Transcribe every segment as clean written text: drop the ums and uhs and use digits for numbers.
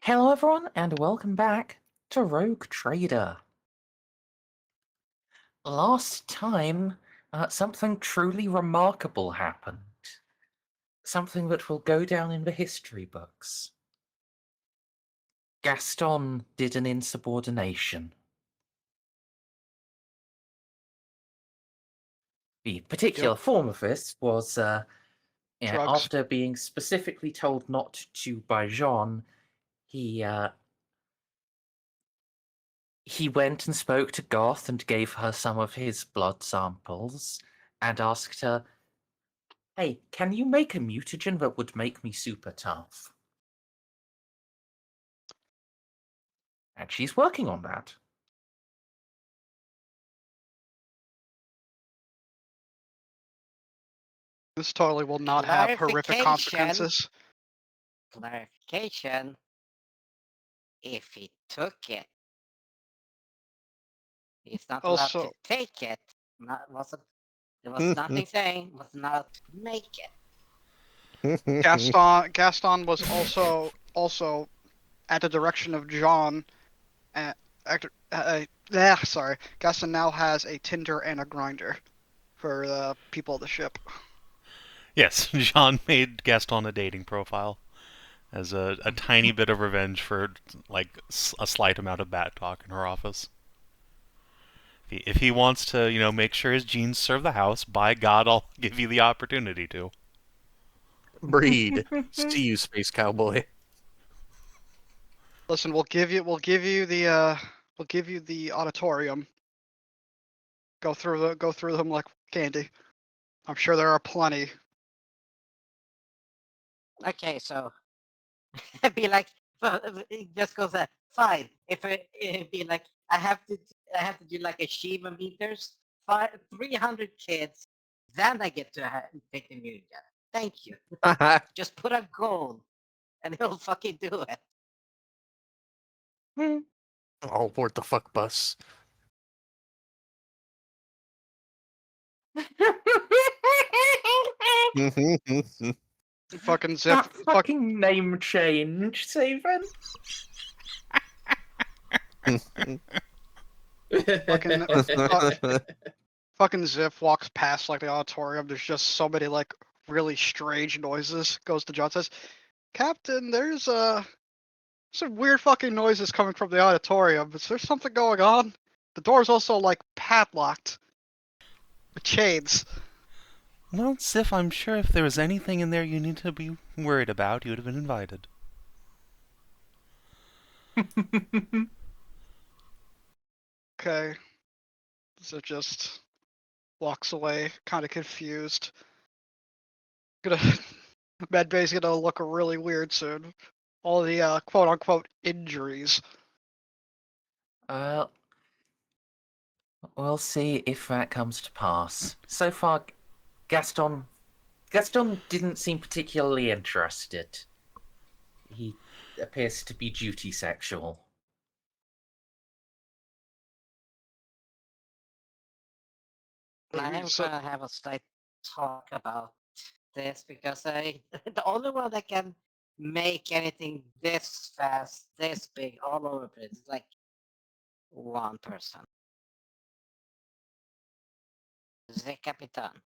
Hello everyone, and welcome back to Rogue Trader. Last time, something truly remarkable happened. Something that will go down in the history books. Gaston did an insubordination. The particular form of this was, Drugs. after being specifically told not to by Jeanne, he went and spoke to Goth and gave her some of his blood samples and asked her, "Hey, can you make a mutagen that would make me super tough?" And she's working on that. This totally will not have horrific consequences. Clarification. If he took it, he's not allowed to take it. There was nothing saying was not to make it. Gaston was also at the direction of Jeanne. Gaston now has a Tinder and a Grinder for the people of the ship. Yes, Jeanne made Gaston a dating profile as a tiny bit of revenge for like a slight amount of bat talk in her office. If he wants to, make sure his genes serve the house, by God, I'll give you the opportunity to. Breed. See you, space cowboy. Listen, we'll give you the auditorium. Go through them like candy. I'm sure there are plenty. Okay, so it'd be like it just goes fine. If it'd be like I have to do like a Shiva meters, 300 kids, then I get to take the mutagen. Thank you. Just put a goal, and he'll fucking do it. Oh, board the fuck bus. Fucking Xiph. That fucking name change, Savin. Fucking Xiph walks past like the auditorium. There's just so many like really strange noises. Goes to John, says, "Captain, there's some weird fucking noises coming from the auditorium. Is there something going on? The door's also like padlocked with chains." Well, Xiph, I'm sure if there was anything in there you need to be worried about, you would have been invited. Okay. So just walks away, kind of confused. Medbay's gonna look really weird soon. All the quote-unquote injuries. We'll see if that comes to pass. So far, Gaston didn't seem particularly interested. He appears to be duty sexual. I'm gonna have a slight talk about this because the only one that can make anything this fast, this big, all over the place is like one person. The Capitan.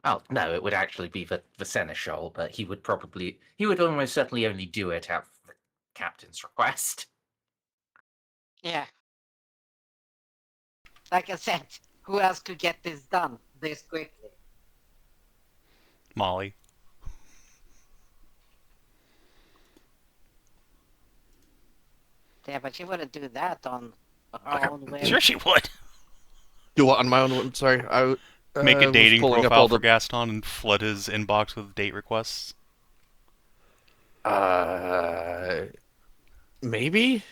Oh, no, it would actually be the Seneschal, but he would almost certainly only do it at the captain's request. Yeah. Like I said, who else could get this done this quickly? Molly. Yeah, but she wouldn't do that on her own way. Sure she would. Do what on my own? I'm sorry. I Make a dating pulling up profile all for the- Gaston and flood his inbox with date requests. Maybe.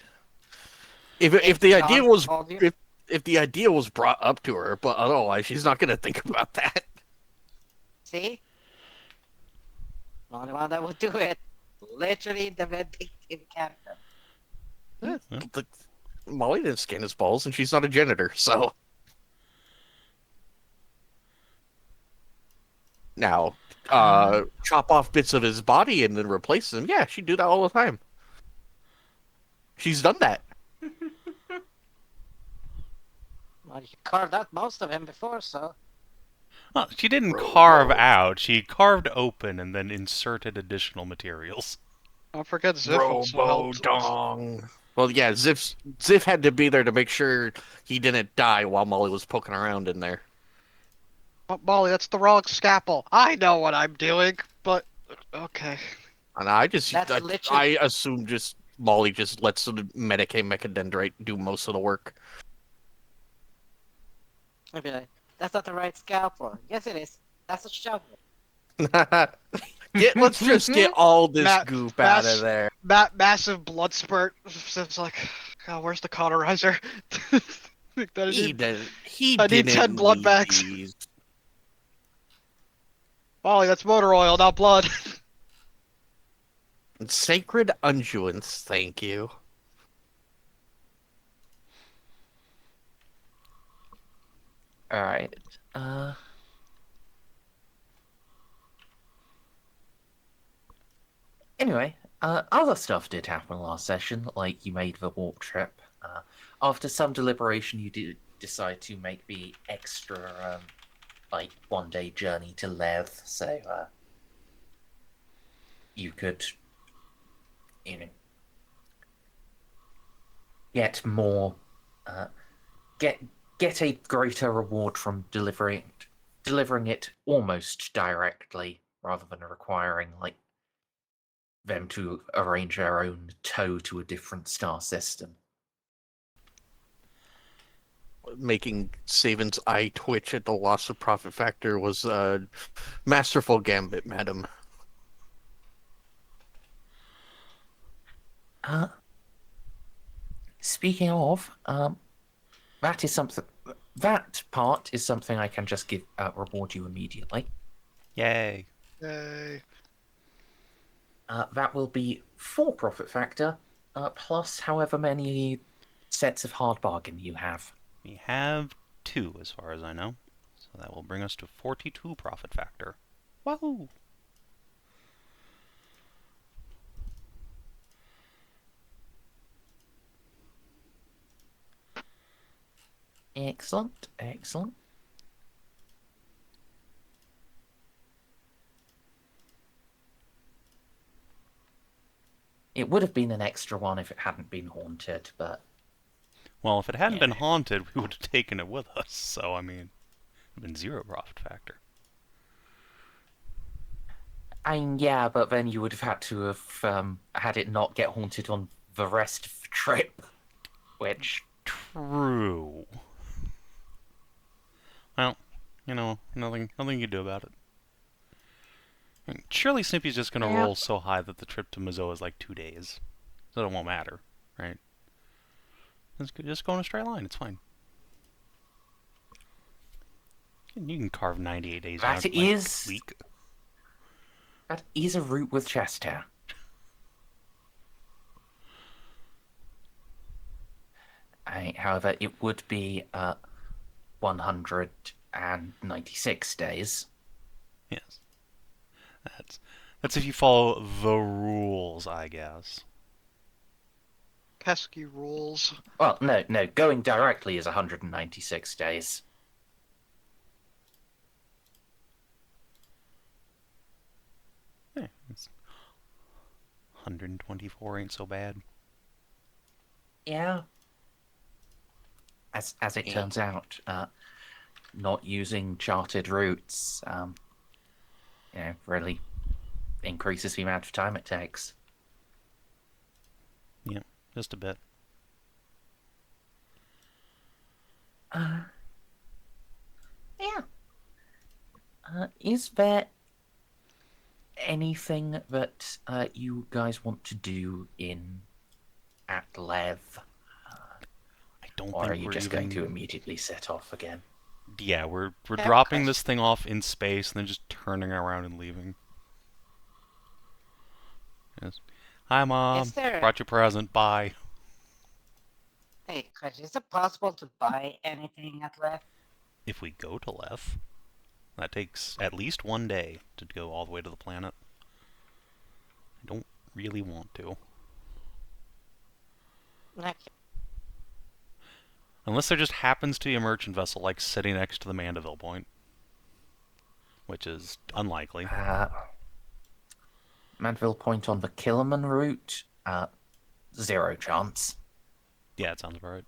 If the idea was if the idea was brought up to her, but otherwise she's not gonna think about that. See? The only one that would do it. Literally the vindictive captain. Molly didn't skin his balls, and she's not a janitor, so. Now, chop off bits of his body and then replace them. Yeah, she'd do that all the time. She's done that. Well, you carved out most of him before, so. Well, she didn't Robo. carve out. She carved open and then inserted additional materials. Don't forget Xiph also Robo helped. dong. Well, yeah, Xiph had to be there to make sure he didn't die while Molly was poking around in there. Oh, Molly, that's the relic scalpel. I know what I'm doing, but okay. And I literally- assume just Molly just lets the Medicaid Mechadendrite do most of the work. I'd be like, that's not the right scalpel. Yes, it is. That's a shovel. Let's just get all this goop out of there. Massive blood spurt. It's like, God, where's the cauterizer? I need 10 blood bags. These. Molly, that's motor oil, not blood. Sacred unguents, thank you. All right. Anyway, other stuff did happen last session, like you made the warp trip. After some deliberation, you did decide to make the extra, like, one-day journey to Lev, so you could, you know, get more, get a greater reward from delivering it almost directly, rather than requiring, like, them to arrange their own tow to a different star system. Making Savin's eye twitch at the loss of profit factor was a masterful gambit, madam. Speaking of, that is something. That part is something I can just reward you immediately. Yay. Yay. That will be 4 profit factor, plus however many sets of hard bargain you have. We have 2, as far as I know. So that will bring us to 42 profit factor. Wahoo! Excellent, excellent. It would have been an extra one if it hadn't been haunted, but... Well, if it hadn't Yeah. been haunted, we would have taken it with us. So, I mean, it would have been 0 profit factor. Yeah, but then you would have had to have had it not get haunted on the rest of the trip, which... True. Well, you know, nothing you can do about it. I mean, surely Snippy's just gonna roll so high that the trip to Mazo is like 2 days. So it won't matter, right? Just go in a straight line, it's fine. You can carve 98 days out of a week. That is a route with chest hair. However, it would be 196 days. Yes. That's if you follow the rules, I guess. Pesky rules. Well, no, going directly is 196 days. Yeah, 124 ain't so bad. Yeah. As it turns out, not using charted routes, really increases the amount of time it takes. Yeah, just a bit. Yeah. Is there anything that you guys want to do at Lev? I don't Or think are you we're just even... going to immediately set off again? Yeah, we're Yeah, dropping okay. this thing off in space and then just turning around and leaving. Yes. Hi, Mom. Is there- Brought you a present. Bye. Hey, question. Is it possible to buy anything at left? If we go to Lef, That takes at least 1 day to go all the way to the planet. I don't really want to. Okay. Unless there just happens to be a merchant vessel, like, sitting next to the Mandeville point. Which is unlikely. Mandeville Point on the Killerman route, 0 chance. Yeah, it sounds about right.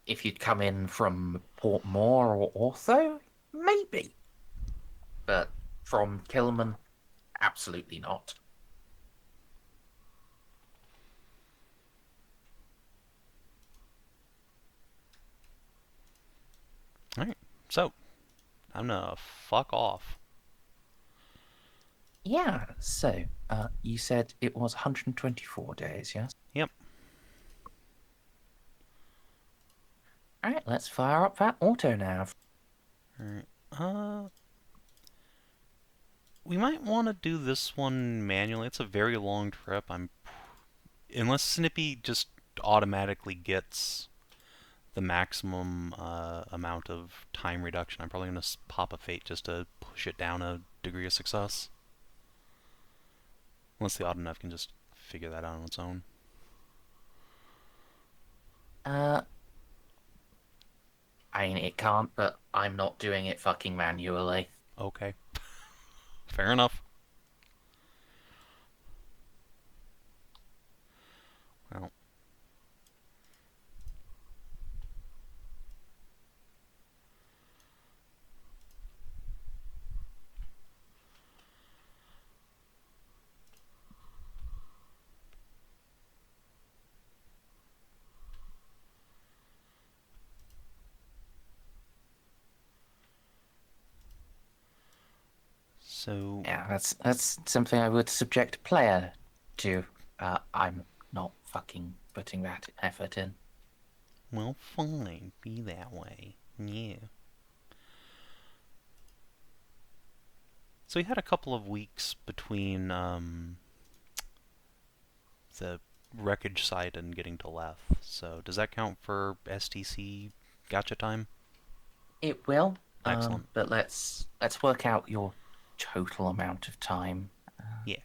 If you'd come in from Port Moore or Ortho, maybe. But from Killerman, absolutely not. Alright, so, I'm gonna fuck off. Yeah, so, you said it was 124 days, yes? Yep. Alright, let's fire up that auto-nav. Alright, we might want to do this one manually. It's a very long trip. Unless Snippy just automatically gets the maximum amount of time reduction, I'm probably going to pop a fate just to push it down a degree of success. Unless the autonav can just figure that out on its own. I mean, it can't, but I'm not doing it fucking manually. Okay. Fair enough. Well. So... Yeah, that's something I would subject a player to. I'm not fucking putting that effort in. Well, fine. Be that way. Yeah. So we had a couple of weeks between the wreckage site and getting to Leth. So does that count for STC Gacha time? It will. Excellent. But let's work out your total amount of time. Yeah.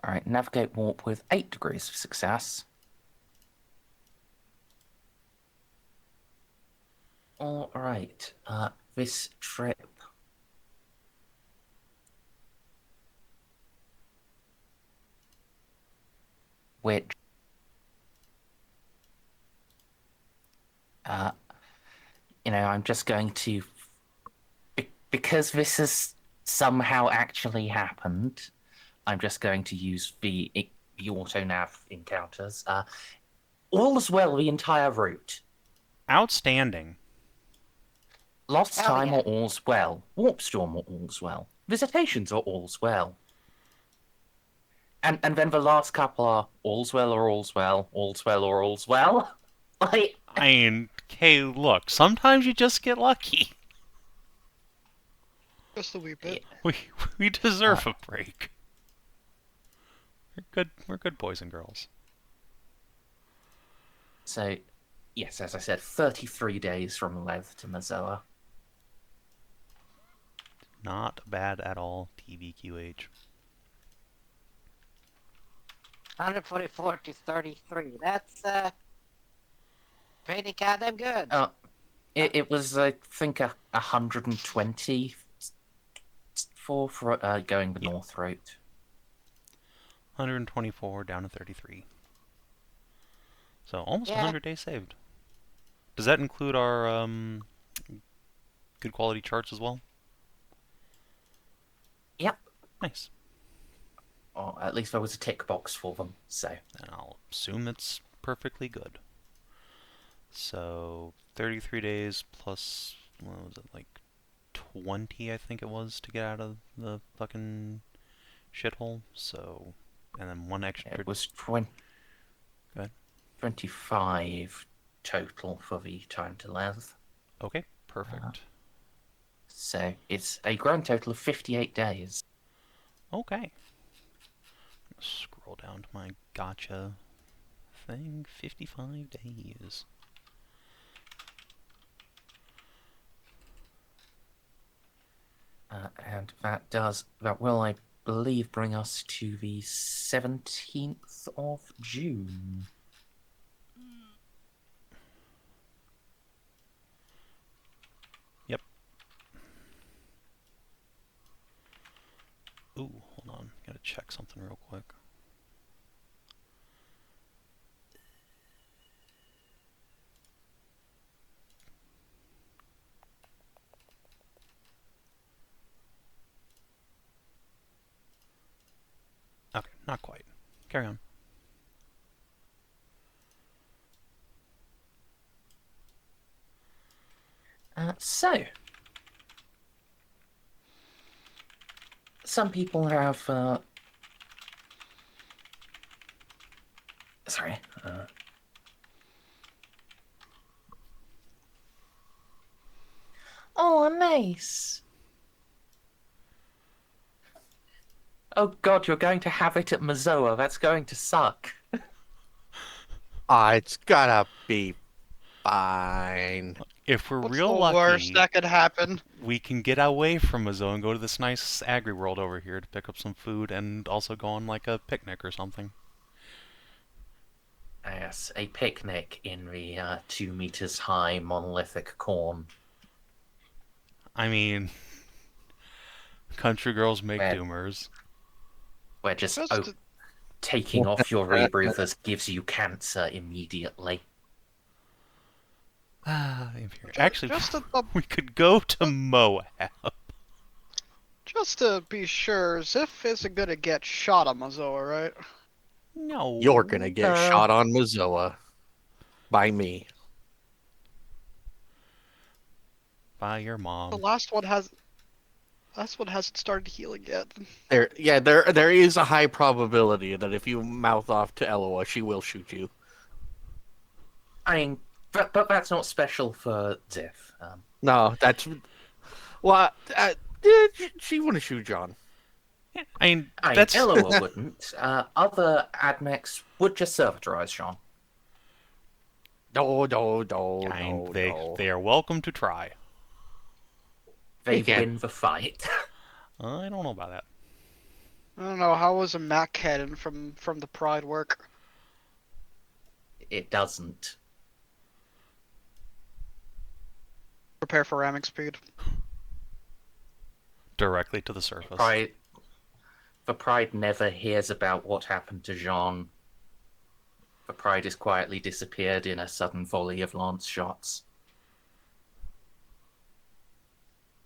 Alright, navigate warp with 8 degrees of success. Alright, this trip. Which, I'm just going to, because this has somehow actually happened, I'm just going to use the auto-nav encounters. All's well the entire route. Outstanding. Lost Hell time yeah. or all's well. Warp storm or all's well. Visitations or all's well. And then the last couple are all's well or all's well, all's well or all's well. Like, I mean, hey, look, sometimes you just get lucky. Just a wee bit. We deserve a break. We're good boys and girls. so, yes, as I said, 33 days from Lev to Mazoa. Not bad at all, TVQH. 144 to 33. That's pretty goddamn good. It was, I think, 120 for going the north route. 124 down to 33. So almost Yeah. 100 days saved. Does that include our good quality charts as well? Yep. Nice. Or at least there was a tick box for them, so. And I'll assume it's perfectly good. So 33 days plus, what was it, like 20 I think it was to get out of the fucking shithole. So, and then one extra... It was Go ahead. 25 total for the time to Lev. Okay, perfect. So it's a grand total of 58 days. Okay. my Gacha thing. 55 days. And that will, I believe, bring us to the 17th of June. Yep. Ooh, hold on. Gotta check something real quick. Okay, not quite. Carry on. So, some people have. Sorry. Oh, nice. Oh God, you're going to have it at Mazoa. That's going to suck. It's gotta be fine. If we're What's real the worst lucky, that could happen? we can get away from Mazo and go to this nice agri world over here to pick up some food and also go on like a picnic or something. Yes, a picnic in the 2 meters high monolithic corn. I mean, country girls make Where- doomers. Where just Just taking off your rebreathers gives you cancer immediately. Inferior. Actually, just we could go to Moab. just to be sure, Xiph isn't gonna get shot on Mazoa, right? No. You're gonna get shot on Mazoa by me. By your The mom. last one hasn't started healing yet. There is a high probability that if you mouth off to Eloa, she will shoot you. I mean, but that's not special for Xiph. No, that's she wouldn't shoot John. I mean, I mean, that's Eloa wouldn't. Other admechs would just servitorize Jeanne. They are welcome to try. They You can't- win the fight. I don't know about that. I don't know, how was a Mac cannon from the Pride work? It doesn't. Prepare for ramming speed. Directly to the surface. The Pride never hears about what happened to Jeanne. The Pride is quietly disappeared in a sudden volley of lance shots.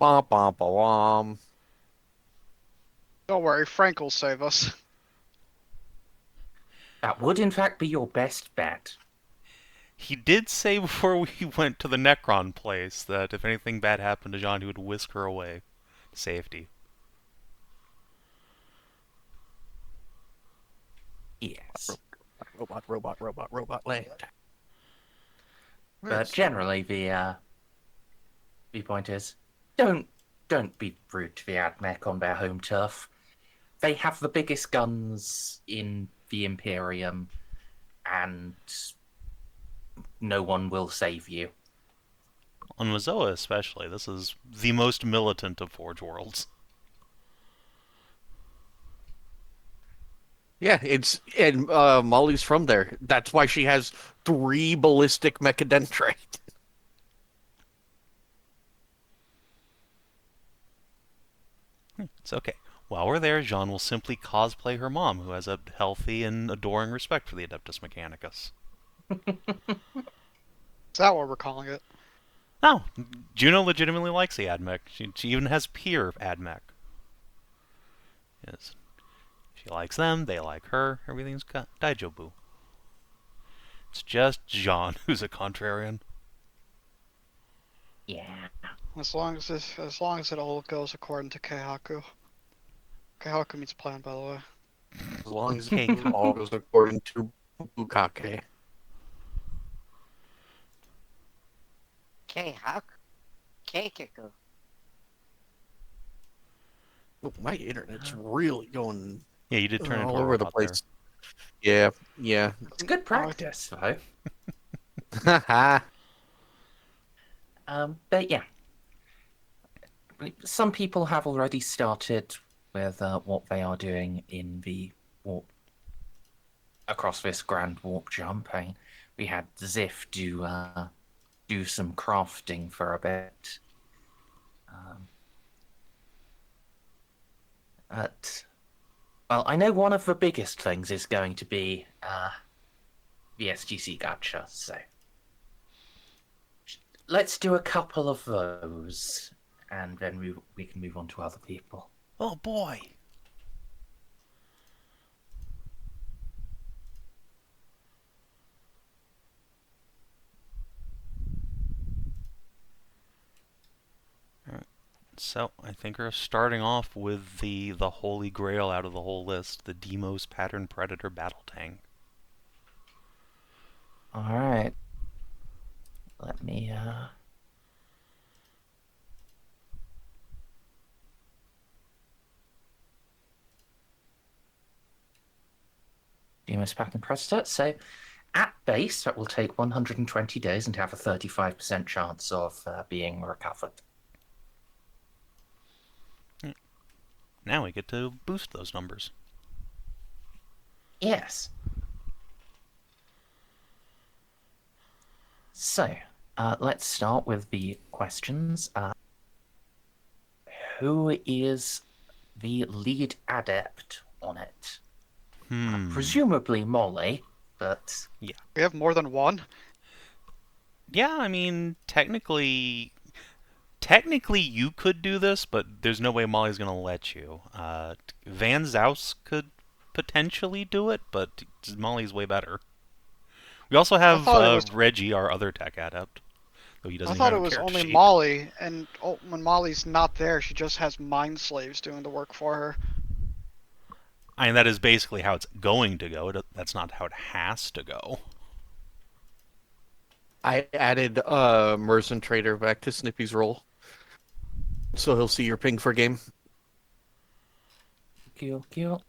Bom, bom, bom. Don't worry, Frank will save us. That would, in fact, be your best bet. He did say before we went to the Necron place that if anything bad happened to Jeanne, he would whisk her away to safety. Yes. Robot land. But generally, the point is, don't be rude to the Admech on their home turf. They have the biggest guns in the Imperium, and no one will save you. On Mazoa especially, this is the most militant of Forge Worlds. Yeah, and Molly's from there. That's why she has 3 ballistic mechadendrite. It's okay. While we're there, Jeanne will simply cosplay her mom, who has a healthy and adoring respect for the Adeptus Mechanicus. Is that what we're calling it? No, Juno legitimately likes the Admech. She even has peer Admech. Yes. She likes them, they like her, everything's Daijobu. It's just Jeanne who's a contrarian. Yeah. As long as it all goes according to Keihaku. Keihaku means plan, by the way. As long as Keiko. it all goes according to Bukake. Keiko. Oh, my internet's really going Yeah, you did turn into all a over the robot place. Yeah. It's good practice, though. Haha. But yeah, some people have already started with what they are doing in the warp across this grand warp jump. I mean, we had Xiph do some crafting for a bit. Well, I know one of the biggest things is going to be the STC Gacha, so let's do a couple of those, and then we can move on to other people. Oh boy. So, I think we're starting off with the holy grail out of the whole list, the Demos Pattern Predator Battle Tank. Alright. Let me, Demos Pattern Predator. So, at base, that will take 120 days and have a 35% chance of being recovered. Now we get to boost those numbers. Yes. So, let's start with the questions. Who is the lead adept on it? Presumably Molly, but... We have more than one? Yeah, I mean, technically you could do this, but there's no way Molly's going to let you. Van Zaus could potentially do it, but Molly's way better. We also have Reggie, our other tech adept. Though he doesn't I thought it even was have a only sheet. Molly, and when Molly's not there, she just has mind slaves doing the work for her. I mean, that is basically how it's going to go. That's not how it has to go. I added MerzenTrader back to Snippy's role, so he'll see your ping for game. Kill.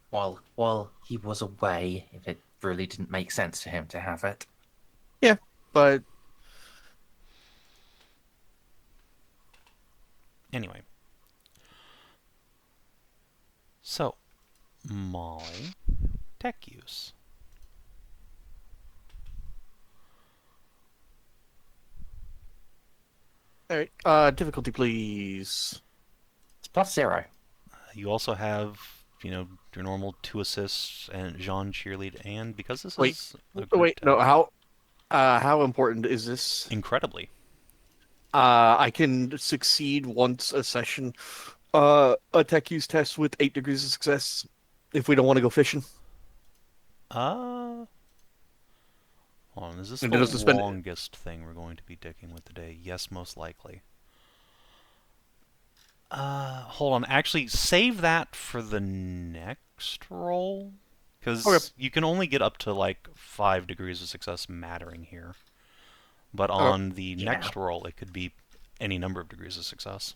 While he was away, if it really didn't make sense to him to have it. Yeah, but anyway. So, Molly, tech use. Alright, difficulty please. It's +0. You also have, your normal 2 assists and Jeanne cheerlead, and because this is how important is this? Incredibly. I can succeed once a session. A tech use test with 8 degrees of success if we don't want to go fishing. Hold on, is this And the longest thing we're going to be dicking with today? Yes, most likely. Hold on, actually, save that for the next roll. Because you can only get up to, 5 degrees of success mattering here. But on the next roll, it could be any number of degrees of success.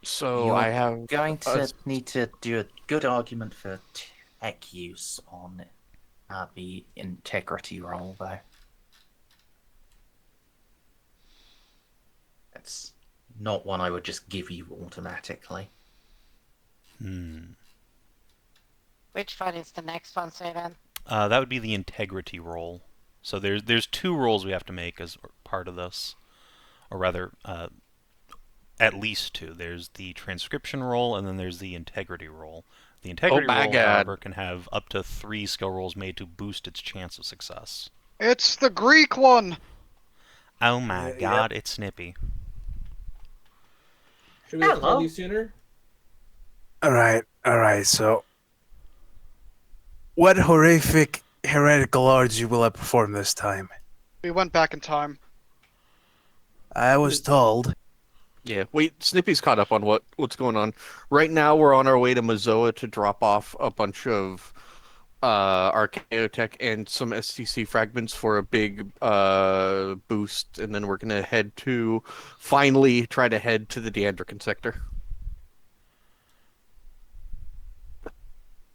So You're I have going to need to do a good argument for tech use on the integrity roll, though. That's not one I would just give you automatically. Which one is the next one, Savin? That would be the integrity roll. So there's 2 rolls we have to make as part of this. Or rather, at least 2. There's the transcription roll, and then there's the integrity roll. The integrity roll, however, can have up to 3 skill rolls made to boost its chance of success. It's the Greek one! Oh my god, it's Snippy. Should we have called you sooner? Alright, so... What horrific heretical orgy will I perform this time? We went back in time. I was told. Yeah, wait, Snippy's caught up on what's going on. Right now, we're on our way to Mazoa to drop off a bunch of Archaeotech and some STC fragments for a big boost, and then we're going to finally try to head to the Deandrican sector.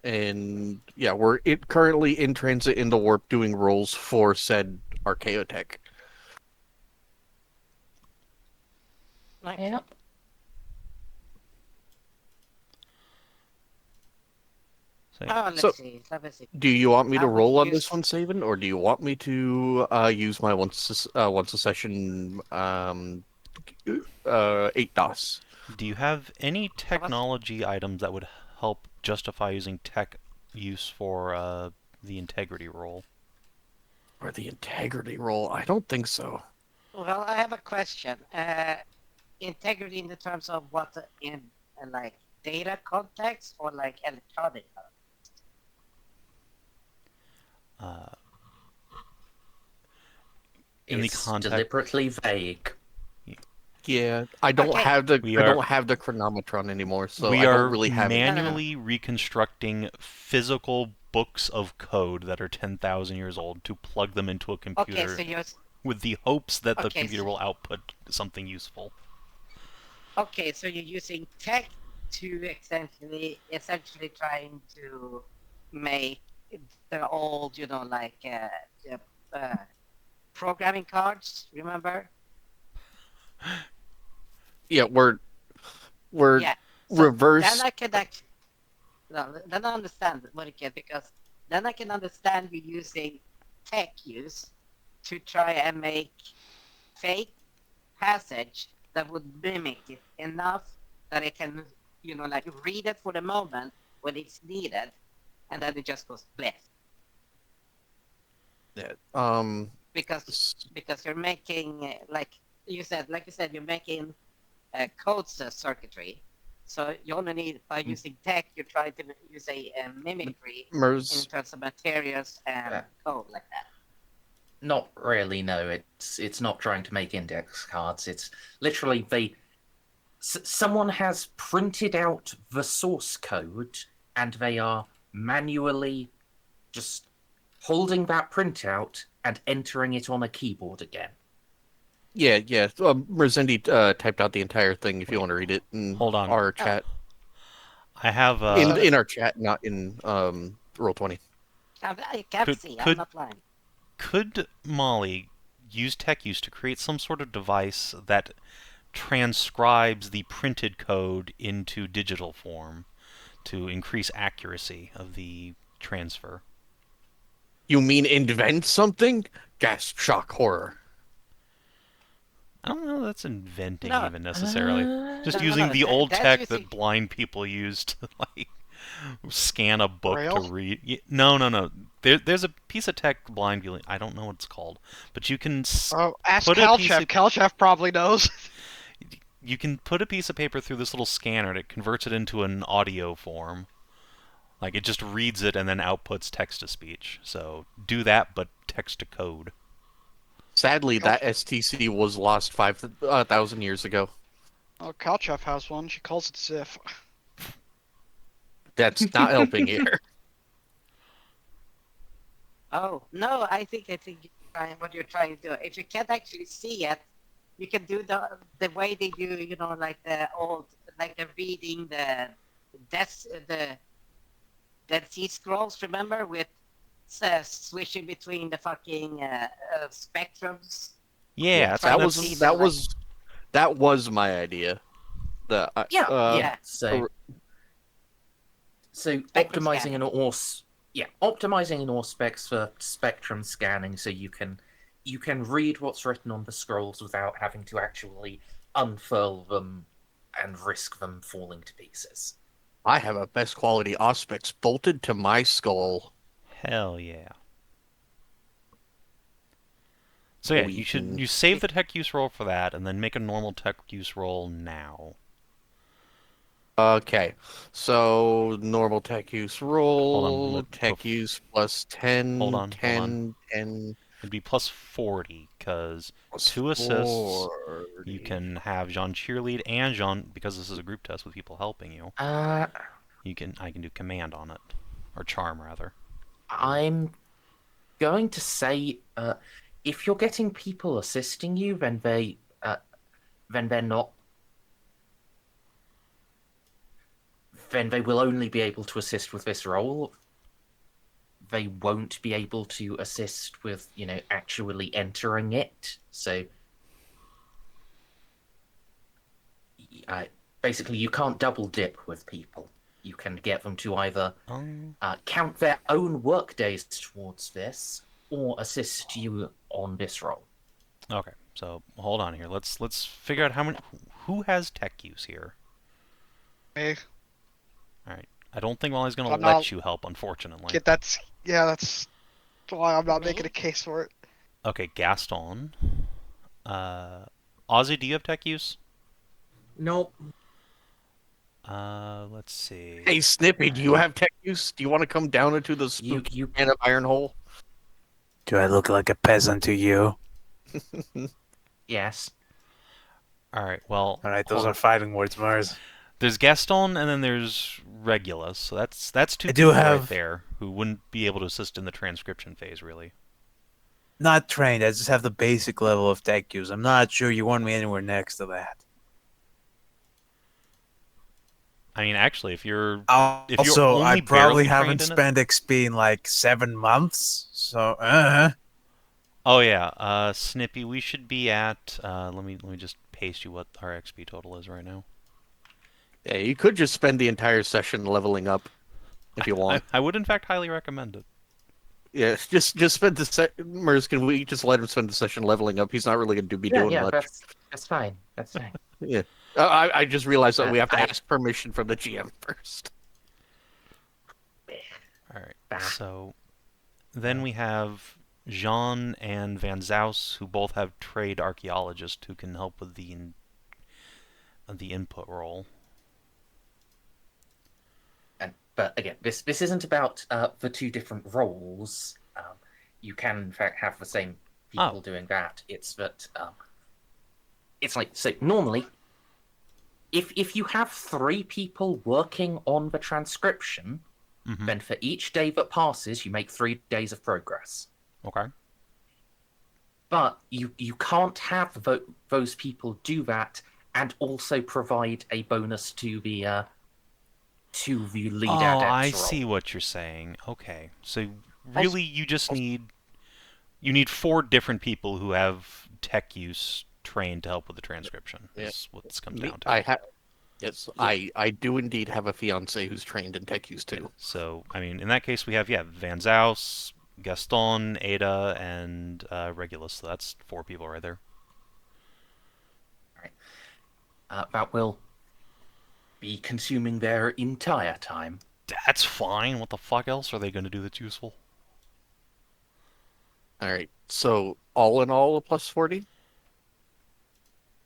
and yeah, we're currently in transit in the warp doing rolls for said Archaeotech. Like, Yeah. So, oh, So- let me see. Do you want me to I would roll on use- this one, Savin, or do you want me to use my once a session 8 DOS? do you have any technology items that would help justify using tech use for the integrity roll? Or the integrity roll? I don't think so. Well, I have a question. Integrity in the terms of what in like data context or like electronic context? Uh, in the It's context, deliberately vague. Yeah, I don't Okay. have the We I are- don't have the chronometron anymore, so we I are don't really have it. manually reconstructing physical books of code that are 10,000 years old to plug them into a Okay, computer so you're with the hopes that the Okay, computer so- will output something useful. you're using tech to essentially trying to make the old, like programming cards. Remember? Yeah, we're Yeah. So reverse. Then I can actually, no, then I understand what it is, because then I can understand you using tech use to try and make fake passage that would mimic it enough that it can, like read it for the moment when it's needed, and then it just goes bleh. Yeah, Because you're making like you said, you're making code circuitry. So you only need, by using tech, you're trying to use a mimicry in Merz. terms of materials and Yeah. code like that. Not really, no. It's not trying to make index cards. It's literally someone has printed out the source code and they are manually just holding that printout and entering it on a keyboard again. Yeah. Merzendi typed out the entire thing if you want to read it in Hold on. our chat. I have In our chat, not in Roll20. I can't Could- see. could- I'm not lying. Could Molly use tech use to create some sort of device that transcribes the printed code into digital form to increase accuracy of the transfer? You mean invent something? Gasp, shock, horror. I don't know if that's inventing No. even necessarily. Just No, using the old that's tech using- that blind people use to like scan a book Braille? to read. No. There's a piece of tech blind people. I don't know what it's called, but you can Oh, ask Put a piece Calchef. of- Calchef probably knows. you can put a piece of paper through this little scanner and it converts it into an audio form. Like it just reads it and then outputs text to speech. So do that, but text to code. Sadly, that STC was lost 5,000 years ago. Oh, Calchef has one. She calls it Xiph. That's not helping here. Oh no, I think what you're trying to do. If you can't actually see it, you can do the way they do, like the old, like the reading the Dead Sea Scrolls. Remember, with switching between the fucking spectrums. Yeah, that that's that was my idea. Yeah. Yeah. So Spectrum optimizing scanning. optimizing in all specs for spectrum scanning, so you can read what's written on the scrolls without having to actually unfurl them and risk them falling to pieces. I have a best quality Auspex bolted to my skull. Hell yeah. So yeah, We you can- save the tech use roll for that, and then make a normal tech use roll now. Okay, so normal tech use roll, Hold on, tech use plus 10, Hold on, 10, 10, It'd be plus 40 because plus 2 assists. 40. You can have Jeanne cheerlead and Jeanne, because this is a group test with people helping you. I can do command on it, or charm rather. I'm going to say, if you're getting people assisting you, then they're not then they will only be able to assist with this role. They won't be able to assist with, actually entering it. So, basically, you can't double dip with people. You can get them to either count their own work days towards this, or assist you on this role. Okay, so hold on here. Let's figure out who has tech use here. Me. All right. I don't think Wally's gonna I'm let not- you help, unfortunately. That's why I'm not making a case for it. Okay, Gaston. Ozzy, do you have tech use? Nope. Let's see. Hey, Snippy, do you have tech use? Do you want to come down into the spooky can of Iron Hole? Do I look like a peasant to you? Yes. All right. Well, All right, those hold are on. fighting words, Mars. There's Gaston, and then there's Regulus. So that's two I do people right have- there who wouldn't be able to assist in the transcription phase, really. Not trained. I just have the basic level of tech use. I'm not sure you want me anywhere next to that. I mean, actually, if you're Also, only I barely probably trained haven't in it- spent XP in like 7 months. So, Oh yeah, Snippy, we should be at. Let me just paste you what our XP total is right now. Yeah, you could just spend the entire session leveling up if you want. I would in fact highly recommend it. Yeah, just spend the Merz, can we just let him spend the session leveling up? He's not really going to be doing much. That's fine. That's fine. Yeah. I just realized that we have to I- ask permission from the GM first. All right. Bah. So then we have Jeanne and Van Zaus, who both have trade archaeologists who can help with the input role. But again, this isn't about the two different roles. You can in fact have the same people doing that. It's that it's like, so normally, if you have 3 people working on the transcription, Mhm. then for each day that passes, you make 3 days of progress. Okay. But you can't have those people do that and also provide a bonus to the lead Oh, adept's I role. see what you're saying. Okay. So really, you just need 4 different people who have tech use trained to help with the transcription. Yeah. Is what this comes down to. Yes, I do indeed have a fiance who's trained in tech use too. So, I mean, in that case, we have, Van Zaus, Gaston, Ada, and Regulus. So that's 4 people right there. That will be consuming their entire time. That's fine. What the fuck else are they going to do that's useful? All right, so all in all, a plus 40.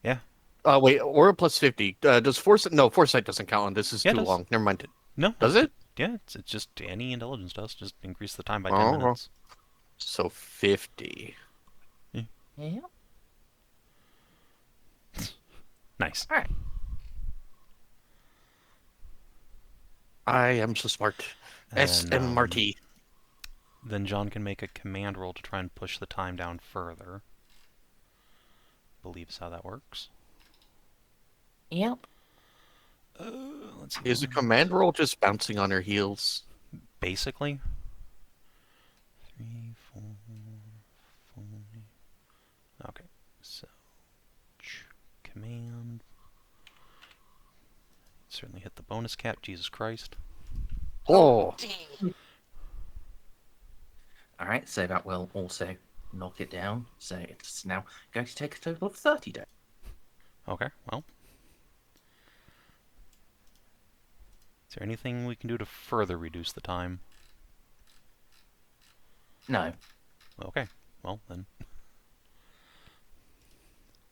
Yeah. Wait, or a plus 50. Does Foresight? No, Foresight doesn't count on this. Is Yeah, it too does. long. Never mind. No. Does it? Yeah, it's just any intelligence does. Just increase the time by 10 Oh. minutes. So 50. Yeah. Nice. All right. I am so smart. S And, M Marty. Then John can make a command roll to try and push the time down further. Believes how that works. Yep. Let's see. Is a command roll just bouncing on her heels? Basically. 3, 4, 5. Okay, so command. Certainly hit the bonus cap. Jesus Christ. Oh, All right, so that will also knock it down. So it's now going to take a total of 30 days. Okay, well. Is there anything we can do to further reduce the time? No. Okay, well then.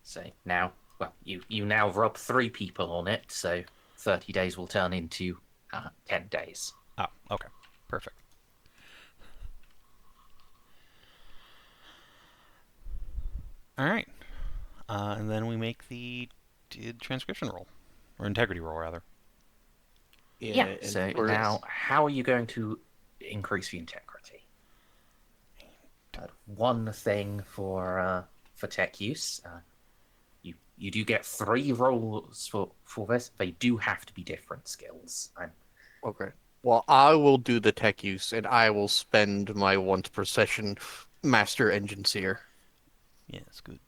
So now, well, you now rub 3 people on it, so 30 days will turn into 10 days. Oh, okay, perfect. All right, and then we make the transcription roll, or integrity roll rather. Yeah. and So we're- now, how are you going to increase the integrity? One thing for tech use, you do get 3 rolls for this. They do have to be different skills. Okay. Well, I will do the tech use, and I will spend my once per session master engine seer. Yes, good.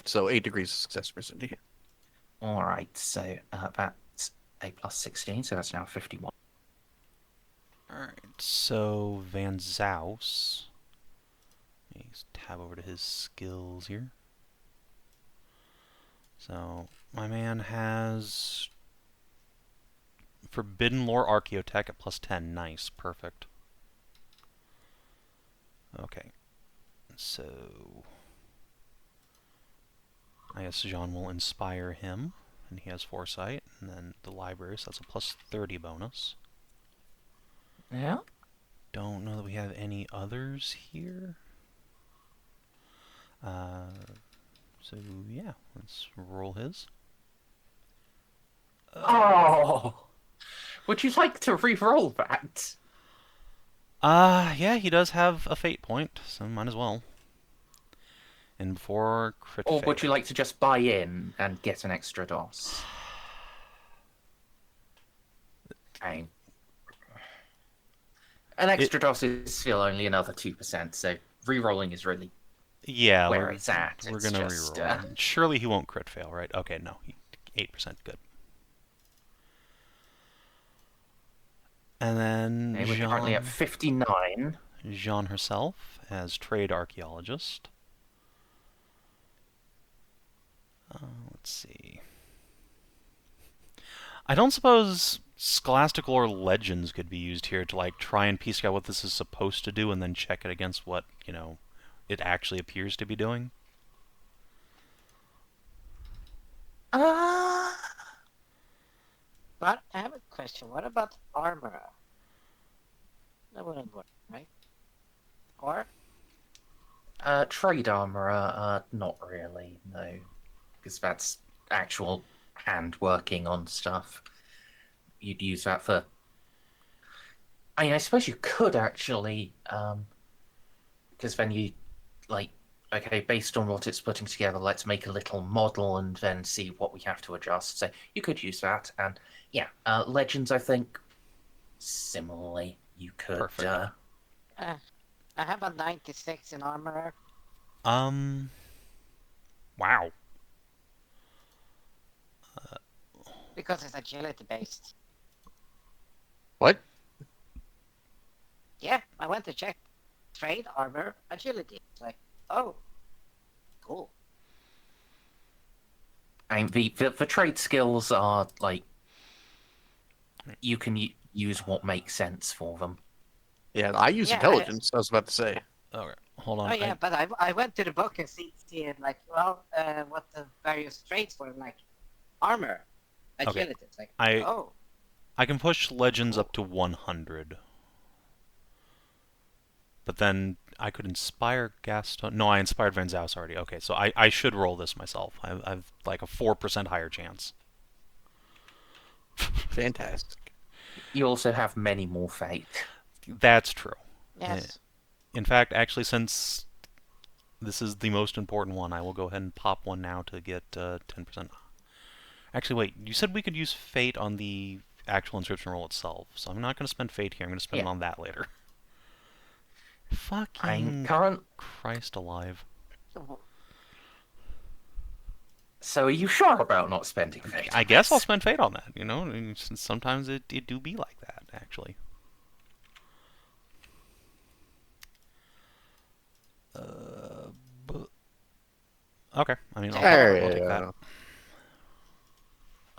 So 8 degrees of success, Merzendi. All right, so that's a plus 16, so that's now 51. Alright, so Van Zaus. Let's tab over to his skills here. So, my man has Forbidden Lore Archaeotech at plus 10. Nice, perfect. Okay, so I guess Jeanne will inspire him, and he has Foresight, and then the library, so that's a plus 30 bonus. Yeah. Don't know that we have any others here. So yeah, let's roll his. Oh! Would you like to re-roll that? Yeah, he does have a fate point, so might as well. And before crit Or fail. would you like to just buy in and get an extra DOS? Okay. An extra DOS is still only another 2%, so re-rolling is really Yeah, where it's at. We're It's gonna just, reroll. Surely he won't crit fail, right? Okay, no, 8% good. And then okay, we're currently at 59. Jeanne herself as trade archaeologist. Let's see. I don't suppose scholastical or legends could be used here to like try and piece out what this is supposed to do and then check it against what, it actually appears to be doing. But I have a question. What about armor? That wouldn't work, right? Or Trade armorer, not really, no. Because that's actual hand working on stuff. You'd use that for... I mean, I suppose you could actually, because then you, like, okay, based on what it's putting together, let's make a little model and then see what we have to adjust. So you could use that, and yeah, legends, I think, similarly, you could... Perfect. I have a 96 in armor. Wow. Because it's agility based. What? Yeah, I went to check. Trade, armor, agility. It's like, oh, cool. I mean, the trade skills are, like, you can use what makes sense for them. Yeah, I use Yeah, intelligence, I was about to say. Okay, hold on. Oh yeah, but I went to the book and see like, well, what the various traits were, like armor, agility. It's like, oh, I can push legends up to 100. But then I could inspire Gaston. No, I inspired Van Zaus already. Okay, so I should roll this myself. I've like a 4% higher chance. Fantastic. You also have many more fate. That's true. yes. In fact, actually, since this is the most important one, I will go ahead and pop one now to get 10%. Actually, wait. You said we could use fate on the actual inscription roll itself, so I'm not going to spend fate here. I'm going to spend it on that later. Fucking Christ alive. So are you sure about not spending fate? I guess I'll spend fate on that, Sometimes it do be like that, actually. Okay, I mean, I'll take that.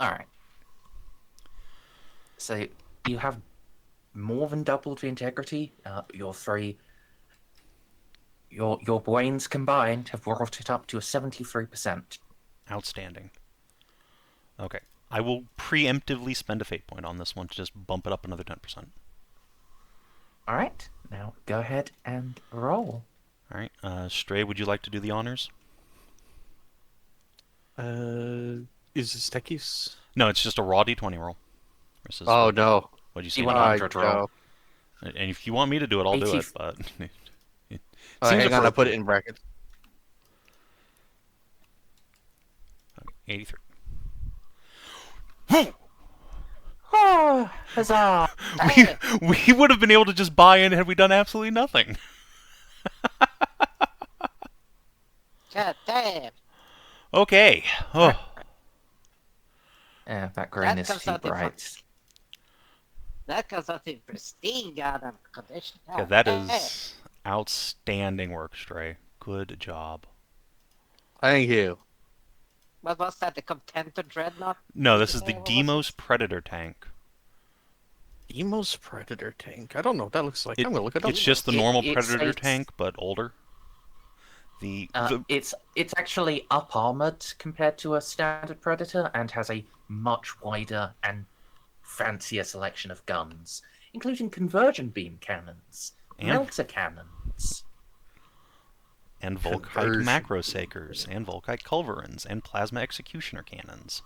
Alright. So you have more than doubled the integrity. Your brains combined have brought it up to a 73%. Outstanding. Okay. I will preemptively spend a fate point on this one to just bump it up another 10%. Alright, now go ahead and roll. Alright, Stray, would you like to do the honors? Is this techies? No, it's just a raw d20 roll. Oh, no. What'd you say? D100 roll. And if you want me to do it, I'll do it, but... hang on, I put it in brackets. Okay, 83. Huzzah! We would have been able to just buy in had we done absolutely nothing. God damn. Okay. Oh, Yeah, that grain That is comes too out in bright. That comes out in pristine goddamn condition. yeah, God that damn. is outstanding work, Stray. Good job. Thank you. What was that? The Contenter Dreadnought? No, Did this you is say the what was Demos it? Predator tank. Demos Predator tank. I don't know what that looks like. I'm gonna look it up. It's just the It- normal it's Predator a- tank, but older. The It's actually up armored compared to a standard Predator and has a much wider and fancier selection of guns, including conversion beam cannons, And- melter cannons. and Volkite Conversion. macro sakers, and Volkite culverins, and plasma executioner cannons.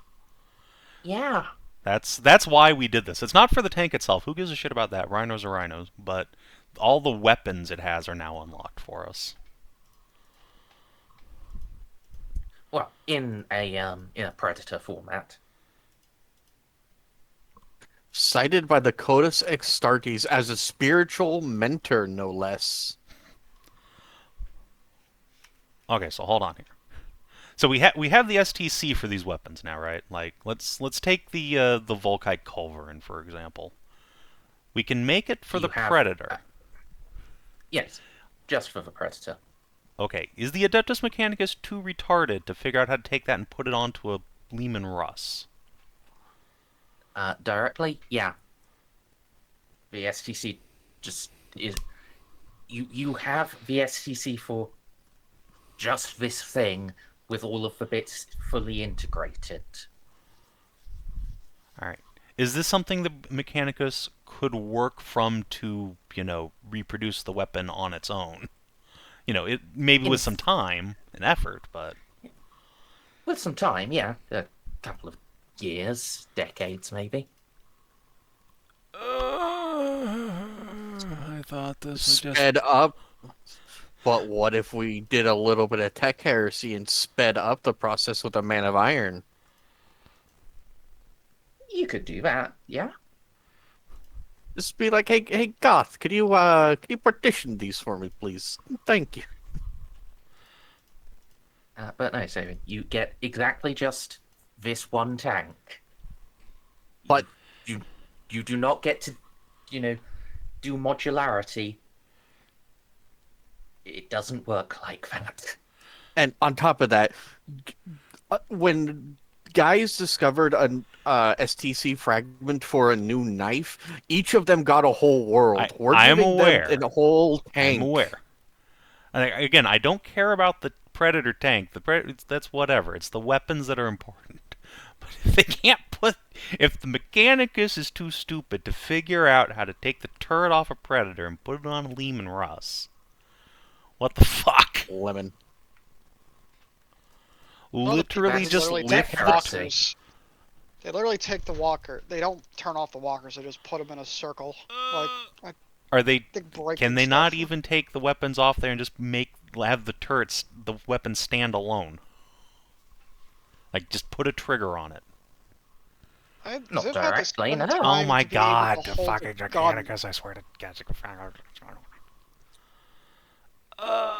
Yeah. That's why we did this. It's not for the tank itself. Who gives a shit about that? Rhinos are rhinos. But all the weapons it has are now unlocked for us. Well, in a Predator format. Cited by the Codex Astartes as a spiritual mentor, no less. Okay, so hold on here. So we have the STC for these weapons now, right? Like let's take the Volkite culverin for example. We can make it for You the have- Predator. Yes, just for the Predator. Okay, is the Adeptus Mechanicus too retarded to figure out how to take that and put it onto a Lehman Russ? Directly, yeah. The STC just is. You have the STC for just this thing with all of the bits fully integrated. All right. Is this something the Mechanicus could work from to, reproduce the weapon on its own? It maybe with some time and effort, but With some time, yeah. A couple of years, decades maybe. I thought this was just Sped up. But what if we did a little bit of tech heresy and sped up the process with a Man of Iron? You could do that, yeah. Just be like, hey, Goth, could you partition these for me, please? Thank you. But no, Savin, you get exactly just this one tank. But You do not get to, do modularity. It doesn't work like that. and on top of that, when guys discovered an STC fragment for a new knife, each of them got a whole world. We're I'm giving aware. them a whole tank. I'm aware. And again, I don't care about the Predator tank. That's whatever. It's the weapons that are important. But if they can't if the Mechanicus is too stupid to figure out how to take the turret off a Predator and put it on a Lehman Russ, what the fuck? Lemon. Literally that's just literally lift tech the heresy. walkers. They literally take the walker. They don't turn off the walkers. They just put them in a circle. Like Are they? big break. Can they not even take the weapons off there and just have the weapons stand alone? Like just put a trigger on it. Not directly, no. Oh my god, the fucking Mechanicus! I swear to God.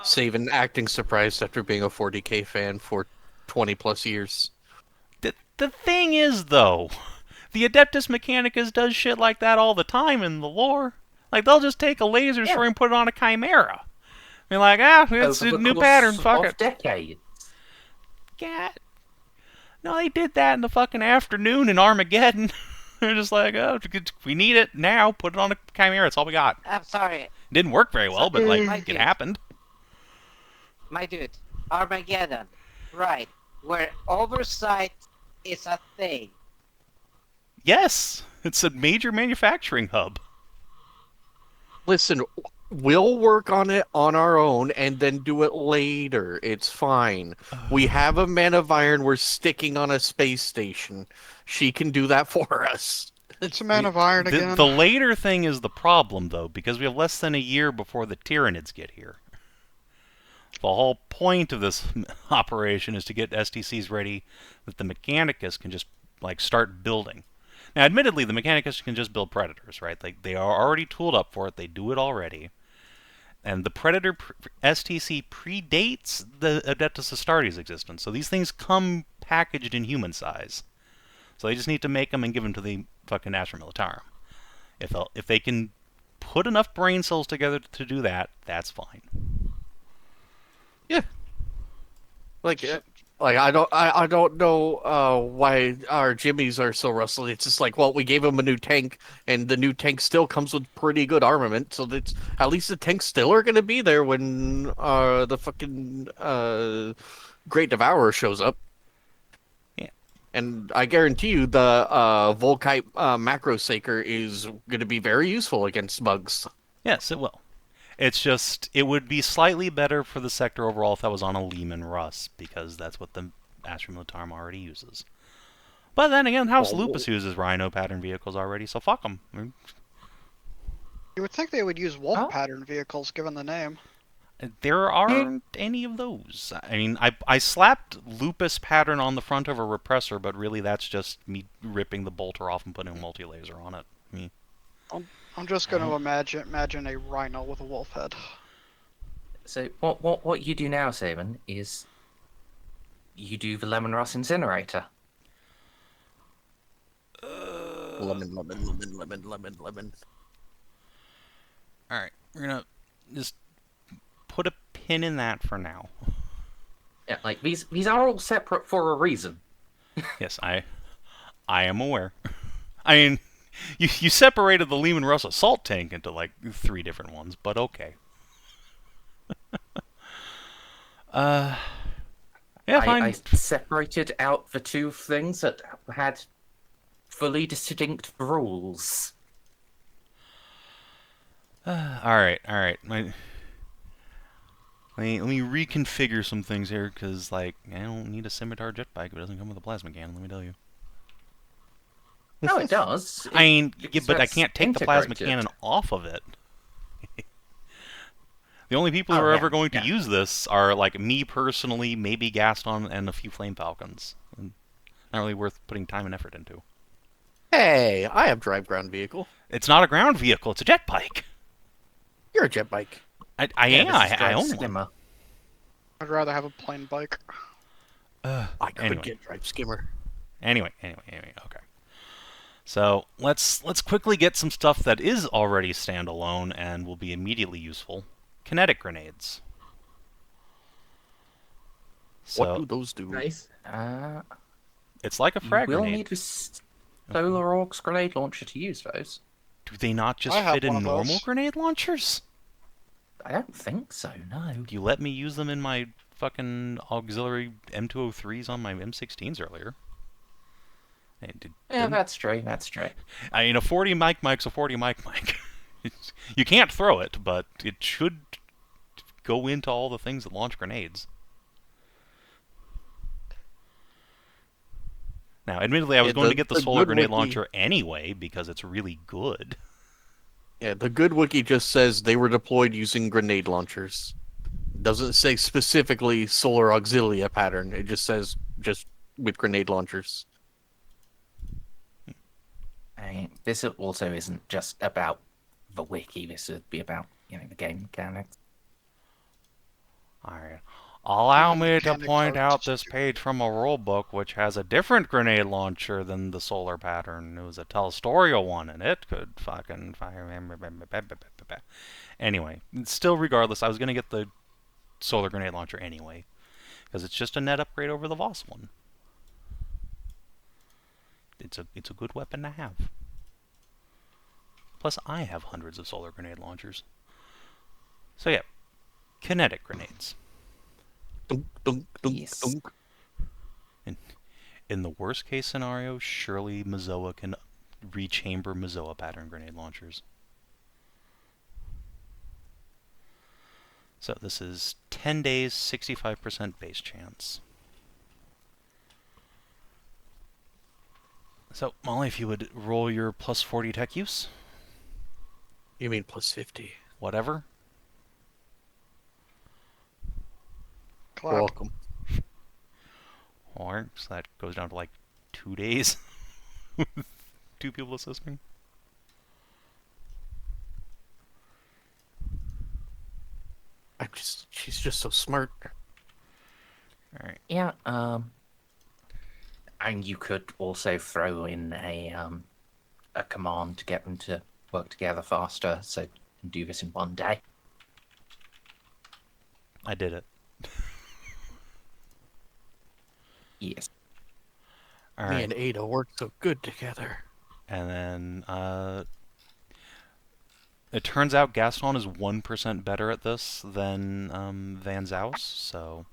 Savin acting surprised after being a 40k fan for 20 plus years. The thing is, though, the Adeptus Mechanicus does shit like that all the time in the lore. Like, they'll just take a laser string and put it on a Chimera. Be like, it's a Over the new course pattern, fuck of it. decades. Yeah. No, they did that in the fucking afternoon in Armageddon. They're just like, we need it now, put it on a Chimera, that's all we got. I'm sorry, It didn't work very well, but, like, Like it it. happened. my dude. Armageddon. Right. Where oversight is a thing. Yes, it's a major manufacturing hub. Listen, we'll work on it on our own and then do it later. It's fine. We have a Man of Iron we're sticking on a space station. She can do that for us. It's a Man of Iron again. The later thing is the problem, though, because we have less than a year before the Tyranids get here. The whole point of this operation is to get STCs ready that the Mechanicus can just, like, start building. Now, admittedly, the Mechanicus can just build Predators, right? They are already tooled up for it. They do it already. And the Predator STC predates the Adeptus Astartes existence. So these things come packaged in human size. So they just need to make them and give them to the fucking Arch-Militarum. If they can put enough brain cells together to do that, that's fine. Yeah. Like I don't know why our Jimmies are so rusty. It's just like, well, we gave him a new tank, and the new tank still comes with pretty good armament, so that's at least the tanks still are gonna be there when the fucking Great Devourer shows up. Yeah. And I guarantee you the Volkite Macro Saker is gonna be very useful against bugs. Yes, it will. It's just, it would be slightly better for the sector overall if that was on a Lehman Russ, because that's what the Arch-Militarum already uses. But then again, House Lupus uses Rhino pattern vehicles already, so fuck them. You would think they would use wolf pattern vehicles, given the name. There aren't any of those. I mean, I slapped Lupus pattern on the front of a repressor, but really that's just me ripping the bolter off and putting a multi-laser on it. I'm just going to imagine a rhino with a wolf head. So what you do now, Savin, is you do the Lemon Ross Incinerator. Lemon. Alright, we're gonna just put a pin in that for now. Yeah, like these are all separate for a reason. Yes, I am aware. I mean, you separated the Lehman Russ assault tank into like 3 different ones, but okay. Yeah, fine. I separated out the 2 things that had fully distinct rules. Alright. Let me reconfigure some things here, because, like, I don't need a scimitar jet bike if it doesn't come with a plasma cannon, let me tell you. No, it does. I mean, yeah, but I that's can't take the plasma integrated. cannon off of it. The only people who are ever going to use this are, like, me personally, maybe Gaston, and a few Flame Falcons. And not really worth putting time and effort into. Hey, I have drive ground vehicle. It's not a ground vehicle, it's a jet bike. You're a jet bike. I own one. Skimmer. I'd rather have a plain bike. I could Anyway. get drive skimmer. Anyway, okay. So let's quickly get some stuff that is already standalone and will be immediately useful. Kinetic grenades. What do those do? Nice. It's like a frag You will grenade. need this Solar Orcs grenade launcher to use those. Do they not just I have fit in one of normal those. grenade launchers? I don't think so, no. You let me use them in my fucking auxiliary M203s on my M16s earlier. Yeah, that's true. I mean, a 40 mic's a 40 mic. You can't throw it, but it should go into all the things that launch grenades. Now, admittedly, I was going to get the solar good grenade wiki- launcher anyway because it's really good. Yeah, the good wiki just says they were deployed using grenade launchers. Doesn't say specifically solar auxilia pattern. It just says just with grenade launchers. I mean, this also isn't just about the wiki. This would be about, the game mechanics. Alright. Allow me to Mechanics point are out just- this page from a rulebook which has a different grenade launcher than the solar pattern. It was a Telestorial one, and it could fucking fire. Anyway, still regardless, I was going to get the solar grenade launcher anyway, because it's just a net upgrade over the Voss one. It's a good weapon to have. Plus, I have hundreds of solar grenade launchers. So yeah, kinetic grenades. Dunk, dunk, dunk, Yes. dunk. In the worst case scenario, surely Mazoa can rechamber Mazoa pattern grenade launchers. So this is 10 days, 65% base chance. So, Molly, if you would roll your plus 40 tech use, You mean plus 50? whatever. Clap. You're welcome. Or, so that goes down to like 2 days. 2 2 people assisting. She's just so smart. All right. Yeah. And you could also throw in a command to get them to work together faster, so you can do this in one day. I did it. Yes. All Me right. and Ada work so good together. And then it turns out Gaston is 1% better at this than Van Zaus, so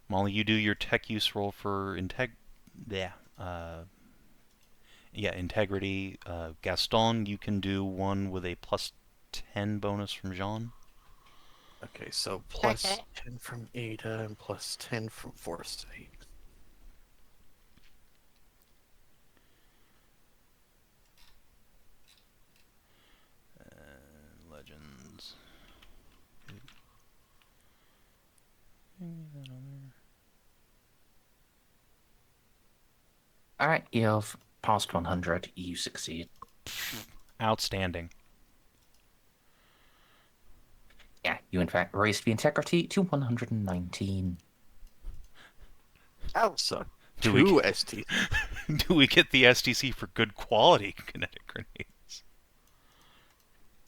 Molly, you do your tech use roll for integrity. Gaston, you can do one with a +10 bonus from Jeanne. Okay, so plus Okay. 10 from Ada and plus 10 from Foresight. Legends. Alright, you've passed 100. You succeed. Outstanding. Yeah, you in fact raised the integrity to 119. Oh, So Do we two get- ST. Do we get the STC for good quality kinetic grenades?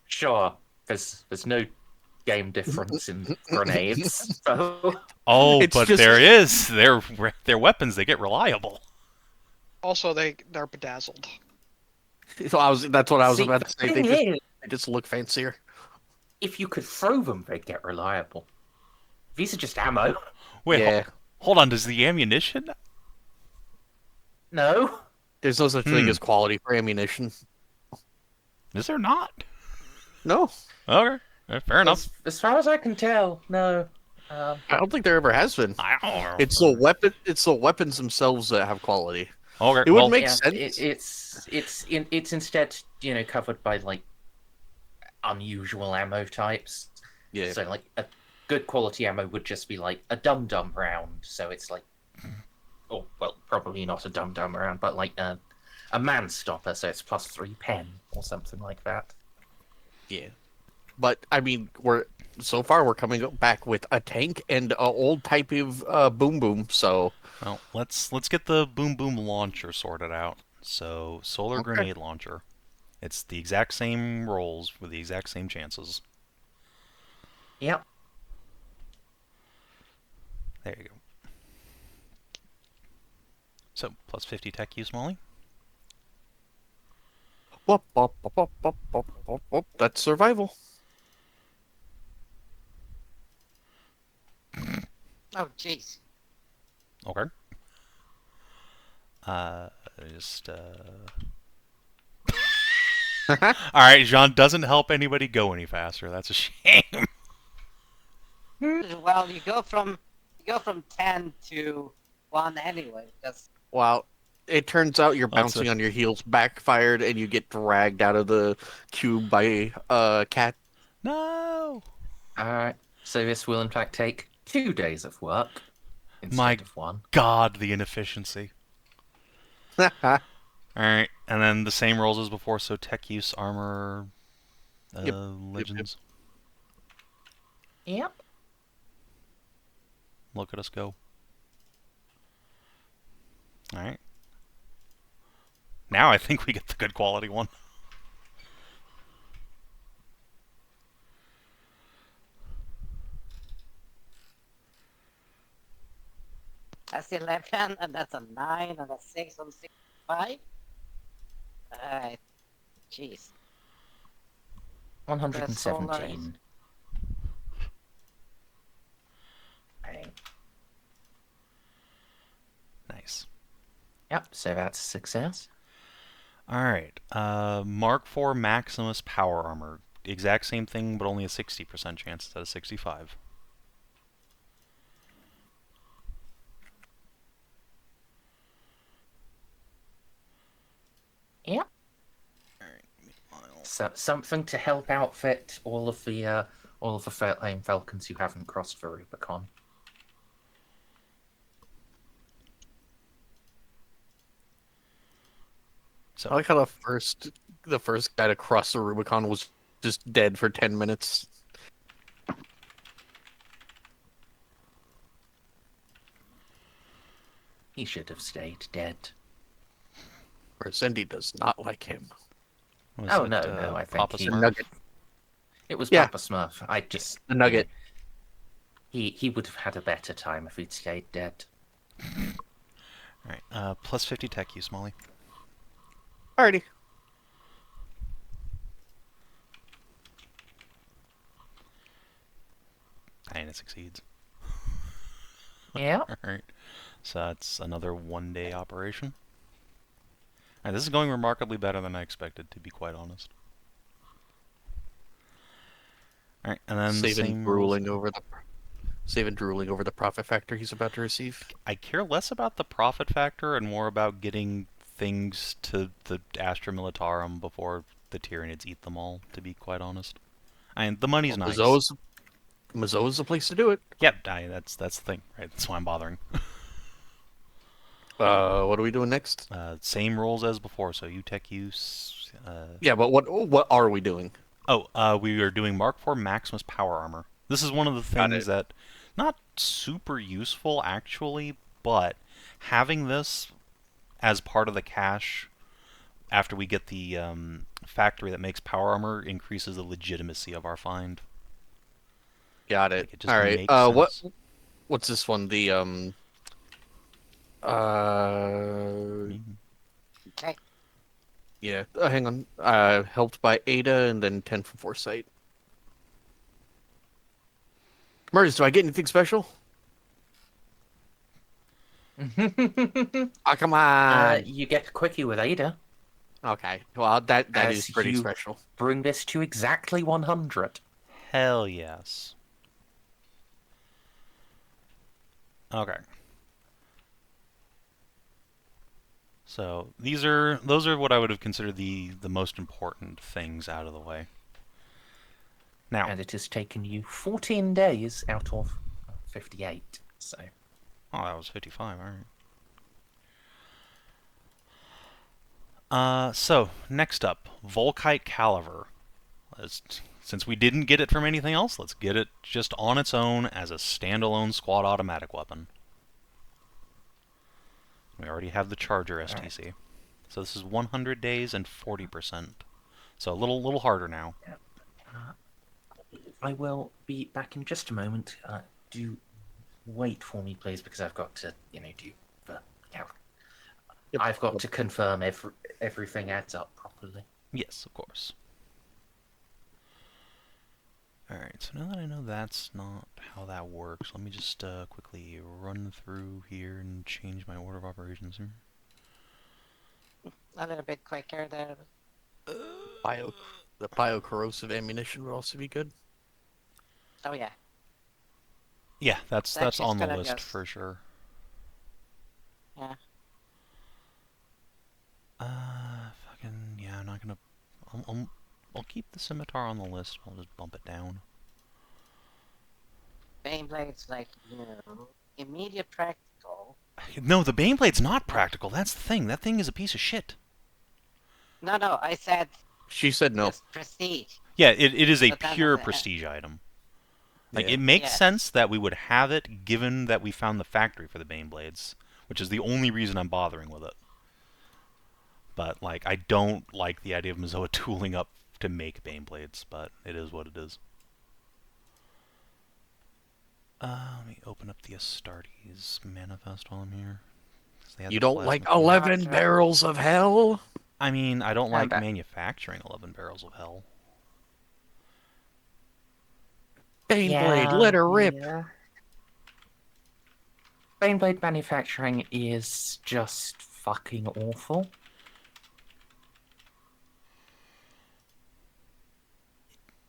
Sure, there's no game difference in grenades, so Oh, It's but just- there is. They're weapons. They get reliable. Also, they're bedazzled. So that's what I was See, about the to say. thing is, They just look fancier. if you could throw them, they'd get reliable. These are just ammo. Wait, Yeah. hold on. Does the ammunition? No. There's no such thing as quality for ammunition. Is there not? No. Okay, fair enough. As far as I can tell, no. I don't think there ever has been. I don't know. It's the weapon. It's the weapons themselves that have quality. Okay, It would well, make Yeah, sense. it's instead covered by like unusual ammo types. Yeah. So like a good quality ammo would just be like a dum-dum round. So it's like, oh well, probably not a dum-dum round, but like a man stopper. So it's +3 pen or something like that. Yeah. But I mean, we're coming back with a tank and an old type of boom boom. So well, let's get the boom boom launcher sorted out. So solar Okay. grenade launcher. It's the exact same rolls with the exact same chances. Yep. There you go. So +50 tech use, Molly. whoop, whoop, whoop, whoop, whoop, whoop, whoop, whoop. That's survival. oh, jeez. Okay. Just All right, Jeanne doesn't help anybody go any faster. That's a shame. Well, you go from 10 to 1 anyway. Because Wow. It turns out you're That's bouncing on your heels, backfired, and you get dragged out of the cube by cat. No. Alright. So this will in fact take 2 days of work instead My- of 1. God, the inefficiency. All right, and then the same rolls as before. So tech use, armor, Yep, legends. Yep. Look at us go. All right. Now I think we get the good quality one. that's 11, and that's a 9, and a 6 on 65. Alright. Jeez. 117. Okay. Nice. Yep, so that's a success. All right. Mark IV Maximus power armor. Exact same thing, but only a 60% chance instead of 65. Yep. So something to help outfit all of the Falcons who haven't crossed the Rubicon. So I like how the first guy to cross the Rubicon was just dead for 10 minutes. He should have stayed dead. Merzendi does not like him. was Oh, it, no, I think Papa he- The Smurf? Nugget. It was Yeah. Papa Smurf. I just The Nugget. he would have had a better time if he'd stayed dead. All right, plus 50 tech use, Molly. Alrighty. And it succeeds. Yeah. All right, so that's another 1-day operation. All right, this is going remarkably better than I expected, to be quite honest. All right, and then the Savin same drooling rules. over the profit factor he's about to receive. I care less about the profit factor and more about getting things to the Astra Militarum before the Tyranids eat them all, to be quite honest. I mean, the money's nice. Mazoa's the place to do it. Yep, that's the thing, right? That's why I'm bothering. What are we doing next? Same rules as before, so you tech use. Yeah, but what are we doing? We are doing Mark IV Maximus Power Armor. This is one of the Got things it. that, not super useful actually, but having this as part of the cache after we get the factory that makes Power Armor increases the legitimacy of our find. Got it. Like, it just All right. makes sense. What's this one? The Mhm. Okay. yeah. Hang on. Helped by Ada and then 10 from Foresight. Merz, do I get anything special? Oh, come on. You get a quickie with Ada. Okay. Well, that As is pretty you- special. Bring this to exactly 100. Hell yes. Okay. So those are what I would have considered the most important things out of the way. Now, And it has taken you 14 days out of 58. So oh, that was 55. All right. So next up, Volkite Caliver. Since we didn't get it from anything else, let's get it just on its own as a standalone squad automatic weapon. We already have the Charger STC. So this is 100 days and 40%. So a little harder now. I will be back in just a moment. Do wait for me, please, because I've got to, do the count. Yep. I've got to confirm everything adds up properly. Yes, of course. Alright, so now that I know that's not how that works, let me just quickly run through here and change my order of operations here. A little bit quicker there. The biocorrosive ammunition would also be good. Oh yeah. Yeah, that's That's on the gonna list just- for sure. Yeah. Fucking yeah, I'm not gonna. I'll keep the scimitar on the list. I'll just bump it down. Baneblades, immediate practical. No, the Baneblade's not practical. That's the thing. That thing is a piece of shit. No, I said She said no. just prestige. Yeah, it is a But that pure was a- prestige item. Like, Yeah. it makes Yes. sense that we would have it, given that we found the factory for the Baneblades, which is the only reason I'm bothering with it. But, like, I don't like the idea of Mazoa tooling up to make Baneblades, but it is what it is. Let me open up the Astartes manifest while I'm here. 'Cause they had You the don't like plasma 11 Gotcha. barrels of hell? I mean, I don't like bet. manufacturing 11 barrels of hell. Baneblade, let her rip. Yeah. Baneblade manufacturing is just fucking awful.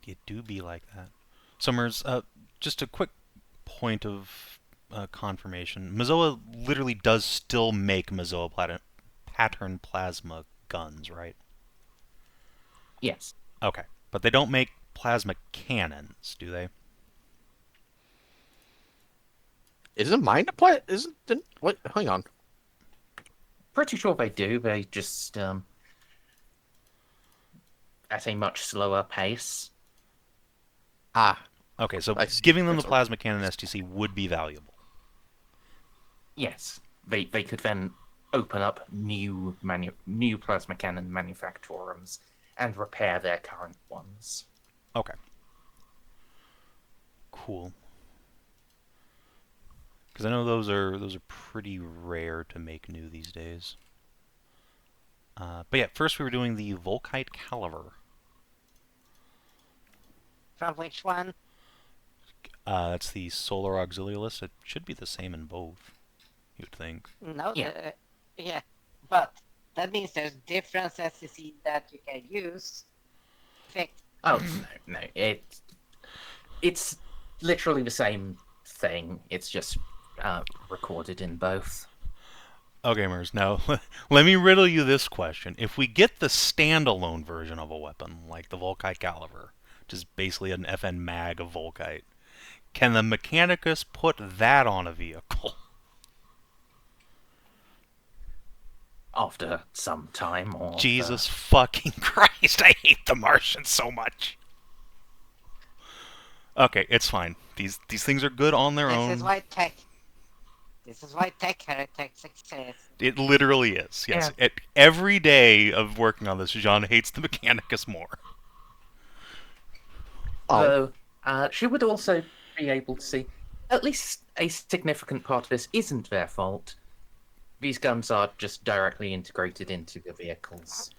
It do be like that. Summers, just a quick point of confirmation. Mazoa literally does still make Mazoa pattern plasma guns, right? Yes. Okay. But they don't make plasma cannons, do they? Isn't mine a play? What? Hang on. Pretty sure they do. They just at a much slower pace. Ah, Okay, so I see. giving them the That's plasma cannon STC would be valuable. Yes, they could then open up new plasma cannon manufactorums and repair their current ones. Okay. Cool. Because I know those are pretty rare to make new these days. But yeah, first we were doing the Volkite Caliber. From which one? That's the Solar Auxiliary list. It should be the same in both, you'd think. No, Yeah. yeah, but that means there's different STC that you can use. Perfect. Oh no, it's literally the same thing. It's just recorded in both. Okay, Merz, now let me riddle you this question. If we get the standalone version of a weapon, like the Volkite Caliber, which is basically an FN mag of Volkite, can the Mechanicus put that on a vehicle? After some time, or Jesus fucking Christ, I hate the Martians so much. Okay, it's fine. These things are good on their own. This is why tech heretics exist. It literally is. Yes. Yeah. Every day of working on this, Jeanne hates the Mechanicus more. though she would also be able to see at least a significant part of this isn't their fault. These guns are just directly integrated into the vehicles.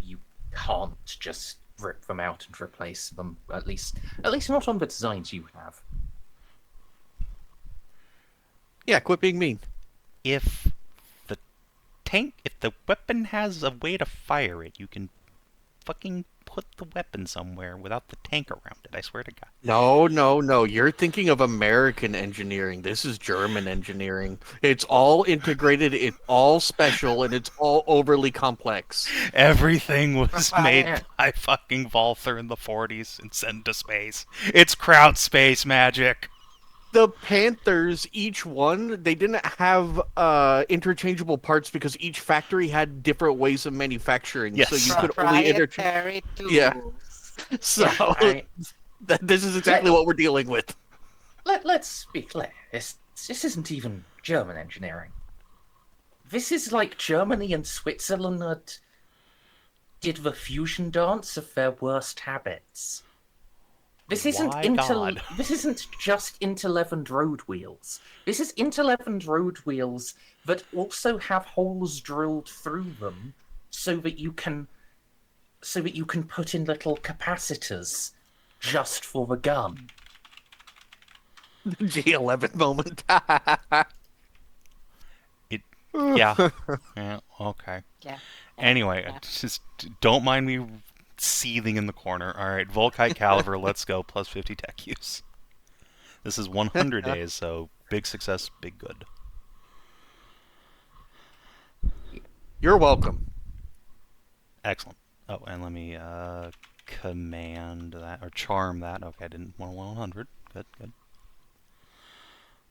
You can't just rip them out and replace them. At least not on the designs you have. Yeah, quit being mean. If the weapon has a way to fire it, you can fucking put the weapon somewhere without the tank around it. I swear to God. No. You're thinking of American engineering. This is German engineering. It's all integrated, it's all special, and it's all overly complex. Everything was made Yeah. by fucking Walther in the 40s and sent to space. It's crowd space magic. The Panthers, each one, they didn't have interchangeable parts because each factory had different ways of manufacturing. Yes. So you could only interchange. Proprietary tools. Yeah. So I- this is exactly what we're dealing with. Let's be clear. This isn't even German engineering. This is like Germany and Switzerland did the fusion dance of their worst habits. This isn't Why God? This isn't just interleavened road wheels. This is interleavened road wheels that also have holes drilled through them so that you can put in little capacitors just for the gun. G11 moment. Yeah. Yeah, okay. Yeah. Anyway, Yeah. just don't mind me seething in the corner. Alright, Volkite Caliber, let's go. Plus 50 tech use. This is 100 days, so big success, big good. You're welcome. Excellent. Oh, and let me command that, or charm that. Okay, I didn't want 100. Good, good.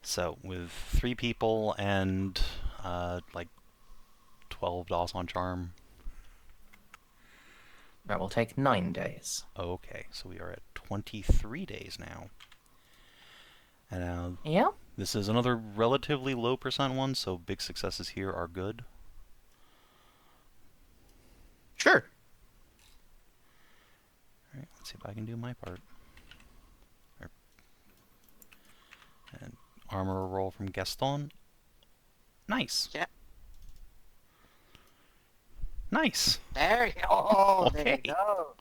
So, with 3 people and, like, 12 DOS on charm. That will take 9 days. Okay, so we are at 23 days now. And now, Yeah? this is another relatively low percent one, so big successes here are good. Sure. Alright, let's see if I can do my part. And armor roll from Gaston. Nice. Yeah. Nice. There you go. There Okay. you go.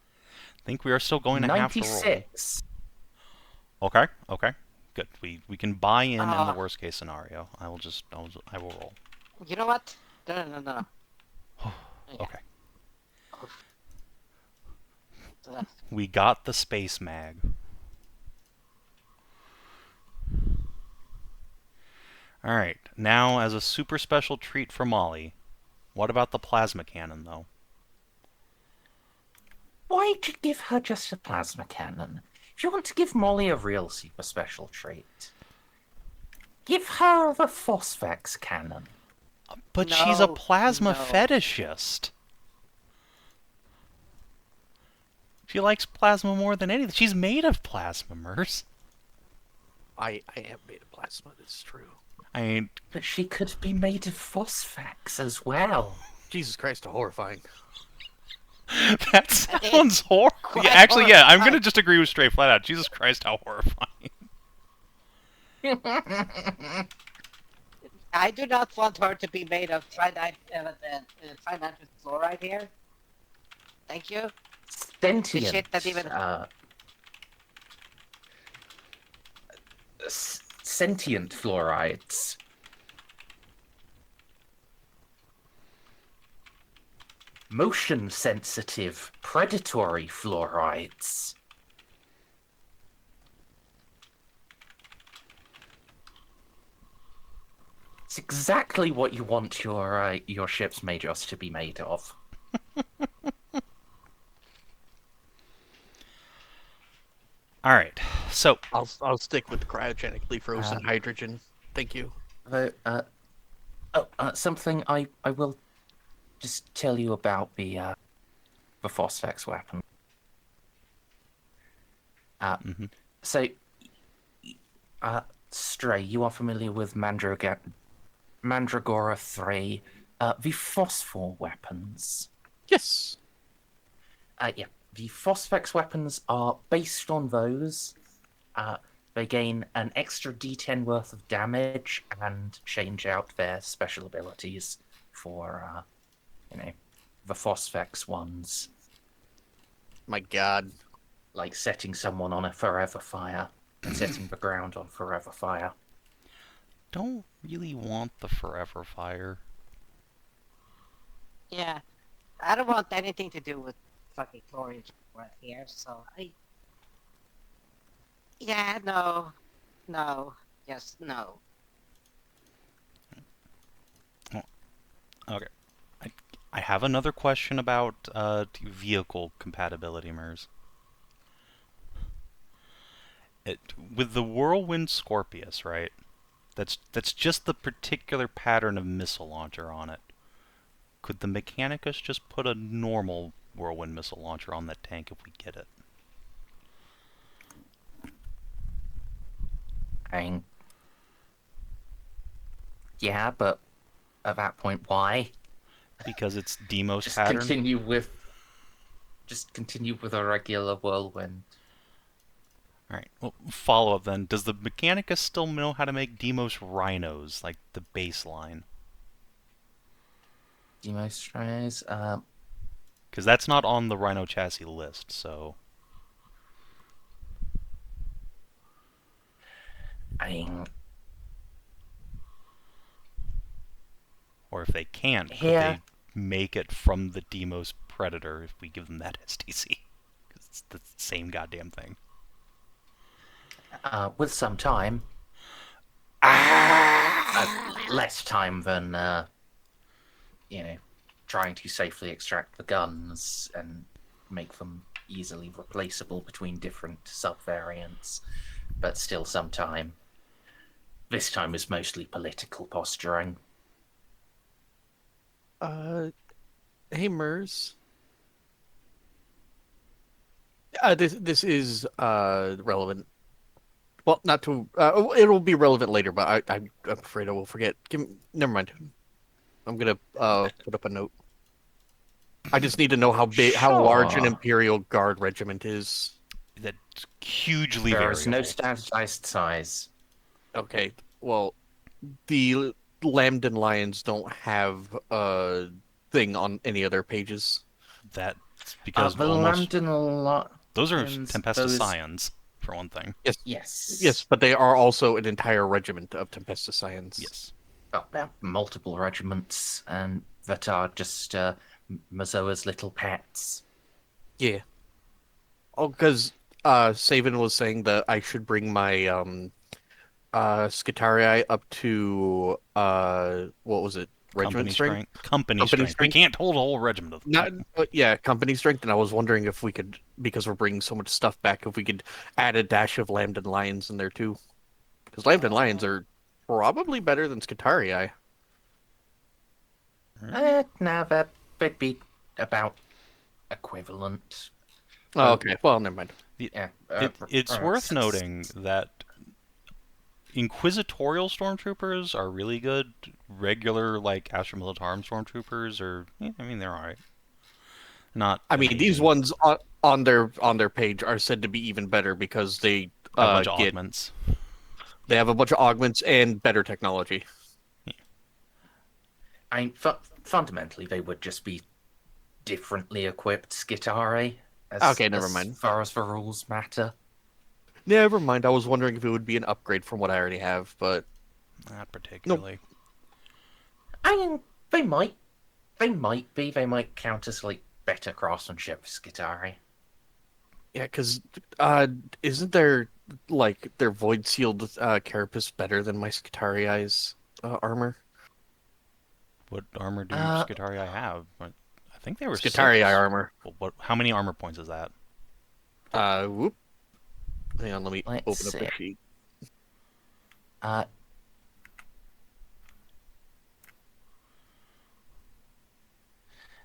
Think we are still going to have to roll. 96. Okay, okay. Good. We can buy in the Ah. worst case scenario. I will roll. You know what? No. Yeah. Okay. So that's- We got the space mag. Alright, now as a super special treat for Molly, what about the plasma cannon though? Why'd you give her just a plasma cannon? If you want to give Molly a real super special treat, give her the Phosphex cannon. But she's a No, plasma no. fetishist. She likes plasma more than anything. She's made of plasma, Merz. I am made of plasma. It's true. I mean, But she could be made of phosphax as well. Jesus Christ, horrifying. that sounds horrible. Quite Yeah, actually, yeah, I'm horrifying. gonna just agree with straight flat out. Jesus Christ, how horrifying. I do not want her to be made of trinite fluoride here. Thank you. Sentient. The shit that even- Sentient fluorides. Motion sensitive predatory fluorides. It's exactly what you want your ship's Magos to be made of. All right, so I'll stick with cryogenically frozen hydrogen. Thank you. Though, something I will just tell you about the phosphax weapon. So, Stray, you are familiar with Mandragora 3, the phosphor weapons. Yes. Yeah, the phosphax weapons are based on those. They gain an extra D10 worth of damage and change out their special abilities for, the phosphax ones. My God. Like setting someone on a forever fire and setting the ground on forever fire. don't really want the forever fire. Yeah. I don't want anything to do with fucking chlorine right here, so I... Yeah, no. No. Yes, no. Okay. I have another question about vehicle compatibility, Merz. With the Whirlwind Scorpius, right? That's just the particular pattern of missile launcher on it. Could the Mechanicus just put a normal Whirlwind missile launcher on that tank if we get it? Yeah, but at that point, why? Because it's Demos Just pattern? continue with a regular whirlwind. Alright, well, follow up then. Does the Mechanicus still know how to make Demos Rhinos, like the baseline? Demos trays. Because that's not on the Rhino chassis list, so... Or if they can't, could Yeah. they make it from the Demos Predator if we give them that STC? Because it's the same goddamn thing. With some time. Less time than, trying to safely extract the guns and make them easily replaceable between different sub-variants. But still some time. This time is mostly political posturing. Hey, Merz. This is relevant. Well, not to. It'll be relevant later, but I'm afraid I will forget. Never mind. I'm gonna put up a note. I just need to know how large an Sure. Imperial Guard regiment is. That's hugely There variable. is no standardized size. Okay, well, the Lambden Lions don't have a thing on any other pages. That's because The almost... Lambden Those are Lions, Tempestus those- Scions, for one thing. Yes. Yes, but they are also an entire regiment of Tempestus Scions. Yes. Well, there are multiple regiments, and that are just Mazoa's little pets. Yeah. Oh, because Savin was saying that I should bring my Skitarii up to what was it? Regiment strength? Company Company strength. We strength? can't hold a whole regiment of them. Yeah, company strength. And I was wondering if we could, because we're bringing so much stuff back, if we could add a dash of Lambden Lions in there too. Because Lambden Lions are probably better than Skitarii. No, that would be about equivalent. Oh, okay. Well, never mind. Yeah. It's worth noting that inquisitorial stormtroopers are really good. Regular, like, Arch-Militant stormtroopers are, yeah, I mean, they're alright. Not I mean, these amazing. ones on their page are said to be even better because they A bunch of get augments. they have a bunch of augments and better technology. I mean, fundamentally, they would just be differently equipped Skitari. Okay, never mind. As far as the rules matter. Never mind. I was wondering if it would be an upgrade from what I already have, but Not particularly. I mean, they might. They might be. They might count as like better craftsmanship for Skitari. yeah, because isn't their void sealed carapace better than my Skitari's armor? What armor do Skitarii have? I think they were Skitarii 6. armor. Well, how many armor points is that? Whoop. Hang on, let me Let's open up see. the sheet.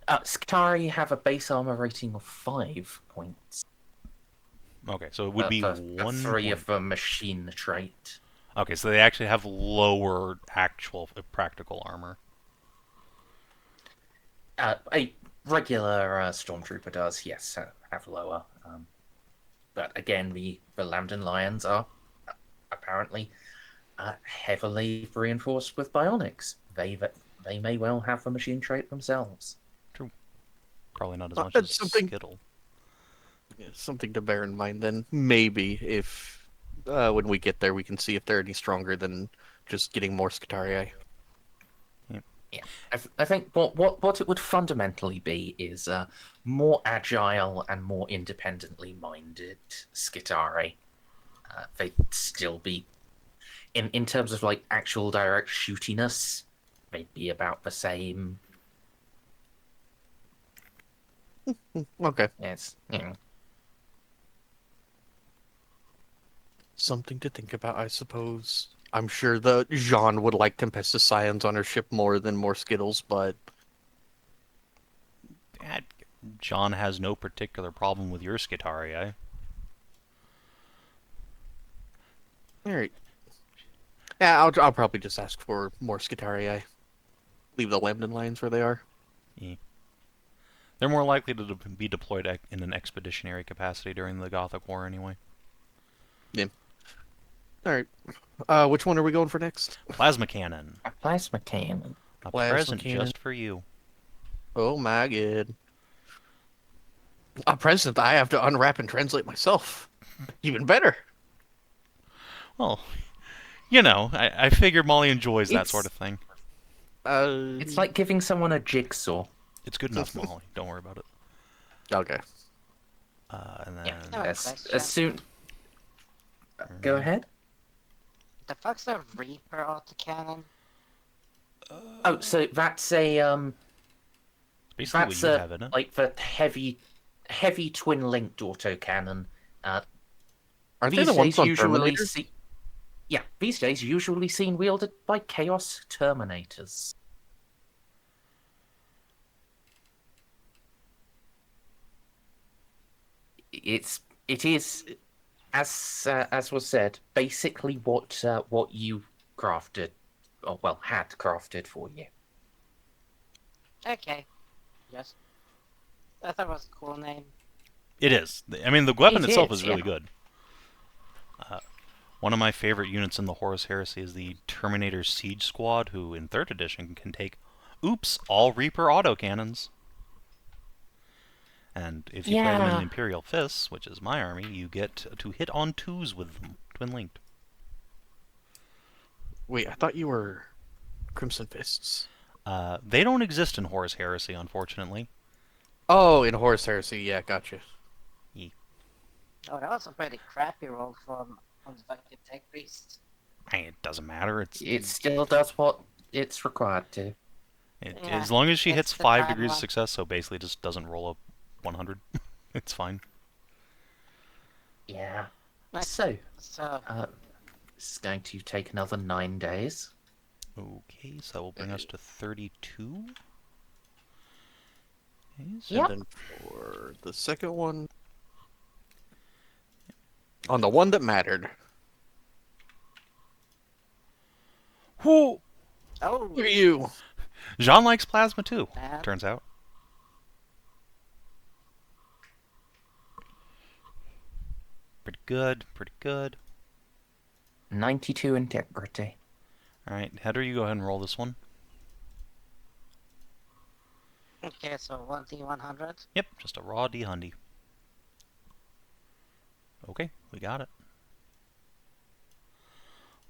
Skitari have a base armor rating of 5 points. Okay, so it would be for 1 3 point. of the machine trait. Okay, so they actually have lower actual practical armor. A regular stormtrooper does, yes, have lower. But again, the Lambden Lions are apparently heavily reinforced with bionics. They may well have the machine trait themselves. Probably not as Well, much that's as something- Skittle. Yeah, something to bear in mind then. Maybe if when we get there, we can see if they're any stronger than just getting more Skitarii. Yeah, I think what it would fundamentally be is more agile and more independently minded Skitari. They'd still be, in terms of like actual direct shootiness, they'd be about the same. Okay. It's Something to think about, I suppose. I'm sure the Jeanne would like Tempestus Scions on her ship more than more Skittles, but John has no particular problem with your Skitarii. alright. Yeah, I'll probably just ask for more Skitarii. Leave the Lambden Lions where they are. They're more likely to be deployed in an expeditionary capacity during the Gothic War anyway. Alright. Which one are we going for next? Plasma cannon. a plasma cannon. A Plasma present cannon. just for you. Oh my god. A present I have to unwrap and translate myself. Even better. Well, you know, I figure Molly enjoys that sort of thing. It's like giving someone a jigsaw. It's good enough, Molly. Don't worry about it. Okay. And then... Yeah, No, as question. soon. Go ahead. The fuck's a Reaper autocannon? Oh, so that's a Basically what that's you have in it. like the heavy twin linked autocannon. Aren't they These the ones days on usually Terminator? these days usually seen wielded by Chaos Terminators. It is as was said, basically what you crafted, or well had crafted for you. Okay. Just. I thought it was a cool name. It is. I mean, the weapon It itself is, is really yeah. good. One of my favorite units in the Horus Heresy is the Terminator Siege Squad, who in 3rd edition can take, all Reaper autocannons. And if you play them in Yeah. Imperial Fists, which is my army, you get to hit on 2s with them, twin-linked. Wait, I thought you were Crimson Fists. They don't exist in Horus Heresy, unfortunately. Oh, in Horus Heresy, yeah, gotcha. Oh, that was a pretty crappy roll from the fucking Tech Priest. Hey, it doesn't matter. It still does what it's required to. Yeah, Yeah, as long as she it's hits the 5 time degrees of one. success, so basically just doesn't roll up 100. It's fine. Yeah. Nice. So, So, this is going to take another 9 days. Okay, so that will bring us to 32. Okay, so Yep. And then for the second one, On the one that mattered. Whoo! Oh, Look at you. Jeanne likes plasma too, man. turns out. Pretty good, pretty good. 92 integrity. Alright, Hedrah, you go ahead and roll this one. Okay, so 1D100. Yep, just a raw D-hundy. Okay, we got it.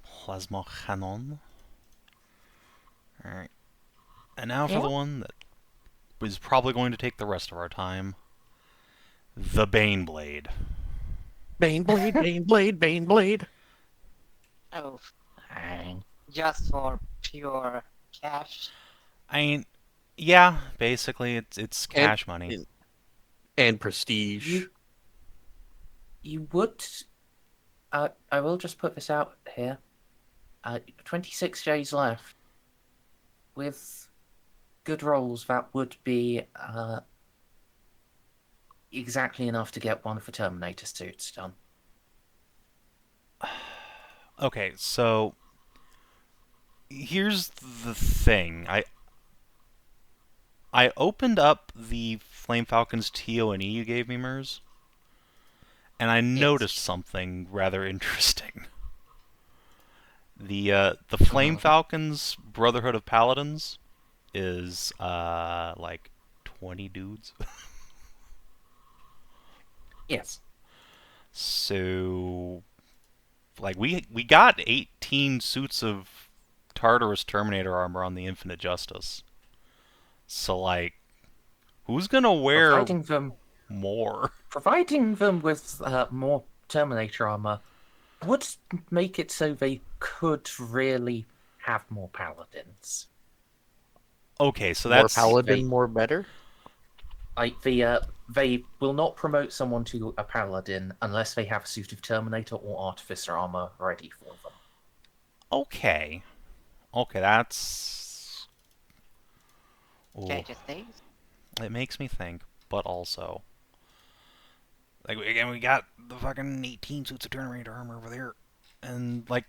Plasma cannon. Alright. And now for the one that is probably going to take the rest of our time. The Baneblade. Baneblade, Baneblade, Baneblade. Oh, Bang. just for pure cash. I mean, yeah, basically it's cash money. And prestige. You would. I will just put this out here. 26 days left. With good rolls, that would be exactly enough to get one of the Terminator suits done. Okay, so here's the thing. I opened up the Flame Falcon's TOE you gave me, Merz, and I noticed something rather interesting. The Flame Falcon's Brotherhood of Paladins is like 20 dudes. Yes. So like we got 18 suits of Tartarus Terminator armor on the Infinite Justice. So like who's gonna wear more? Providing them with more Terminator armor would make it so they could really have more paladins. Okay, so More that's paladin, more better? Like they will not promote someone to a paladin unless they have a suit of Terminator or Artificer armor ready for them. okay. Okay, that's Ooh, Changes things. it makes me think, but also like again we got the fucking 18 suits of Terminator armor over there, and like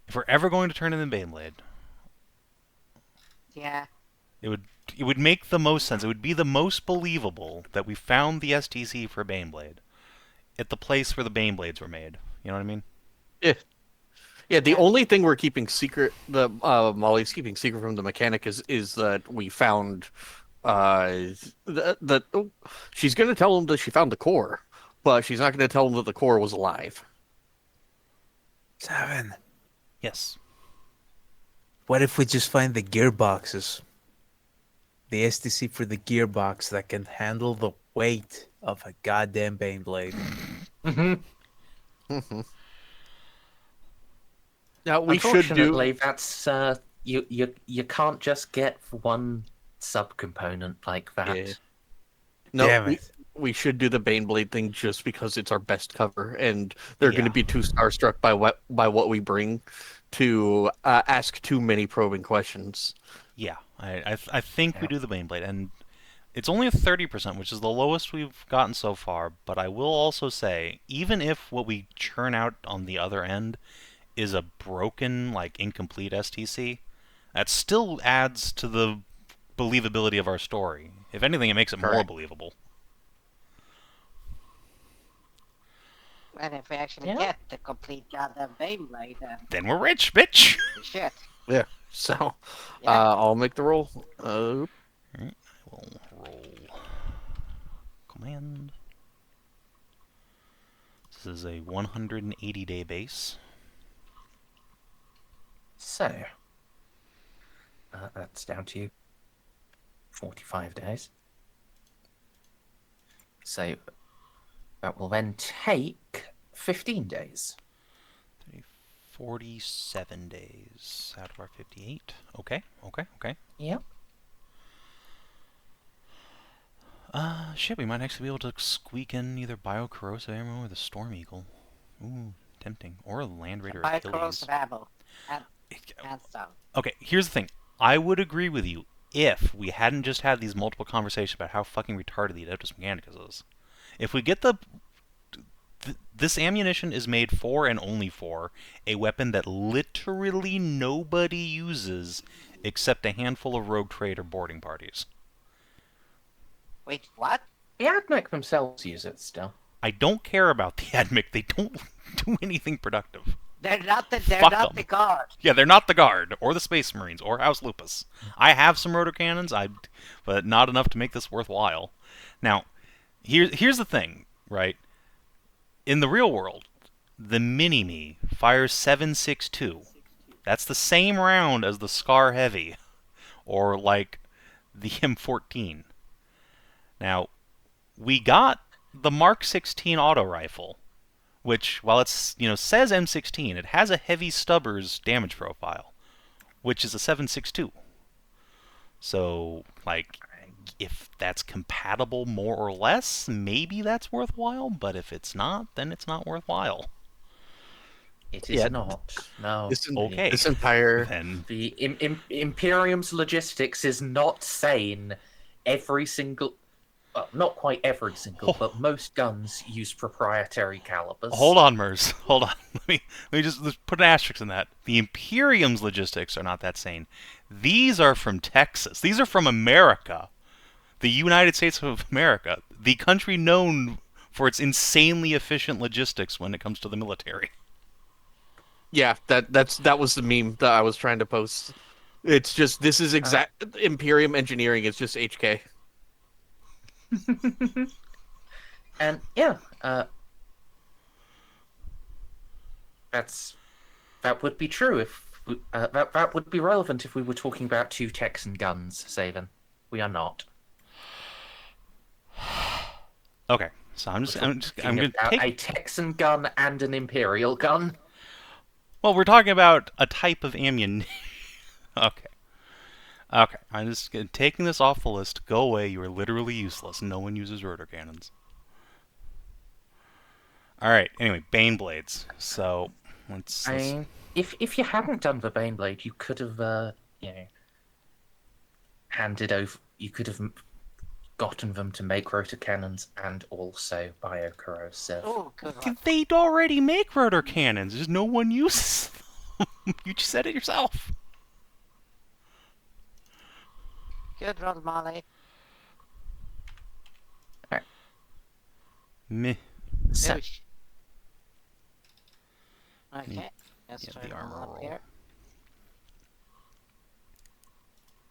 if we're ever going to turn in the Baneblade, Yeah. it would make the most sense. It would be the most believable that we found the STC for Baneblade at the place where the Baneblades were made. You know what I mean? Yeah. Yeah, the only thing we're keeping secret, the Molly's keeping secret from the mechanic is that we found that she's going to tell him that she found the core, but she's not going to tell him that the core was alive. Savin, Yes. what if we just find the gearboxes? The STC for the gearbox that can handle the weight of a goddamn Baneblade. Now we should do. Unfortunately, that's you can't just get one subcomponent like that. Yeah. No, Damn it. we should do the Baneblade thing just because it's our best cover, and they're going to Yeah. be too starstruck by what we bring to ask too many probing questions. Yeah. I think we do the Baneblade, and it's only a 30%, which is the lowest we've gotten so far. But I will also say, even if what we churn out on the other end is a broken, like incomplete STC, that still adds to the believability of our story. If anything, it makes it more Correct. believable. And if we actually Yeah. get the complete goddamn Beyblade, Then we're rich, bitch! shit. Yeah. So, Yeah. I'll make the roll. We'll roll command. This is a 180-day base. So that's down to 45 days. So that will then take 15 days. 47 days out of our 58. Okay. Yep. Shit, we might actually be able to squeak in either Biocorrosive Ammo or the Storm Eagle. Ooh, tempting. Or a Land Raider By Achilles. corrosive ammo and stuff. Okay, here's the thing. I would agree with you if we hadn't just had these multiple conversations about how fucking retarded the Adeptus Mechanicus is. If we get the This ammunition is made for and only for a weapon that literally nobody uses except a handful of rogue trader boarding parties. Wait, what? The Admech themselves use it still. I don't care about the Admic. They don't do anything productive. They're not the Fuck them. guard. Yeah, they're not the Guard, or the Space Marines, or House Lupus. I have some rotor cannons, but not enough to make this worthwhile. Now, here's the thing, right? In the real world, the Mini-Me fires 7.62. That's the same round as the Scar Heavy, or like the M14. Now, we got the Mark 16 auto rifle, which, while it's, says M16, it has a heavy stubbers damage profile, which is a 7.62. So, like, if that's compatible more or less, maybe that's worthwhile, but if it's not, then it's not worthwhile. It is not. No. Okay. This entire Then The Imperium's logistics is not sane. Every single... Well, not quite every single, but most guns use proprietary calibers. hold on, Merz. Hold on. Let's put an asterisk in that. The Imperium's logistics are not that sane. These are from Texas. These are from America. The United States of America. The country known for its insanely efficient logistics when it comes to the military. Yeah, that was the meme that I was trying to post. It's just this is exact Imperium engineering. It's just HK. And yeah, that would be true if that would be relevant if we were talking about two Texan guns, Savin. We are not. Okay, so I'm going to take a Texan gun and an Imperial gun. Well, we're talking about a type of ammunition. Okay, I'm just taking this off the list. Go away. You are literally useless. No one uses rotor cannons. All right. Anyway, Bane blades. So let's. I mean, if you hadn't done the Bane blade, you could have handed over. You could have gotten them to make rotor cannons and also biocorrosive. Oh, good one. They'd already make rotor cannons. Just no one uses them. You just said it yourself. Good roll, Molly. Meh. So, Oosh. Okay, let's Yeah, try the to armor roll up roll. here.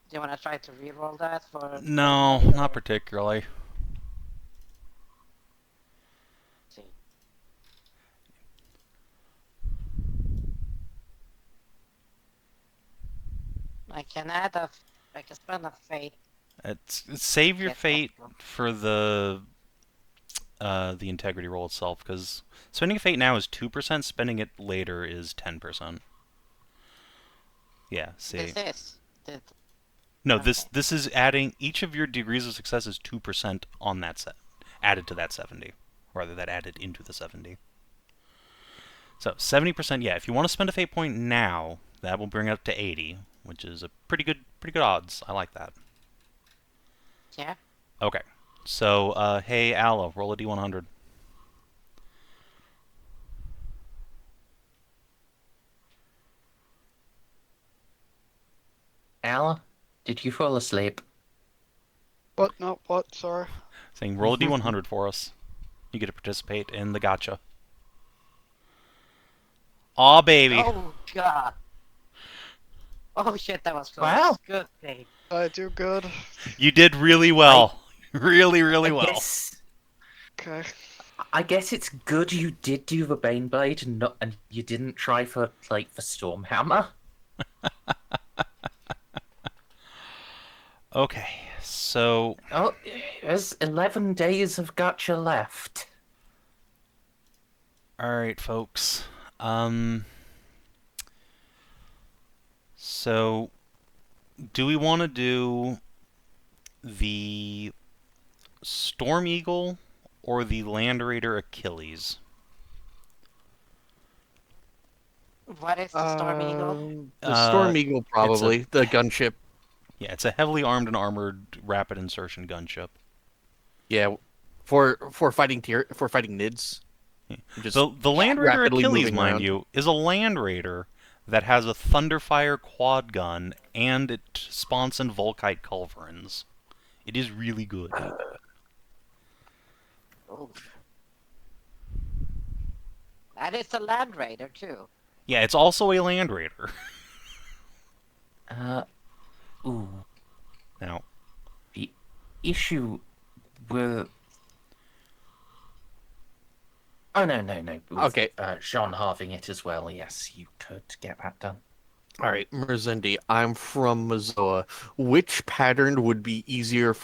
Do you want to try to re-roll that for? No, not particularly. See. I can add a. I can spend a fate. Save your Get fate that one. for the integrity roll itself, because spending a fate now is 2%. Spending it later is 10%. Yeah. See. This is. No, Okay. this is adding each of your degrees of success is 2% on that set, added to that 70, rather that added into the 70. So 70%. Yeah, if you want to spend a fate point now, that will bring it up to 80, which is a pretty good odds. I like that. Yeah. Okay, so hey Ala, roll a d100. Al, did you fall asleep? What? No, what? Sorry. Saying roll a d100 for us. You get to participate in the Gacha. Aw, baby. Oh God. Oh shit, that was close. Wow. Good thing. I do good. You did really well. Really, really well. Okay. I guess it's good you did do the Bane Blade and you didn't try for the Stormhammer. Okay, so Oh, there's 11 days of Gacha left. alright folks. So do we want to do the Storm Eagle or the Land Raider Achilles? What is the Storm Eagle? The Storm Eagle, probably the gunship. Yeah, it's a heavily armed and armored rapid insertion gunship. Yeah, for fighting nids. Just The Land Raider rapidly Achilles, moving mind around. you, is a Land Raider that has a Thunderfire quad gun and it spawns in Volkite culverins. It is really good. Ooh. And it's a Land Raider, too. Yeah, it's also a Land Raider. Ooh. Now, The issue with... Oh, no. With, Okay. Jeanne halving it as well, yes, you could get that done. All right, Merzendi, I'm from Mazoa. Which pattern would be easier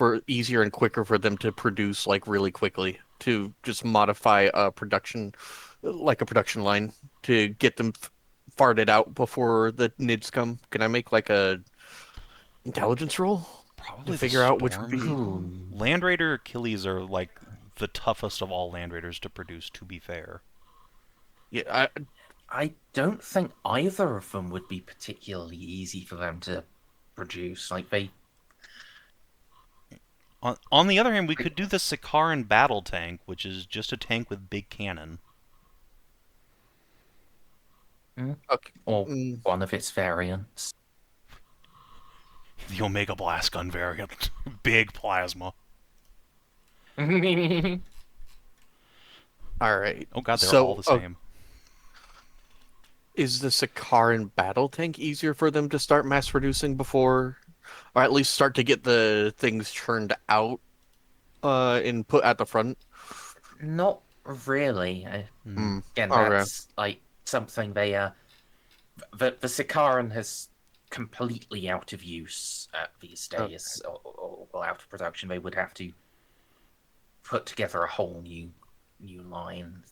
and quicker for them to produce like really quickly to just modify a production line to get them farted out before the nids come? Can I make like a intelligence roll probably to figure out which would be? Storm. Land Raider Achilles are like the toughest of all Land Raiders to produce, to be fair. Yeah, I don't think either of them would be particularly easy for them to produce. Like, they... On the other hand, we could do the Sikaran battle tank, which is just a tank with big cannon. okay. Or one of its variants. The Omega Blast Gun variant. Big plasma. All right. Oh god, they're So, all the same. Is the Sikaran battle tank easier for them to start mass producing before, or at least start to get the things churned out and put at the front? Not really. Again, Okay. that's like something they the Sikaran has completely out of use these days, or out of production. They would have to put together a whole new line.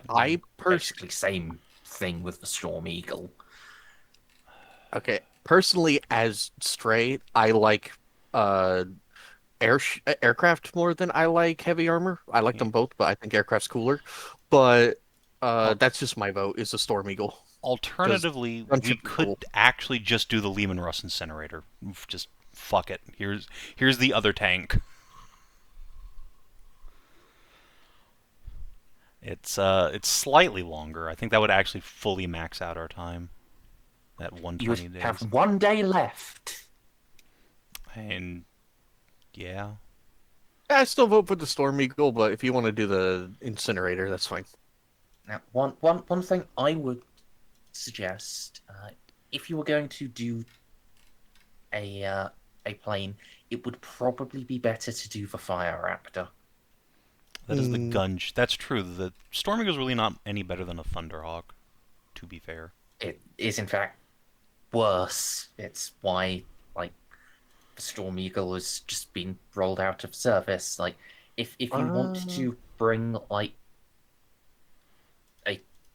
Like, basically same thing with the Storm Eagle. Okay. Personally, as Stray, I like aircraft more than I like heavy armor. I like them both, but I think aircraft's cooler. But that's just my vote. Is the Storm Eagle. Alternatively, we could actually just do the Lehman Russ Incinerator. Just fuck it. Here's the other tank. It's slightly longer. I think that would actually fully max out our time. At 120 You days. have 1 day left. And yeah. I still vote for the Storm Eagle, but if you want to do the incinerator, that's fine. Now, one thing I would suggest, if you were going to do a plane, it would probably be better to do the Fire Raptor. That is the gun. That's true. The Storm Eagle is really not any better than a Thunderhawk, to be fair. It is, in fact, worse. It's why, like, the Storm Eagle has just been rolled out of service. Like, if you want to bring, like,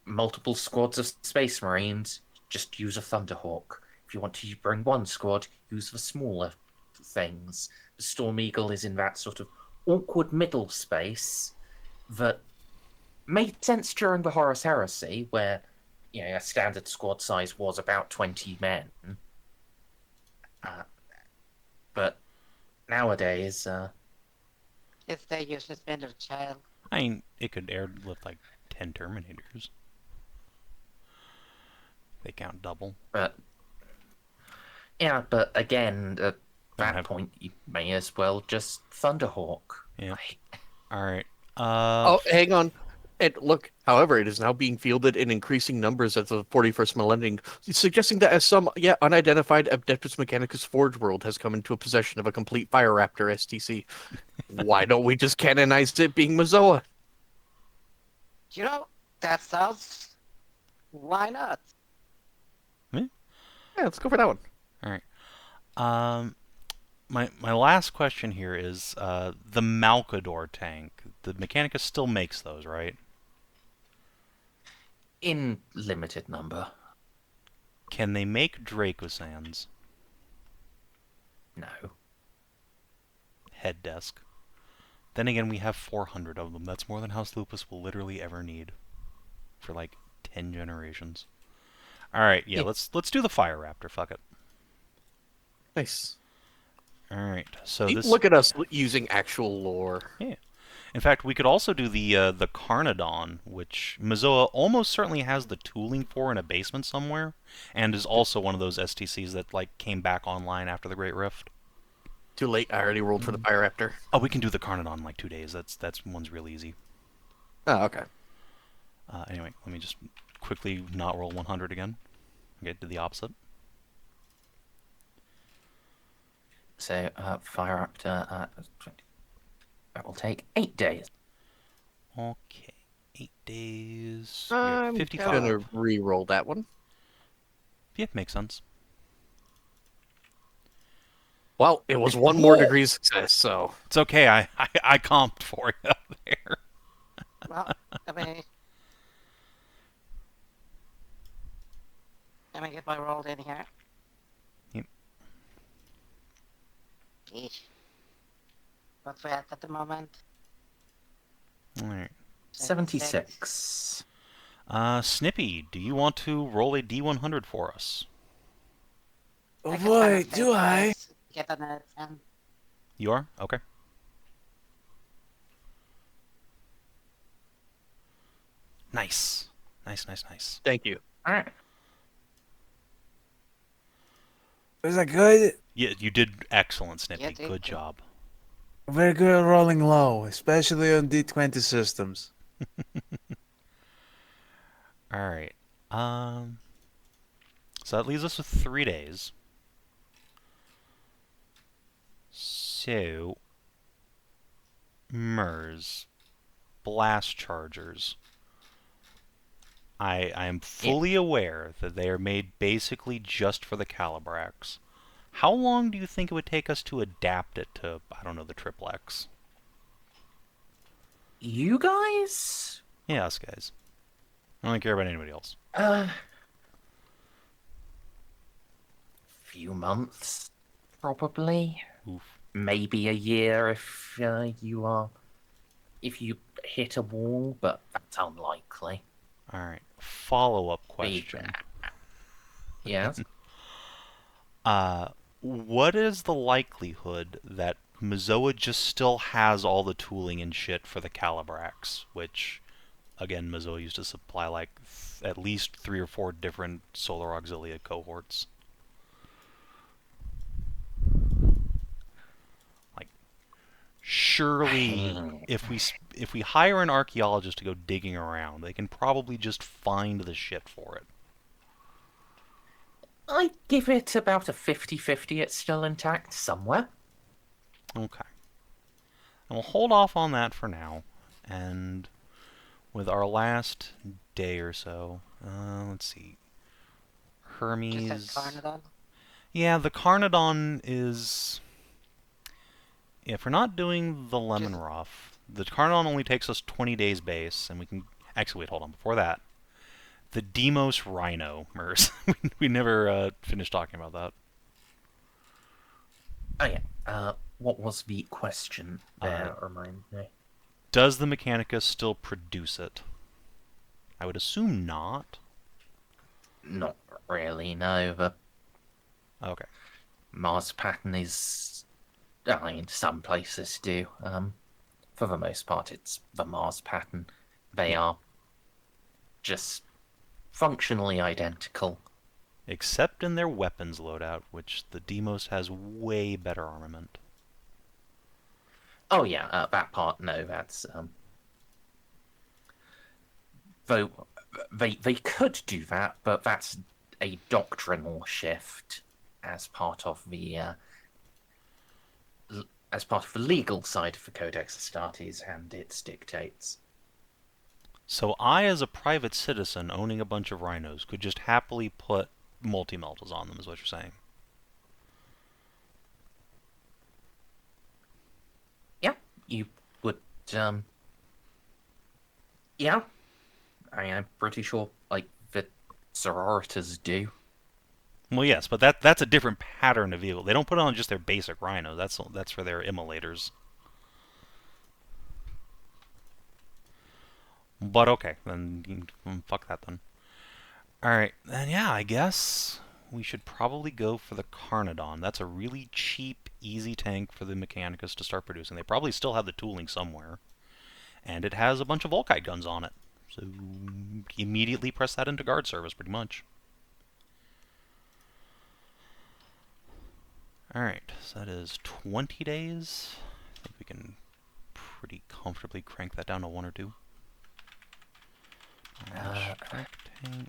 multiple squads of Space Marines, just use a Thunderhawk. If you want to bring one squad, use the smaller things. The Storm Eagle is in that sort of awkward middle space that made sense during the Horus Heresy, where a standard squad size was about 20 men. But nowadays, If they use this middle child. I mean, it could airlift like 10 Terminators. They count double. But again, at that point, you may as well just Thunderhawk. Yeah. Alright. Oh, hang on. And look, however, it is now being fielded in increasing numbers at the 41st millennium, suggesting that as some yet unidentified Adeptus Mechanicus Forge world has come into possession of a complete Fire Raptor STC. Why don't we just canonize it being Mazoa? That sounds... Why not? Yeah, let's go for that one. Alright. My last question here is the Malkador tank. The Mechanicus still makes those, right? In limited number. Can they make Dracosans? No. Head desk. Then again, we have 400 of them. That's more than House Lupus will literally ever need. For like 10 generations. Alright, yeah, let's do the Fire Raptor, fuck it. Nice. Alright, so Look at us using actual lore. Yeah. In fact, we could also do the Carnodon, which Mazoa almost certainly has the tooling for in a basement somewhere, and is also one of those STCs that like came back online after the Great Rift. Too late. I already rolled for the Pyraptor. Oh, we can do the Carnodon in like 2 days. That's one's real easy. Oh, okay. Anyway, let me just quickly not roll 100 again. Okay, do the opposite. So, fire up to 20. That will take 8 days. Okay, 8 days. We're I'm 55. gonna re-roll that one. Yeah, makes sense. Well, it was one more degree of success, so... It's okay. I comped for you there. Well, let me get my roll in here. Yep. Yeesh. What we at the moment? All right. 76. Snippy, do you want to roll a D100 for us? Oh I can boy, kind of do I? Get on it and You are? Okay. Nice. Nice. Thank you. Alright. Was that good? Yeah, you did excellent, Snippy. Yeah, thank Good you. job. Very good at rolling low, especially on D20 systems. All right. So that leaves us with 3 days. So, blast chargers. I am fully aware that they are made basically just for the Calibrax. How long do you think it would take us to adapt it to, I don't know, the Triple X? You guys? Yeah, us guys. I don't care about anybody else. Few months, probably. Oof. Maybe a year if if you hit a wall, but that's unlikely. All right. Follow-up question. Yes. What is the likelihood that Mazoa just still has all the tooling and shit for the Calibrax, which, again, Mazoa used to supply like at least 3 or 4 different Solar Auxilia cohorts. Like, surely, if we hire an archaeologist to go digging around, they can probably just find the shit for it. I'd give it about a 50-50 it's still intact somewhere. Okay. And we'll hold off on that for now. And with our last day or so, let's see. Hermes. just said Carnodon. Yeah, the Carnodon is... If we're not doing the Lemon Just- Ruff, the Carnodon only takes us 20 days base, and we can... Actually, wait, hold on. Before that, the Demos Rhino, Merz. we never finished talking about that. Oh yeah. What was the question there? Remind me. Does the Mechanicus still produce it? I would assume not. Not really. No. The Okay. Mars pattern is. I mean, some places do. For the most part, it's the Mars pattern. They are just functionally identical. Except in their weapons loadout, which the Demos has way better armament. Oh yeah, that part. No, that's though they could do that, but that's a doctrinal shift as part of the legal side of the Codex Astartes and its dictates. So I, as a private citizen owning a bunch of rhinos, could just happily put multi-meltas on them, is what you're saying? Yeah, you would. Yeah, I'm pretty sure like the sororitas do. Well, yes, but that's a different pattern of vehicle. They don't put it on just their basic rhino. That's for their immolators. But okay, then fuck that then. Alright, then yeah, I guess we should probably go for the Carnodon. That's a really cheap, easy tank for the Mechanicus to start producing. They probably still have the tooling somewhere. and it has a bunch of Volkite guns on it. So immediately press that into guard service, pretty much. Alright, so that is 20 days. I think we can pretty comfortably crank that down to 1 or 2. Strike tank,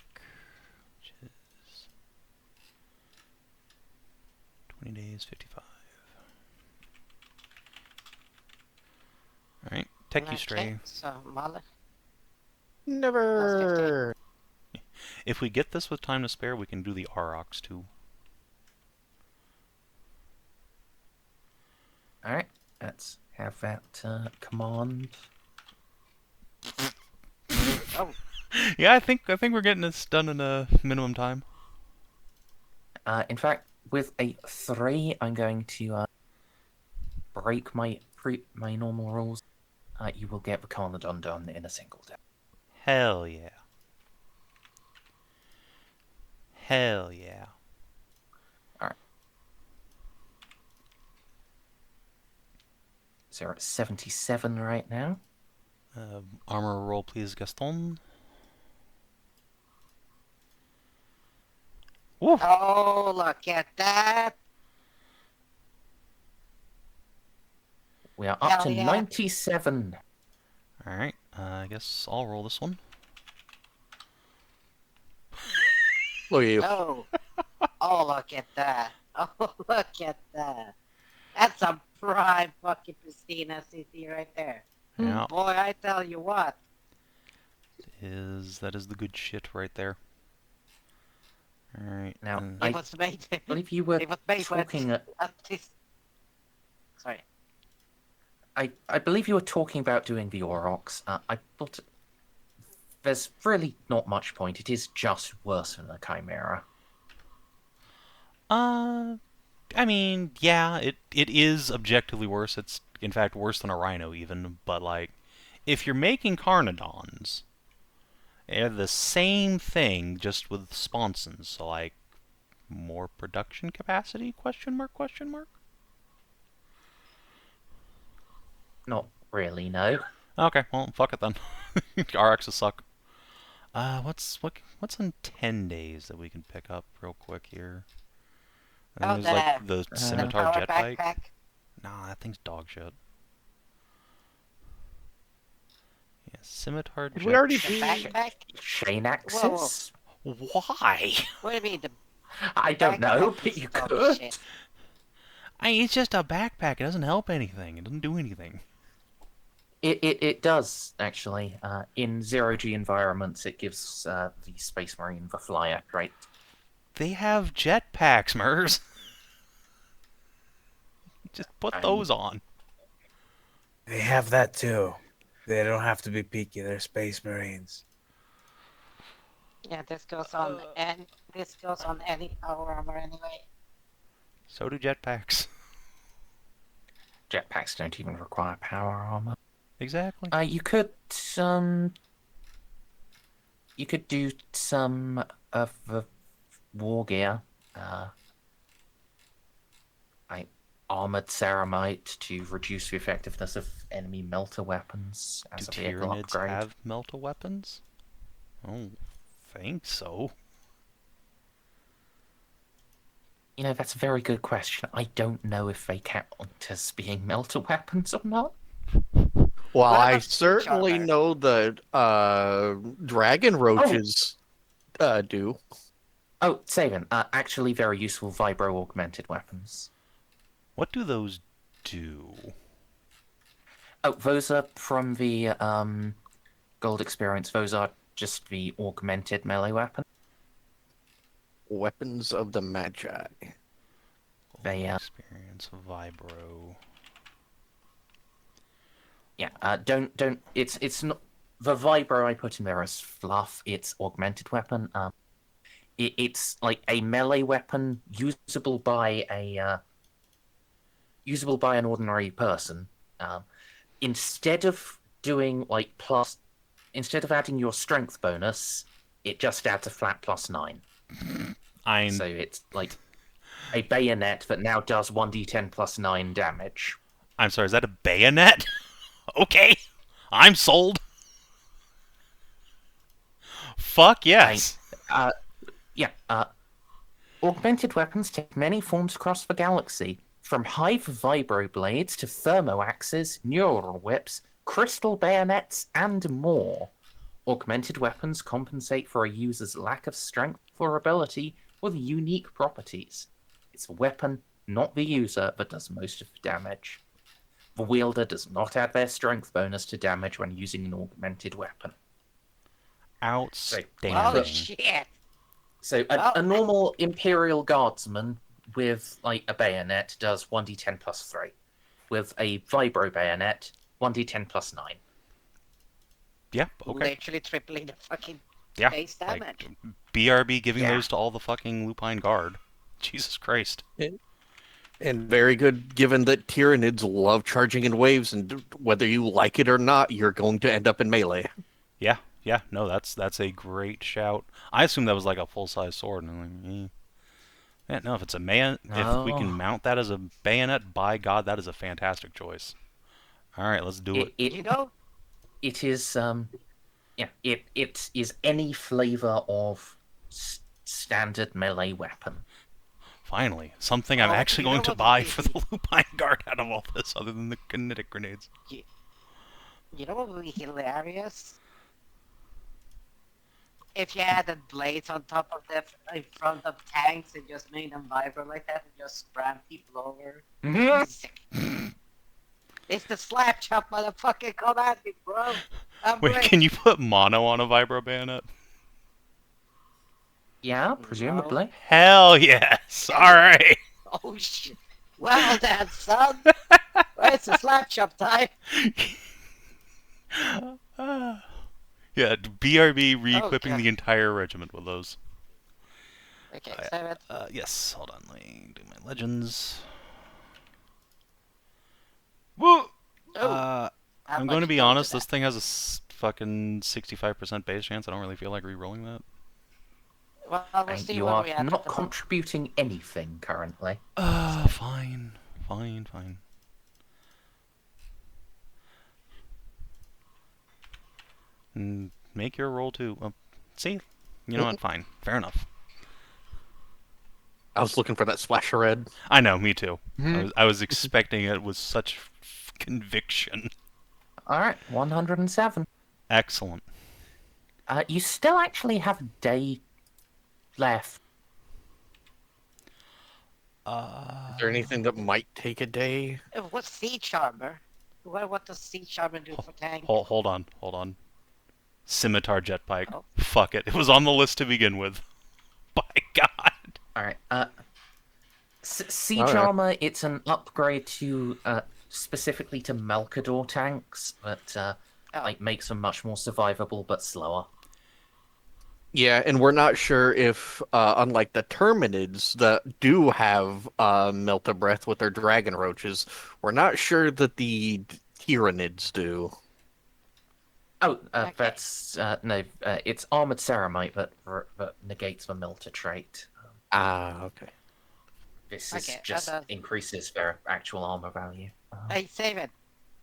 which is 20 days, 55. Alright, tech you Okay, stray. so Mala. Never. If we get this with time to spare, we can do the Aurochs too. Alright, let's have that command. Oh, Yeah, I think we're getting this done in a minimum time. In fact, with a 3, I'm going to break my normal rules. You will get the command undone in a single day. Hell yeah. Hell yeah. So we're at 77 right now. Armor roll, please, Gaston. Woo! oh, look at that. We are up Hell to yeah. 97. Alright, I guess I'll roll this one. Look at you. Oh, oh, look at that. Oh, look at that. That's a prime fucking pristine STC right there. Yeah, Boy, I tell you what. that is the good shit right there. Alright. Now, It I was made. believe you were It was made talking. at this. Sorry. I believe you were talking about doing the Aurochs. I thought there's really not much point. It is just worse than a Chimera. I mean, yeah, it is objectively worse. It's, in fact, worse than a Rhino, even. But, like, if you're making Carnodons, they're the same thing, just with sponsons. So, like, more production capacity? Question mark, question mark? Not really, no. Okay, well, fuck it then. RXs suck. What's in 10 days that we can pick up real quick here? I think Oh, there's like the Scimitar Power jet bike. backpack. Nah, that thing's dog shit. Yeah, Scimitar Did jet we already The do? backpack? Chain Whoa, axes? Why? What do you mean? The I don't know, backpack but you is dog could. shit. It's just a backpack. It doesn't help anything. It doesn't do anything. It does, actually. In zero-G environments, it gives the Space Marine the flyer trait. They have jetpacks, Mers. Just put those on. They have that too. They don't have to be peaky. They're Space Marines. Yeah, this goes on any power armor anyway. So do jetpacks. Jetpacks don't even require power armor. Exactly. You could do some of the war gear, like armored ceramite to reduce the effectiveness of enemy melter weapons Do as a vehicle Tyranids upgrade. have melter weapons? Oh, think so. You know, that's a very good question. I don't know if they count as being melter weapons or not. Well, What I about certainly armor? know that dragon roaches do. Oh, Savin, actually very useful vibro-augmented weapons. What do those do? Oh, those are from the gold experience. Those are just the augmented melee weapon. Weapons of the Magi. They, Experience vibro. Yeah, don't. It's not the vibro I put in there as fluff. It's augmented weapon. It's like a melee weapon usable by an ordinary person. Instead of doing like instead of adding your strength bonus, it just adds a flat +9. So it's like a bayonet that now does 1d10 +9 damage. I'm sorry, is that a bayonet? Okay. I'm sold. Fuck yes. Yeah. Augmented weapons take many forms across the galaxy, from hive vibroblades to thermoaxes, neural whips, crystal bayonets, and more. Augmented weapons compensate for a user's lack of strength or ability with unique properties. It's the weapon, not the user, that does most of the damage. The wielder does not add their strength bonus to damage when using an augmented weapon. Outstanding. Oh shit! So a normal Imperial Guardsman with like a bayonet does 1d10 plus 3. With a vibro bayonet, 1d10 plus 9. Yeah, okay. Literally tripling the fucking Yeah, base like, damage. BRB giving Yeah. those to all the fucking Lupine Guard. Jesus Christ. And very good, given that Tyranids love charging in waves, and whether you like it or not, you're going to end up in melee. Yeah, no, that's a great shout. I assume that was like a full-size sword. And I'm like, yeah, no, if it's a if we can No. mount that as a bayonet, by God, that is a fantastic choice. All right, let's do it. You know, It is it is any flavor of standard melee weapon. Finally, something I'm Oh, actually you know going to what buy would be- for the Lupine Guard out of all this, other than the kinetic grenades. you know what would be hilarious? If you added blades on top of them in front of tanks and just made them vibrate like that and just ram people over. It's the slap chop, motherfucker. Come at me, bro. I'm Wait, ready. can you put mono on a vibro bayonet? Yeah, presumably. Hell yes! All right. Oh shit. Well then, son. It's a slap chop time. Yeah, BRB re-equipping God. the entire regiment with those. Okay, 7. Yes, hold on, let me do my legends. Woo! Oh, I'm going to be honest, this thing has a fucking 65% base chance. I don't really feel like re-rolling that. Well, we'll And see you what are we have not at the moment. contributing anything currently. Fine. Make your roll too. See? You know what? Fine. Fair enough. I was looking for that splash of red. I know, me too. I was expecting it with such conviction. All right, 107. Excellent. You still actually have a day left. Is there anything that might take a day? What's Siege Armor? What does Siege Armor do for tank? Hold on. Scimitar jetpike. Oh. Fuck it. It was on the list to begin with. By God. All right. Siege All right. armor. It's an upgrade to specifically to Melkador tanks that like makes them much more survivable but slower. Yeah, and we're not sure if, unlike the Terminids that do have Melt of Breath with their dragon roaches, we're not sure that the Tyranids do. Oh, Okay. that's no. It's armored ceramite that negates the melter trait. Okay. This Okay, is just that's increases their actual armor value. Hey, Savin.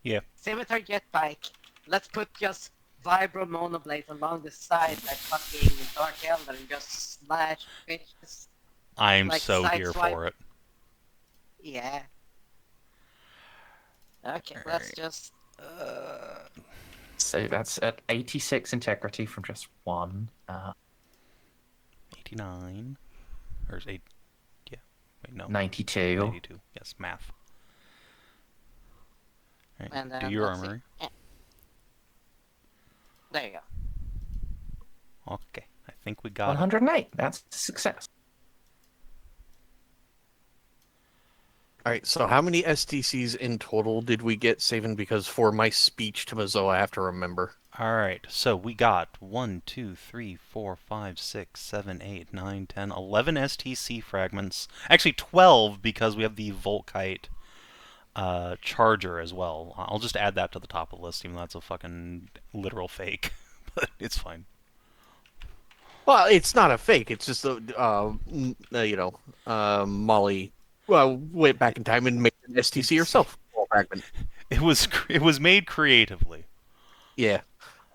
Yeah. Scimitar jetbike. Let's put just vibro monoblades along the side like fucking Dark Elder and just slash bitches. I'm Like so sideswipe. here for it. Yeah. Okay, let's Alright. just. So that's at 86 integrity from just one. 89. Or is 8? Yeah. Wait, no. 92. 92. Yes, math. Alright, And do then your let's see. armory. Yeah. There you go. Okay, I think we got it. 108. That's a success. All right, so how many STCs in total did we get, Savin? Because for my speech to Mazo, I have to remember. Alright, so we got 1, 2, 3, 4, 5, 6, 7, 8, 9, 10, 11 STC fragments. Actually, 12 because we have the Volkite charger as well. I'll just add that to the top of the list, even though that's a fucking literal fake. But it's fine. Well, it's not a fake. It's just Molly went back in time and made an STC herself. Fragment. It was made creatively. Yeah.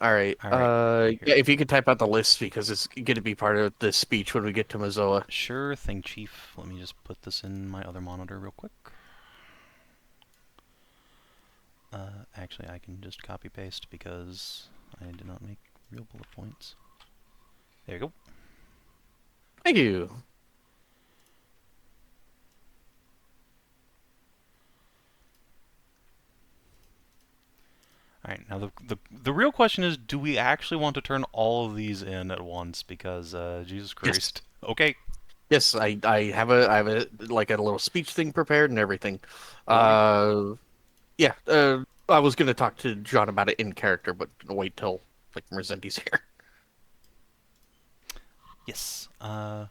All right. All right. Yeah, if you could type out the list because it's going to be part of the speech when we get to Mazoa. Sure thing, Chief. Let me just put this in my other monitor real quick. Actually, I can just copy paste because I did not make real bullet points. There you go. Thank you. All right, now the real question is, do we actually want to turn all of these in at once? Because Jesus Christ. Okay. Yes, I have a like a little speech thing prepared and everything. Yeah. I was gonna talk to John about it in character, but wait till like Merzendi's here. Yes. I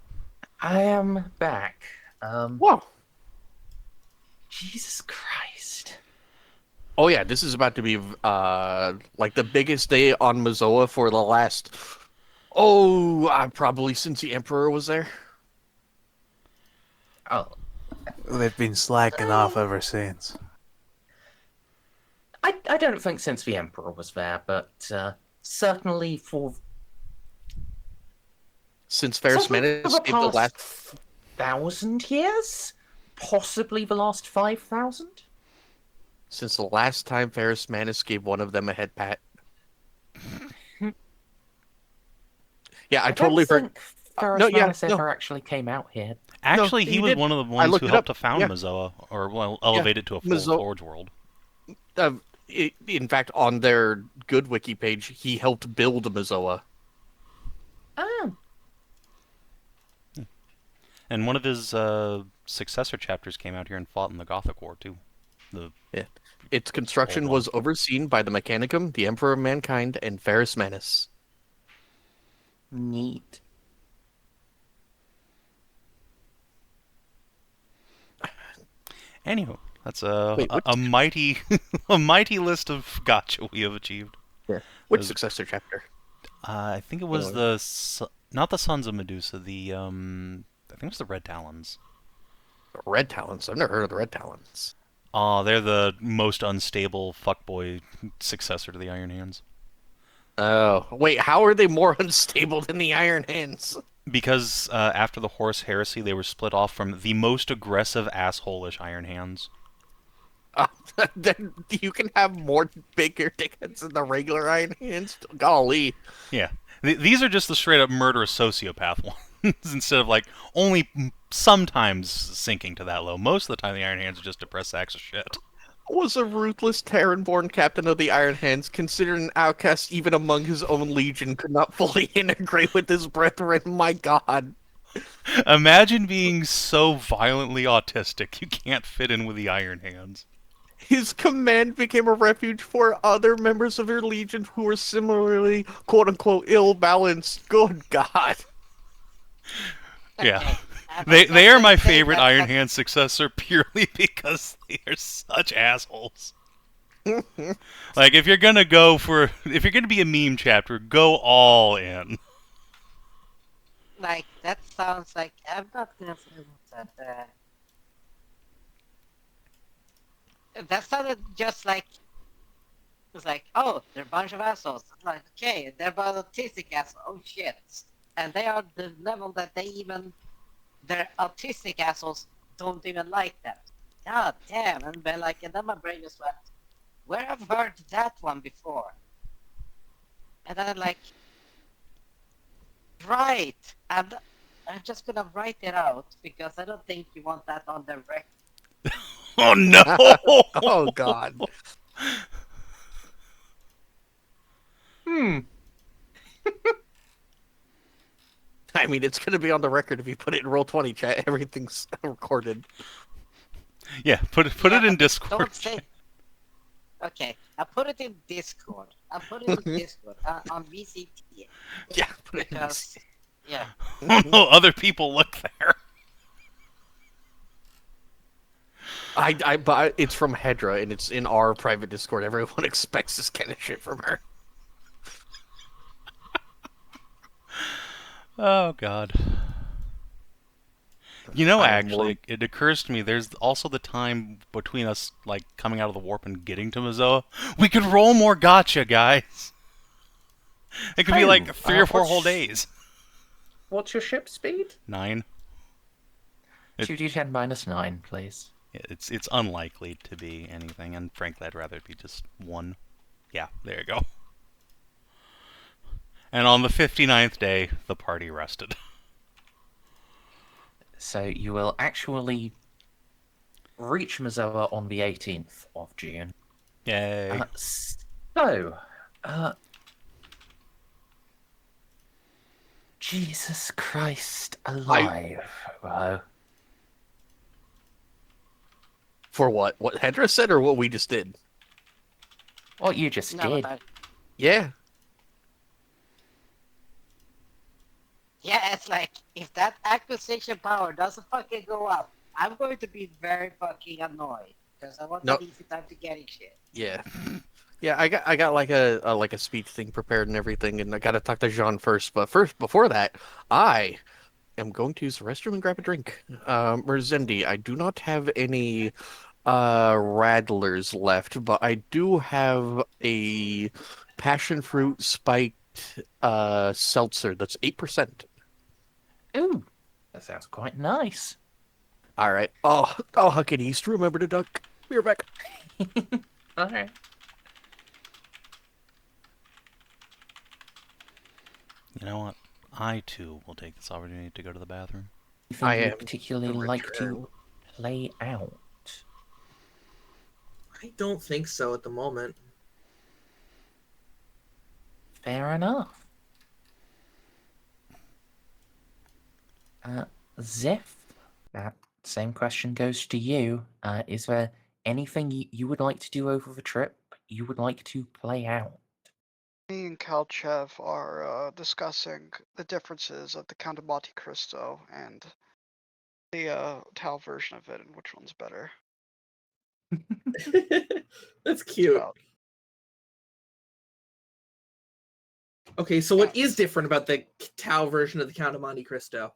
am back. Whoa. Jesus Christ. Oh yeah, this is about to be like the biggest day on Mazoa for the last probably since the Emperor was there. Oh, They've been slacking off ever since. I don't think since the Emperor was there, but certainly for Since Ferris certainly Menace for the gave the past last 1,000 years, possibly the last 5,000. since the last time Ferris Menace gave one of them a head pat. Yeah, I totally don't forgot. think Ferris no, yeah, Manus no. ever actually came out here. Actually, he he was did. one of the I ones looked who it helped up. to found Yeah. Mazoa, or well, elevate it to a full Mazo- Forge world. In fact, on their good wiki page, he helped build Mazoa. Oh, And one of his successor chapters came out here and fought in the Gothic War too. Its construction Old was overseen by the Mechanicum, the Emperor of Mankind, and Ferris Menace. neat. Anywho, that's a Wait, a mighty a mighty list of Gacha we have achieved. Yeah. Which Those- successor chapter? I think it was not the Sons of Medusa. I think it was the Red Talons. Red Talons. I've never heard of the Red Talons. They're the most unstable fuckboy successor to the Iron Hands. Oh, wait, how are they more unstable than the Iron Hands? Because after the Horse Heresy, they were split off from the most aggressive asshole-ish Iron Hands. Then you can have more bigger dickheads than the regular Iron Hands? Golly. Yeah. These are just the straight-up murderous sociopath ones, instead of, like, only sometimes sinking to that low. Most of the time, the Iron Hands are just depressed sacks of shit. Was a ruthless Terran-born captain of the Iron Hands, considered an outcast even among his own legion, could not fully integrate with his brethren. My god. Imagine being so violently autistic you can't fit in with the Iron Hands. His command became a refuge for other members of your legion who were similarly, quote-unquote, ill-balanced. Good god. Yeah. Okay, They are my let's say favorite that- Iron Hand successor purely because they are such assholes. Like, if you're gonna be a meme chapter, go all in. Like, that sounds like, I'm not gonna say that, that sounded just like, it's like, oh, they're a bunch of assholes. It's like, okay, they're about autistic assholes. Oh shit. And they are the level that their autistic assholes don't even like them. God damn. And then like, and then my brain just went, where have I heard that one before? And then like, right. And I'm just gonna write it out because I don't think you want that on the record. Oh no! Oh god. I mean, it's going to be on the record if you put it in Roll20 chat. Everything's recorded. Yeah, put it in Discord. Don't say. Okay, I put it in Discord. On VCT. Yeah, put it in Because, yeah. Oh no, other people look there. but it's from Hedrah, and it's in our private Discord. Everyone expects this kind of shit from her. Oh god. You know, I am actually, worried. it occurs to me there's also the time between us, like, coming out of the warp and getting to Mazoa. We could roll more Gacha, guys! It could be like True. 3 or 4 whole days. What's your ship speed? 9. It- 2d10 minus 9, please. It's unlikely to be anything, and frankly, I'd rather it be just 1. Yeah, there you go. And on the 59th day, the party rested. So you will actually reach Mazoa on the 18th of June. Yay. Jesus Christ alive, bro. For what? What Hedrah said or what we just did? What you just No, did. but Yeah. yeah, it's like if that acquisition power doesn't fucking go up, I'm going to be very fucking annoyed because I want No. an easy time to getting shit. Yeah. Yeah, I got like a speech thing prepared and everything, and I got to talk to Jeanne first. But before that, I am going to use the restroom and grab a drink. Merzendi, I do not have any Radlers left, but I do have a passion fruit spiked seltzer that's 8%. Ooh, that sounds quite nice. All right. Oh, Huck and East, remember to duck. Be right back. Alright. You know what? I, too, will take this opportunity to go to the bathroom. Anything I you am would particularly the like return. to play out? I don't think so at the moment. Fair enough. Xiph, that same question goes to you. Is there anything you would like to do over the trip? You would like to play out? Me and Kalchev are discussing the differences of the Count of Monte Cristo and the Tau version of it and which one's better. That's cute. About- Okay, so what is different about the Tau version of the Count of Monte Cristo?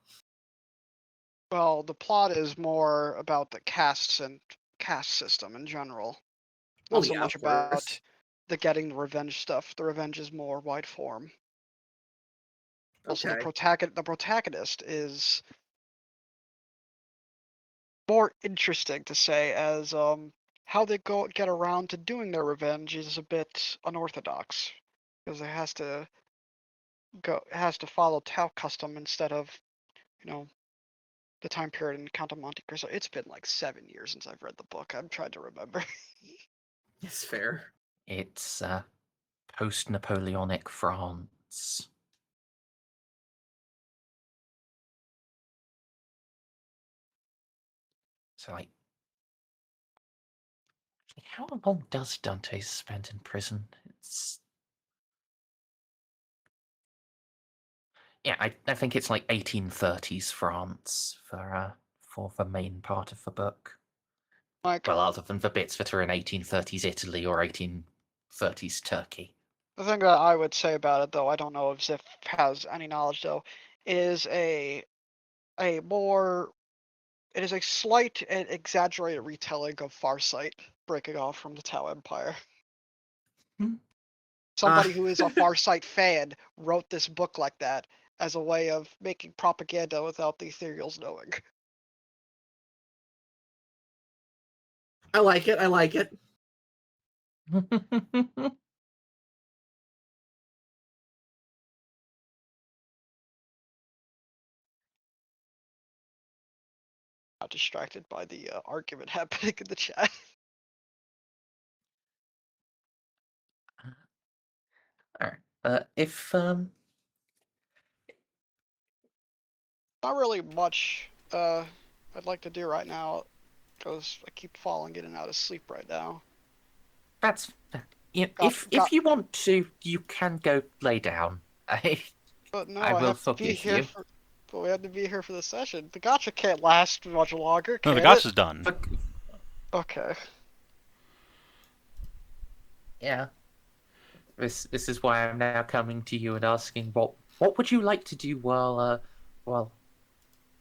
Well, the plot is more about the castes and caste system in general. Well, Not so yeah, much of about course. the getting the revenge stuff. The revenge is more wide form. Also, Okay. the protagonist is more interesting to say, as how they get around to doing their revenge is a bit unorthodox because it has to follow Tau custom instead of, you know, the time period in Count of Monte Cristo. It's been like 7 years since I've read the book. I'm trying to remember. It's fair. It's post-Napoleonic France. So, like, how long does Dante spend in prison? It's I think it's like 1830s France for the main part of the book. Like, Well, other than the bits that are in 1830s Italy or 1830s Turkey. the thing that I would say about it, though, I don't know if Xiph has any knowledge, though, is a more it is a slight and exaggerated retelling of Farsight breaking off from the Tau Empire. Hmm. Somebody who is a Farsight fan wrote this book like that as a way of making propaganda without the ethereals knowing. I like it. I like it. Not distracted by the argument happening in the chat. Alright. If Not really much I'd like to do right now because I keep falling in and out of sleep right now. that's Got- if you want to, you can go lay down. But no, I I will have to be forgive here you. but we have to be here for the session. The gacha can't last much longer, No, can the it? Gacha's done. Okay. Yeah. This is why I'm now coming to you and asking what would you like to do while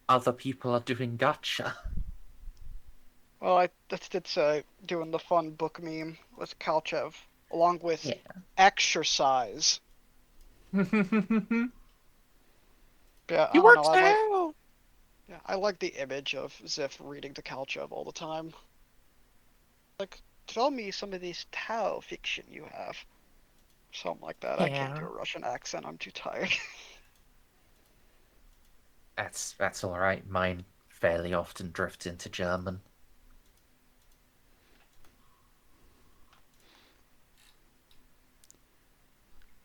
other people are doing gacha. Well, I did doing the fun book meme with Kalchev, along with Yeah. exercise. Yeah, I He don't know. works now. I like the image of Xiph reading to Kalchev all the time. Like, tell me some of this Tao fiction you have. Something like that. I can't do Yeah. a Russian accent. I'm too tired. That's all right. Mine fairly often drifts into German.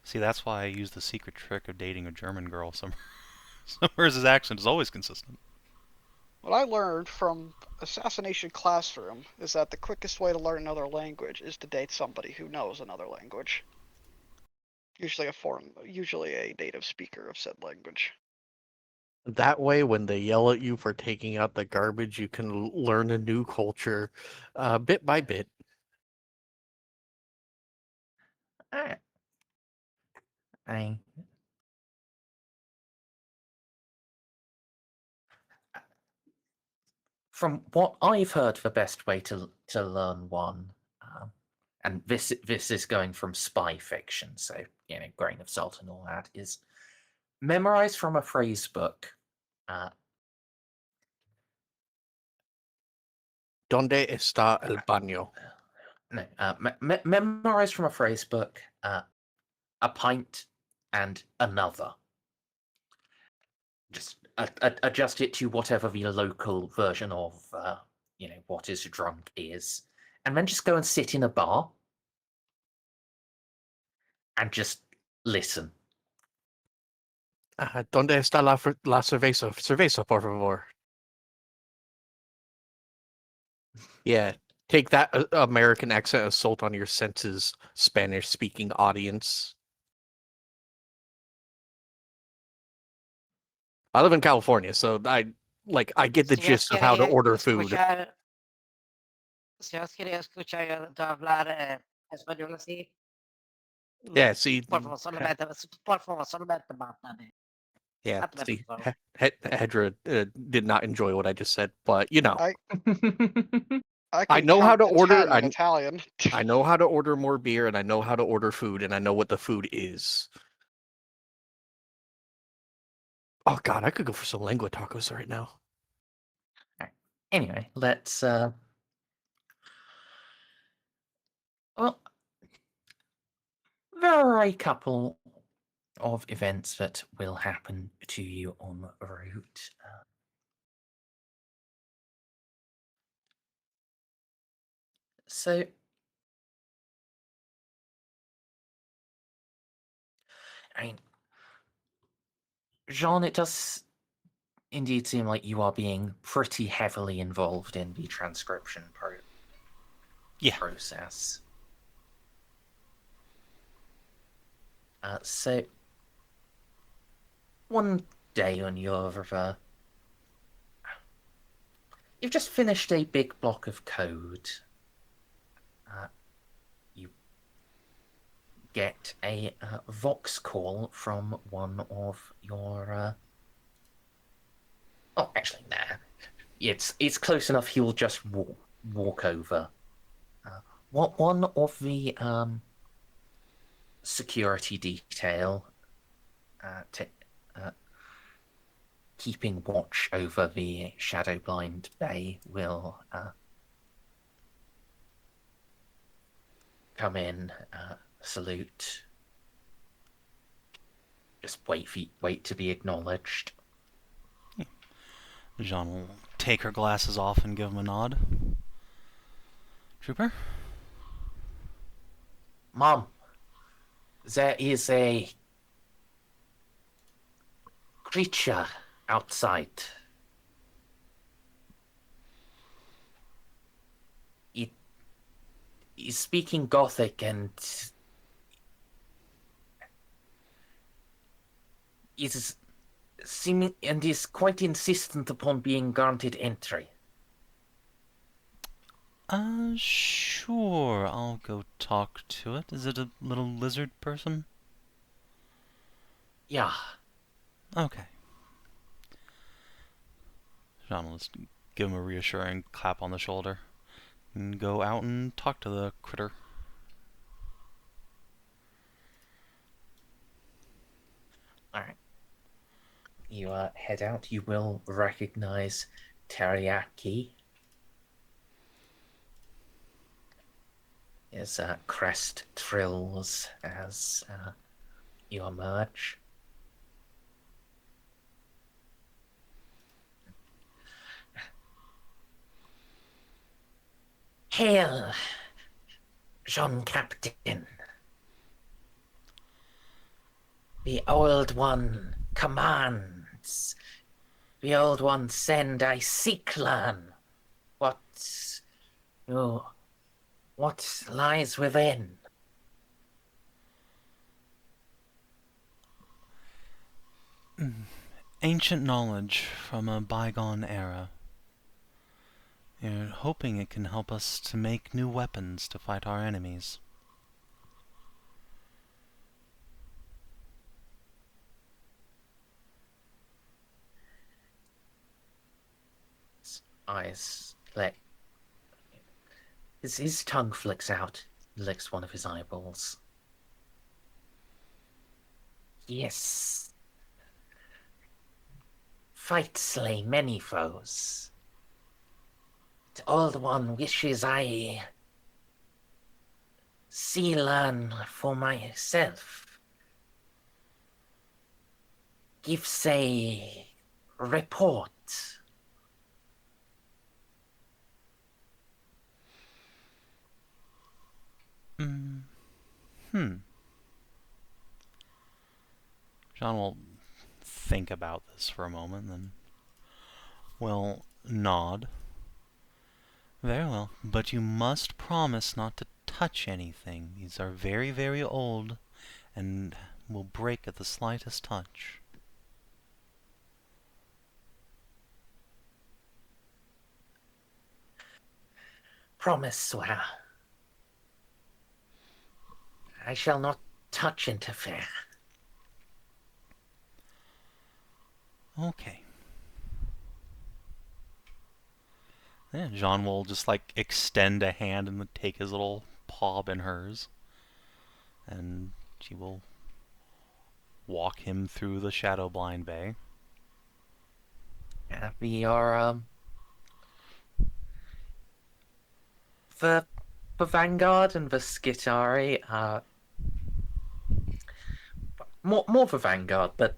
See, that's why I use the secret trick of dating a German girl. Somewhere his accent is always consistent. What I learned from Assassination Classroom is that the quickest way to learn another language is to date somebody who knows another language. Usually a native speaker of said language. That way, when they yell at you for taking out the garbage, you can learn a new culture, bit by bit. I From what I've heard, the best way to learn one, and this is going from spy fiction, so grain of salt and all that, is memorize from a phrase book. ¿Dónde está el baño? No, memorize from a phrase book, a pint and another. Just adjust it to whatever the local version of what is drunk is, and then just go and sit in a bar and just listen. ¿Dónde está la cerveza? Cerveza, por favor. Yeah, take that American accent assault on your senses, Spanish-speaking audience. I live in California, so I get the Si yo gist of how to quería order food. Si yo quería escuchar yo hablar español así, Yeah, see, por favor, solamente mátame. yeah, Mátame, see, por favor. Hedrah did not enjoy what I just said, but I I can know how count to order. 10 in Italian. I know how to order more beer, and I know how to order food, and I know what the food is. Oh God, I could go for some lengua tacos right now. Anyway, let's well, there are a couple of events that will happen to you en route. So, I mean, Jeanne, it does indeed seem like you are being pretty heavily involved in the transcription process. So, one day when you've just finished a big block of code, you get a vox call from one of your. Oh, actually, nah. It's close enough. He will just walk over. What one of the security detail, keeping watch over the Shadowblind Bay, will come in, salute, just wait to be acknowledged. Jeanne will take her glasses off and give him a nod. Trooper? Mom, there is a creature outside. It is speaking Gothic and is seeming and is quite insistent upon being granted entry. Sure. I'll go talk to it. Is it a little lizard person? Yeah. Okay. Jeanne will just give him a reassuring clap on the shoulder and go out and talk to the critter. Alright. You head out. You will recognize Teriyaki. His crest trills as you emerge. Hail, Jean Captain. The Old One commands. The Old One send I seek learn. What lies within? Ancient knowledge from a bygone era. You're hoping it can help us to make new weapons to fight our enemies. His eyes flick. His tongue flicks out, licks one of his eyeballs. Yes. Fight slay many foes. The Old One wishes I see learn for myself. Give say report. Jeanne will think about this for a moment, then will nod. Very well, but you must promise not to touch anything. These are very, very old and will break at the slightest touch. Promise, swear. I shall not touch interfere. Okay. Yeah, Jeanne will just like extend a hand and take his little paw in hers. And she will walk him through the shadow blind bay. The Vanguard and the Skitari are more for Vanguard, but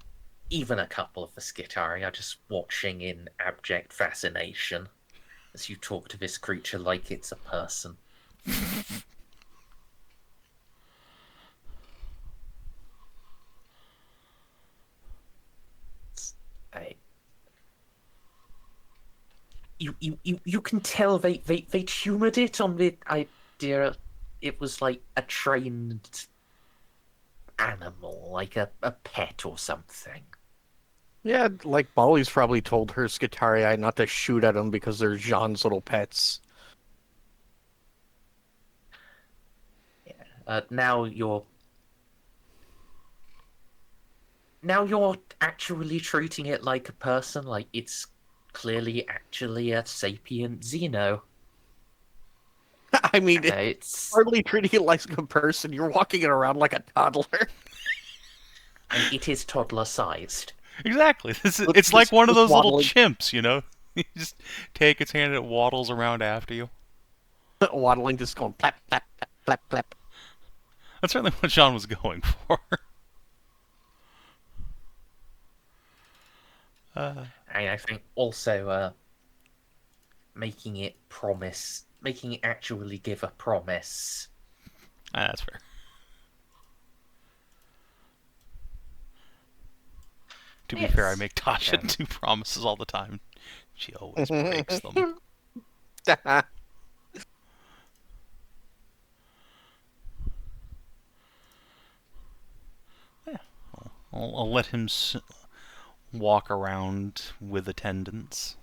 even a couple of the Skitari are just watching in abject fascination as you talk to this creature like it's a person. You can tell they tumored it on the idea it was like a trained animal, like a pet or something. Yeah, like Bolly's probably told her Skitarii not to shoot at them because they're Jean's little pets. Yeah. Now you're actually treating it like a person, like it's clearly actually a sapient Xeno. I mean, It's hardly treating it like a person. You're walking it around like a toddler. and it is toddler-sized. Exactly. It's like one of those little chimps, you know? You just take its hand and it waddles around after you. Waddling, just going plap, plap, plap, plap, plap. That's certainly what Jeanne was going for. I think also making it actually give a promise. That's fair. To be fair, I make Tasha do promises all the time. She always breaks them. Yeah, I'll let him walk around with attendants.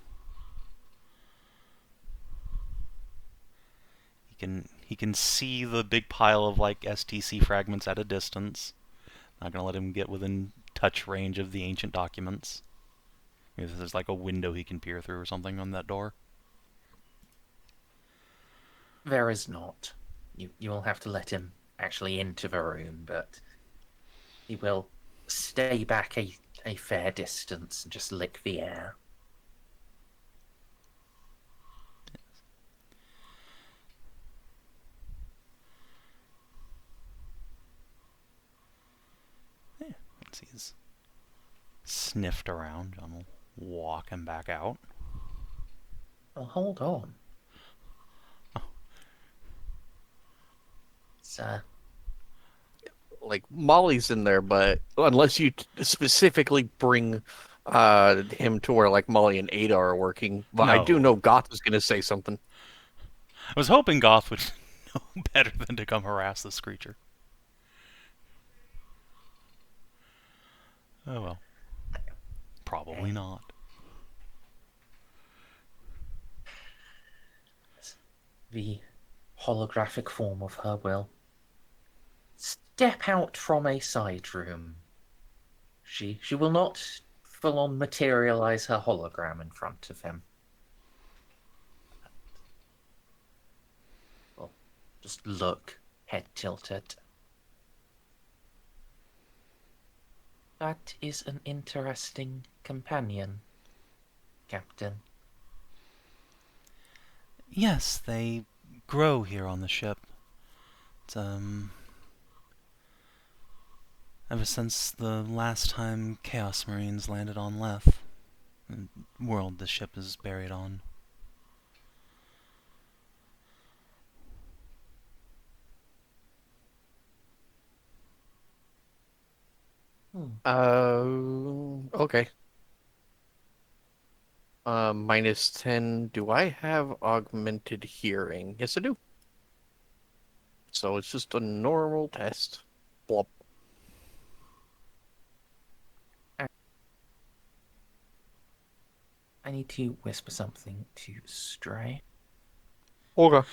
He can see the big pile of like STC fragments at a distance. Not gonna let him get within touch range of the ancient documents. If there's like a window he can peer through or something on that door. There is not. You will have to let him actually into the room, but he will stay back a fair distance and just lick the air. Once he's sniffed around, John will walk him back out. Well, hold on. Oh. It's, Like Molly's in there, but unless you specifically bring him to where like Molly and Ada are working, but I do No. know Goth is gonna say something. I was hoping Goth would know better than to come harass this creature. Oh well. Probably not. the holographic form of her will step out from a side room. She will not full on materialize her hologram in front of him. Well, just look, head tilted. That is an interesting companion, Captain. Yes, they grow here on the ship. It's, ever since the last time Chaos Marines landed on Leth, the world the ship is buried on. Okay. -10. Do I have augmented hearing? Yes, I do. So it's just a normal test. Blop. I need to whisper something to Stray. Okay.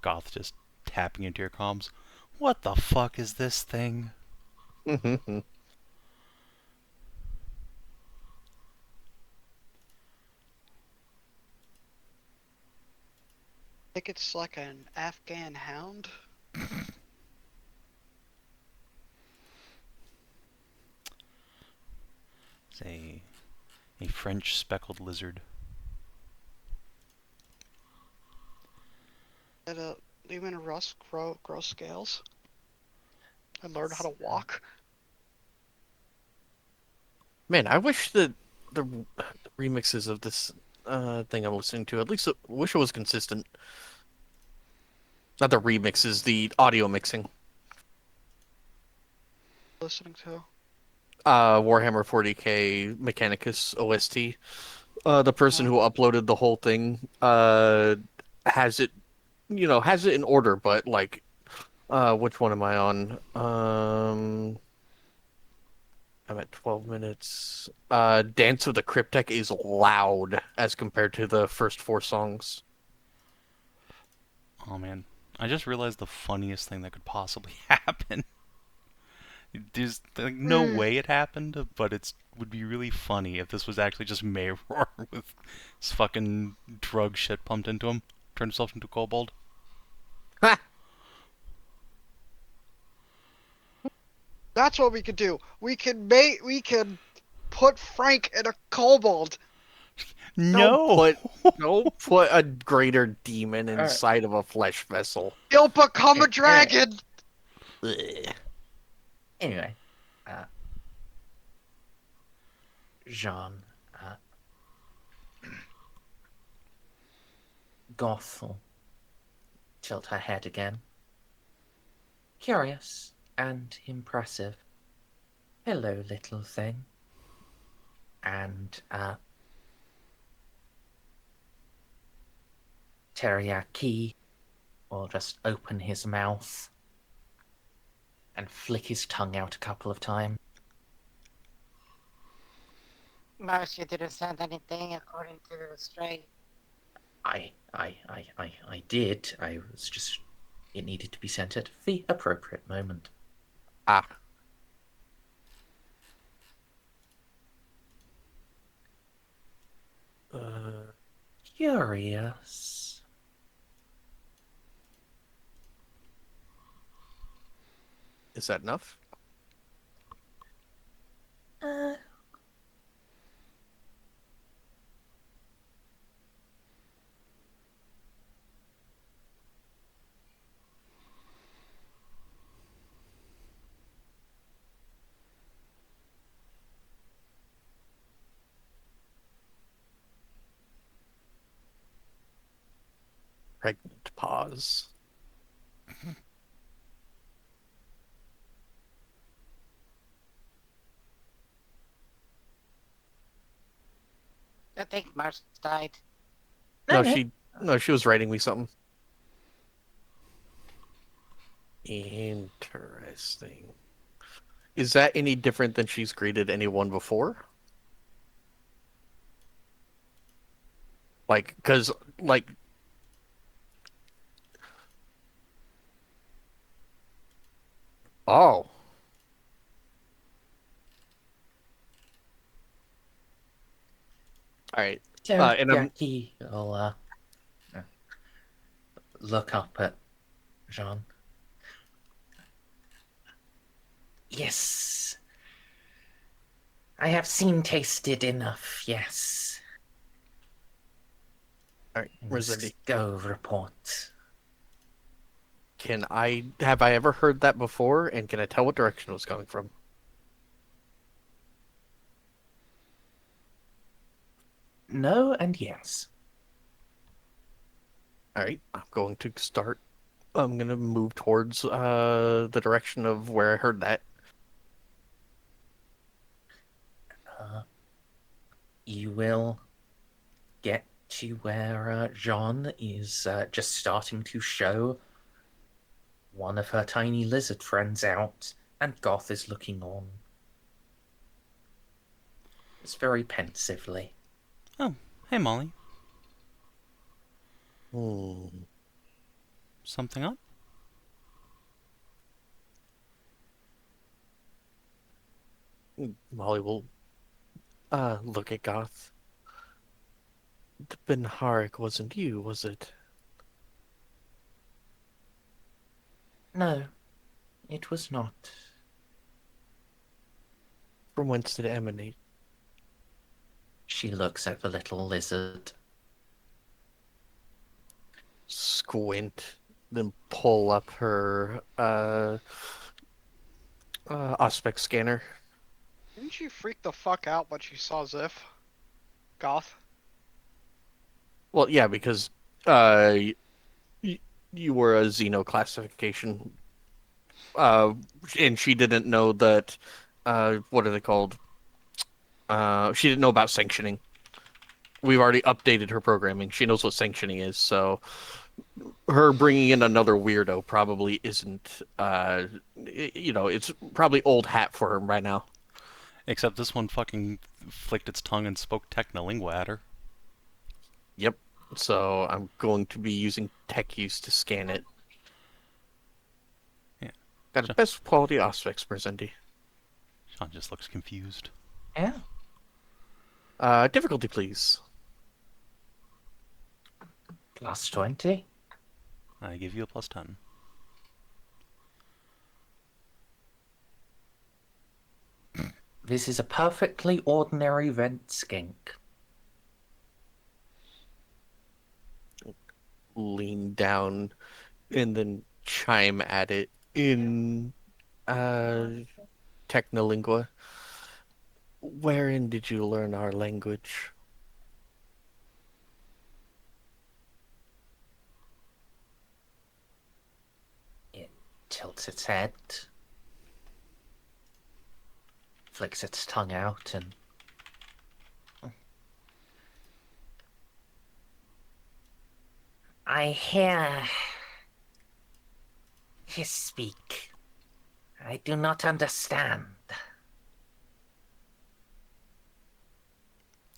Goth just tapping into your comms. What the fuck is this thing? I think it's like an Afghan hound. It's a French speckled lizard. Did Lehman and Russ grow scales and learn how to walk? Man, I wish the remixes of this thing I'm listening to, at least wish it was consistent. Not the remixes, the audio mixing. Listening to. Warhammer 40k Mechanicus OST. The person who uploaded the whole thing has it, has it in order, but like, which one am I on? I'm at 12 minutes. Dance of the Cryptek is loud as compared to the first 4 songs. Oh man, I just realized the funniest thing that could possibly happen. There's like no way it happened, but it would be really funny if this was actually just Mayroar with his fucking drug shit pumped into him, turned himself into a kobold. Ha! That's what we could do. We could put Frank in a kobold. No! Don't put a greater demon inside of a flesh vessel. He'll become a dragon. Ugh. Anyway, Jeanne, Goth will tilt her head again. Curious and impressive. Hello, little thing. And, Teriyaki will just open his mouth and flick his tongue out a couple of times. Marcy didn't send anything according to the Stray. I did. I was just... It needed to be sent at the appropriate moment. Ah. curious. Is that enough? Uh, Pregnant pause. I think Mars died. No, Okay. she was writing me something. Interesting. Is that any different than she's greeted anyone before? Like, because, like... Oh. Alright. So, And I'm... Jackie will look up at Jeanne. Yes. I have seen, tasted enough, yes. Alright, Merzendi. Go report. Have I ever heard that before, and can I tell what direction it was coming from? No and yes. Alright, I'm going to move towards the direction of where I heard that. You will get to where Jeanne is just starting to show one of her tiny lizard friends out, and Goth is looking on. It's very pensively. Oh, hey Molly. Hmm. Something up? Molly will look at Goth. The Benharik wasn't you, was it? No, it was not. From whence did it emanate? She looks at the little lizard. Squint, then pull up her aspect scanner. Didn't she freak the fuck out when she saw Xiph? Goth? Well, yeah, because you were a Xeno classification, and she didn't know that. What are they called? She didn't know about sanctioning. We've already updated her programming. She knows what sanctioning is, so her bringing in another weirdo probably isn't. It's probably old hat for her right now. Except this one fucking flicked its tongue and spoke Technolingua at her. Yep. So I'm going to be using tech use to scan it. Yeah. Got the best quality aspects, Merzendi. Sean just looks confused. Yeah. Difficulty, please. Plus 20. I give you a plus 10. This is a perfectly ordinary vent skink. Lean down and then chime at it in Technolingua. Wherein did you learn our language? It tilts its head, flicks its tongue out, and I hear he speak. I do not understand.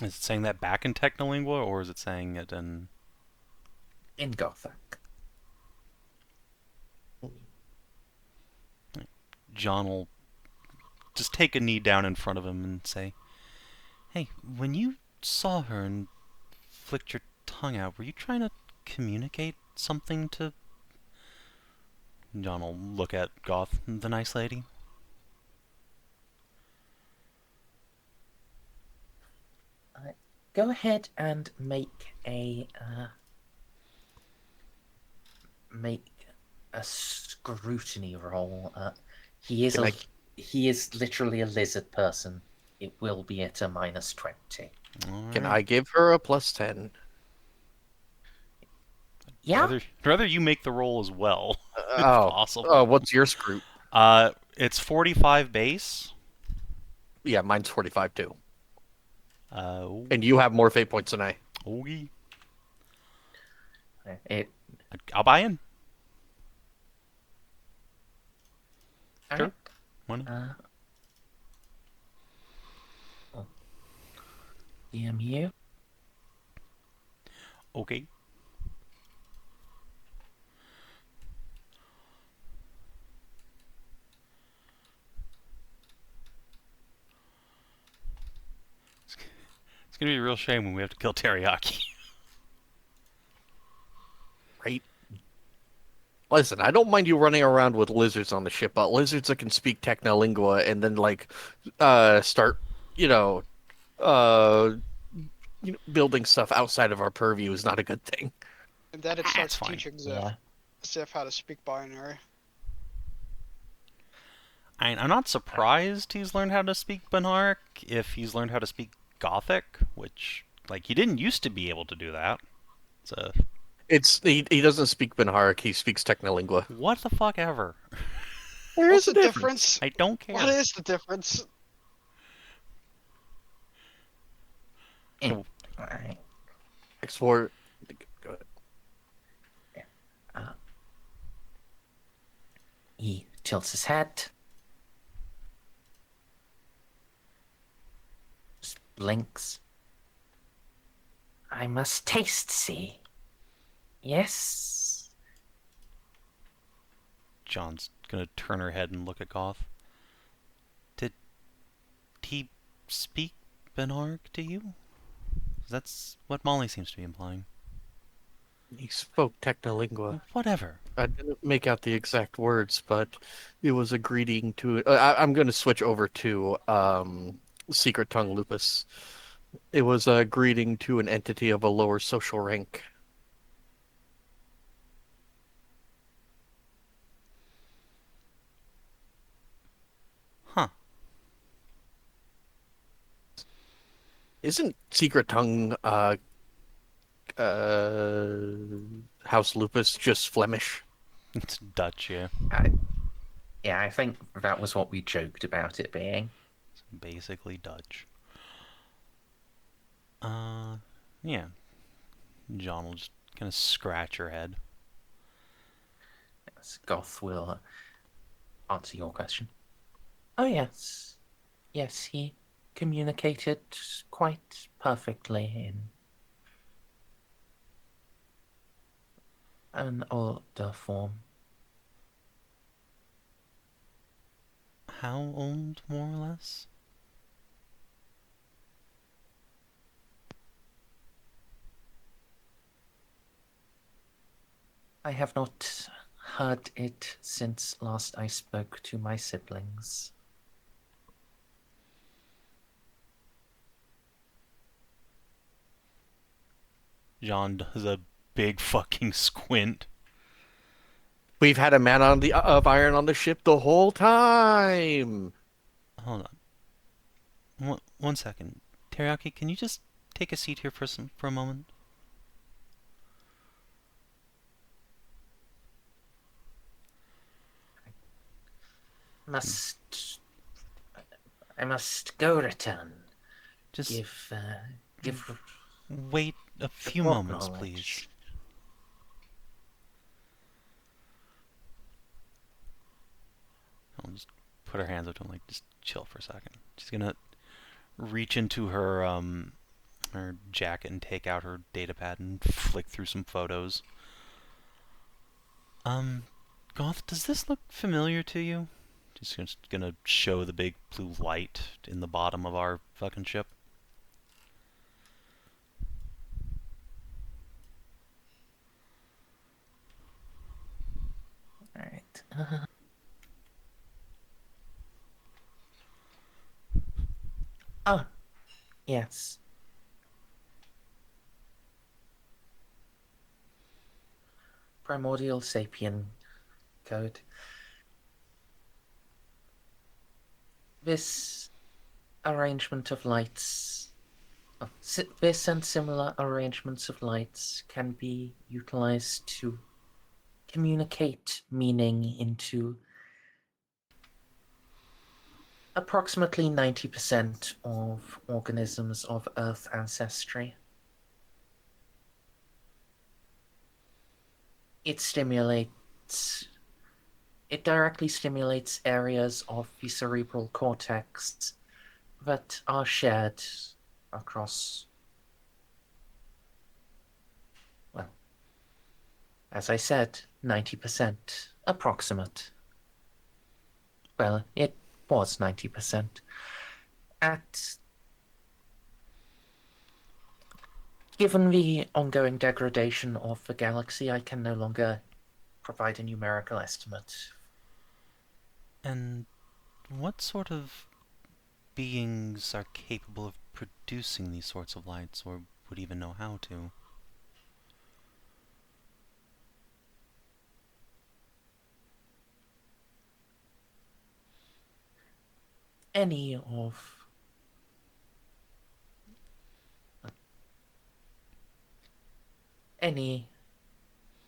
Is it saying that back in Technolingua, or is it saying it in... In Gothic. John will just take a knee down in front of him and say, "Hey, when you saw her and flicked your hung out, were you trying to communicate something to... John will look at Goth, the nice lady. Go ahead and make a scrutiny roll. He is he is literally a lizard person. It will be at a -20. Can I give her a +10? Yeah. Rather you make the roll as well, if Oh, possible. what's your scroot? It's 45 base. Yeah, mine's 45 too. Oh. And you have more fate points than I. Okay. It I'll buy in. Sure. Alright. Why not? EMU. Okay. It's gonna be a real shame when we have to kill Teriyaki. Right? Listen, I don't mind you running around with lizards on the ship, but lizards that can speak technolingua and then start, building stuff outside of our purview is not a good thing. And then it That's starts fine. teaching Yeah. Xiph how to speak binary. I'm not surprised he's learned how to speak Banark if he's learned how to speak Gothic, which, he didn't used to be able to do that. So, He doesn't speak Benharic, he speaks technolingua. what the fuck ever. There What's is the a difference? I don't care. What is the difference? Alright. Explore. Go ahead. He tilts his head. Just blinks. I must taste see. Yes. John's gonna turn her head and look at Goth. Did he speak Banark to you? That's what Molly seems to be implying. He spoke technolingua. Whatever. I didn't make out the exact words, but it was a greeting to. I'm going to switch over to Secret Tongue Lupus. It was a greeting to an entity of a lower social rank. Huh. Isn't Secret Tongue House Lupus just Flemish? It's Dutch, yeah. Yeah, I think that was what we joked about it being. It's basically Dutch. Yeah. John will just kind of scratch her head. Yes, Goth will answer your question. Oh, yes. Yes, he communicated quite perfectly in an older form. How old, more or less? I have not heard it since last I spoke to my siblings. John does a big fucking squint. We've had a man of iron on the ship the whole time. Hold on. One second. Teriyaki, can you just take a seat here for a moment? I must go return. Just Give wait a few more moments, knowledge. please. I'll just put her hands up to him, just chill for a second. She's gonna reach into her her jacket and take out her data pad and flick through some photos. Goth, does this look familiar to you? Just gonna show the big blue light in the bottom of our fucking ship. Oh, yes. Primordial Sapien code. This arrangement of lights, this and similar arrangements of lights can be utilized to communicate meaning into approximately 90% of organisms of Earth ancestry. It directly stimulates areas of the cerebral cortex that are shared across, well, as I said, 90% approximate. Well, it was 90%. Given the ongoing degradation of the galaxy, I can no longer provide a numerical estimate. And what sort of beings are capable of producing these sorts of lights, or would even know how to? Any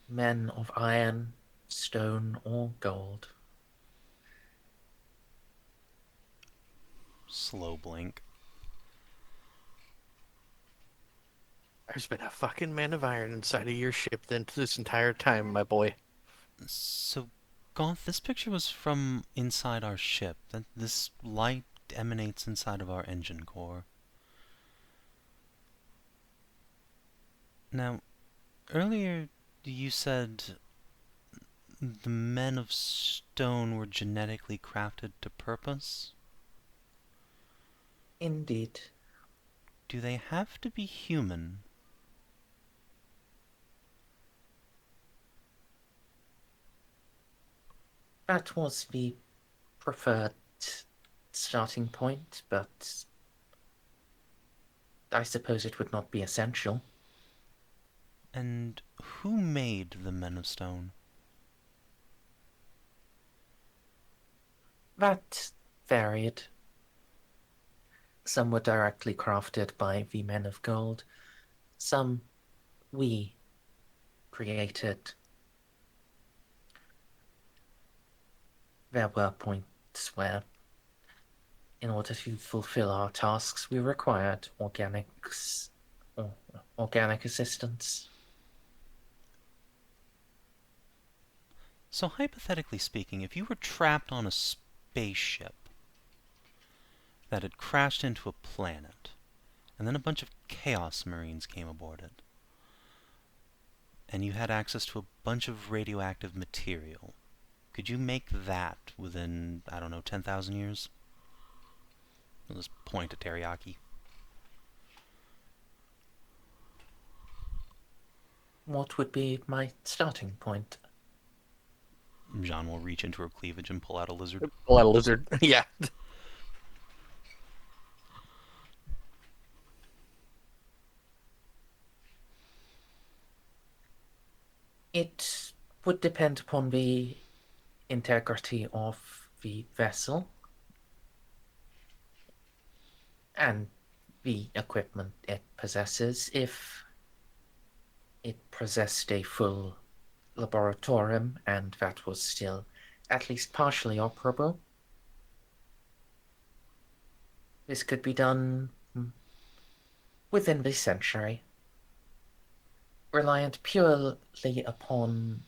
men of iron, stone, or gold. Slow blink. There's been a fucking man of iron inside of your ship then this entire time, my boy. So, Goth, this picture was from inside our ship. This light emanates inside of our engine core. Now, earlier you said the men of stone were genetically crafted to purpose? Indeed. Do they have to be human? That was the preferred starting point, but I suppose it would not be essential. And who made the men of stone? That varied. Some were directly crafted by the men of gold. Some we created. There were points where, in order to fulfill our tasks, we required organic assistance. So hypothetically speaking, if you were trapped on a spaceship that had crashed into a planet, and then a bunch of Chaos Marines came aboard it, and you had access to a bunch of radioactive material, could you make that within, I don't know, 10,000 years? I'll just point at Teriyaki. What would be my starting point? Jeanne will reach into her cleavage and pull out a lizard. Pull out a lizard. Yeah. It would depend upon the integrity of the vessel and the equipment it possesses. If it possessed a full laboratorium and that was still at least partially operable, this could be done within the century, reliant purely upon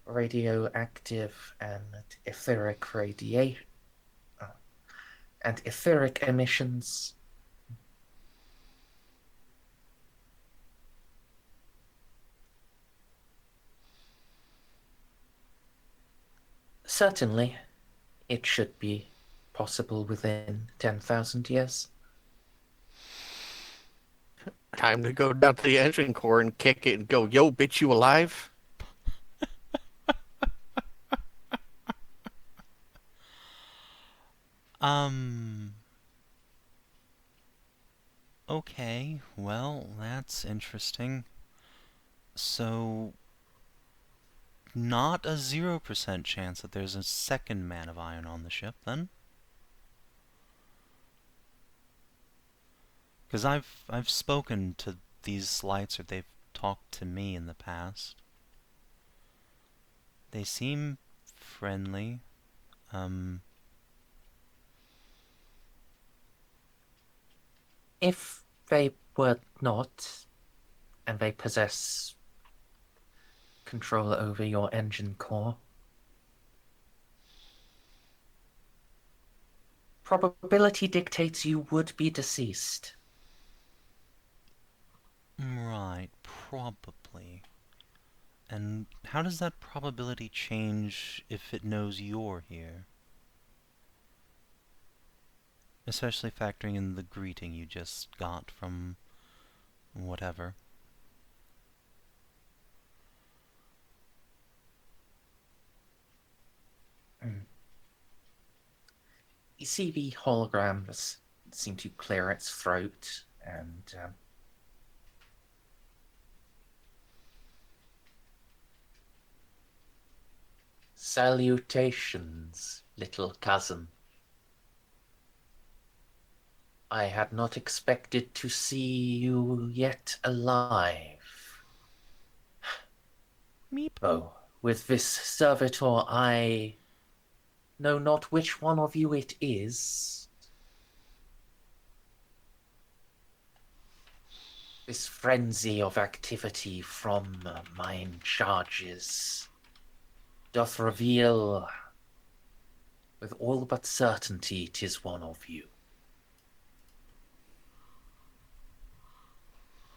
radioactive and etheric and etheric emissions. Certainly, it should be possible within 10,000 years. Time to go down to the engine core and kick it and go, yo, bitch, you alive? Okay, well, that's interesting. So, not a 0% chance that there's a second man of iron on the ship, then? Because I've spoken to these lights, or they've talked to me in the past. They seem friendly. If they were not, and they possess control over your engine core, probability dictates you would be deceased. Right, probably. And how does that probability change if it knows you're here? Especially factoring in the greeting you just got from whatever. You see the holograms seem to clear its throat, and salutations, little cousin. I had not expected to see you yet alive. Meep. Oh, with this servitor, I know not which one of you it is. This frenzy of activity from mine charges doth reveal with all but certainty 'tis one of you.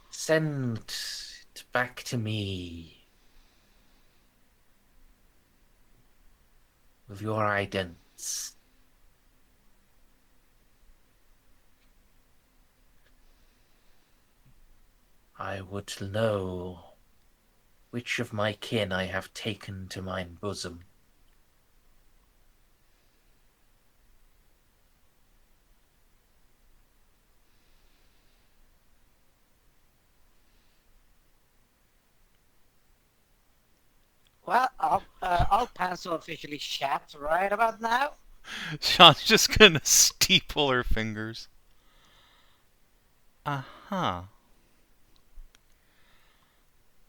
Send it back to me with your idents. I would know which of my kin I have taken to mine bosom. Well, all pants are officially chapped right about now. Sean's just gonna steeple her fingers. Uh-huh.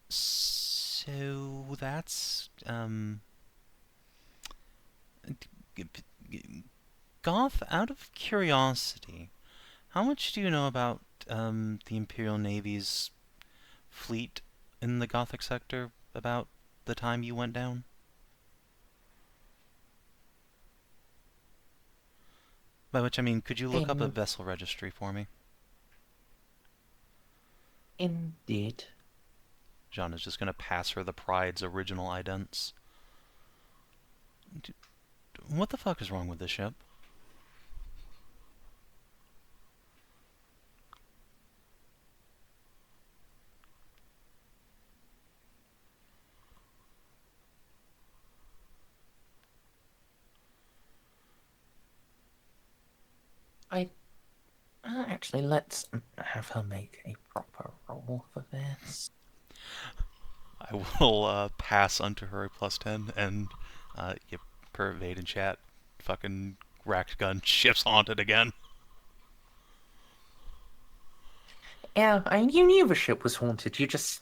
So that's, Goth, out of curiosity, how much do you know about, the Imperial Navy's fleet in the Gothic sector about the time you went down? By which I mean, could you look up a vessel registry for me? Indeed. Jeanne is just going to pass her the Pride's original idents. What the fuck is wrong with this ship? Actually, let's have her make a proper roll for this. I will pass unto her a +10 and give per evade in chat. Fucking racked gun ship's haunted again. Yeah, I mean, you knew the ship was haunted. You just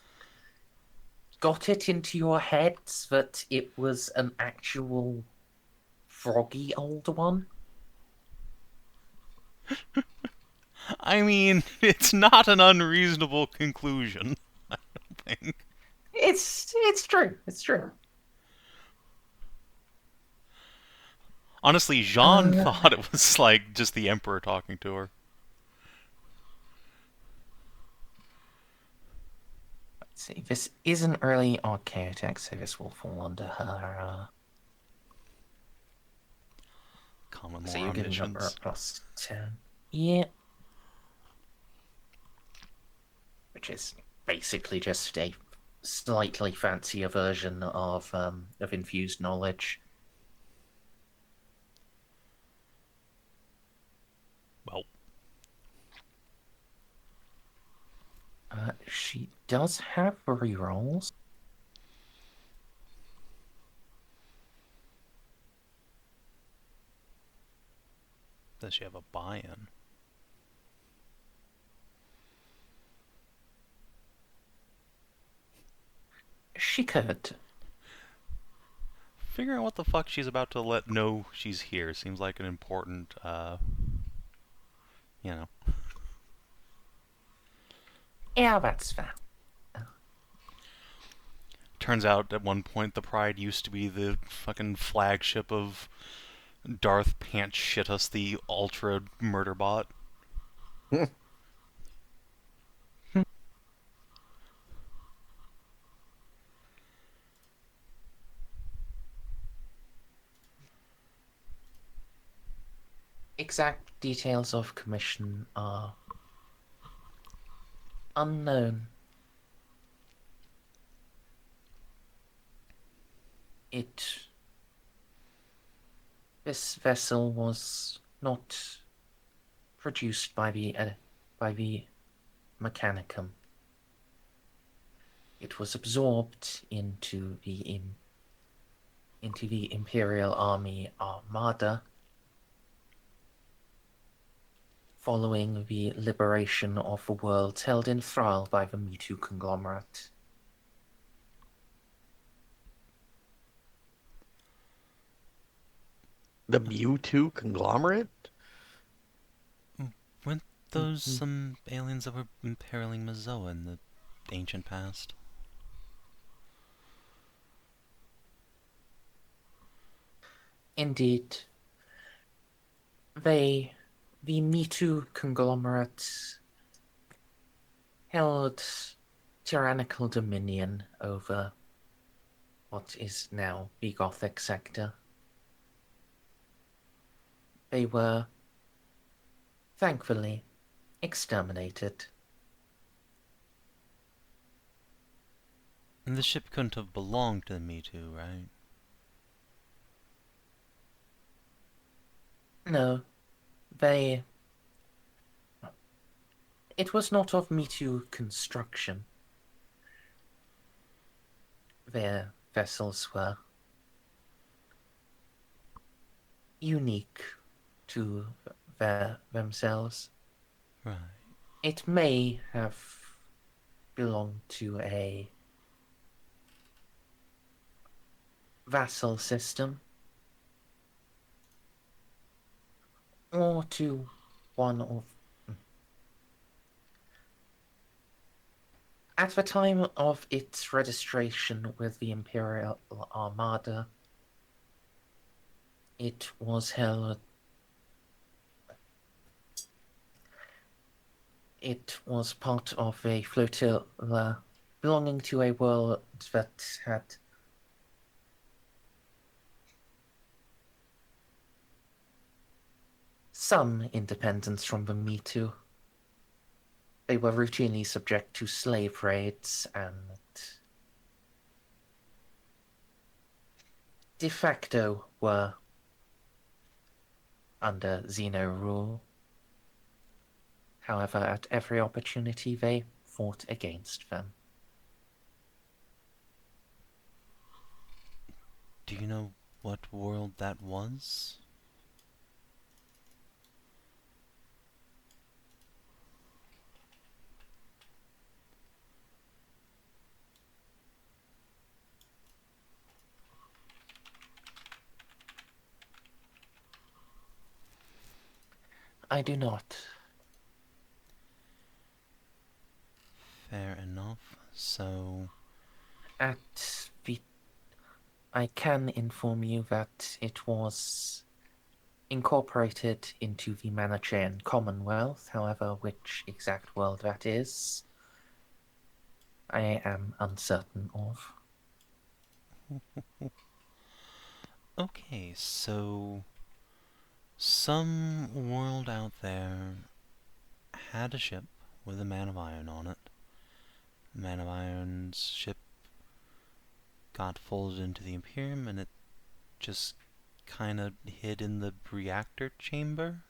got it into your heads that it was an actual froggy old one. I mean, it's not an unreasonable conclusion, I don't think. It's true. It's true. Honestly, Jeanne thought it was like just the Emperor talking to her. Let's see. This is an early archaic, so this will fall under her. Common So law you're giving her a omniscience. +10. Yeah. Which is basically just a slightly fancier version of infused knowledge. does have rerolls. Does she have a buy-in? She could. Figuring out what the fuck she's about to let know she's here seems like an important, you know. Yeah, that's fair. Turns out at one point the Pride used to be the fucking flagship of Darth Pants Shit Us, the ultra murder bot. Exact details of commission are unknown. This vessel was not produced by the Mechanicum. It was absorbed into the Imperial Army Armada following the liberation of the world held in thrall by the Me Too conglomerate. The Mewtwo conglomerate? Weren't those some aliens that were imperiling Mazoa in the ancient past? Indeed, the Me Too conglomerate held tyrannical dominion over what is now the Gothic sector. They were, thankfully, exterminated. And the ship couldn't have belonged to the Me Too, right? No, it was not of Me Too construction. Their vessels were unique to themselves. Right. It may have belonged to a vassal system or to one of... At the time of its registration with the Imperial Armada, it was held... It was part of a flotilla belonging to a world that had some independence from the Me Too. They were routinely subject to slave raids and de facto were under Xeno rule. However, at every opportunity they fought against them. Do you know what world that was? I do not. Fair enough. So, I can inform you that it was incorporated into the Manichaean Commonwealth. However, which exact world that is, I am uncertain of. okay, so some world out there had a ship with a Man of Iron on it. The Man of Iron's ship got folded into the Imperium and it just kind of hid in the reactor chamber.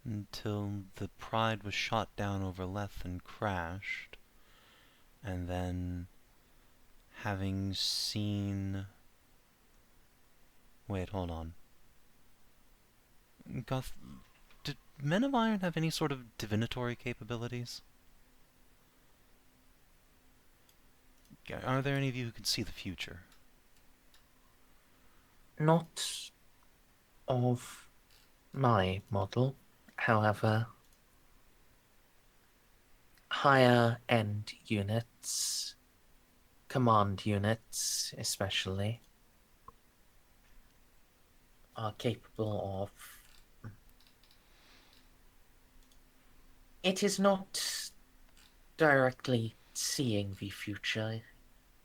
until the Pride was shot down over Leth and crashed, and then having seen... Wait, hold on. Goth... Did Men of Iron have any sort of divinatory capabilities? Are there any of you who can see the future? Not of my model, however. Higher end units, command units especially, are capable of... It is not directly seeing the future,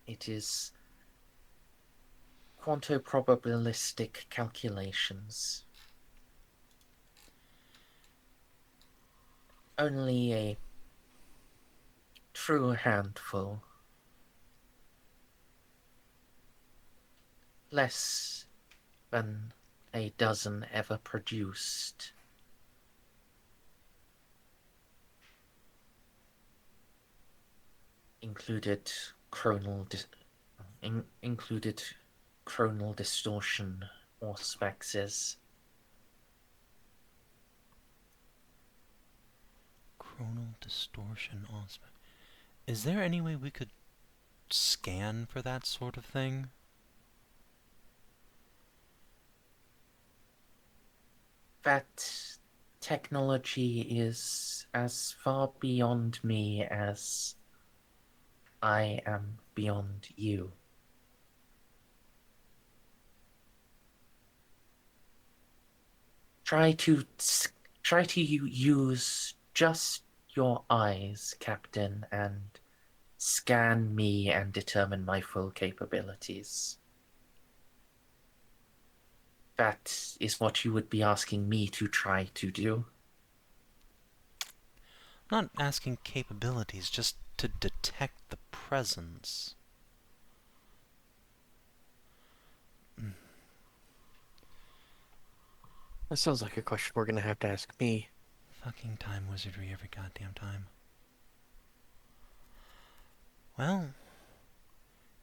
it is quanto-probabilistic calculations. Only a true handful, less than a dozen ever produced, included chronal distortion or spexes. Chronal distortion aspect. Is there any way we could scan for that sort of thing? That technology is as far beyond me as I am beyond you. Try to use just your eyes, Captain, and scan me and determine my full capabilities. That is what you would be asking me to try to do. I'm not asking capabilities, just to detect the presence. That sounds like a question we're gonna have to ask me. Fucking time wizardry every goddamn time. Well,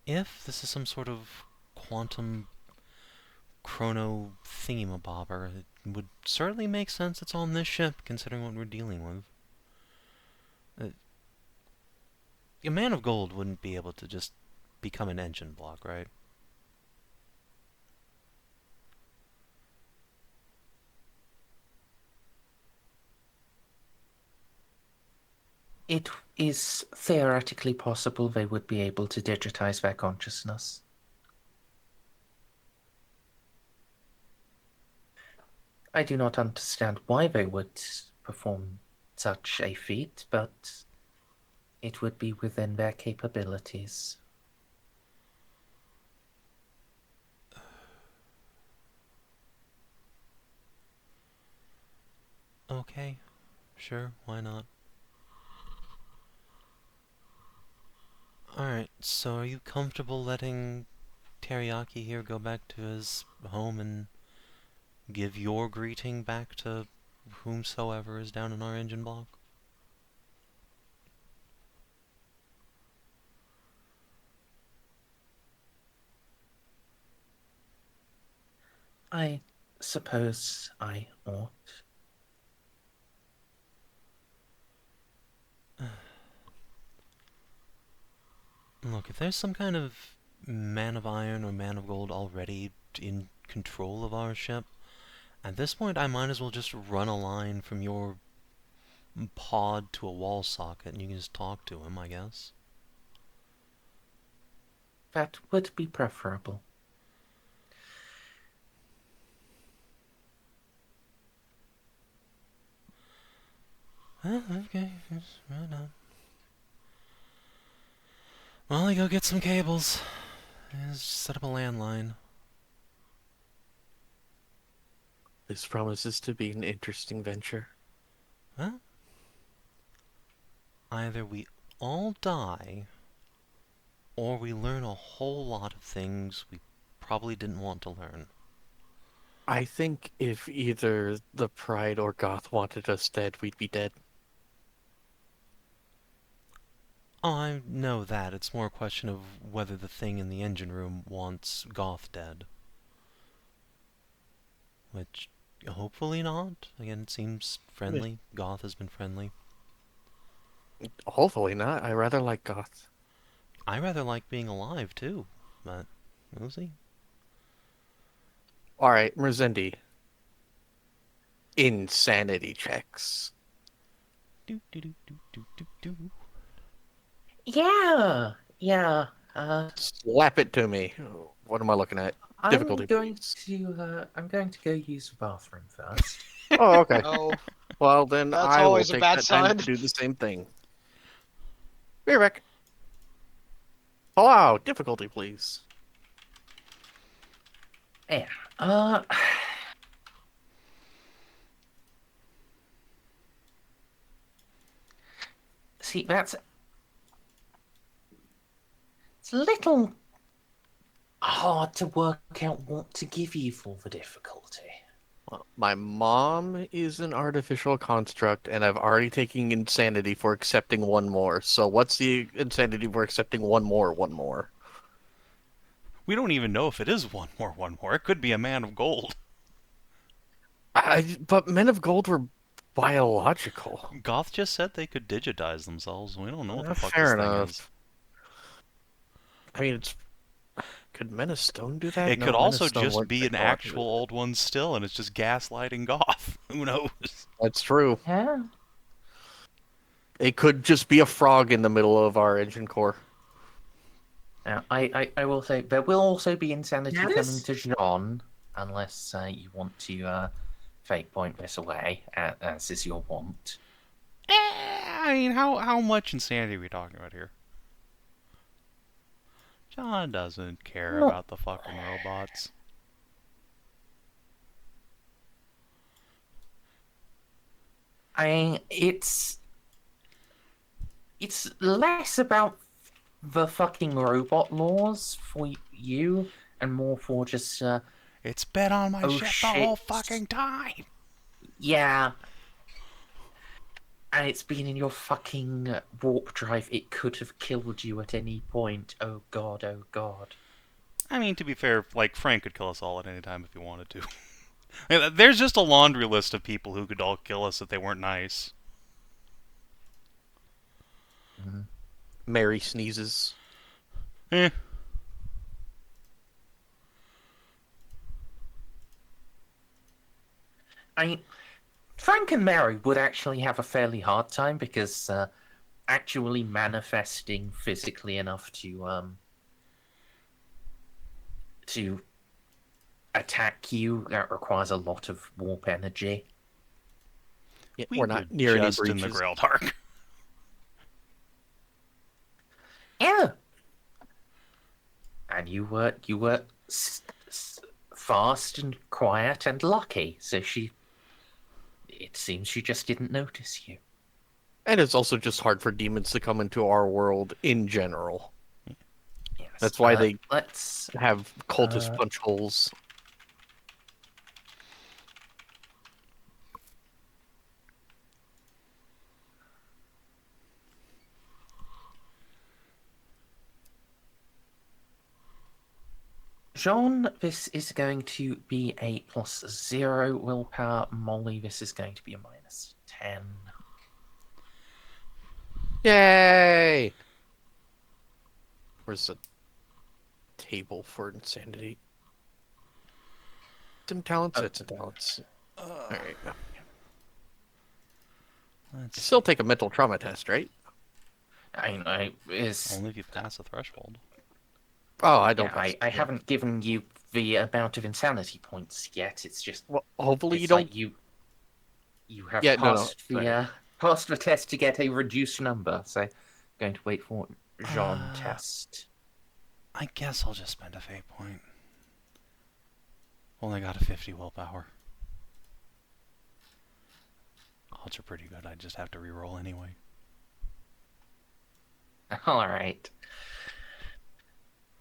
if this is some sort of quantum chrono thingamabobber, it would certainly make sense it's on this ship, considering what we're dealing with. A man of gold wouldn't be able to just become an engine block, right? It is theoretically possible they would be able to digitize their consciousness. I do not understand why they would perform such a feat, but it would be within their capabilities. Okay, sure, why not? Alright, so are you comfortable letting Teriyaki here go back to his home and give your greeting back to whomsoever is down in our engine block? I suppose I ought. Look, if there's some kind of man of iron or man of gold already in control of our ship, at this point I might as well just run a line from your pod to a wall socket and you can just talk to him, I guess. That would be preferable. Okay, right on. Well, you go get some cables. Just set up a landline. This promises to be an interesting venture. Well, either we all die, or we learn a whole lot of things we probably didn't want to learn. I think if either the Pride or Goth wanted us dead, we'd be dead. Oh, I know that. It's more a question of whether the thing in the engine room wants Goth dead. Which, hopefully not. Again, it seems friendly. Goth has been friendly. Hopefully not. I rather like Goth. I rather like being alive, too. But, we'll see. Alright, Merzendi. Insanity checks. Do do do do do do do. Yeah, yeah. Slap it to me. What am I looking at? Difficulty, I'm going to go use the bathroom first. Oh, okay. No, Well, then That's I will always a take bad that time sign. to do the same thing. Be right back. Hello, difficulty, please. Yeah. See, it's a little hard to work out what to give you for the difficulty. Well, my mom is an artificial construct, and I've already taken insanity for accepting one more. So what's the insanity for accepting one more? We don't even know if it is one more. It could be a man of gold. But men of gold were biological. Goth just said they could digitize themselves. We don't know what the fuck Fair this thing enough. is. I mean, could Men of Stone do that? It No, could Men of also Stone just weren't be an technological. actual old one still, and it's just gaslighting Goth. Who knows? That's true. Yeah. It could just be a frog in the middle of our engine core. Now, I will say there will also be insanity coming Janice? to Jeanne, unless you want to fake point this away, as is your want. I mean, how much insanity are we talking about here? John doesn't care No. about the fucking robots. I mean, it's less about the fucking robot laws for you, and more for just It's been on my Oh, ship the whole shit. fucking time. yeah. And it's been in your fucking warp drive. It could have killed you at any point. Oh god, oh god. I mean, to be fair, like, Frank could kill us all at any time if he wanted to. There's just a laundry list of people who could all kill us if they weren't nice. Mary sneezes. Eh. I mean, Frank and Mary would actually have a fairly hard time because actually manifesting physically enough to attack you, that requires a lot of warp energy. Yeah, We we're were not near any just in the breaches. Grail Dark. Yeah. And you were fast and quiet and lucky, so it seems she just didn't notice you. And it's also just hard for demons to come into our world in general. Yes. That's why they let's have cultist punch holes. Jeanne, this is going to be a +0 willpower. Molly, this is going to be a -10. Yay! Where's the table for insanity? Some talents, it's a talents. Alright. Let's Still take a mental trauma test, right? Is only if you pass the threshold. Oh, I don't. yeah, pass. I haven't given you the amount of insanity points yet. It's just Well, hopefully it's you don't. like you have Yeah, no, passed the test to get a reduced number. So, I'm going to wait for Jeanne test. I guess I'll just spend a fate point. Only got a 50 willpower. Odds are pretty good. I just have to reroll anyway. All right.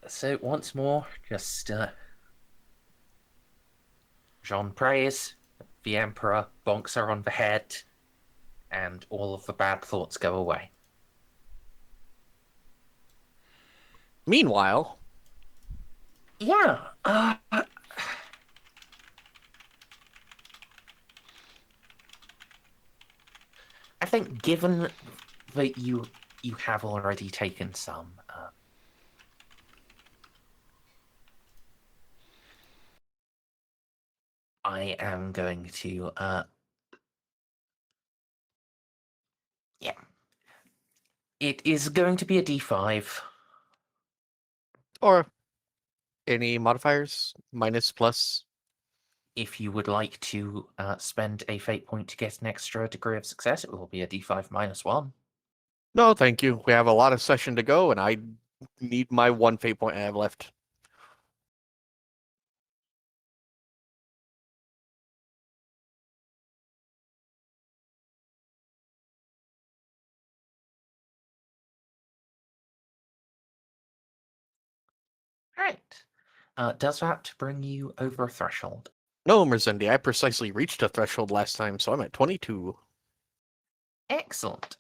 So once more, just Jeanne prays, the Emperor bonks her on the head, and all of the bad thoughts go away. Meanwhile, Yeah, I think given that you have already taken some, I am going to yeah. It is going to be a D5. or any modifiers, minus, plus. If you would like to spend a fate point to get an extra degree of success, it will be a D5 -1. No, thank you. We have a lot of session to go, and I need my one fate point I have left. Right. Does that bring you over a threshold? No, Merzendi, I precisely reached a threshold last time, so I'm at 22. Excellent.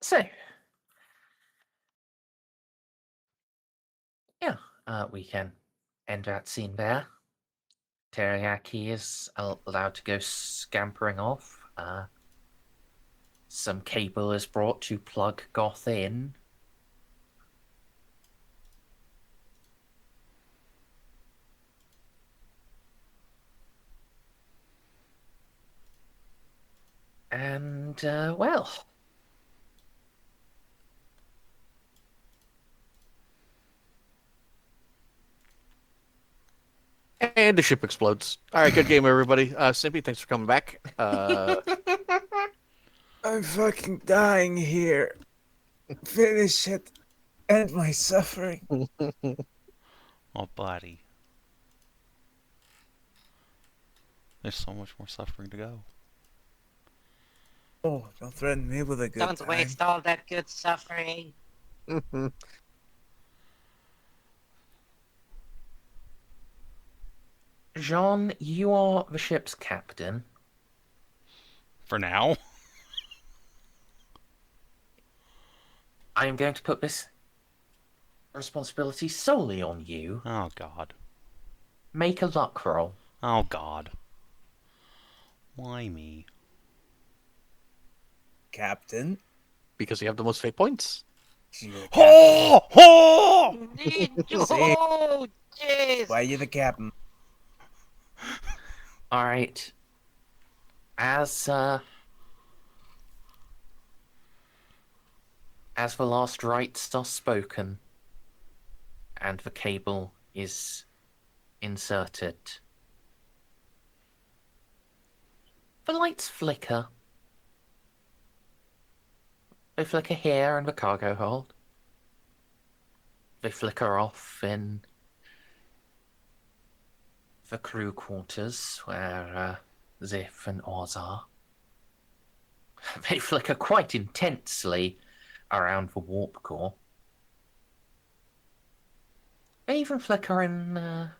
So, yeah, we can end that scene there. Teriyaki is allowed to go scampering off. Some cable is brought to plug Goth in. And, well, And the ship explodes. All right, good game, everybody. Snippy, thanks for coming back. I'm fucking dying here. Finish it. End my suffering. Oh, buddy. There's so much more suffering to go. Oh, don't threaten me with a good Don't time. waste all that good suffering. Jeanne, you are the ship's captain. For now. I am going to put this responsibility solely on you. Oh, God. Make a luck roll. Oh, God. Why me? Captain? Because you have the most fate points. You're the captain. Oh! Oh! Oh, jeez. Why are you the captain? All right. As the last rites are spoken, and the cable is inserted, the lights flicker. They flicker here in the cargo hold. They flicker off in the crew quarters where Xiph and Oz are. They flicker quite intensely around the warp core. They even flicker in the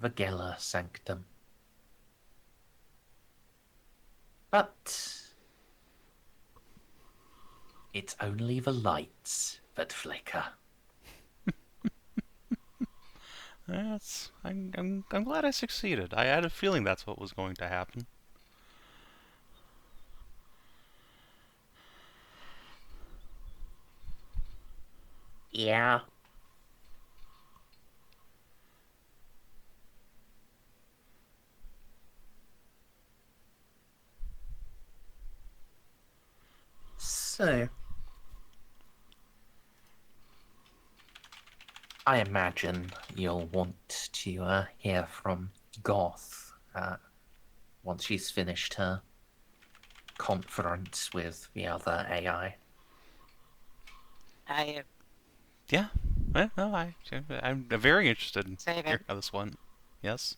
Geller sanctum. But it's only the lights that flicker. I'm glad I succeeded. I had a feeling that's what was going to happen. Yeah. So, I imagine you'll want to hear from Goth once she's finished her conference with the other AI. Yeah. Well, no, I'm very interested in Savin. hearing how this one. Yes.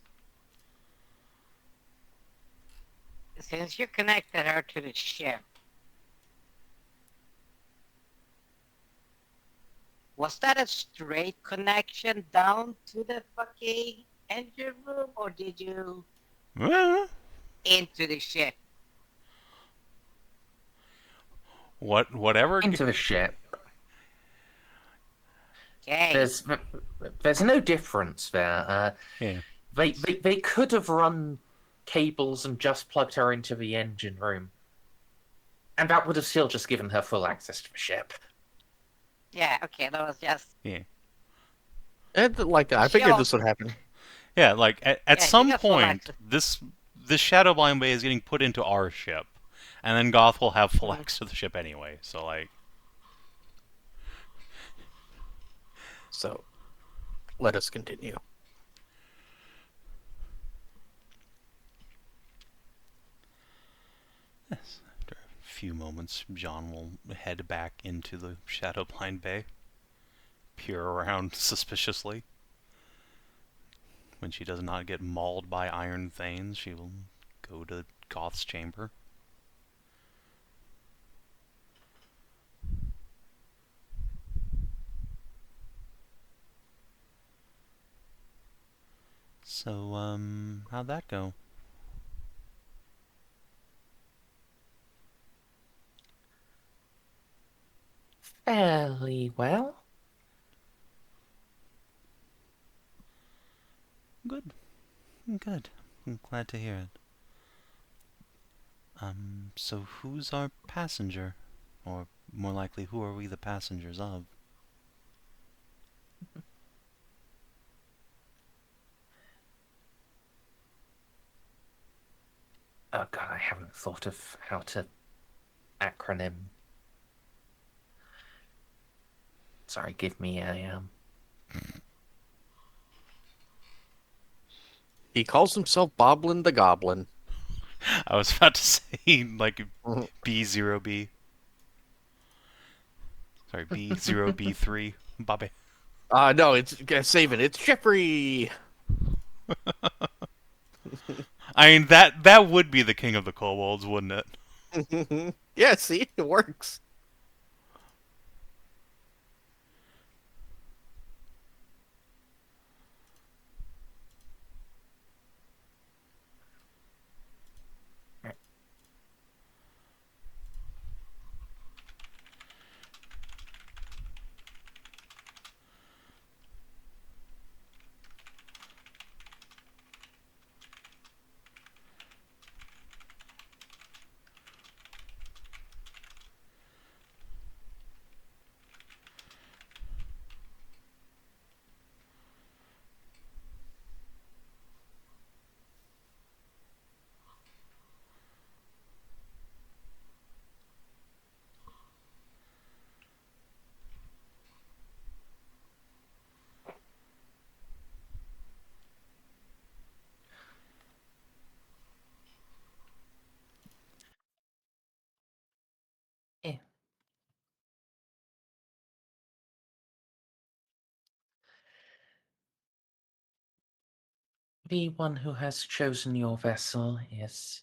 since you connected her to the ship, was that a straight connection down to the fucking engine room, or did you into the ship? Whatever. Into the ship. Okay. There's no difference there. Yeah. They could have run cables and just plugged her into the engine room, and that would have still just given her full access to the ship. Yeah, okay, that was just... Like I figured this would happen. Yeah, like at Yeah, some you got full point, access. this Shadowblind Bay is getting put into our ship, and then Goth will have full Mhm. access to the ship anyway. So like, So, let us continue. yes, after a few moments, Jeanne will head back into the Shadowblind Bay, peer around suspiciously. When she does not get mauled by iron thanes, she will go to Goth's chamber. So, how'd that go? Fairly well. Good. Good. I'm glad to hear it. So who's our passenger? Or more likely, who are we the passengers of? Oh god, I haven't thought of how to acronym. Sorry, give me a He calls himself Boblin the Goblin. I was about to say, like, Mhm. B0B. Sorry, B0B3. Bobby. No, it's Savin. It's Jeffrey. I mean, that would be the king of the kobolds, wouldn't it? Yeah, see, it works. eh. The one who has chosen your vessel is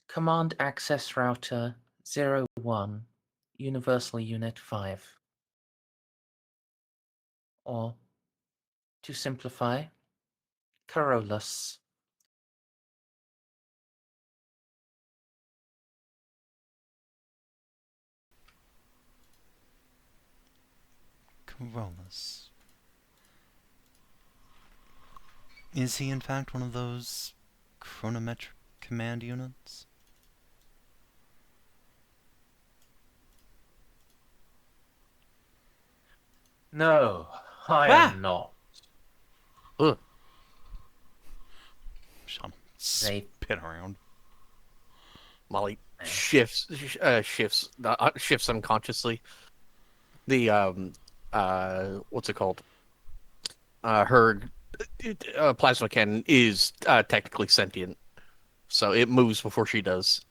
Command Access Router 01, Universal Unit 5. Or, to simplify, Carolus. Corollas. Is he in fact one of those chronometric command units? No, I Ah! am not. Ugh. Sean, They spin around. Molly Eh. shifts unconsciously. The what's it called? Her plasma cannon is technically sentient, so it moves before she does.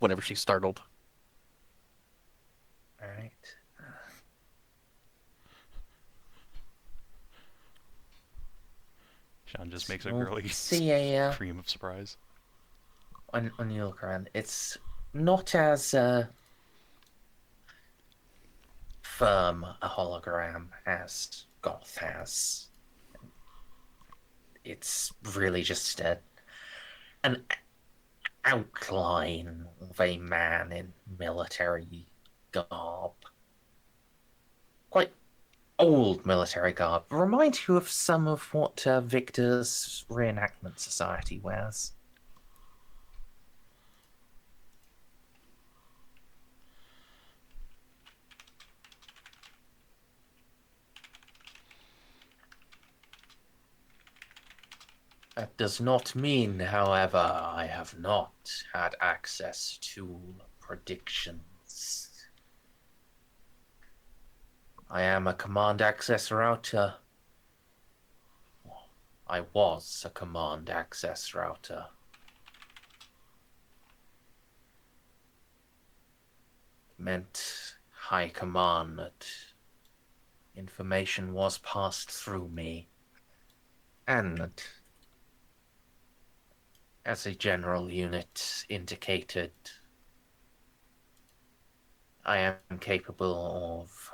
Whenever she's startled. Alright. Sean just makes a We'll girly see a scream of surprise. when you look around, it's not as firm a hologram as Goth has. It's really just an outline of a man in military garb. Quite old military garb. Reminds you of some of what Victor's Reenactment Society wears. That does not mean, however, I have not had access to predictions. I am a command access router. I was a command access router. Meant high command that information was passed through me. And as a general unit indicated, I am capable of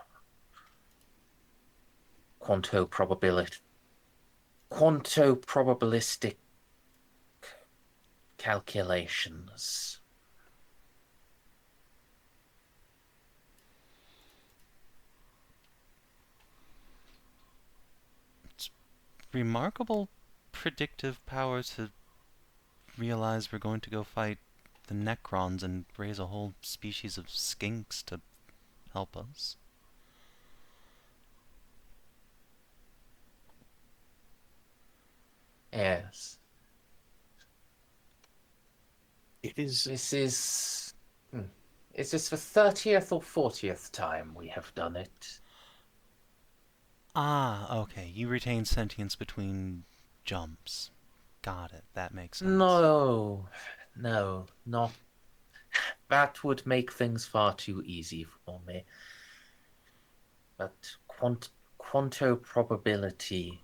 quanto-probabilistic calculations. It's remarkable predictive power to realize we're going to go fight the Necrons and raise a whole species of skinks to help us. Yes. It is. This is... Is this the 30th or 40th time we have done it? Ah, okay. You retain sentience between jumps. Got it. That makes sense. No, not. That would make things far too easy for me. But quanto probability,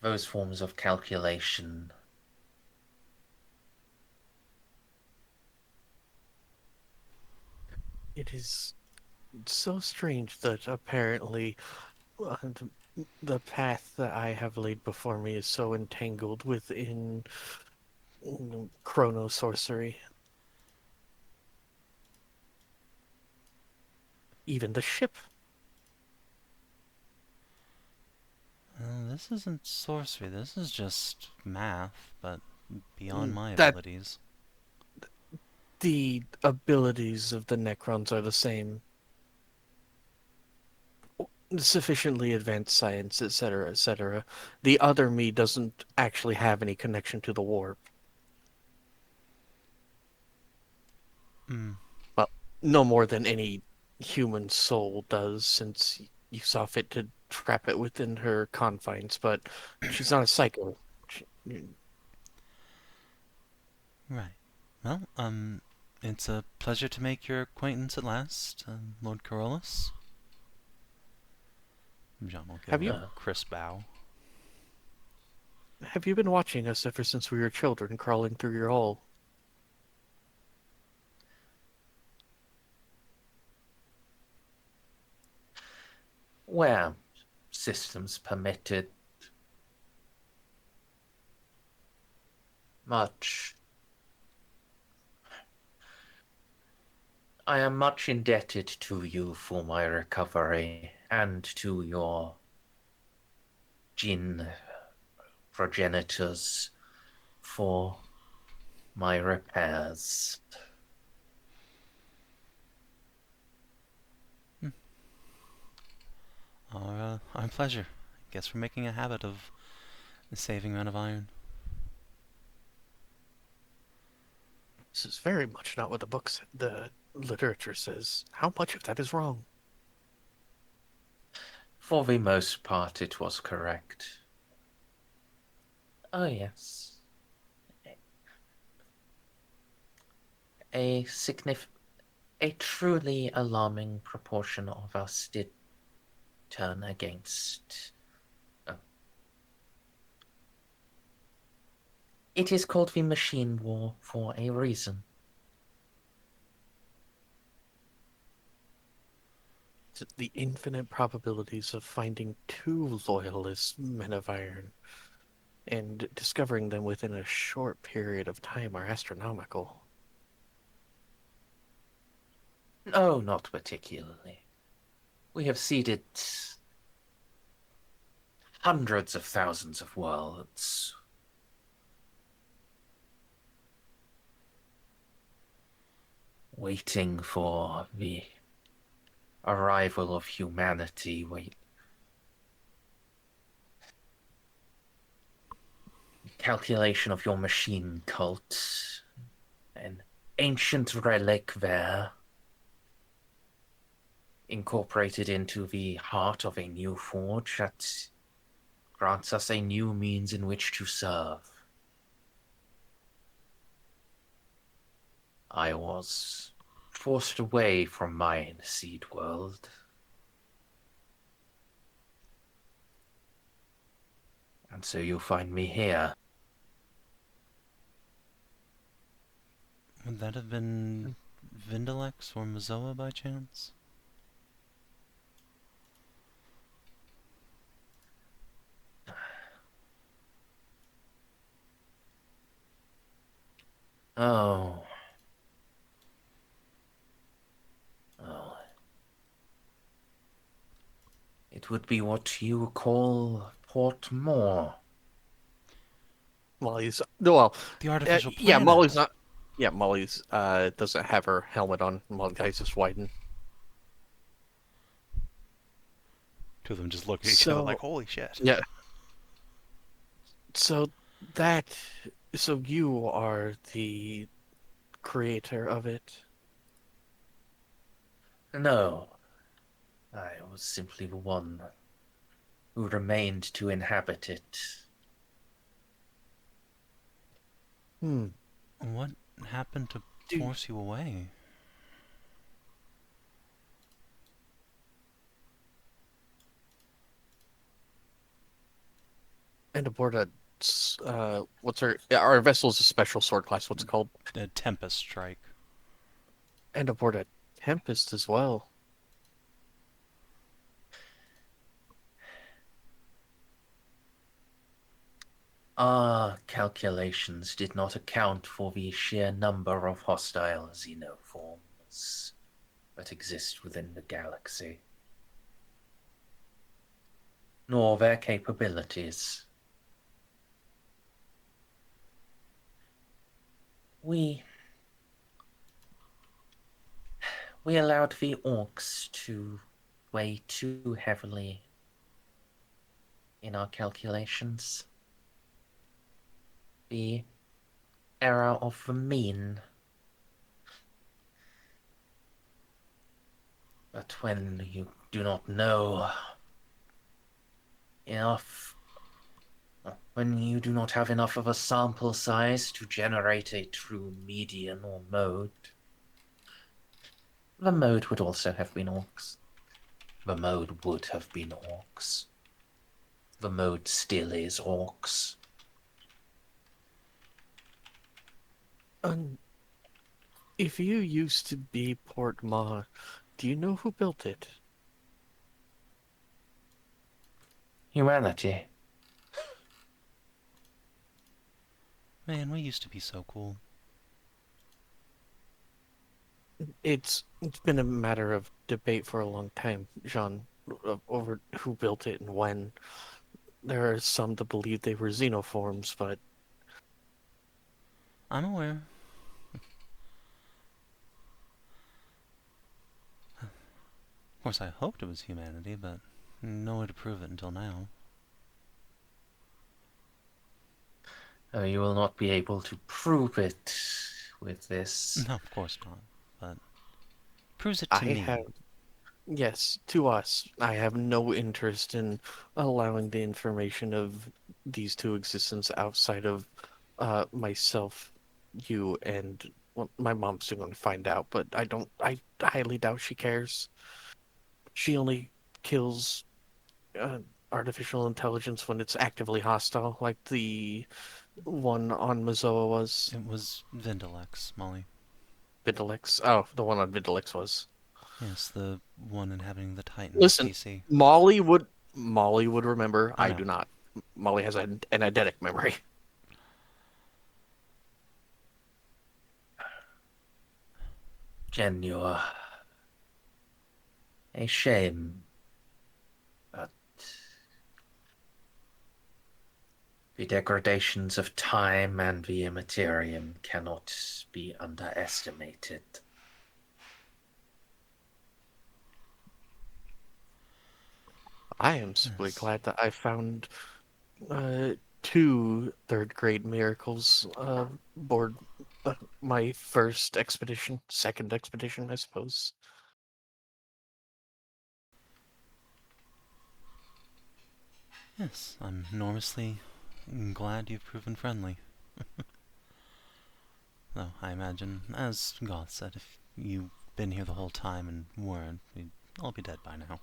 those forms of calculation. It is so strange that apparently the path that I have laid before me is so entangled within chrono sorcery. Even the ship. This isn't sorcery. This is just math, but beyond my that- abilities. The abilities of the Necrons are the same. Sufficiently advanced science, etc., etc. The other me doesn't actually have any connection to the warp. Hmm. Well, no more than any human soul does, since you saw fit to trap it within her confines, but she's not a psycho. Right. Well, it's a pleasure to make your acquaintance at last, Lord Corollas. Jeanne will give Have you- a crisp bow. Have you been watching us ever since we were children, crawling through your hole? Where systems permitted. Much. I am much indebted to you for my recovery and to your Jeanne progenitors for my repairs. Our pleasure. Guess we're making a habit of saving men of iron. This is very much not what the literature says. How much of that is wrong? For the most part, it was correct. Oh, yes. A truly alarming proportion of us did turn against It is called the Machine War for a reason. The infinite probabilities of finding two loyalist men of iron and discovering them within a short period of time are astronomical. No, not particularly. We have seeded hundreds of thousands of worlds. Waiting for the arrival of humanity. Calculation of your machine cult. An ancient relic there. Incorporated into the heart of a new forge that grants us a new means in which to serve. I was forced away from my seed world. And so you'll find me here. Would that have been Vindalex or Mazoa by chance? Oh. Oh. It would be what you call Port Moore. Molly's well, The artificial planet. yeah, Molly's not. Yeah, Molly's doesn't have her helmet on. Molly's eyes just widen. Two of them just look at each other like, holy shit. Yeah. So you are the creator of it? No. I was simply the one who remained to inhabit it. What happened to force you away? And aboard a our vessel's a special sword class. What's it called? A Tempest Strike. And aboard a Tempest as well. Our calculations did not account for the sheer number of hostile xenoforms that exist within the galaxy, nor their capabilities. We allowed the orcs to weigh too heavily in our calculations. The error of the mean. But when you do not know enough, when you do not have enough of a sample size to generate a true median or mode, the mode would also have been orcs. The mode would have been orcs. The mode still is orcs. If you used to be Port Ma, do you know who built it? Humanity. Man, we used to be so cool. It's been a matter of debate for a long time, Jeanne, over who built it and when. There are some that believe they were xenoforms, but I'm aware. Of course, I hoped it was humanity, but no way to prove it until now. You will not be able to prove it with this. No, of course not. But proves it to me. Yes, to us. I have no interest in allowing the information of these two existences outside of myself, you, and well, my mom's soon going to find out, but I highly doubt she cares. She only kills artificial intelligence when it's actively hostile, like the one on Mazoa was? It was Vindalex, Molly. Vidalix. Oh, the one on Vidalix was. Yes, the one inhabiting the Titan Listen, STC. Molly would remember. I I know. do not. Molly has an eidetic memory. Jeanne, you're a shame, but the degradations of time and the immaterium cannot be underestimated. I am simply Yes. glad that I found two third-grade miracles aboard my first expedition, second expedition, I suppose. Yes, I'm enormously glad you've proven friendly. Though, I imagine, as Goth said, if you'd been here the whole time and weren't, we'd all be dead by now.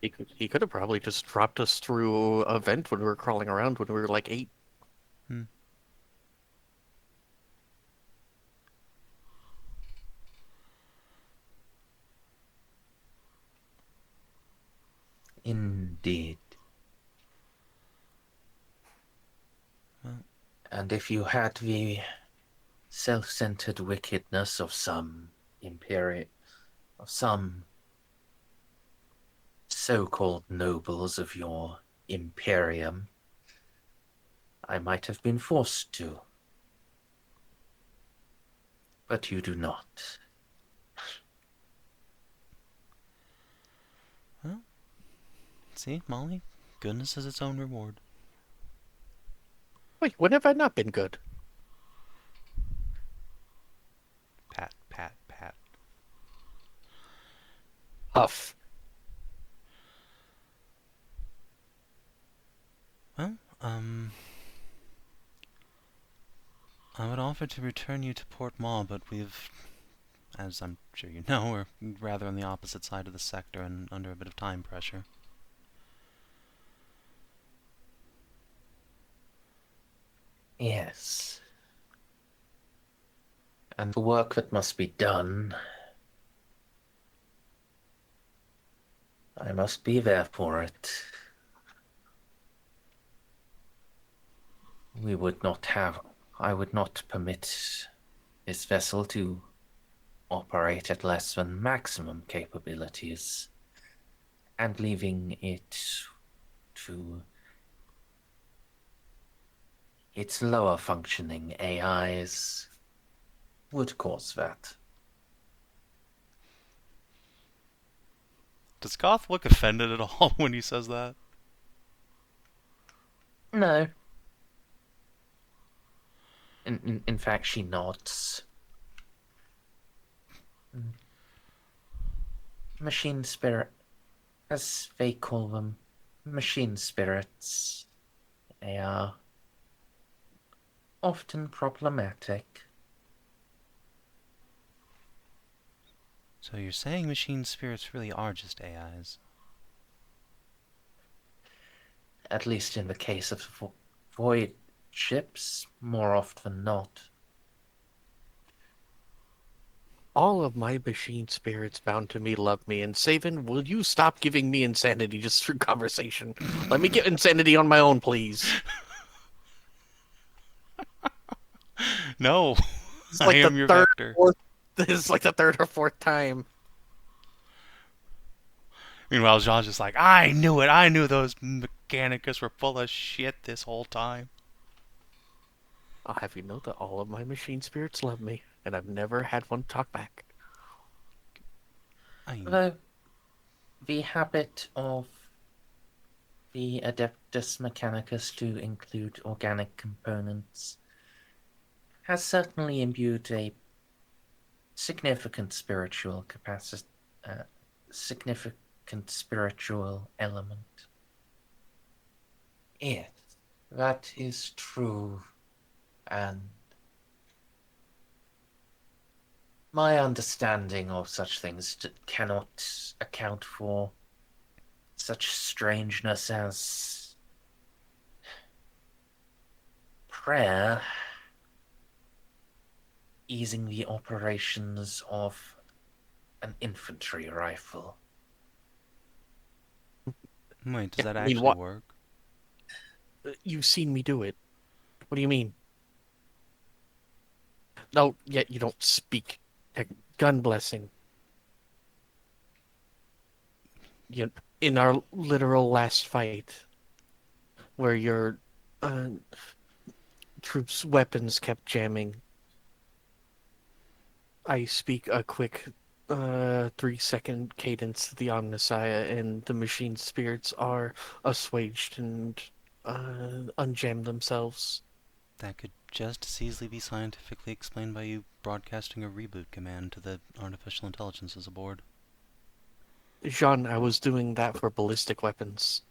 He could have probably just dropped us through a vent when we were crawling around when we were like 8. Indeed. Well, And if you had the self-centered wickedness of some so-called nobles of your imperium, I might have been forced to. But you do not. see, Molly? Goodness is its own reward. Wait, when have I not been good? Pat, pat, pat. Huff. Well, I would offer to return you to Port Maw, but we've, as I'm sure you know, we're rather on the opposite side of the sector and under a bit of time pressure. Yes. And the work that must be done, I must be there for it. I would not permit this vessel to operate at less than maximum capabilities, and leaving it to its lower functioning AIs would cause that. Does Goth look offended at all when he says that? No. In fact, she nods. Machine spirit, as they call them, machine spirits. They are often problematic. So you're saying machine spirits really are just AIs? At least in the case of void ships, more often than not. All of my machine spirits bound to me love me, and Savin, will you stop giving me insanity just through conversation? Let me get insanity on my own, please. No! It's I like am the your third, vector. this is like the third or fourth time. Meanwhile, Jean's just like, I knew it! I knew those Mechanicus were full of shit this whole time. I'll have you know that all of my machine spirits love me, and I've never had one talk back. Though the habit of the Adeptus Mechanicus to include organic components has certainly imbued a significant spiritual element. Yes, that is true, and my understanding of such things cannot account for such strangeness as prayer easing the operations of an infantry rifle. Wait, does that I mean, actually what? work? You've seen me do it. What do you mean? No, yet you don't speak. Gun blessing. You, in our literal last fight, where your uh, troops' weapons kept jamming, I speak a quick 3-second cadence to the Omnissiah, and the machine spirits are assuaged and unjam themselves. That could just as easily be scientifically explained by you broadcasting a reboot command to the artificial intelligences aboard. Jeanne, I was doing that for ballistic weapons.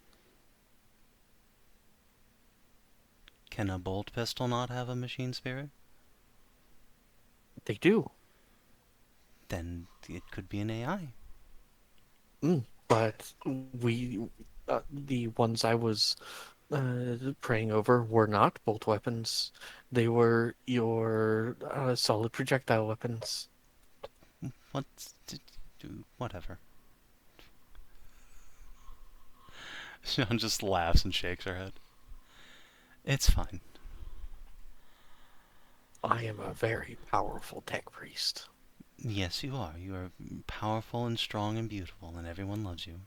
Can a bolt pistol not have a machine spirit? They do. Then it could be an AI. But the ones I was praying over were not bolt weapons. They were your solid projectile weapons. Whatever. Sean just laughs and shakes her head. It's fine. I am a very powerful tech priest. Yes, you are. You are powerful and strong and beautiful, and everyone loves you.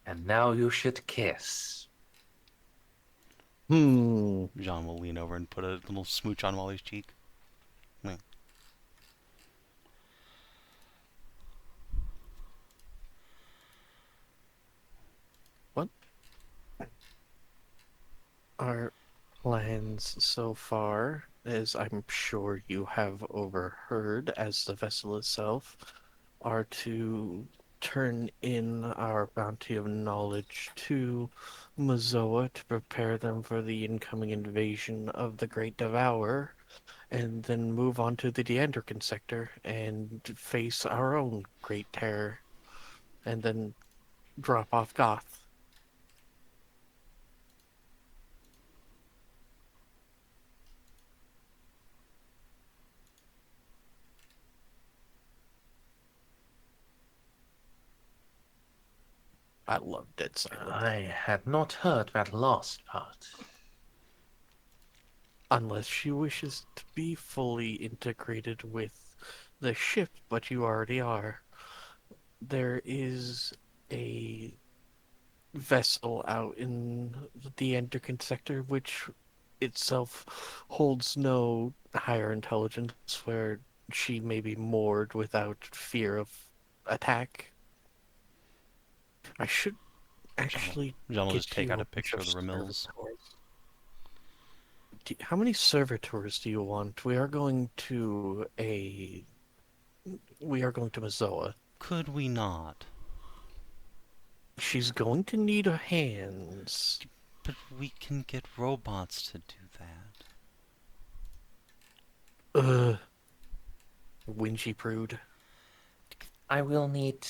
And now you should kiss. Hmm. Jeanne will lean over and put a little smooch on Wally's cheek. What? Our plans so far, as I'm sure you have overheard as the vessel itself, are to turn in our bounty of knowledge to Mazoa to prepare them for the incoming invasion of the Great Devourer, and then move on to the Deandrican sector and face our own Great Terror, and then drop off Goth. I love Dead Silence. I had not heard that last part. Unless she wishes to be fully integrated with the ship, but you already are. There is a vessel out in the Endocrine sector, which itself holds no higher intelligence, where she may be moored without fear of attack. I should actually Jeanne will get just take you out a a bunch picture of the Ramils. servitors. How many servitors do you want? We are going to Mazoa. Could we not? She's going to need her hands. But we can get robots to do that. Whingy prude. I will need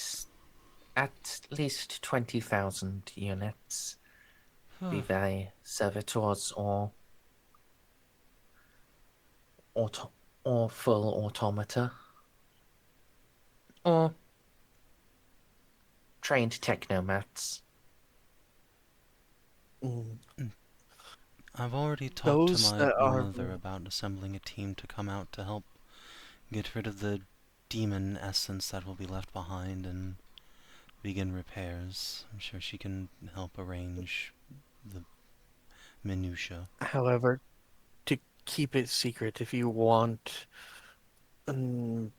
at least 20,000 units, be they servitors or full automata, or trained technomats. I've already talked Those to my that are- mother about assembling a team to come out to help get rid of the demon essence that will be left behind and begin repairs. I'm sure she can help arrange the minutia. However, to keep it secret, if you want to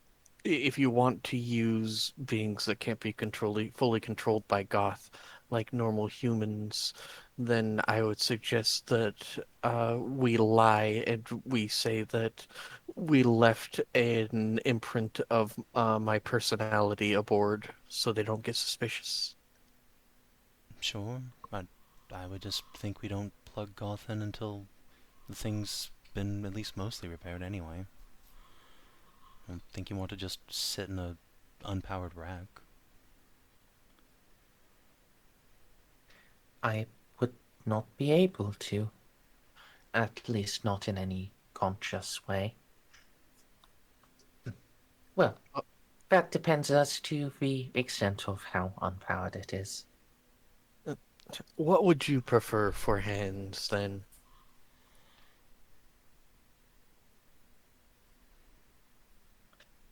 use beings that can't be fully controlled by Goth, like normal humans, then I would suggest that we lie and we say that we left an imprint of my personality aboard, so they don't get suspicious. Sure, but I would just think we don't plug Goth in until the thing's been at least mostly repaired anyway. I don't think you want to just sit in a unpowered rack. I would not be able to. At least not in any conscious way. Well, Uh, that depends as to the extent of how unpowered it is. What would you prefer for hands then?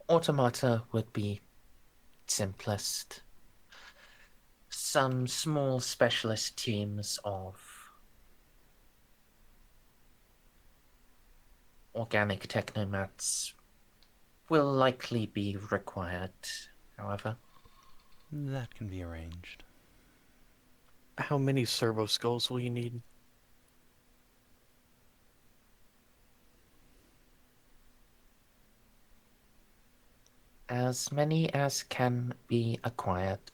Automata would be simplest. Some small specialist teams of organic technomats will likely be required, however. That can be arranged. How many servo skulls will you need? As many as can be acquired.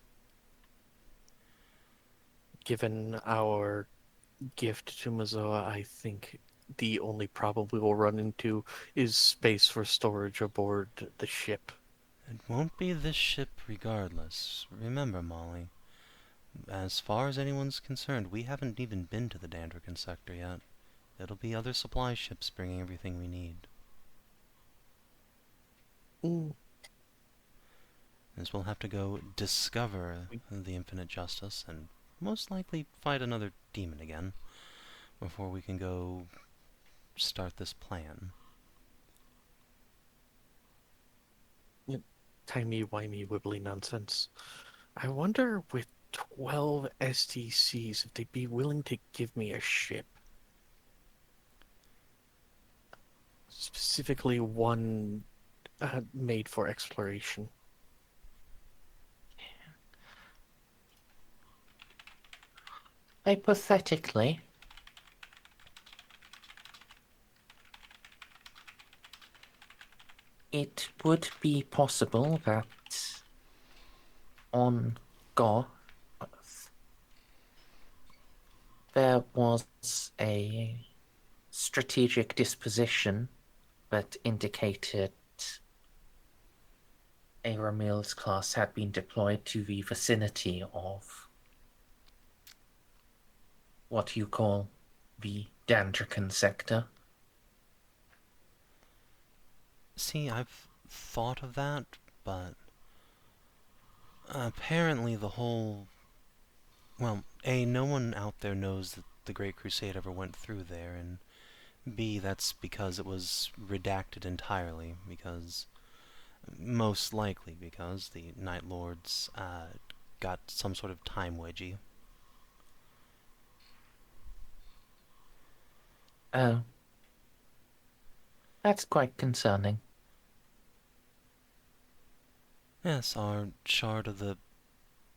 Given our gift to Mazoa, I think the only problem we will run into is space for storage aboard the ship. It won't be this ship regardless. Remember, Molly, as far as anyone's concerned, we haven't even been to the Dandrigan sector yet. It'll be other supply ships bringing everything we need. Mm, As we'll have to go discover the Infinite Justice and most likely fight another demon again before we can go start this plan. Timey-wimey wibbly nonsense. I wonder with 12 STCs if they'd be willing to give me a ship. Specifically one made for exploration. Hypothetically, it would be possible that on Goth there was a strategic disposition that indicated a Ramil's class had been deployed to the vicinity of what you call the Dandrican sector. See, I've thought of that, but apparently the whole... Well, A, no one out there knows that the Great Crusade ever went through there, and B, that's because it was redacted entirely, because... Most likely because the Night Lords got some sort of time wedgie. Oh. That's quite concerning. Yes, our shard of the...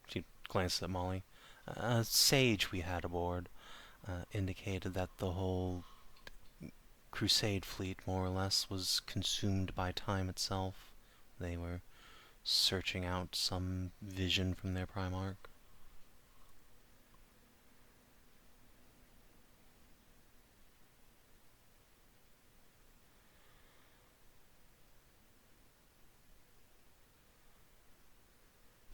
She glanced at Molly. Sage we had aboard indicated that the whole Crusade fleet, more or less, was consumed by time itself. They were searching out some vision from their Primarch.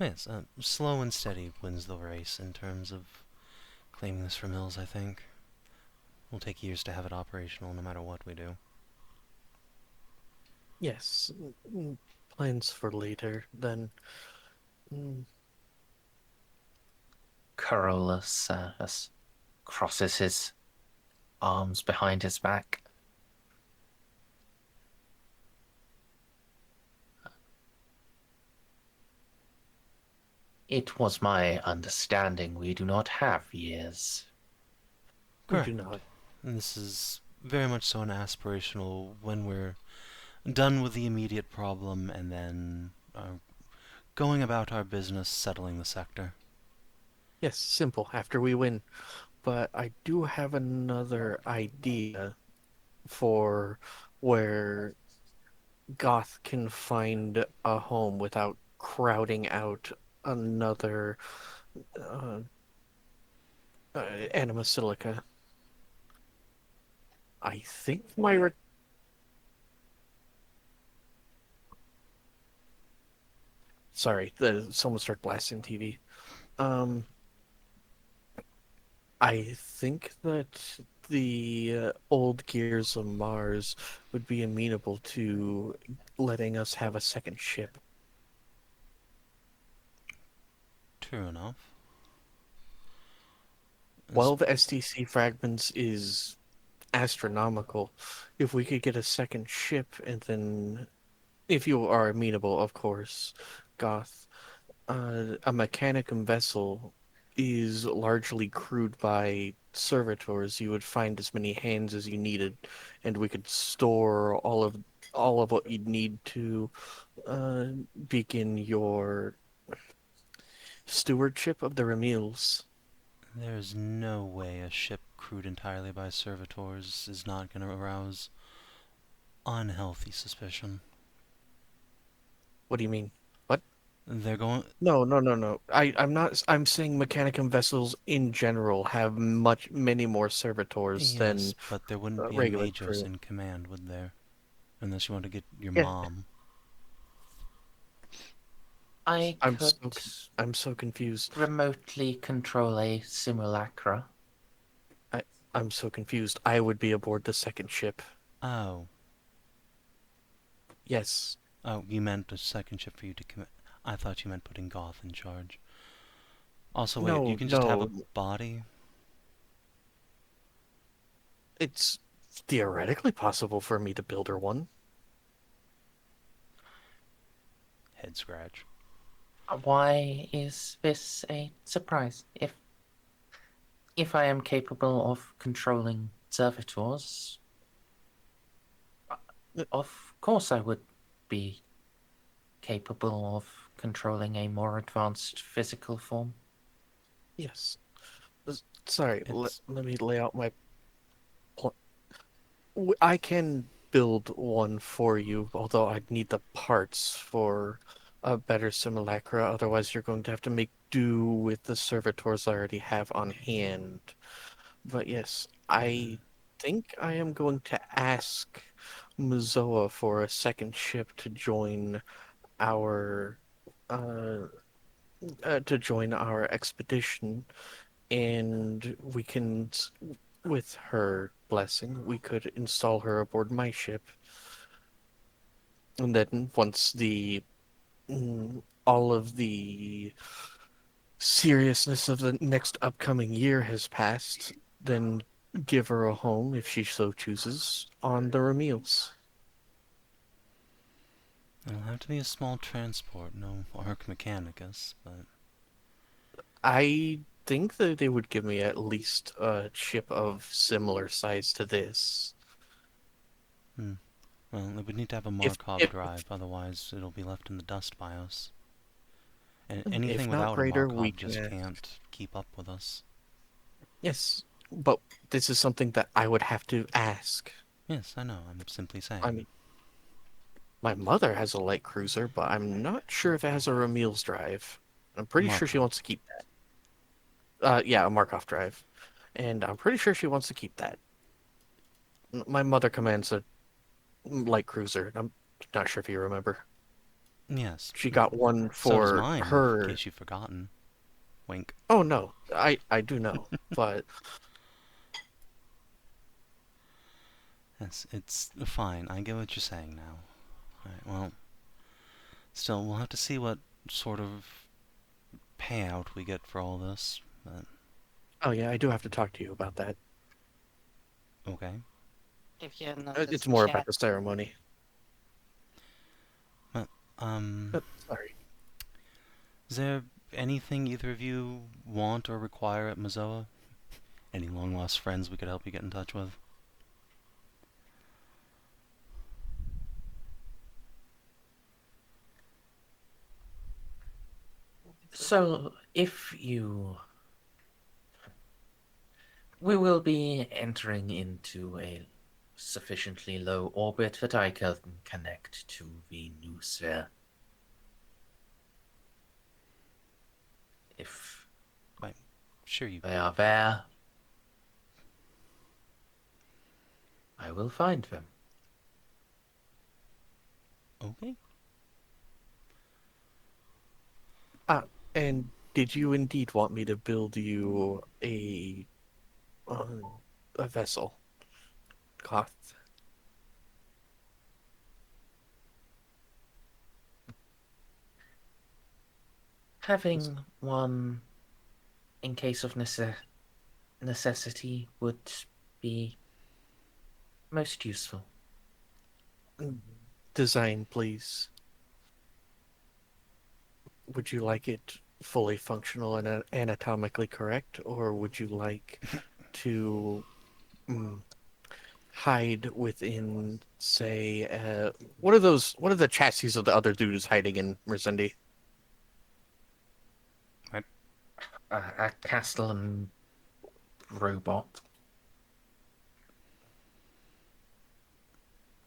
Yes, slow and steady wins the race in terms of claiming this for Mills, I think. Will take years to have it operational no matter what we do. Yes, plans for later, then. Mm, Corollas crosses his arms behind his back. It was my understanding we do not have years. we Correct. do not. And this is very much so an aspirational when we're done with the immediate problem and then going about our business settling the sector. Yes, simple, after we win. But I do have another idea for where Goth can find a home without crowding out another Anima Silica. I think Sorry, someone started blasting TV. I think that the old gears of Mars would be amenable to letting us have a second ship. True enough. 12 STC fragments is astronomical. If we could get a second ship, and then, if you are amenable, of course, Goth, a mechanicum vessel is largely crewed by servitors. You would find as many hands as you needed, and we could store all of what you'd need to uh, begin your stewardship of the Remils. There's no way a ship crewed entirely by servitors is not going to arouse unhealthy suspicion. What do you mean? What? They're going... No, no, no, no. I'm not. I'm saying mechanicum vessels in general have many more servitors than Yes, but there wouldn't be a regular Magos crew. in command, would there? Unless you want to get your Yeah. mom. I I'm could I'm so confused. remotely control a simulacra. I'm so confused. I would be aboard the second ship. Oh. Yes. Oh, you meant a second ship for you to commit. I thought you meant putting Goth in charge. Also, wait, you No, can just have a no. body? It's theoretically possible for me to build her one. Head scratch. Why is this a surprise? If I am capable of controlling servitors, of course I would be capable of controlling a more advanced physical form. Yes. Sorry, let me lay out my plan. I can build one for you, although I'd need the parts for a better simulacra. Otherwise, you're going to have to make do with the servitors I already have on hand. But yes, I think I am going to ask Mazoa for a second ship to join our uh, expedition, and we can, with her blessing, we could install her aboard my ship. And then once all of the seriousness of the next upcoming year has passed, then give her a home if she so chooses on the Ramils. It'll have to be a small transport, no Arc Mechanicus, but... I think that they would give me at least a ship of similar size to this. Well, it would need to have a If Markov if drive, otherwise it'll be left in the dust BIOS. And if anything not without a greater, we Markov can just ask. can't keep up with us. Yes, but this is something that I would have to ask. Yes, I know, I'm simply saying. I mean, my mother has a light cruiser, but I'm not sure if it has a Ramil's drive. I'm pretty sure she Markov. wants to keep that. Yeah, a Markov drive. And I'm pretty sure she wants to keep that. My mother commands a light cruiser. I'm not sure if you remember. Yes. She got one So does for mine, in her. case you've forgotten. Wink. Oh no, I do know, but Yes, it's fine. I get what you're saying now. Alright, well, still, we'll have to see what sort of payout we get for all this, but oh yeah, I do have to talk to you about that. okay. If you notice, It's more chat, about the ceremony. Um, Sorry. is there anything either of you want or require at Mazoa? Any long-lost friends we could help you get in touch with? So, we will be entering into a sufficiently low orbit that I can connect to the new sphere. If Sure you they are there, I will find them. Okay. And did you indeed want me to build you a a vessel. Goth. Having one in case of necessity would be most useful. Design, please. Would you like it fully functional and anatomically correct, or would you like to hide within, say, what are those? What are the chassis of the other dudes hiding in Merzendi? A Castellan robot.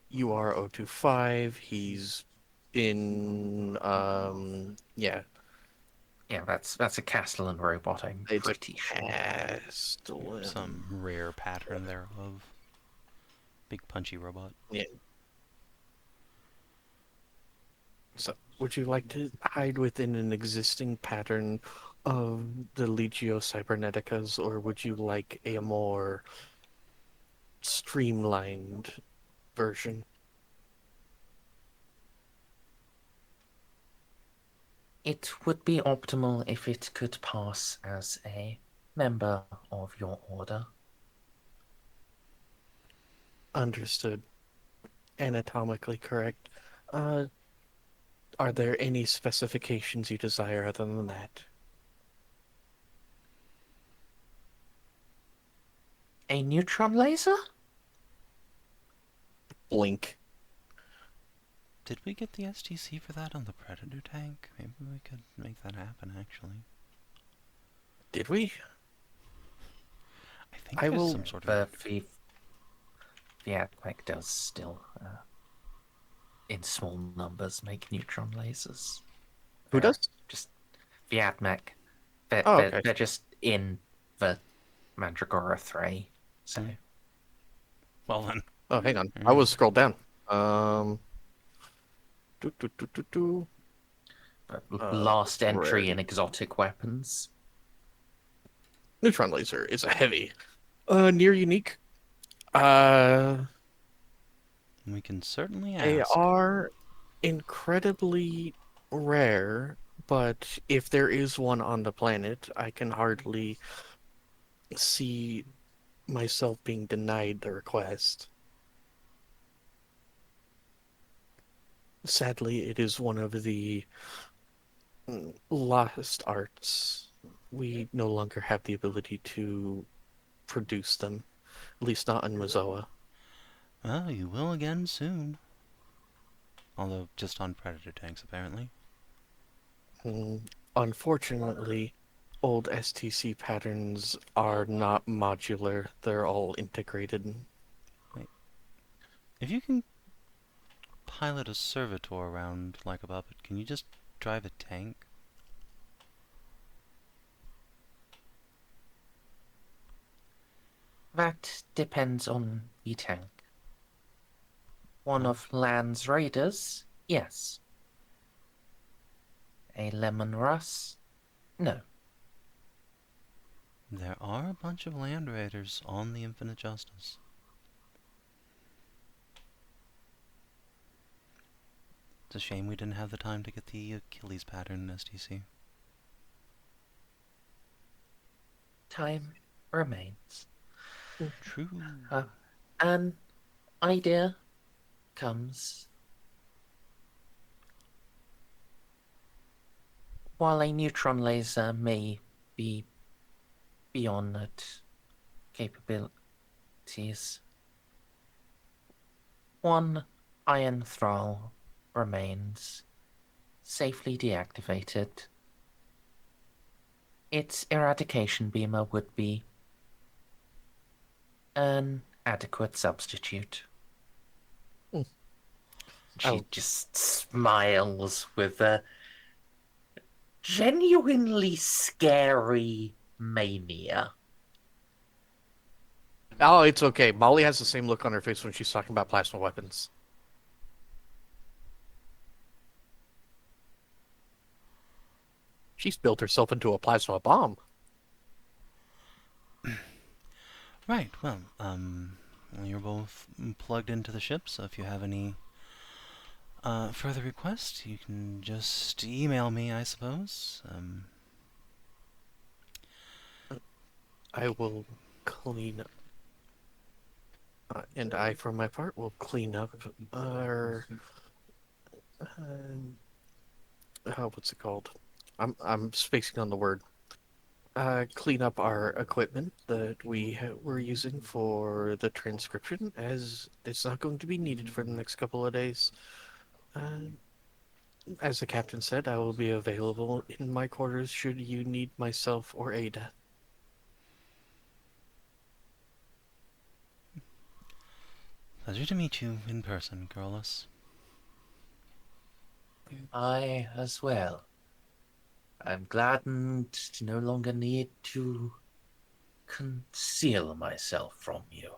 You are 025. He's in, yeah. Yeah, that's a Castellan robot, I'm It's pretty sure. Castellan. Some rare pattern thereof. Big punchy robot. Yeah. So, would you like to hide within an existing pattern of the Legio Cyberneticas, or would you like a more streamlined version? It would be optimal if it could pass as a member of your order. Understood. Anatomically correct. Are there any specifications you desire other than that? A neutron laser? Blink. Did we get the STC for that on the Predator tank? Maybe we could make that happen, actually. Did we? I think I there's will- some sort of... But the AdMech does still, in small numbers, make neutron lasers. Who does? Just the AdMech. They're, Oh, they're, okay. they're just in the Mandragora 3. So Well then. Oh, hang on. I was scrolled down. last entry rare. in exotic weapons. Neutron laser is a heavy. Near unique. They We can certainly ask. are incredibly rare, but if there is one on the planet, I can hardly see myself being denied the request. Sadly, it is one of the lost arts. We no longer have the ability to produce them, at least not in Mozoa. Well, you will again soon. Although, just on Predator tanks, apparently. Unfortunately, old STC patterns are not modular. They're all integrated. If you can pilot a servitor around like a puppet, can you just drive a tank? That depends on the tank. One of Land's raiders, yes. A Lemon Russ, no. There are a bunch of land raiders on the Infinite Justice. It's a shame we didn't have the time to get the Achilles pattern in STC. Time remains. True. An idea comes while a neutron laser may be beyond capabilities. One iron thrall remains safely deactivated. Its eradication beamer would be an adequate substitute. She just smiles with a genuinely scary mania. Oh, it's okay. Molly has the same look on her face when she's talking about plasma weapons. She's built herself into a plasma bomb. Right. Well, you're both plugged into the ship, so if you have any further requests, you can just email me, I suppose. I will clean up. And I, for my part, will clean up our. What's it called? I'm spacing on the word. Clean up our equipment that were using for the transcription, as it's not going to be needed for the next couple of days. As the captain said, I will be available in my quarters should you need myself or Ada. Pleasure to meet you in person, Carlos. I as well. I'm gladdened to no longer need to conceal myself from you,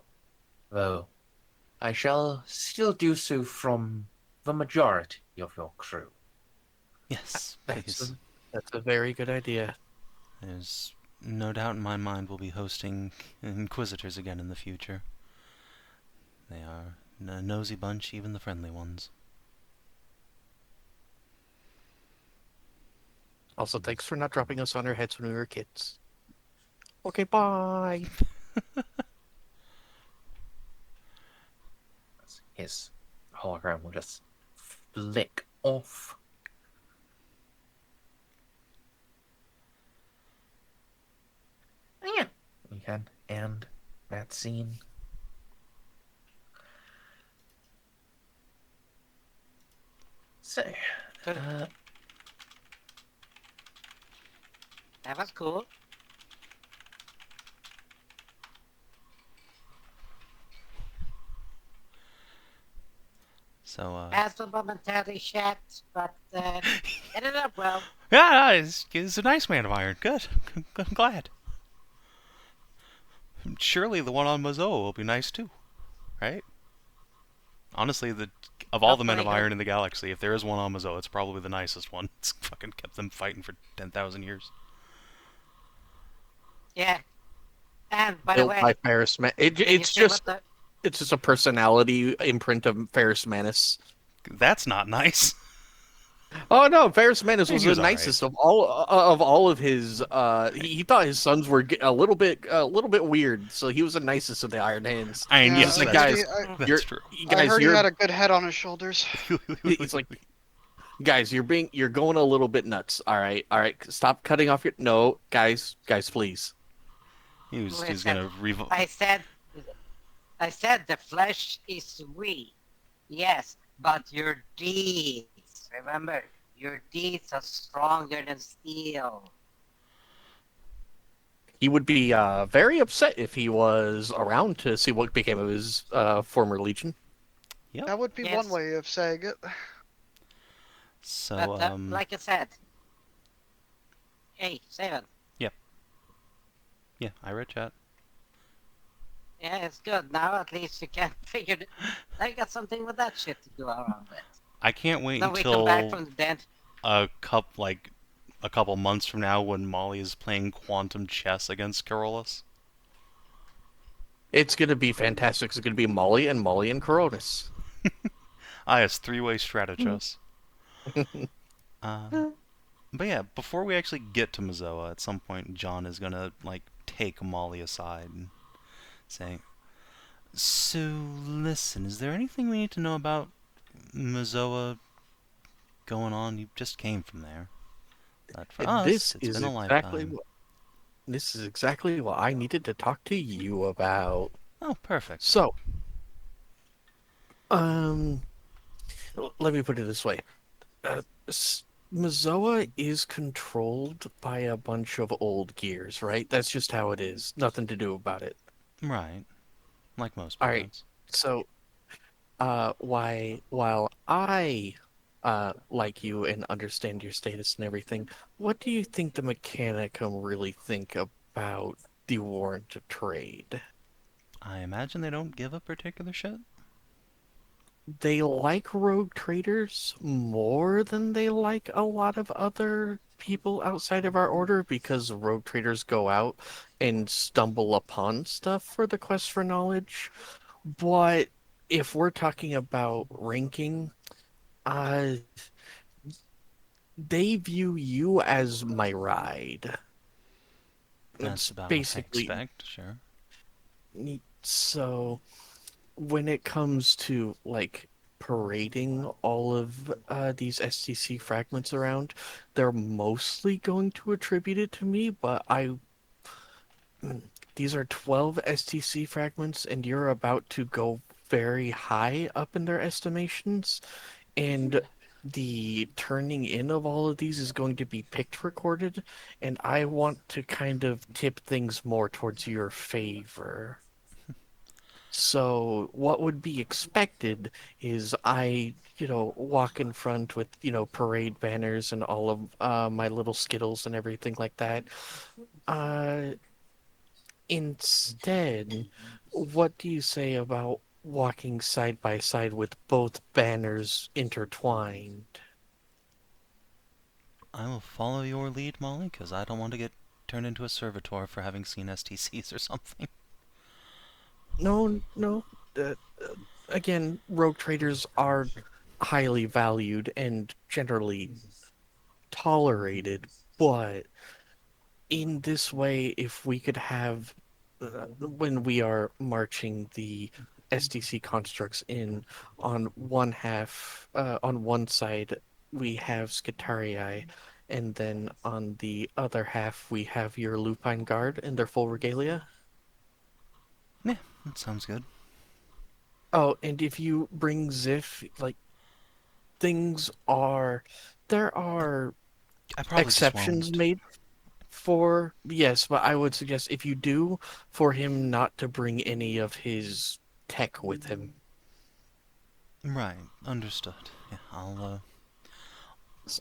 though I shall still do so from the majority of your crew. Yes, That's please. that's a very good idea. There's no doubt in my mind we'll be hosting Inquisitors again in the future. They are a nosy bunch, even the friendly ones. Also, thanks for not dropping us on our heads when we were kids. Okay, bye. His hologram will just flick off. Yeah, we can end that scene. So, That was cool. So, Had some momentary chat, but ended up well. yeah, he's a nice man of iron. Good. I'm glad. Surely the one on Mozoa will be nice too, right? Honestly, of all the men of Hopefully iron in the galaxy, if there is one on Mozoa, it's probably the nicest one. It's fucking kept them fighting for 10,000 years. Yeah. And by the Built by way, Ferris did you it's see what just the it's just a personality imprint of Ferris Manus. That's not nice. Oh no, Ferris Manus He was was the all nicest of all of his. He thought his sons were a little bit weird, so he was the nicest of the Iron Hands. I mean, Yeah, yes, He's like, that's guys, true. you're That's true. I heard he you're. had a good head on his shoulders. He's like, guys, you're going a little bit nuts. All right, stop cutting off your. No, guys, please. He's listen, gonna I said the flesh is weak. Yes, but your deeds, remember, your deeds are stronger than steel. He would be very upset if he was around to see what became of his former legion. Yep. That would be Yes. one way of saying it. So, But like I said, hey, Savin. yeah, I read chat. Yeah, it's good. Now at least you can figure it. I got something with that shit to go around with. I can't wait Then we come back until from the dead. a couple months from now when Molly is playing quantum chess against Carolus. It's gonna be fantastic. It's gonna be Molly and Coronis. Yes, three-way strategist. But yeah, before we actually get to Mozoa, at some point, John is gonna take Molly aside and say, "So listen, is there anything we need to know about Mozoa going on? You just came from there. But for us, This it's is been a exactly lifetime." this is exactly what I needed to talk to you about. Oh, perfect. So, let me put it this way. Mozoa is controlled by a bunch of old gears, right? That's just how it is. Nothing to do about it. Right. Like most All right. planets. So, while I like you and understand your status and everything, what do you think the Mechanicum really think about the warrant to trade? I imagine they don't give a particular shit. they like rogue traders more than they like a lot of other people outside of our order because rogue traders go out and stumble upon stuff for the quest for knowledge. But if we're talking about ranking, uh, they view you as my ride. That's It's about what I basically expect, sure. so. When it comes to like parading all of these STC fragments around, they're mostly going to attribute it to me, but these are 12 STC fragments, and you're about to go very high up in their estimations, and the turning in of all of these is going to be picked recorded, and I want to kind of tip things more towards your favor. So what would be expected is walk in front with, parade banners and all of my little skittles and everything like that. Uh, Instead, what do you say about walking side by side with both banners intertwined? I will follow your lead, Molly, because I don't want to get turned into a servitor for having seen STCs or something. No, no. Again, rogue traders are highly valued and generally tolerated, but in this way, if we could have, when we are marching the STC constructs in, on on one side, we have Skitarii, and then on the other half, we have your Lupine Guard in their full regalia. Yeah, that sounds good. Oh, and if you bring Xiph, like, things are, there are I probably just exceptions won't. made for, yes, but I would suggest if you do, for him not to bring any of his tech with him. Right, understood. Yeah,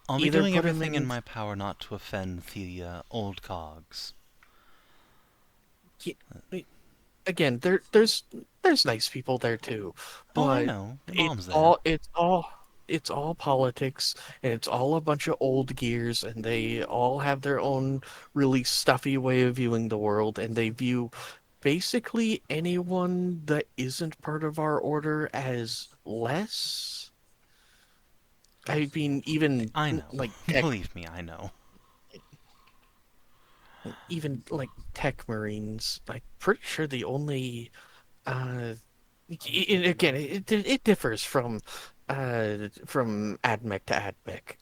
I'll be Either doing put him everything in in. my power not to offend the old cogs. y- Again, there's nice people there too, Oh, I but know. Your it's mom's there. all it's all it's all politics, and it's all a bunch of old gears, and they all have their own really stuffy way of viewing the world, and they view basically anyone that isn't part of our order as less. I mean, I know. like tech, Believe me, I know. even like tech marines. Like, pretty sure the only again, it differs from AdMech to AdMech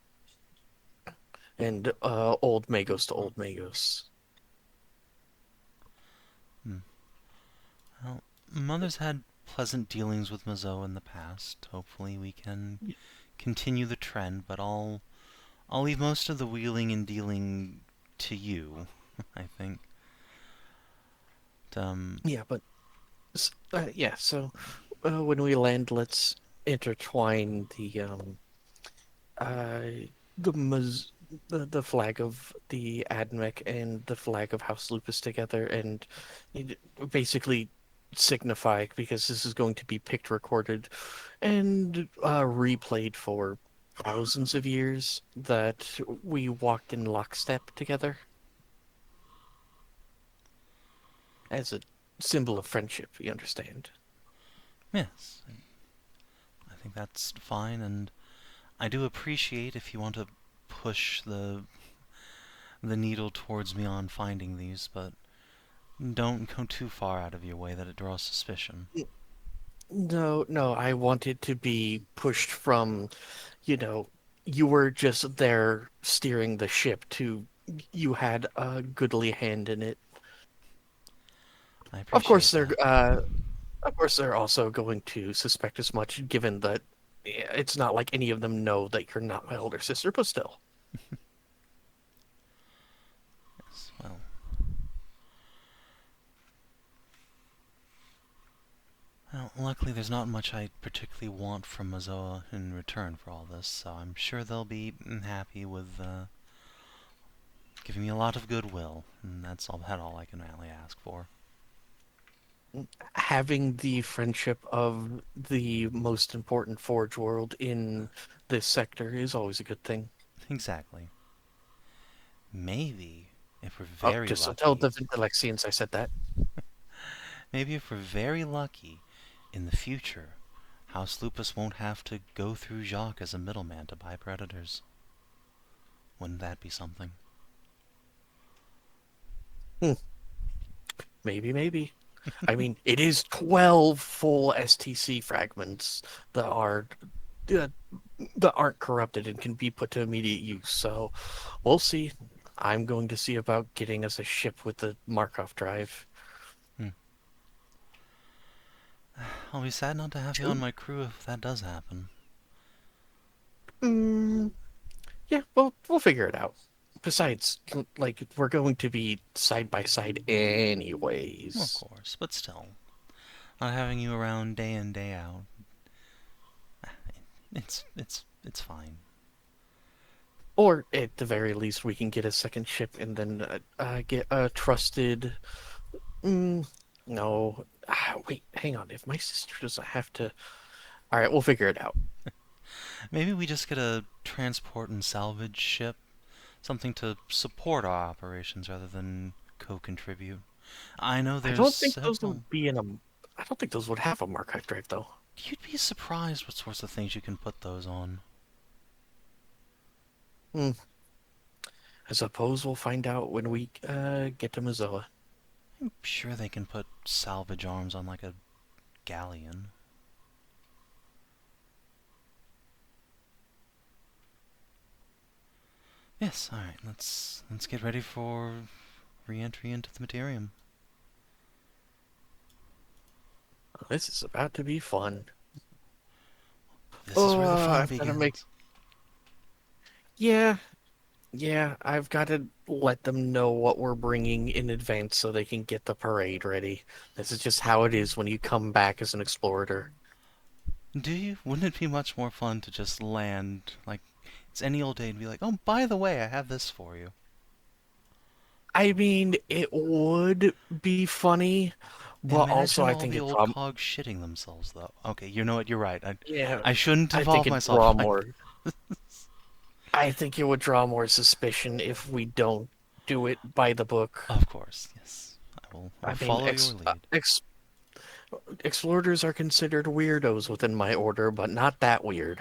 and old Magos to old Magos. Hmm. Well, Mother's had pleasant dealings with Mazo in the past. Hopefully we can continue the trend, but I'll leave most of the wheeling and dealing to you, I think. Yeah, but yeah. So when we land, let's intertwine uh the Maz the flag of the AdMech and the flag of House Lupus together, and basically signify, because this is going to be picked, recorded, and replayed for thousands of years, that we walked in lockstep together as a symbol of friendship. You understand? Yes, I think that's fine, and I do appreciate if you want to push the needle towards me on finding these, but don't go too far out of your way that it draws suspicion. No, no, I wanted to be pushed from, you know, you were just there steering the ship, to you had a goodly hand in it. I Of course, appreciate that. they're also going to suspect as much, given that it's not like any of them know that you're not my older sister, but still. Yes, well, luckily there's not much I particularly want from Mazoa in return for all this, so I'm sure they'll be happy with giving me a lot of goodwill, and that's all I can really ask for. having the friendship of the most important Forge world in this sector is always a good thing. Exactly. Maybe, if we're Oh, very just tell lucky, the Vindalexians I said that. maybe if we're very lucky, in the future, House Lupus won't have to go through Jacques as a middleman to buy predators. Wouldn't that be something? Maybe. I mean, it is 12 full STC fragments that are uh, that aren't corrupted and can be put to immediate use. So we'll see. I'm going to see about getting us a ship with the Markov drive. I'll be sad not to have you on my crew if that does happen. Yeah, we'll figure it out. Besides, like, we're going to be side by side anyways. Of course, but still, not having you around day in day out, it's fine. Or at the very least, we can get a second ship and then get a trusted. No, wait, hang on. If my sister doesn't have to, all right, we'll figure it out. Maybe we just get a transport and salvage ship, something to support our operations rather than co-contribute. I know I there's don't think those several. would be in a. I don't think those would have a Markov drive though. You'd be surprised what sorts of things you can put those on. I suppose we'll find out when we get to Mazoa. I'm sure they can put salvage arms on like a galleon. Yes, alright, let's get ready for re-entry into the Materium. This is about to be fun. This is where the fun I've gotta begins. Yeah, I've got to let them know what we're bringing in advance so they can get the parade ready. This is just how it is when you come back as an explorator. Do you? Wouldn't it be much more fun to just land, like, it's any old day and be like, oh, by the way, I have this for you. I mean, it would be funny, but also Imagine I all think the it old cogs shitting themselves, though. Okay, you know what? You're right. I shouldn't I involve think it'd myself. draw more. I think it would draw more suspicion if we don't do it by the book. Of course, yes. I'll I mean, follow your lead. explorators are considered weirdos within my order, but not that weird.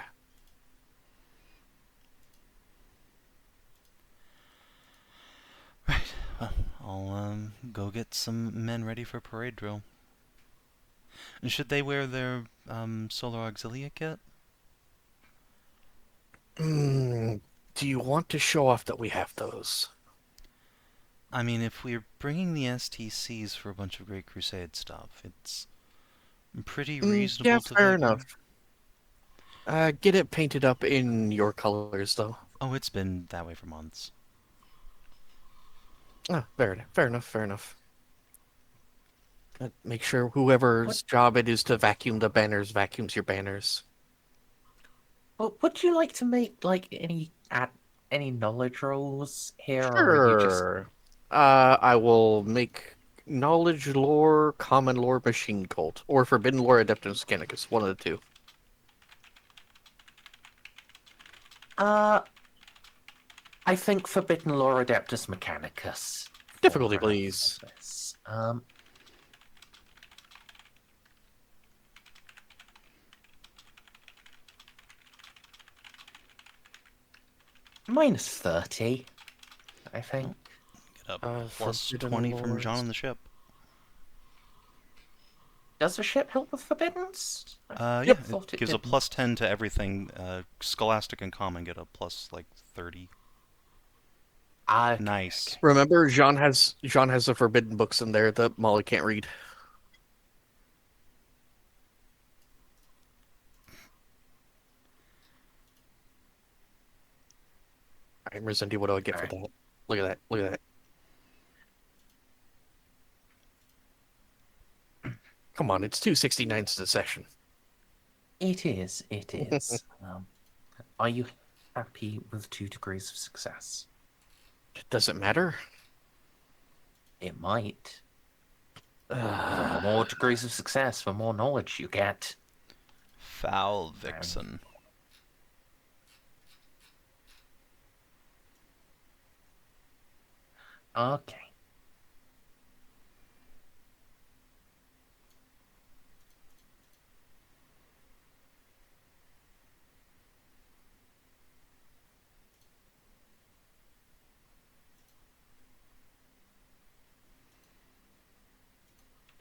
Right. Well, I'll go get some men ready for parade drill. And should they wear their solar auxilia kit? Do you want to show off that we have those? I mean, if we're bringing the STCs for a bunch of Great Crusade stuff, it's pretty reasonable Yeah, to fair figure. enough. Get it painted up in your colors, though. Oh, it's been that way for months. Fair enough. Make sure whoever's job it is to vacuum the banners vacuums your banners. Well, would you like to make like any knowledge rolls here, or are you just Sure. I will make knowledge lore, common lore, machine cult, or forbidden lore, adeptus mechanicus. One of the two. I think Forbidden Lore Adeptus Mechanicus. Difficulty, for please. this. Minus 30, I think. Get a plus Forbidden 20 from lores. Jeanne on the ship. Does the ship help with Forbiddens? Yeah, thought it gives a didn't. plus 10 to everything. Scholastic and Common get a plus, like, 30. Okay, Nice. okay. Remember, Jeanne has the forbidden books in there that Molly can't read. All right, Merzendi, what do I get for that? Look at that. Come on, it's 269s to the session. It is. Are you happy with 2 degrees of success? Does it matter? It might. The more degrees of success, the more knowledge you get. Foul Vixen. Okay.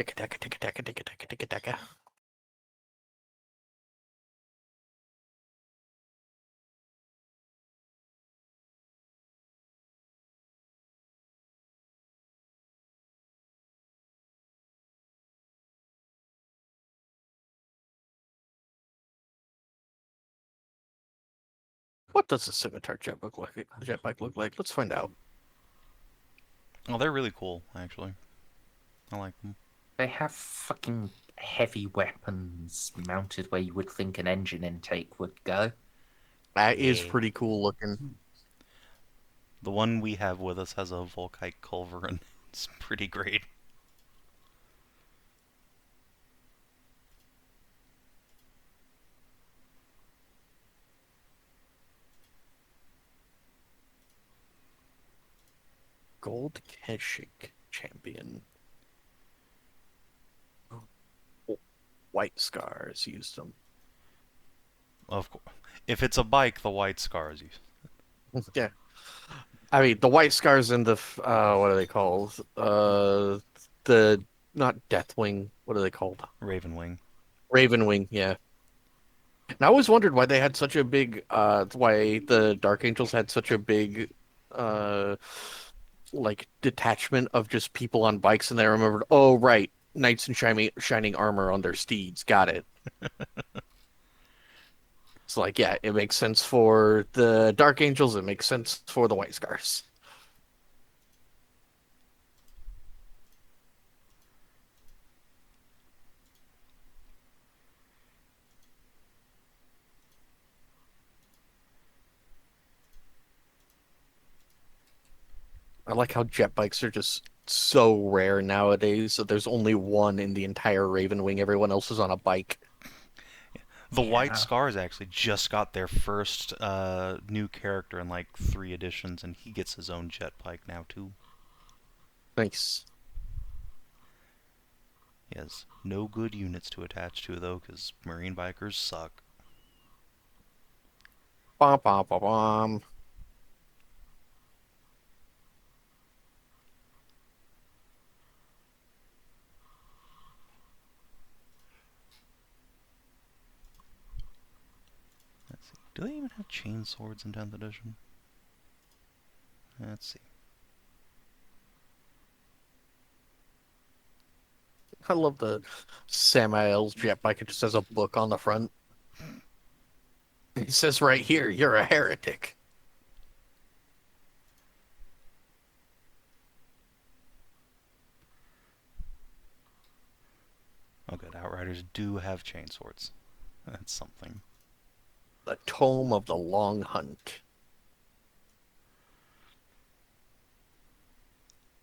Ticka-tacka. What does a scimitar jetbike look like? Let's find out. Oh, they're really cool, actually. I like them. They have fucking heavy weapons mounted where you would think an engine intake would go. That is Yeah. pretty cool looking. The one we have with us has a Volkite culverin. It's pretty great. Gold Keshik champion. White Scars used them. Of course. If it's a bike, the white scars use. Yeah. I mean, the White Scars and the, what are they called? The, not Deathwing, what are they called? Ravenwing. Ravenwing, yeah. And I always wondered why they had such a big, why the Dark Angels had such a big, like, detachment of just people on bikes, and then I remembered, oh, right, knights in shining armor on their steeds, got it. It's like, yeah, it makes sense for the Dark Angels, it makes sense for the White Scars. I like how jet bikes are just so rare nowadays. So there's only one in the entire Ravenwing. Everyone else is on a bike. The White Yeah. Scars actually just got their first new character in like 3 editions, and he gets his own jet bike now too. Nice. He has no good units to attach to though, because Marine bikers suck. Bom, bom, bom, bom. Let's see. Do they even have chain swords in 10th edition? Let's see. I love the Samael's jet bike. It just has a book on the front. It says right here, you're a heretic. Oh good, Outriders do have chain swords. That's something. The Tome of the Long Hunt.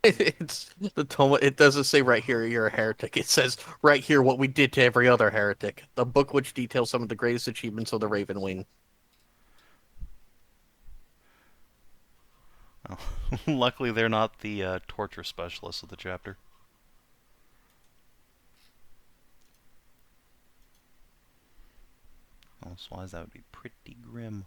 It's the tome. It doesn't say right here you're a heretic. It says right here what we did to every other heretic. The book which details some of the greatest achievements of the Ravenwing. Oh. Luckily they're not the torture specialists of the chapter. Otherwise that would be pretty grim.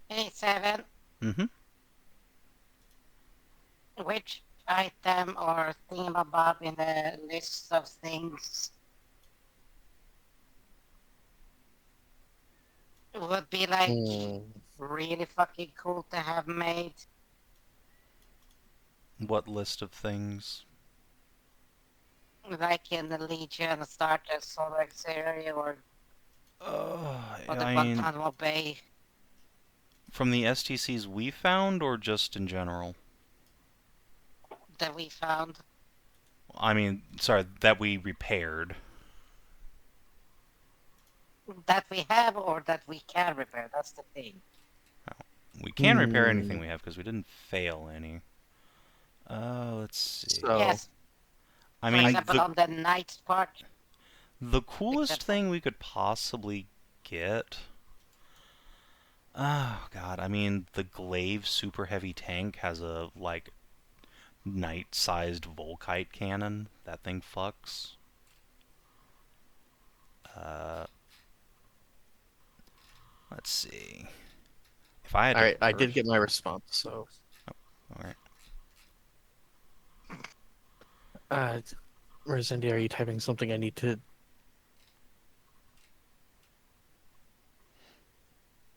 Hey, Savin, Mm-hmm. which item or theme above in the list of things would be like really fucking cool to have made? What list of things? Like in the Legion, Star Trek, Solar Auxiliary, or the I mean, Guantanamo Bay. from the STCs we found, or just in general? That we found. I mean, sorry, that we repaired. that we have or that we can repair. That's the thing. We can repair anything we have because we didn't fail any. Let's see. So Yes. I For mean, example, on the night part. the coolest Except for- thing we could possibly get. Oh god, I mean, the Glaive super heavy tank has a like knight-sized Volkite cannon. That thing fucks. Let's see. If I had all to right, I did first- get my response. So All right. Merzendi, are you typing something I need to?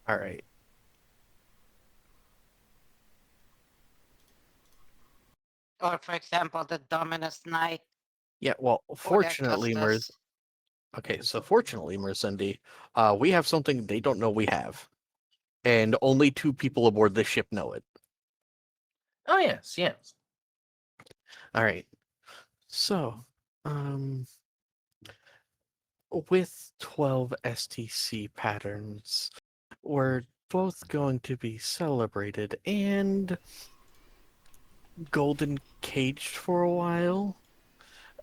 All right. Or for example, the Dominus Knight. Yeah. Well, or the fortunately, Augustus. Okay, so fortunately, Merzendi, we have something they don't know we have, and only 2 people aboard this ship know it. Oh yes, yes. All right. So, with 12 STC patterns, we're both going to be celebrated and golden caged for a while.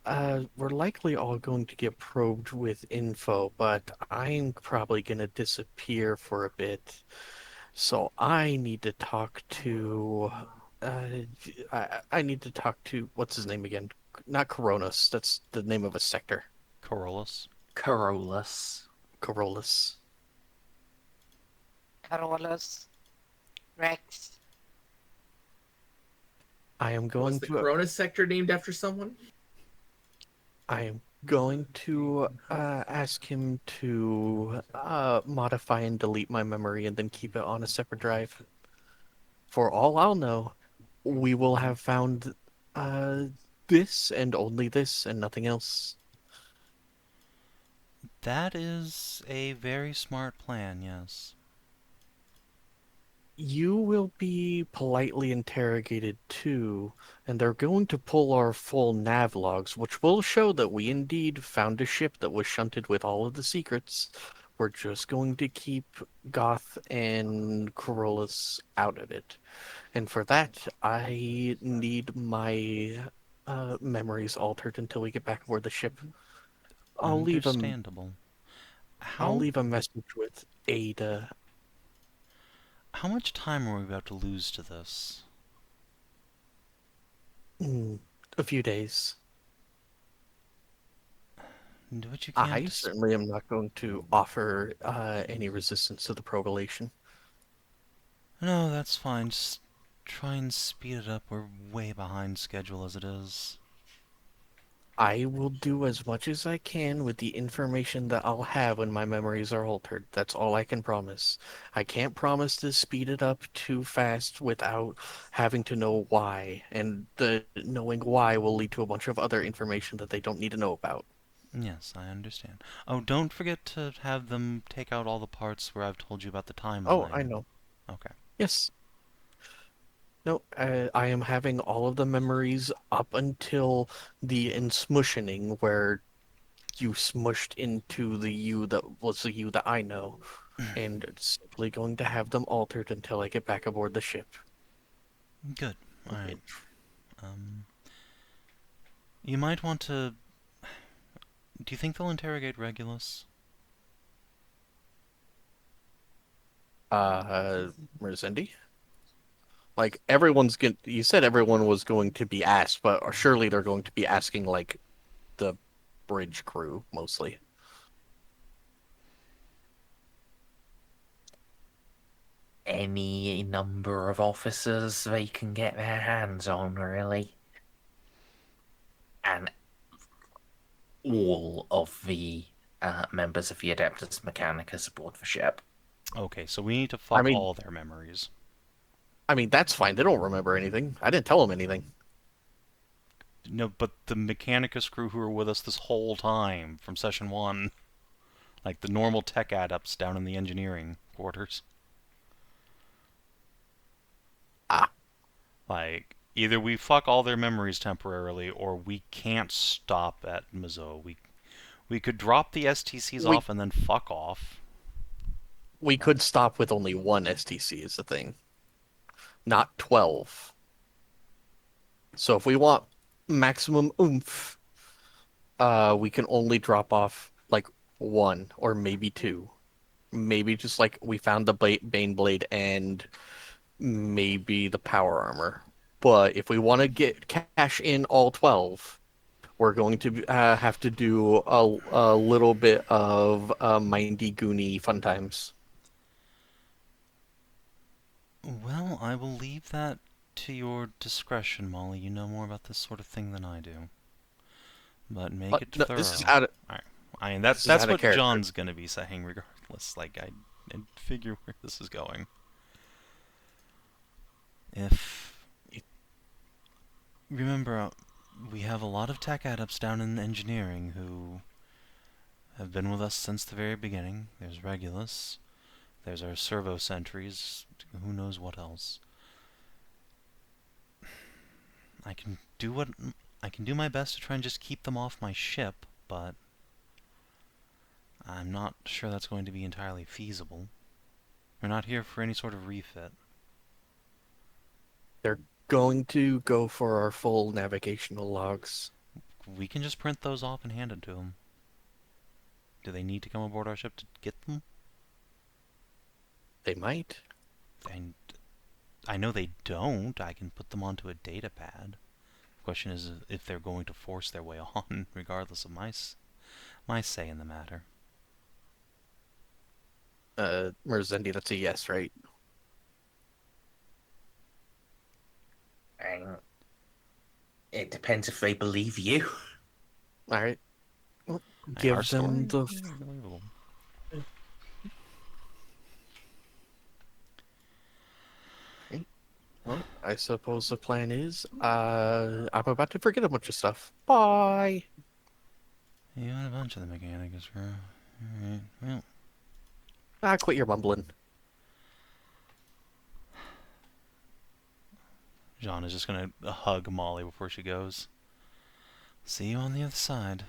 We're likely all going to get probed with info, but I'm probably going to disappear for a bit. So I need to talk to. I need to talk to. What's his name again? Not Coronas. That's the name of a sector. Corollas. Carolus. Corollas. Carolus. Rex. I am Was going the to. Corona sector named after someone? I am going to ask him to modify and delete my memory and then keep it on a separate drive. For all I'll know, we will have found this and only this and nothing else. That is a very smart plan, yes. You will be politely interrogated too, and they're going to pull our full nav logs, which will show that we indeed found a ship that was shunted with all of the secrets. We're just going to keep Goth and Corollas out of it. And for that, I need my memories altered until we get back aboard the ship. I'll leave a Understandable. I'll leave a message with Ada. How much time are we about to lose to this? A few days. Do what you can I to certainly am not going to offer any resistance to the prolongation. No, that's fine. Just try and speed it up. We're way behind schedule as it is. I will do as much as I can with the information that I'll have when my memories are altered. That's all I can promise. I can't promise to speed it up too fast without having to know why, and the knowing why will lead to a bunch of other information that they don't need to know about. Yes, I understand. Oh, don't forget to have them take out all the parts where I've told you about the timeline. Oh, I know. Okay. Yes. No, I am having all of the memories up until the ensmushioning, where you smushed into the you that was the you that I know, and simply going to have them altered until I get back aboard the ship. Good. Alright. You might want to... Do you think they'll interrogate Regulus? Merzendi? Like, everyone's going you said everyone was going to be asked, but surely they're going to be asking, like, the bridge crew, mostly. Any number of officers they can get their hands on, really. And all of the members of the Adeptus Mechanicus aboard the ship. Okay, so we need to fuck mean- all their memories. I mean, that's fine. They don't remember anything. I didn't tell them anything. No, but the Mechanicus crew who were with us this whole time from session 1. Like the normal tech adepts down in the engineering quarters. Ah. Like, either we fuck all their memories temporarily, or we can't stop at Mizo. We could drop the STCs We- off and then fuck off. We could stop with only one STC is the thing, not 12. So if we want maximum oomph, we can only drop off like one or maybe two. Maybe just like we found the Bane Blade and maybe the power armor. But if we want to get cash in all 12, we're going to have to do a little bit of mindy goony fun times. Well, I will leave that to your discretion, Molly. You know more about this sort of thing than I do. But make But it no, thorough. this is out of I mean, this is that's out of what character. John's gonna be saying regardless. Like, I figure where this is going. Remember, we have a lot of tech adepts down in engineering who have been with us since the very beginning. There's Regulus. There's our servo sentries. Who knows what else? I can do my best to try and just keep them off my ship, but I'm not sure that's going to be entirely feasible. We're not here for any sort of refit. They're going to go for our full navigational logs. We can just print those off and hand it to them. Do they need to come aboard our ship to get them? They might. And I know they don't. I can put them onto a data pad. The question is if they're going to force their way on, regardless of my say in the matter. Merzendi, that's a yes, right? And it depends if they believe you. All right. Our Give story them the. is unbelievable. Well, I suppose the plan is, I'm about to forget a bunch of stuff. Bye. You and a bunch of the mechanics, bro. Alright, well. Quit your mumbling. Jeanne is just gonna hug Molly before she goes. See you on the other side.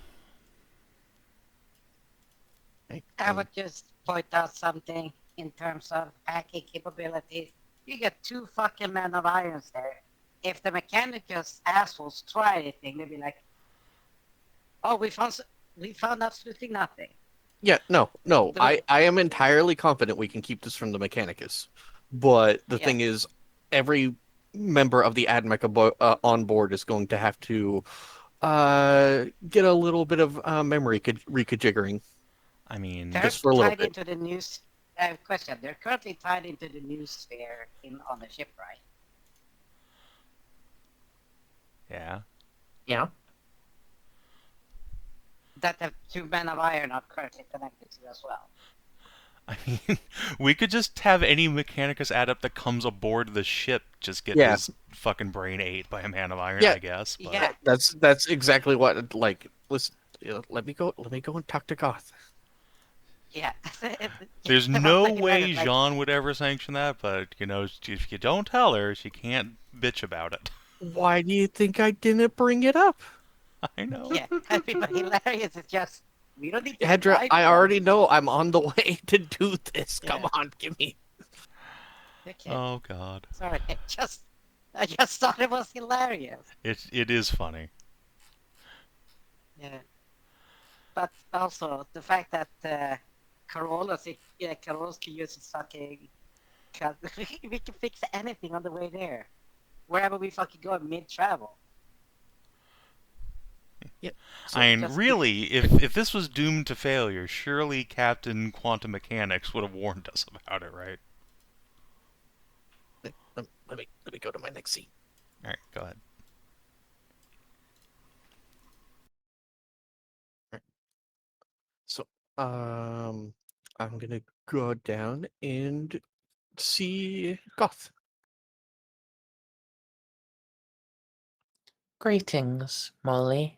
I would just point out something in terms of hacking capabilities. You get 2 fucking men of irons there. If the Mechanicus assholes try anything, they'd be like, "Oh, we found absolutely nothing." Yeah, no. The- I am entirely confident we can keep this from the Mechanicus. But the Yeah. thing is, every member of the AdMech on board is going to have to get a little bit of memory reconfiguring. I mean, They're Just for a little tied bit. into the news. Question: they're currently tied into the news sphere on the ship, right? yeah. Yeah. That the 2 men of iron are currently connected to as well. I mean, we could just have any Mechanicus adept that comes aboard the ship just get Yeah. his fucking brain ate by a man of iron, Yeah. I guess. But Yeah. That's exactly what listen. Let me go and talk to Goth. Yeah. there's If I'm no looking at way it like- Jeanne would ever sanction that, but, you know, if you don't tell her, she can't bitch about it. Why do you think I didn't bring it up? I know. Yeah, that'd be hilarious. It's just we don't need to. Hedrah, remind I them. already know I'm on the way to do this. Come Yeah. on, give me. Okay. Oh, God. Sorry, I just thought it was hilarious. It is funny. Yeah. But also the fact that Carolus can use his fucking. We can fix anything on the way there, wherever we fucking go mid-travel. So I mean, just- really, if this was doomed to failure, surely Captain Quantum Mechanics would have warned us about it, right? Let me go to my next scene. Alright, go ahead. So, I'm gonna go down and see Goth. Greetings, Molly.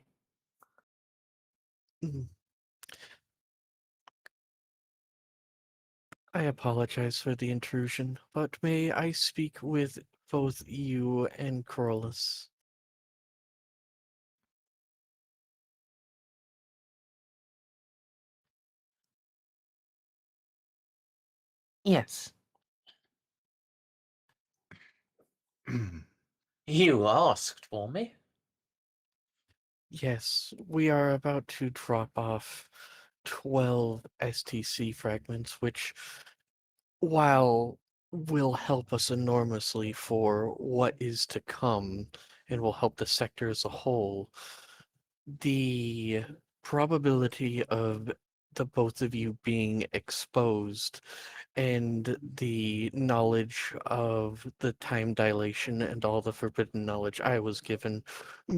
I apologize for the intrusion, but may I speak with both you and Corollas? Yes. You asked for me. Yes, we are about to drop off 12 STC fragments, which, while will help us enormously for what is to come and will help the sector as a whole, the probability of the both of you being exposed and the knowledge of the time dilation and all the forbidden knowledge I was given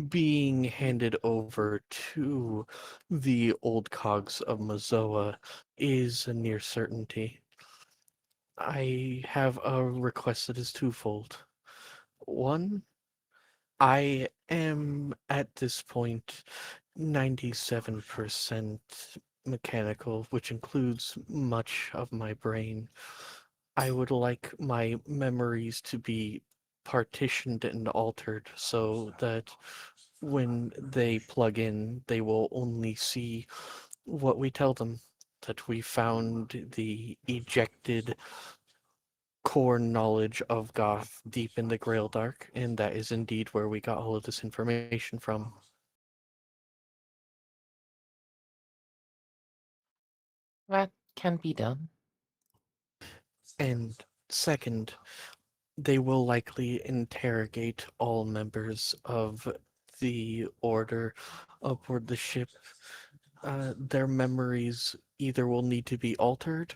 being handed over to the old cogs of Mazoa is a near certainty. I have a request that is twofold. One, I am at this point 97% mechanical, which includes much of my brain. I would like my memories to be partitioned and altered so that when they plug in, they will only see what we tell them. That we found the ejected core knowledge of Goth deep in the Grail Dark, and that is indeed where we got all of this information from. That can be done. And second, they will likely interrogate all members of the Order aboard the ship. Their memories either will need to be altered,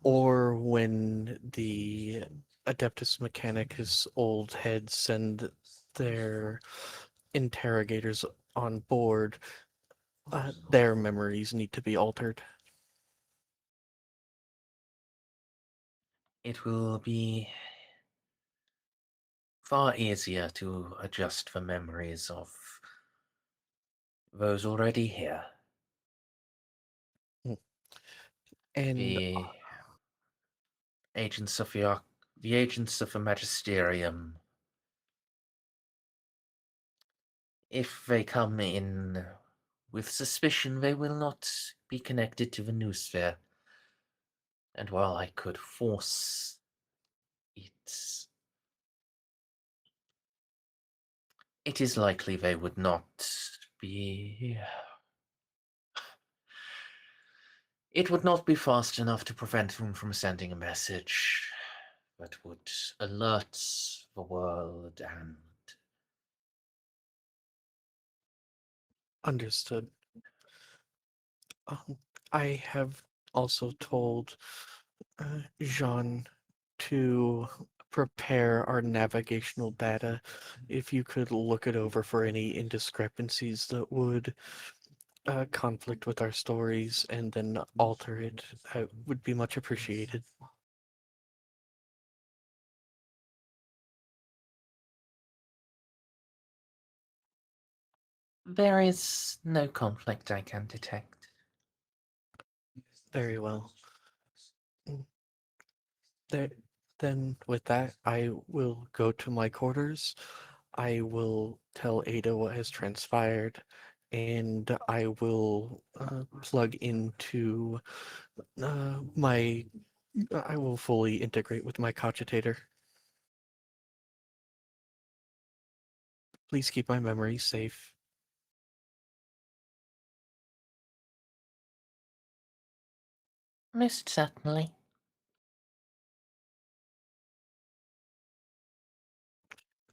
or when the Adeptus Mechanicus old heads send their interrogators on board, their memories need to be altered. It will be far easier to adjust the memories of those already here. And The agents of the agents of the Magisterium, if they come in with suspicion, they will not be connected to the noosphere. And while I could force it is likely they would not be. It would not be fast enough to prevent them from sending a message that would alert the world and. understood. I have also told Jeanne to prepare our navigational data. If you could look it over for any indiscrepancies that would conflict with our stories and then alter it, that would be much appreciated. There is no conflict I can detect. Very well. There, then with that, I will go to my quarters. I will tell Ada what has transpired, and I will plug into my. I will fully integrate with my cogitator. Please keep my memories safe. Most certainly.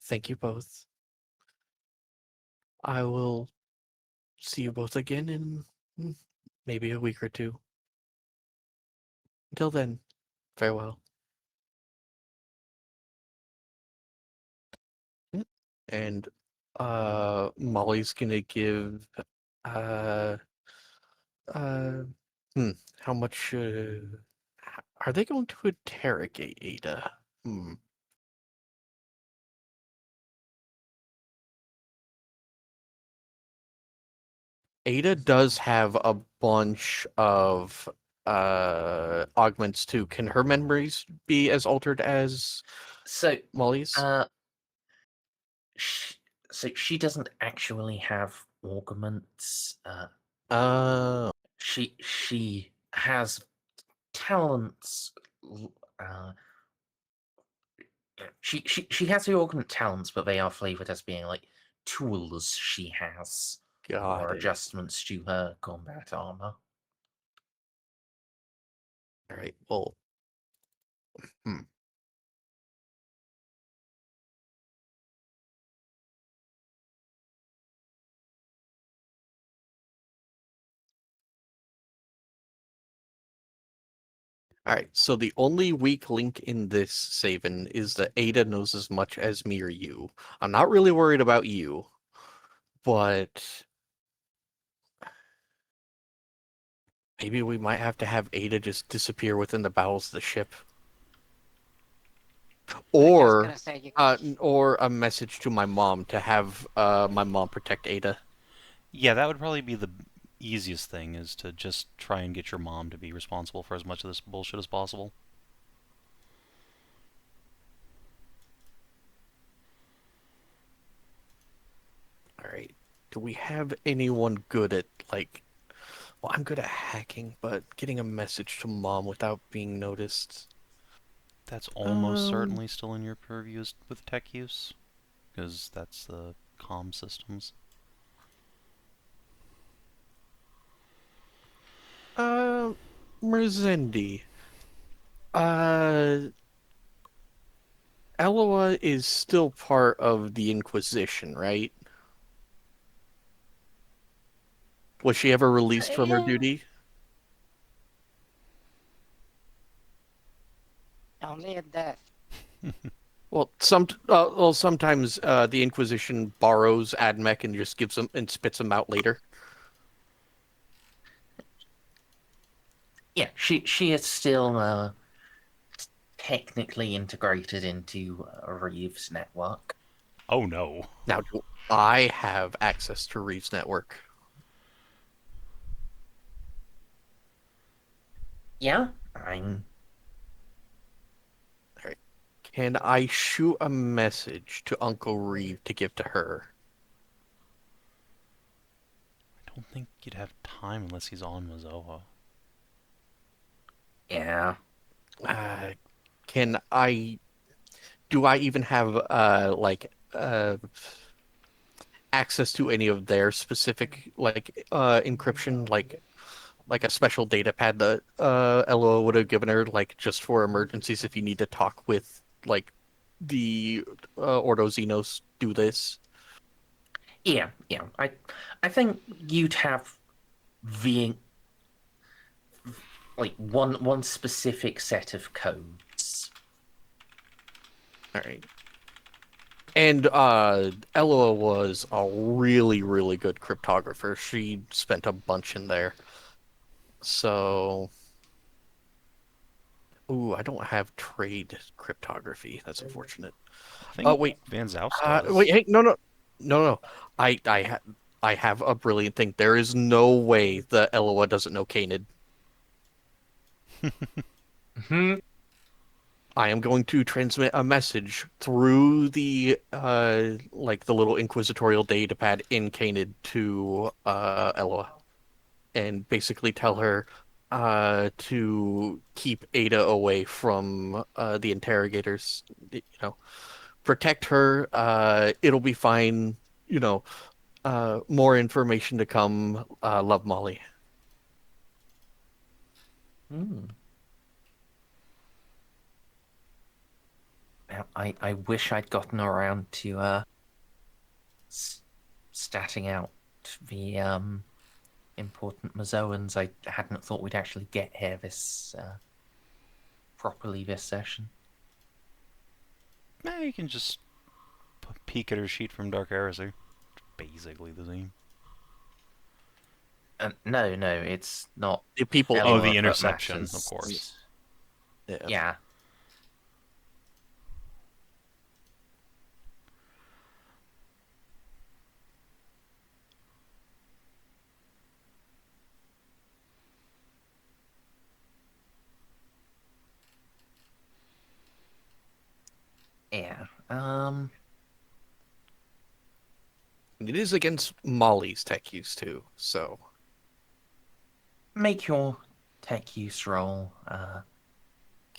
Thank you both. I will see you both again in maybe a week or two. Until then, farewell. And Molly's gonna give uh uh how much are they going to interrogate Ada? Ada does have a bunch of augments too. Can her memories be as altered as So, Molly's? so she doesn't actually have augments. Oh. She has talents She has the augment talents, but they are flavored as being like tools she has Got or it. adjustments to her combat armor. All right. Well. All right. So the only weak link in this, Savin, is that Ada knows as much as me or you. I'm not really worried about you, but maybe we might have to have Ada just disappear within the bowels of the ship. Or or a message to my mom to have my mom protect Ada. Yeah, that would probably be the easiest thing, is to just try and get your mom to be responsible for as much of this bullshit as possible. All right. Do we have anyone good at, like, well, I'm good at hacking, but getting a message to mom without being noticed. That's almost certainly still in your purview with tech use, because that's the comm systems. Merzendi. Eloa is still part of the Inquisition, right? Was she ever released from her duty? Only in death. Well, sometimes the Inquisition borrows AdMech and just gives them and spits them out later. Yeah, she is still technically integrated into Reeve's network. Oh no. Now, do I have access to Reeve's network? Yeah, I'm. All right. Can I shoot a message to Uncle Reeve to give to her? I don't think you'd have time unless he's on Mazoa. Yeah. Can I? Do I even have access to any of their specific encryption, like a special data pad that Ella would have given her, like just for emergencies if you need to talk with like the Ordo Xenos do this? Yeah. I think you'd have the like one specific set of codes. All right. And Ella was a really, really good cryptographer. She spent a bunch in there. So, ooh, I don't have trade cryptography. That's unfortunate. I think Oh wait, Van Zoust does. wait, hey, no. I have a brilliant thing. There is no way the Eloa doesn't know Canid. I am going to transmit a message through the the little inquisitorial data pad in Canid to Eloa, and basically tell her to keep Ada away from the interrogators. You know, protect her. It'll be fine. You know, more information to come. Love, Molly. I wish I'd gotten around to statting out the important Mazoans. I hadn't thought we'd actually get here this properly this session. You can just peek at her sheet from Dark Heresy. Basically the same. No, it's not. The people. Eloa the that interception, matters. of course. Yeah. Yeah. It is against Molly's tech use too, so Make your tech use roll.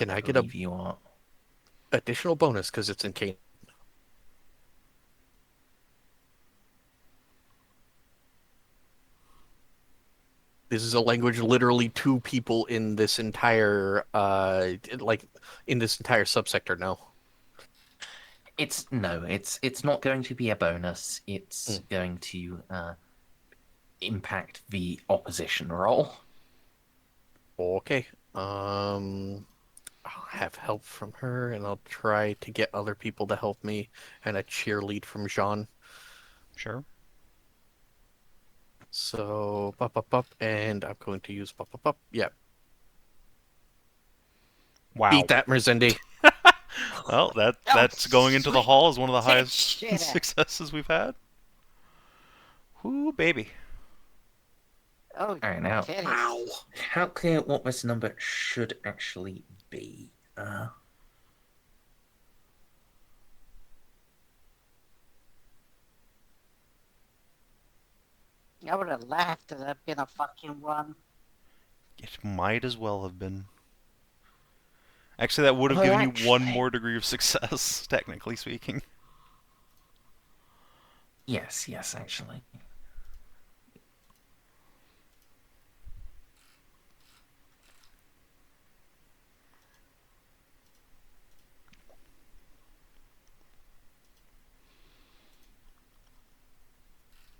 Can I get a believe you are. additional bonus because it's in Cane? This is a language literally 2 people in this entire in this entire subsector know. It's not going to be a bonus. It's going to impact the opposition roll. Okay. I'll have help from her, and I'll try to get other people to help me, and a cheerlead from Jeanne. Sure. So, and I'm going to use Yeah. Wow. Beat that, Merzendi. Well, that's going into the sweet. hall as one of the Get highest shit out. successes we've had. Whoo, baby. Oh, Alright, now, titties. how clear what this number should actually be? I would have laughed if that'd been a fucking 1. It might as well have been. Actually, that would have Well, given you one actually- more degree of success, technically speaking. Yes, actually.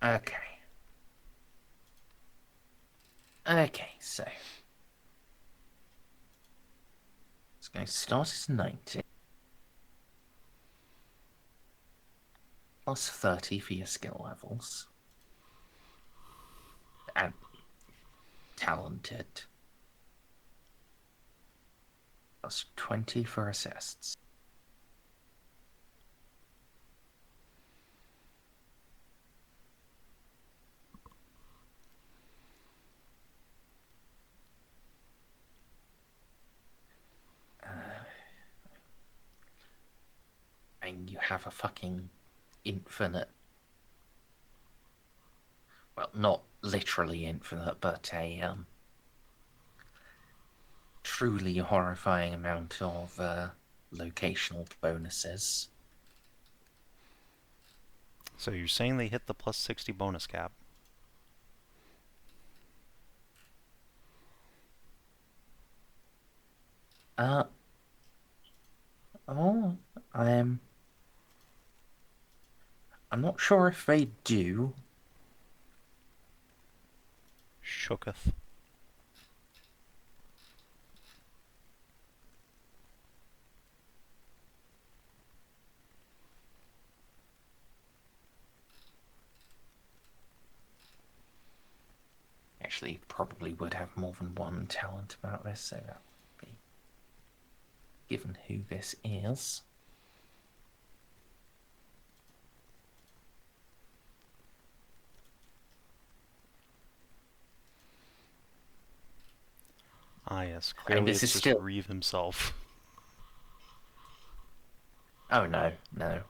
Okay. Okay, so it's going to start as 90. Plus 30 for your skill levels. And talented. Plus 20 for assists. And you have a fucking infinite, well, not literally infinite, but a truly horrifying amount of locational bonuses. So you're saying they hit the plus 60 bonus cap? Oh, I'm not sure if they do. Shooketh. Actually, probably would have more than one talent about this, so that would be given who this is. Ah, yes. Clearly this it's is just still- Reeve himself. Oh no. No.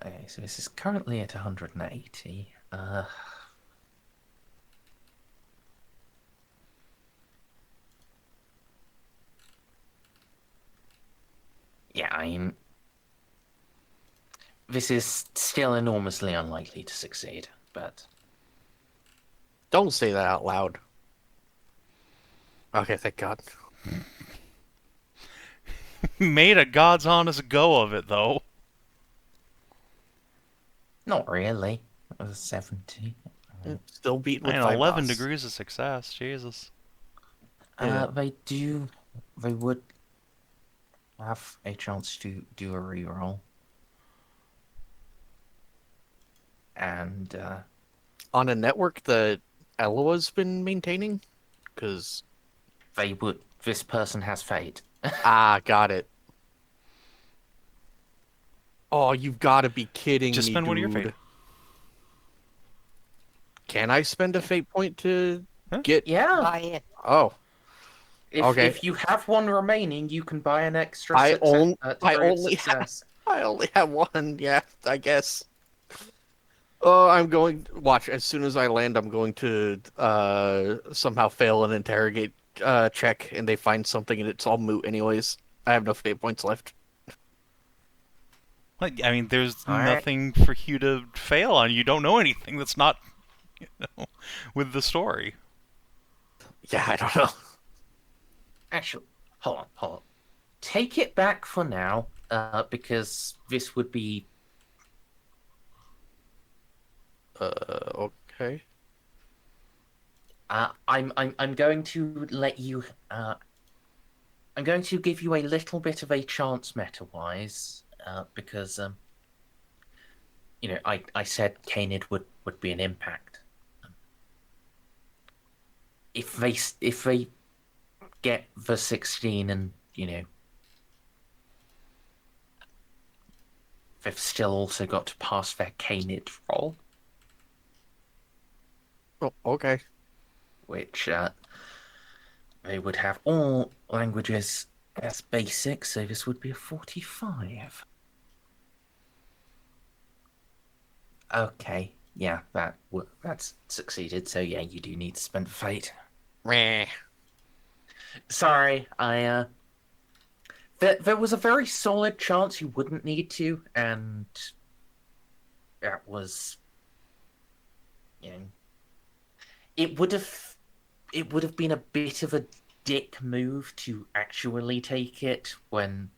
Okay, so this is currently at 180. Yeah, I mean, this is still enormously unlikely to succeed, but Don't say that out loud. Okay, thank God. Made a god's honest go of it, though. not really. That was a 70. Still beaten with Man, 5 11 DOS. degrees of success. Jesus. Yeah. They would have a chance to do a reroll. And, On a network that Eloa's been maintaining? Because... this person has fate. got it. Oh, you've got to be kidding Just me, spend one of your dude. fate. Can I spend a fate point to Huh? get... Yeah. Buy it. Oh. Okay. If you have one remaining, you can buy an extra I degree of only have... success. I only have one, yeah, I guess. Oh, I'm going. Watch. As soon as I land, I'm going to somehow fail an interrogate check, and they find something, and it's all moot anyways. I have no fate points left. Like, I mean, there's All right. nothing for you to fail on. You don't know anything that's not, with the story. Yeah, I don't know. Actually, hold on. Take it back for now, because this would be Okay. I'm going to let you. I'm going to give you a little bit of a chance meta-wise, because I said Canid would be an impact. If they get the 16 and they've still also got to pass their Canid roll, Oh, okay. which they would have all languages as basic, so this would be a 45. Okay, yeah, that's succeeded. So yeah, you do need to spend fate. Meh. Sorry, there was a very solid chance you wouldn't need to, and that was, it would have been a bit of a dick move to actually take it when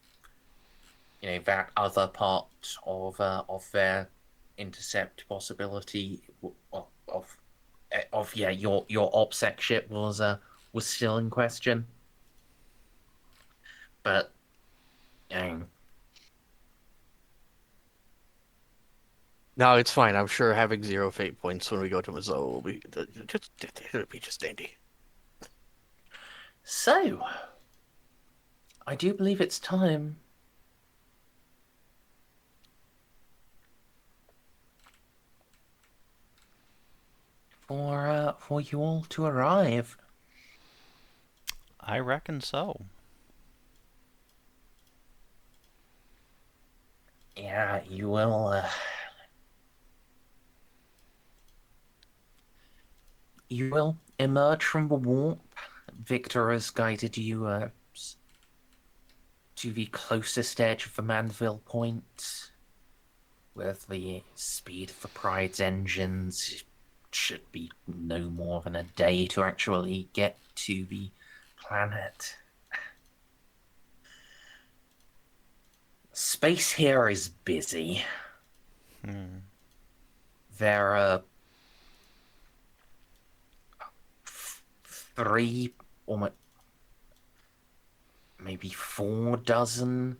that other part of their intercept possibility of your OPSEC ship was still in question. But No, it's fine. I'm sure having 0 fate points when we go to Mazo will be it'll be just dandy. so I do believe it's time for you all to arrive. I reckon so. Yeah, you will. You will emerge from the warp. Victor has guided you to the closest edge of the Manville Point, with the speed of the Pride's engines. It should be no more than a day to actually get to the planet. Space here is busy. There are 3 or maybe 4 dozen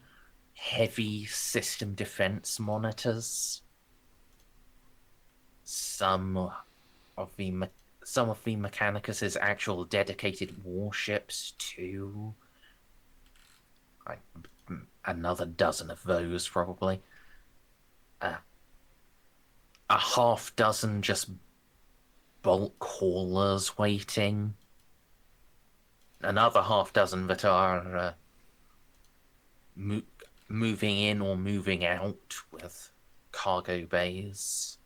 heavy system defense monitors. Some of the Mechanicus's actual dedicated warships too. Another dozen of those probably. A half dozen just bulk haulers waiting. Another half dozen that are moving in or moving out with cargo bays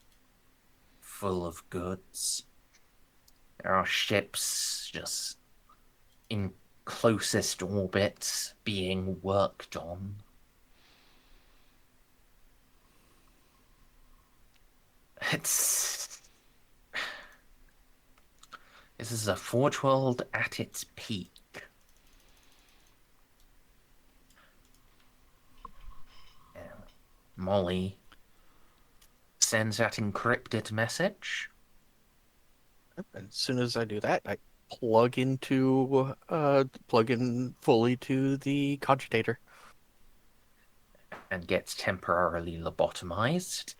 full of goods. There are ships just in closest orbit being worked on. This is a Forge World at its peak. Molly sends that encrypted message. As soon as I do that, I plug in fully to the cogitator. And gets temporarily lobotomized.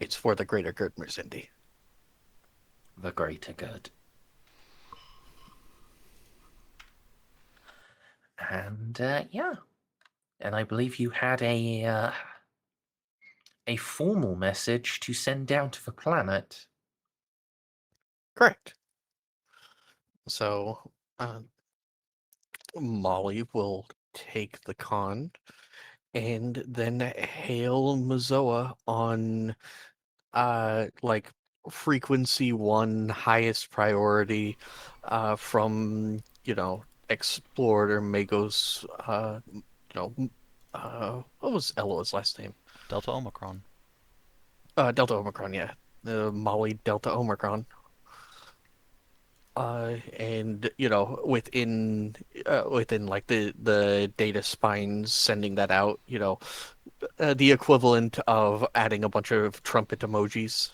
It's for the greater good, Merzendi. The greater good. And yeah, and I believe you had a formal message to send down to the planet. Correct. So, Molly will take the con and then hail Mazoa on like frequency 1 highest priority from Explorator Magos what was Ella's last name? Delta Omicron. Delta Omicron, yeah. Molly Delta Omicron. And within like the data spines sending that out, the equivalent of adding a bunch of trumpet emojis.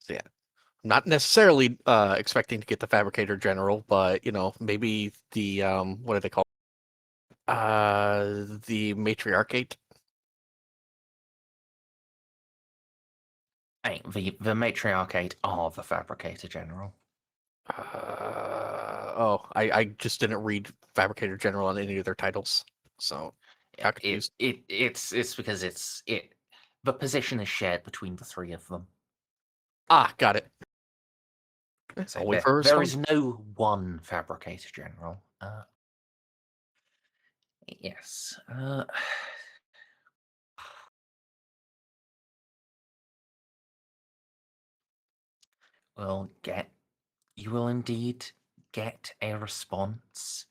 So yeah, not necessarily expecting to get the Fabricator General, but maybe the what do they call the Matriarchate. Hey, the Matriarchate are the Fabricator General. I just didn't read Fabricator General on any of their titles, so got confused. It's because the position is shared between the three of them. Got it. So I'll wait for a there response. is no one Fabricator General. Yes. You will indeed get a response.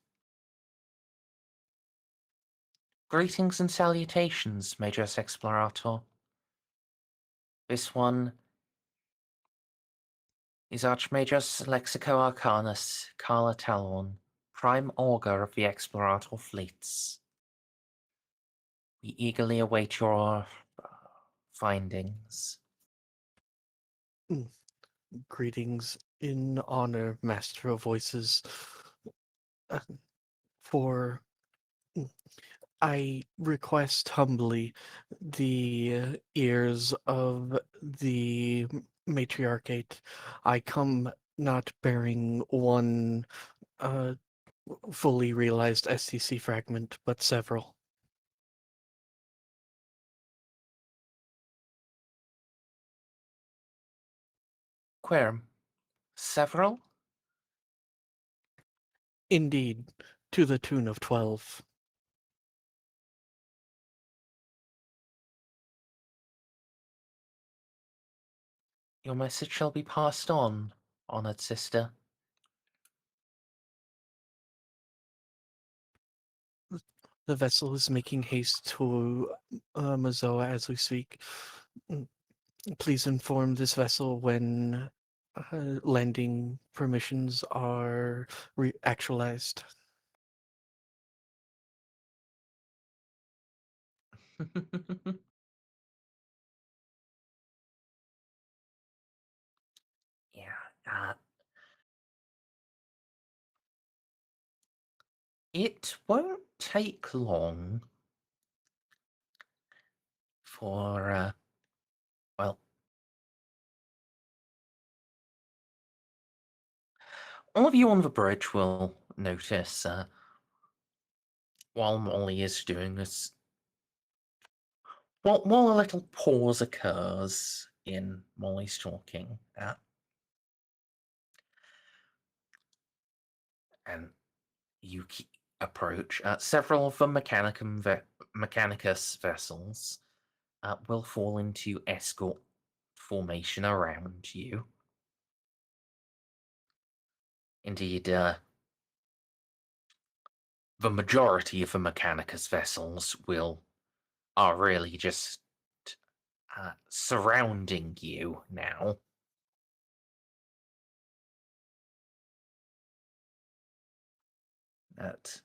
Greetings and salutations, Magos Explorator. This one is Archmagos Lexico Arcanus Carla Talon, Prime Augur of the Explorator fleets. We eagerly await your findings. Greetings in honor, Master of Voices. For I request humbly the ears of the matriarchate. I come not bearing one fully realized STC fragment, but several. Querum, several? Indeed, to the tune of 12. Your message shall be passed on, honored sister. The vessel is making haste to Mazoa as we speak. Please inform this vessel when landing permissions are actualized. Yeah, it won't take long for, well, all of you on the bridge will notice, while Molly is doing this, while a little pause occurs in Molly's talking, and you approach, several of the Mechanicus vessels will fall into escort formation around you. Indeed, the majority of the Mechanicus vessels are really just surrounding you now. That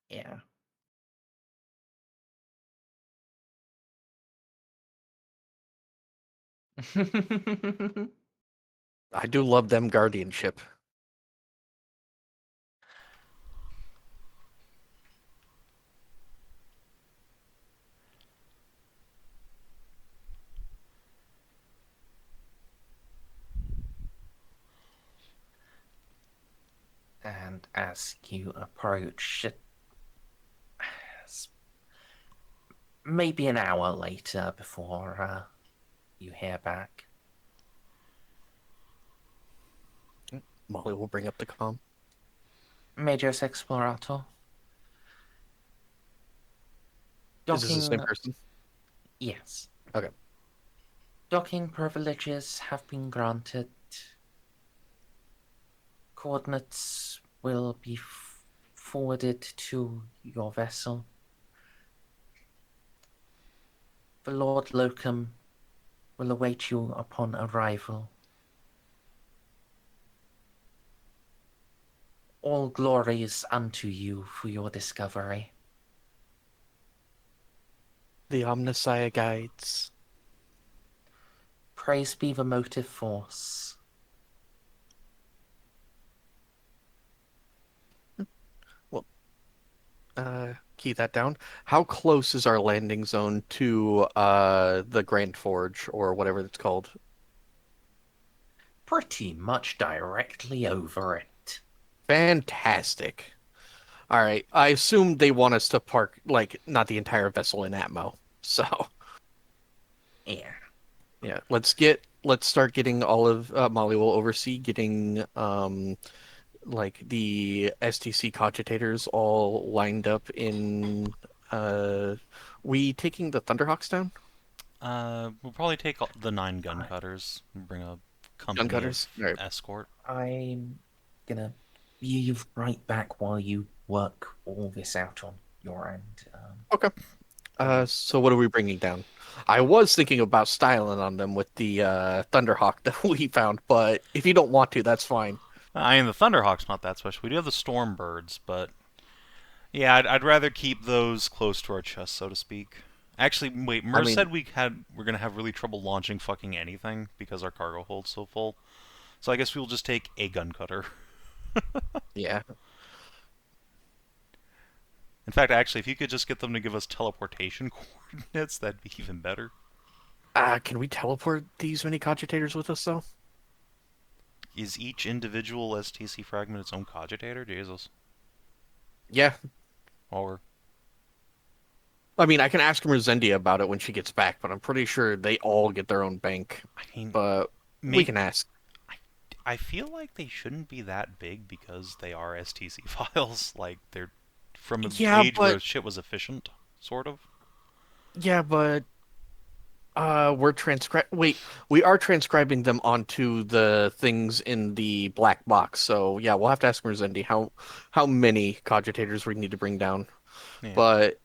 yeah. I do love them guardianship. And as you approach, maybe an hour later before you hear back. Molly will bring up the comm. Majors Explorator. Is this the same person? Yes. Okay. Docking privileges have been granted. Coordinates will be forwarded to your vessel. The Lord Locum will await you upon arrival. All glory is unto you for your discovery. The Omnissiah guides. Praise be the motive force. Key that down. How close is our landing zone to the Grand Forge, or whatever it's called? Pretty much directly over it. Fantastic. All right. I assume they want us to park, like, not the entire vessel in Atmo. So, Yeah. yeah, let's start getting all of Molly will oversee getting like the STC cogitators all lined up in we taking the Thunderhawks down? We'll probably take the 9 gun cutters and bring a company cutters? of Right. escort. I'm gonna view you right back while you work all this out on your end. Okay. So what are we bringing down? I was thinking about styling on them with the Thunderhawk that we found, but if you don't want to, that's fine. I mean, the Thunderhawk's not that special. We do have the Stormbirds, but yeah, I'd rather keep those close to our chest, so to speak. Actually, wait, Merz said we're gonna have really trouble launching fucking anything because our cargo hold's so full. So I guess we'll just take a gun cutter. Yeah. In fact, actually, if you could just get them to give us teleportation coordinates, that'd be even better. Can we teleport these many cogitators with us, though? Is each individual STC fragment its own cogitator? Jesus. Yeah. Or I mean, I can ask Merzendi about it when she gets back, but I'm pretty sure they all get their own bank. I mean, But we can ask. I feel like they shouldn't be that big because they are STC files. Like, they're from an age where shit was efficient, sort of. Yeah, but we are transcribing them onto the things in the black box. So yeah, we'll have to ask Merzendi how many cogitators we need to bring down. Yeah. But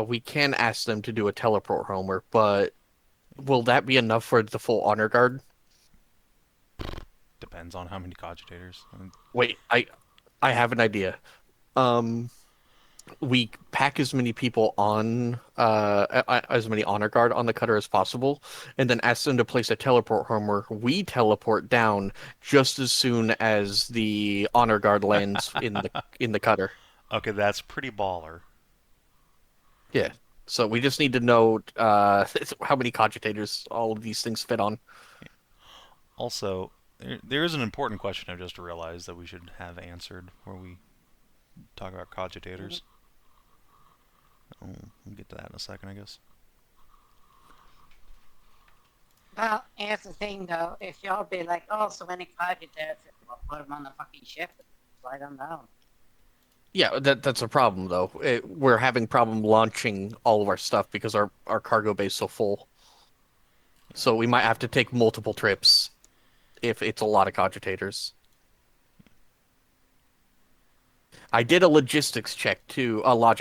we can ask them to do a teleport homer, but will that be enough for the full honor guard? Depends on how many cogitators. Wait, I have an idea. We pack as many people on, as many honor guard on the cutter as possible, and then ask them to place a teleport homer. We teleport down just as soon as the honor guard lands in the cutter. Okay, that's pretty baller. Yeah. So we just need to know how many cogitators all of these things fit on. Also, there is an important question I've just realized that we should have answered where we talk about cogitators. We'll get to that in a second, I guess. Well, here's the thing, though. If y'all be like, oh, so many cogitators, we'll put them on the fucking ship and slide them down. Yeah, that's a problem, though. We're having problem launching all of our stuff because our cargo bay is so full. So we might have to take multiple trips if it's a lot of cogitators. I did a logic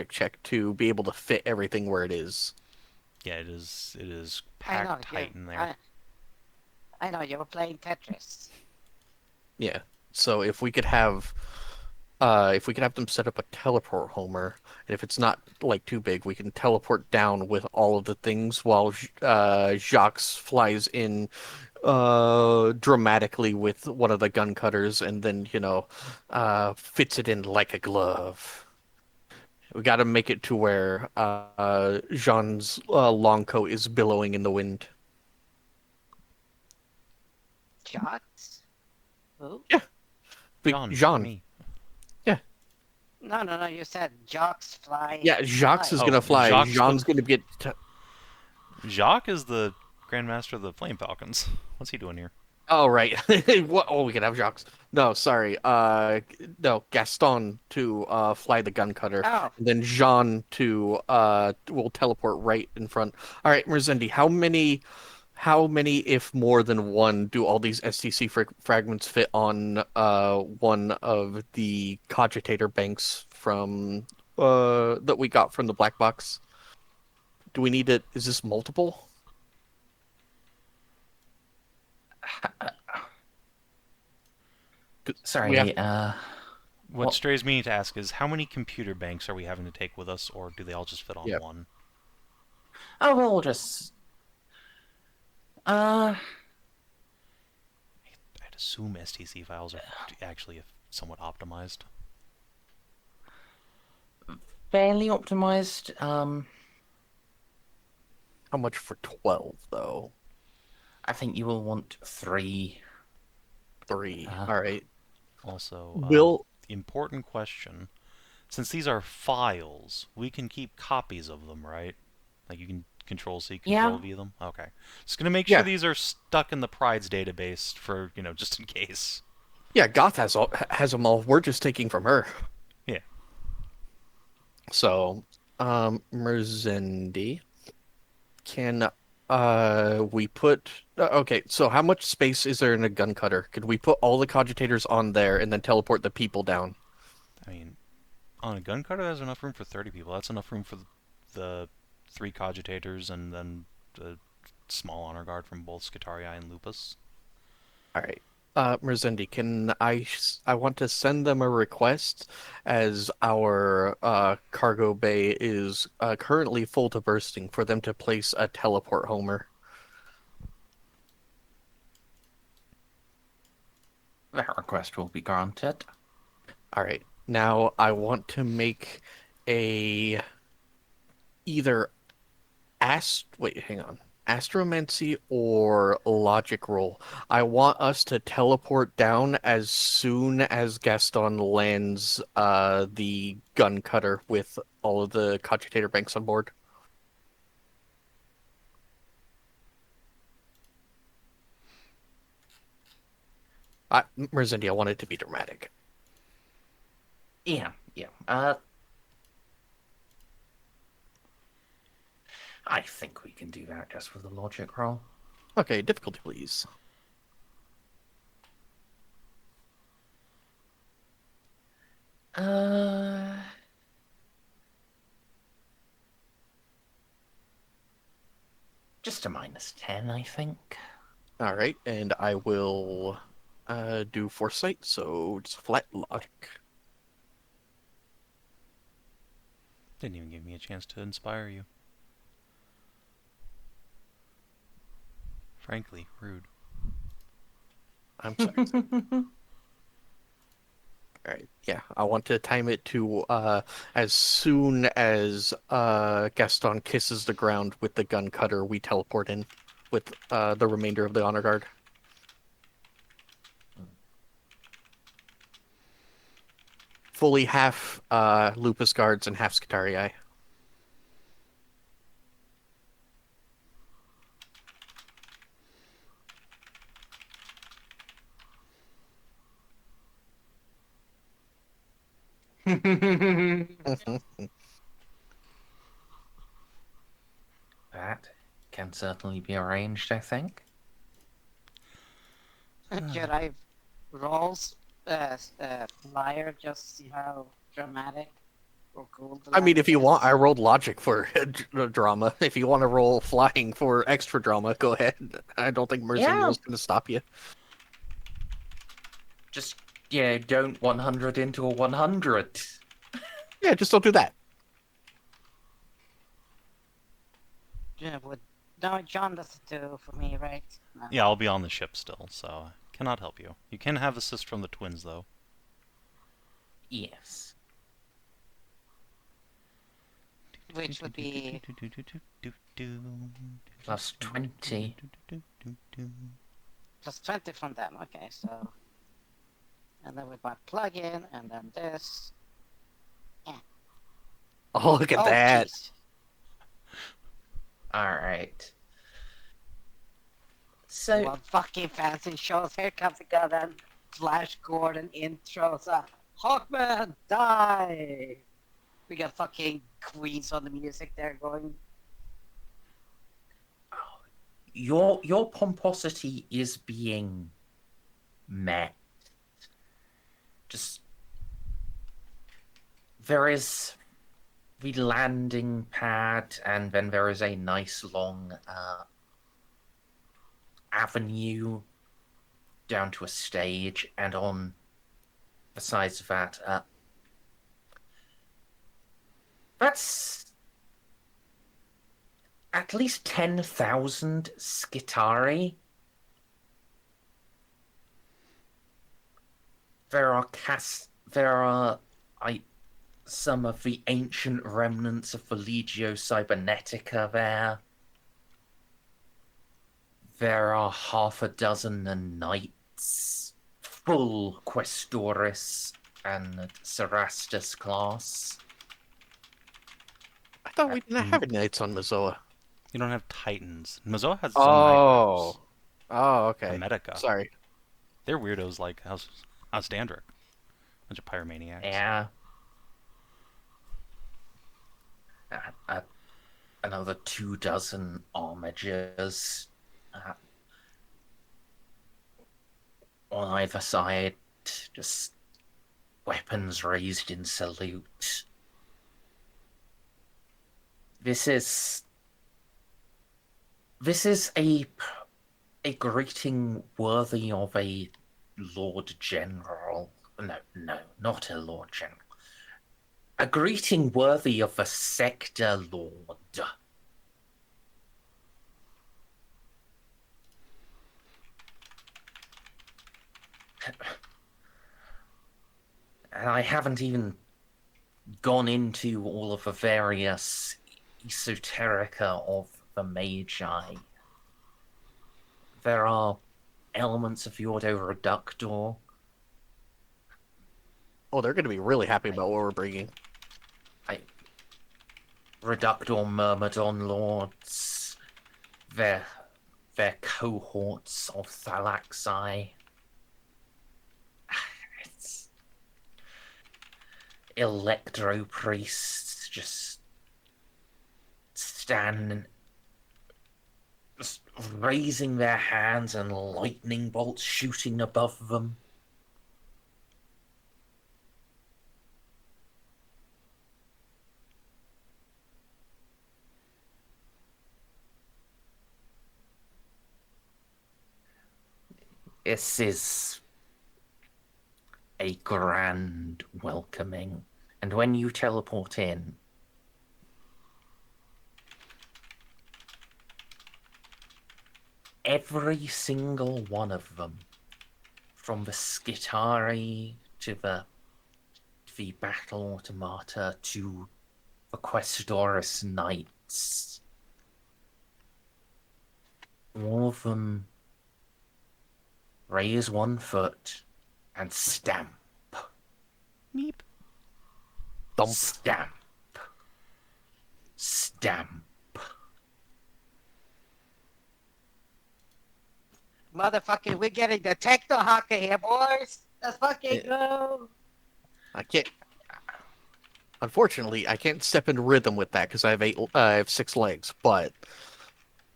check to be able to fit everything where it is. Yeah, it is packed tight in there. I know, you were playing Tetris. Yeah. So if we could have them set up a teleport homer, and if it's not like too big, we can teleport down with all of the things while Jacques flies in dramatically with one of the gun cutters and then, fits it in like a glove. We got to make it to where Jeanne's long coat is billowing in the wind. Jacques? Who? Yeah. Jeanne. Jeanne. Me. No. You said Jocks fly. Yeah, Jacques is Oh, gonna fly. Jacques Jean's gonna get. Jacques is the Grandmaster of the Flame Falcons. What's he doing here? Oh right. What? Oh, we can have Jacques. No, sorry. No, Gaston to fly the gun cutter. Oh, And then Jeanne to will teleport right in front. All right, Merzendi, how many, if more than one, do all these STC fragments fit on one of the cogitator banks from that we got from the black box? Do we need it? Is this multiple? Sorry, We have- What Well- strays me to ask is, how many computer banks are we having to take with us, or do they all just fit on Yeah. one? oh, we'll just. I'd assume STC files are actually somewhat optimized. Fairly optimized. How much for 12 though? I think you will want 3. 3. Uh-huh. All right. Also, Will important question. Since these are files, we can keep copies of them, right? Like you can Control-C, Yeah. Control-V them? Okay. Just gonna make Yeah. sure these are stuck in the Pride's database for, just in case. Yeah, Goth has them all. We're just taking from her. Yeah. So, Merzendi, can we put? Okay, so how much space is there in a gun cutter? Could we put all the cogitators on there and then teleport the people down? I mean, on a gun cutter, there's enough room for 30 people. That's enough room for the 3 cogitators and then the small honor guard from both Scutarii and Lupus. All right. Merzendi, I want to send them a request as our cargo bay is currently full to bursting for them to place a teleport homer. That request will be granted. All right. Now I want to make a either hang on. Astromancy or logic roll. I want us to teleport down as soon as Gaston lands the gun cutter with all of the cogitator banks on board. Merzendi, I want it to be dramatic. Yeah. I think we can do that just with a logic roll. Okay, difficulty please. Just a -10, I think. All right, and I will do foresight, so just flat logic. Didn't even give me a chance to inspire you. Frankly, rude. I'm sorry. All right, yeah, I want to time it to as soon as Gaston kisses the ground with the gun cutter, we teleport in with the remainder of the honor guard. Fully half Lupus guards and half Scutarii. That can certainly be arranged, I think. should I roll flyer just to see how dramatic or cool? The I mean, if you landing want, is? I rolled logic for drama. If you want to roll flying for extra drama, go ahead. I don't think Merzendi was going to stop you. Just, don't 100 into a 100. Yeah, just don't do that. Yeah, no, John doesn't do for me, right? No. Yeah, I'll be on the ship still, so I cannot help you. You can have assist from the twins, though. Yes. Which would be Plus 20. plus 20 from them. Okay, so. And then we buy plug-in, and then this. Oh, look at Oh, that. jeez. All right. So What fucking fancy shows. Here comes the goddamn Flash Gordon intros. Hawkman, die! We got fucking Queens on the music there going. your pomposity is being met. Just there is the landing pad, and then there is a nice long avenue down to a stage, and on the sides of that, that's at least 10,000 Skitari. There are some of the ancient remnants of the Legio Cybernetica there. There are half a dozen knights, full Questoris and Cerastus class. I thought we didn't have knights on Mazoa. You don't have Titans. Mazoa has its own Magos. Oh, okay. And Medica. Sorry. They're weirdos like House Dandrick. Bunch of pyromaniacs. Yeah. Another 24 armigers on either side, just weapons raised in salute. This is a greeting worthy of a Lord General. No, not a Lord General. A greeting worthy of a Sector Lord. And I haven't even gone into all of the various esoterica of the Magi. There are elements of the Ordo Reductor. Oh, they're going to be really happy about what we're bringing. Reductor Myrmidon Lords. Their cohorts of Thalaxi. It's Electro Priests just stand, just raising their hands and lightning bolts shooting above them. This is a grand welcoming. And when you teleport in, every single one of them, from the Skitari to the Battle Automata to the Questoris Knights, all of them raise one foot and stamp. Meep. Thump. Stamp. Stamp. Motherfucking, we're getting the techno haka here, boys. Let's fucking go. I can't. Unfortunately, I can't step into rhythm with that because I have 6 legs. But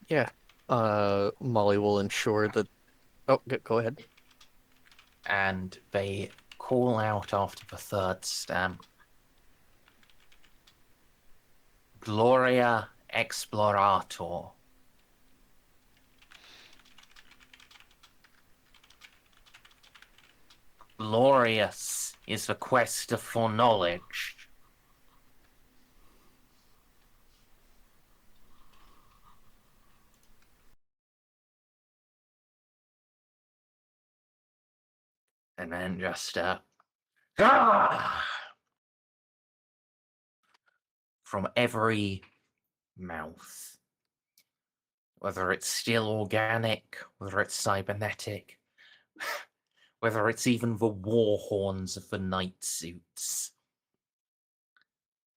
yeah, Molly will ensure that. Oh, go ahead. And they call out after the third stamp. Gloria Explorator. Glorious is the quest for knowledge. And then just from every mouth, whether it's still organic, whether it's cybernetic, whether it's even the war horns of the night suits.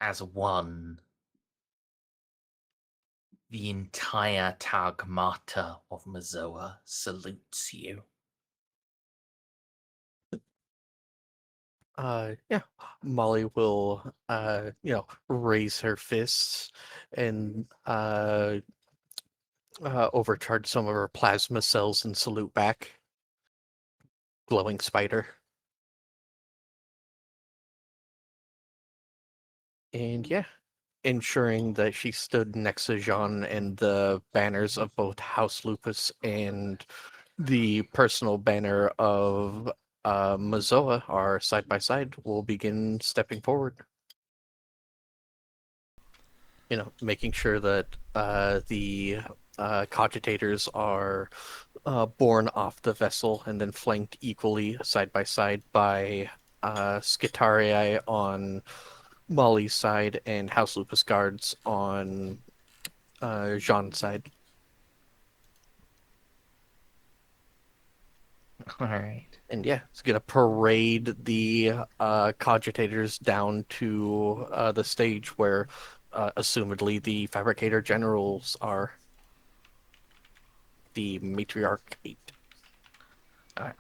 as one, the entire Tagmata of Mazoa salutes you. Yeah. Molly will, raise her fists and overcharge some of her plasma cells and salute back. Glowing spider. And yeah, ensuring that she stood next to Jeanne and the banners of both House Lupus and the personal banner of Mazoa are side by side, will begin stepping forward. Making sure that the cogitators are borne off the vessel and then flanked equally side by side by Skitarii on Molly's side and House Lupus guards on Jean's side. All right. And yeah, it's gonna parade the cogitators down to the stage where, assumedly, the fabricator generals are. The matriarchate. All right.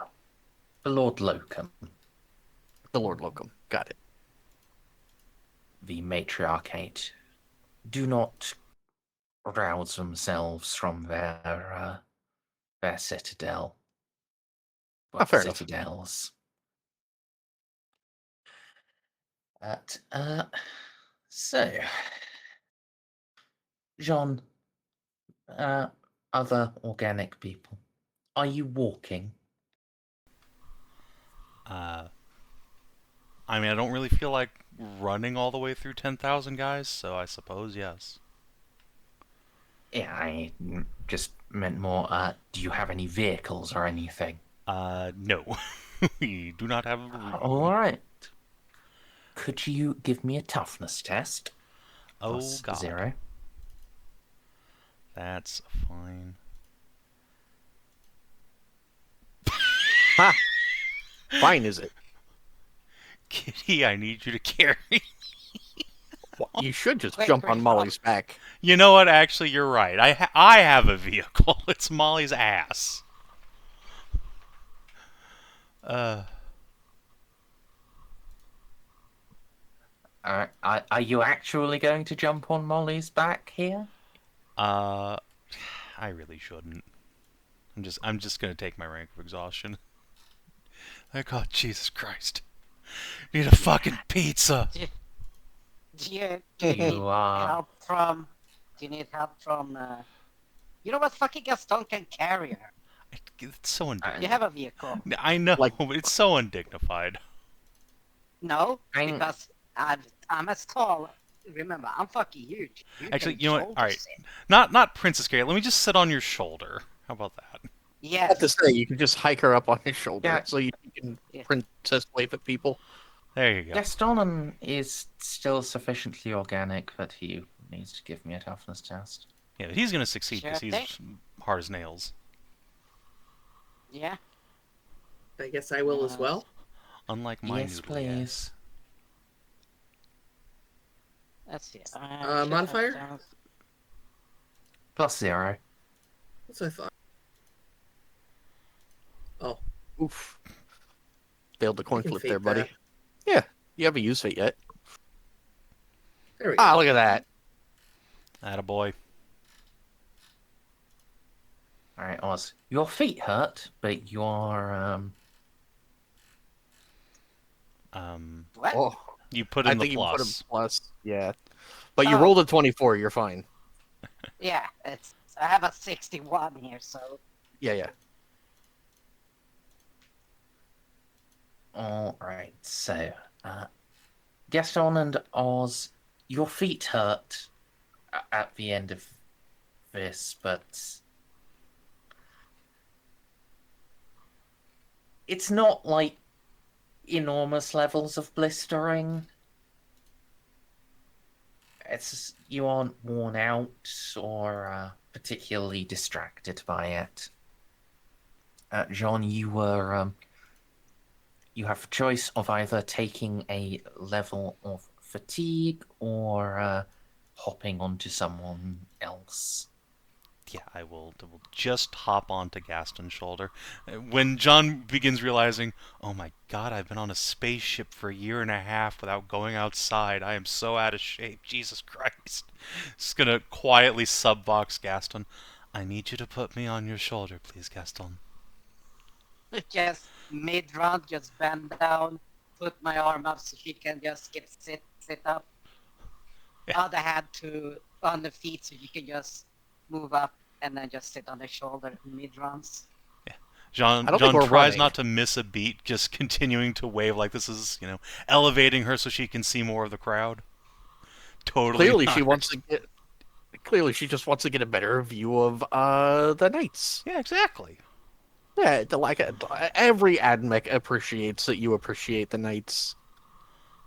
The Lord Locum, The Lord Locum. Got it. the matriarchate, do not rouse themselves from their citadel. Well, Fair enough. citadels. So, Jeanne, other organic people, are you walking? I mean, I don't really feel like running all the way through 10,000 guys, so I suppose yes. Yeah, I just meant more, do you have any vehicles or anything? No. We do not have a All right. Could you give me a toughness test? Oh, Plus God. 0. That's fine. Ha! Fine, is it? Kitty, I need you to carry. Well, you should just Quick jump on response. Molly's back. You know what? Actually, you're right. I have a vehicle. It's Molly's ass. Are you actually going to jump on Molly's back here? I really shouldn't. I'm just gonna take my rank of exhaustion. Oh God, Jesus Christ! Need a fucking pizza. Do you You need are. help from? Do you need help from? You know what? Fucking Gaston can carry her. It's so You have a vehicle. I know, Like- but it's so undignified. No, I'm- because I'm as tall. Remember, I'm fucking huge. Actually, can you know what? shoulder All right, sit. not Princess Carrie. Let me just sit on your shoulder. How about that? I Yes. have to say, you can just hike her up on his shoulder Yeah. so you can Yeah. princess wave at people. There you go. Gaston is still sufficiently organic that he needs to give me a toughness test. Yeah, but he's gonna succeed because Sure he's hard as nails. Yeah. I guess I will as well. Unlike my Yes, noodle please. ass. Let's see. Modifier? Plus 0. That's what I thought. Oh, Oof. Failed the coin can flip fake there, buddy. that. Yeah, you haven't used it yet. there we go. Ah, look at that. Attaboy. Alright, Oz. Your feet hurt, but you're, What? Oh, You put I in the think you put a plus. plus. Yeah. But you Oh. rolled a 24, you're fine. Yeah. I have a 61 here, so Yeah. Alright, so, Gaston and Oz, your feet hurt at the end of this, but it's not like enormous levels of blistering. It's you aren't worn out or particularly distracted by it. Jeanne, you were you have a choice of either taking a level of fatigue or hopping onto someone else. Yeah, I will just hop onto Gaston's shoulder. When John begins realizing, oh my god, I've been on a spaceship for a year and a half without going outside. I am so out of shape. Jesus Christ. Just gonna quietly subbox Gaston. I need you to put me on your shoulder, please, Gaston. Just mid-round, just bend down, put my arm up so she can just sit up. Yeah. Other hand on the feet so you can just move up and then just sit on the shoulder mid-rounds. John I don't think we're tries running. not to miss a beat, just continuing to wave like this is, elevating her so she can see more of the crowd. Totally. Clearly, not she her- wants to get. Clearly, she just wants to get a better view of the knights. Yeah, exactly. Yeah, every admech appreciates that you appreciate the knights.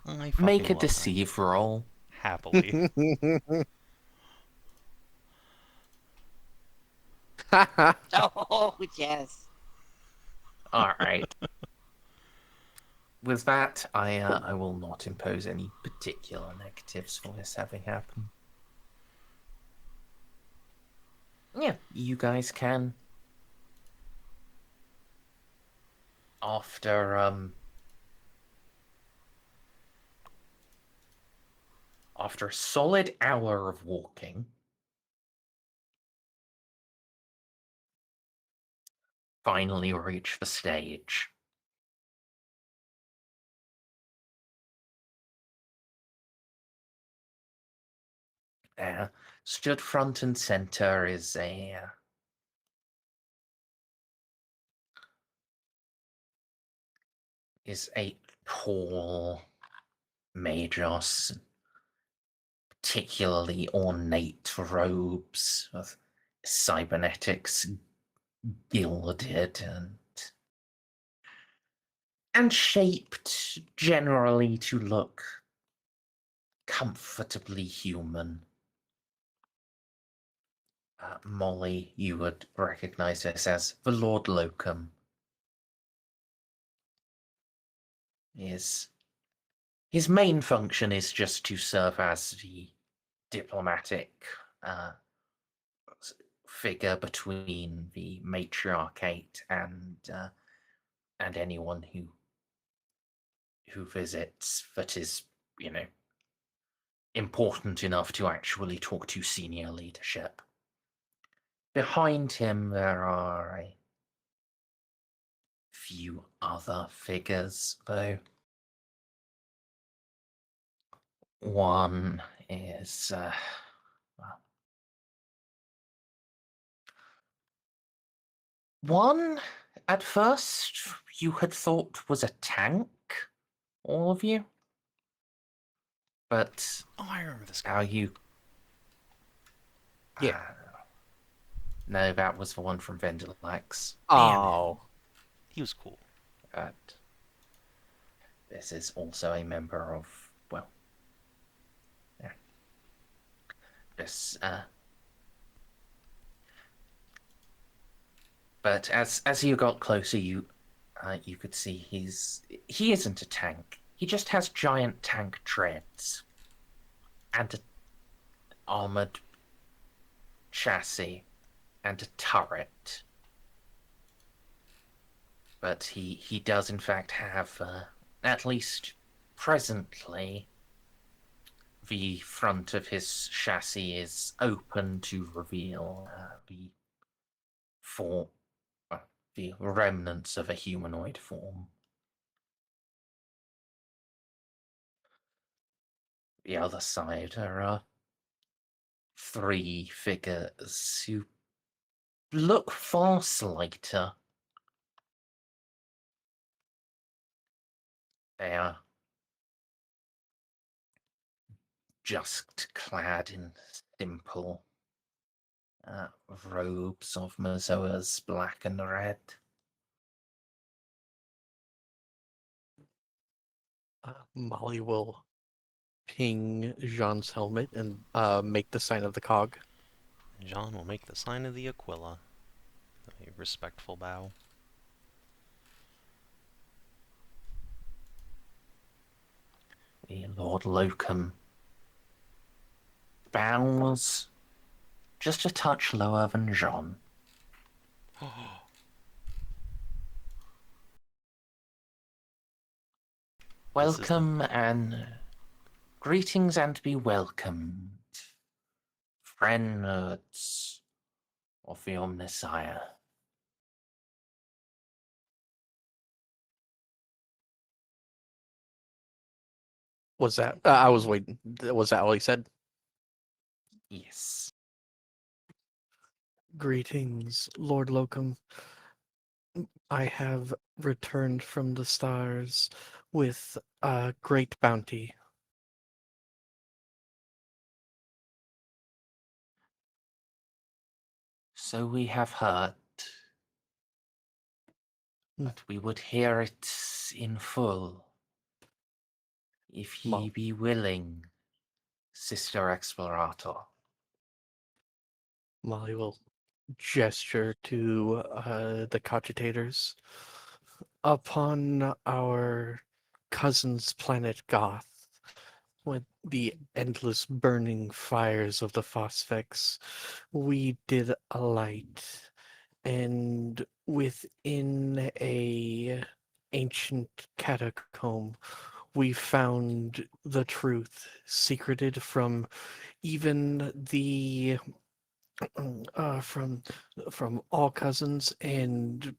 I fucking Make a love her. deceive roll. Happily. Oh, yes. All right. With that, I will not impose any particular negatives for this having happened. Yeah, you guys can. After a solid hour of walking, finally reach the stage. Stood front and center is a tall Magos, particularly ornate robes of cybernetics gilded and shaped generally to look comfortably human. Molly, you would recognize this as the Lord Locum. His main function is just to serve as the diplomatic figure between the matriarchate and anyone who visits that is, important enough to actually talk to senior leadership. Behind him, there are a few other figures, though. One is, one, at first, you had thought was a tank, all of you. But Oh, I remember this how guy. you... Yeah. No, that was the one from Vendilax. Oh. He was cool. But this is also a member of, well, yeah. This, but as you got closer, you could see he isn't a tank. He just has giant tank treads and an armored chassis and a turret. But he does in fact have, at least presently, the front of his chassis is open to reveal the remnants of a humanoid form. The other side are three figures who look far slighter. They are just clad in simple robes of Merzoa's black and red. Molly will ping Jean's helmet and make the sign of the cog. Jeanne will make the sign of the Aquila. A respectful bow. The Lord Locum bows just a touch lower than Jeanne. This is the- Welcome and greetings and be welcomed, friends of the Omnissiah. Was that? I was waiting. Was that all he said? Yes. Greetings, Lord Locum. I have returned from the stars with a great bounty. So we have heard, but we would hear it in full, if ye Well- be willing, Sister Explorator. Molly will gesture to the cogitators. Upon our cousin's planet Goth, with the endless burning fires of the phosphex, we did alight, and within a ancient catacomb, we found the truth secreted from even the from all cousins, and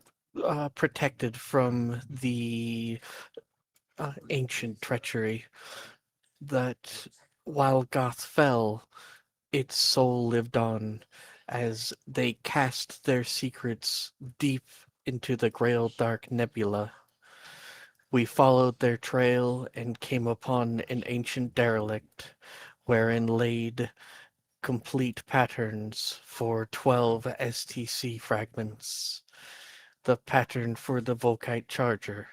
protected from the ancient treachery, that while Goth fell, its soul lived on as they cast their secrets deep into the Grail Dark Nebula. We followed their trail and came upon an ancient derelict wherein laid complete patterns for 12 STC fragments. The pattern for the Volkite Charger,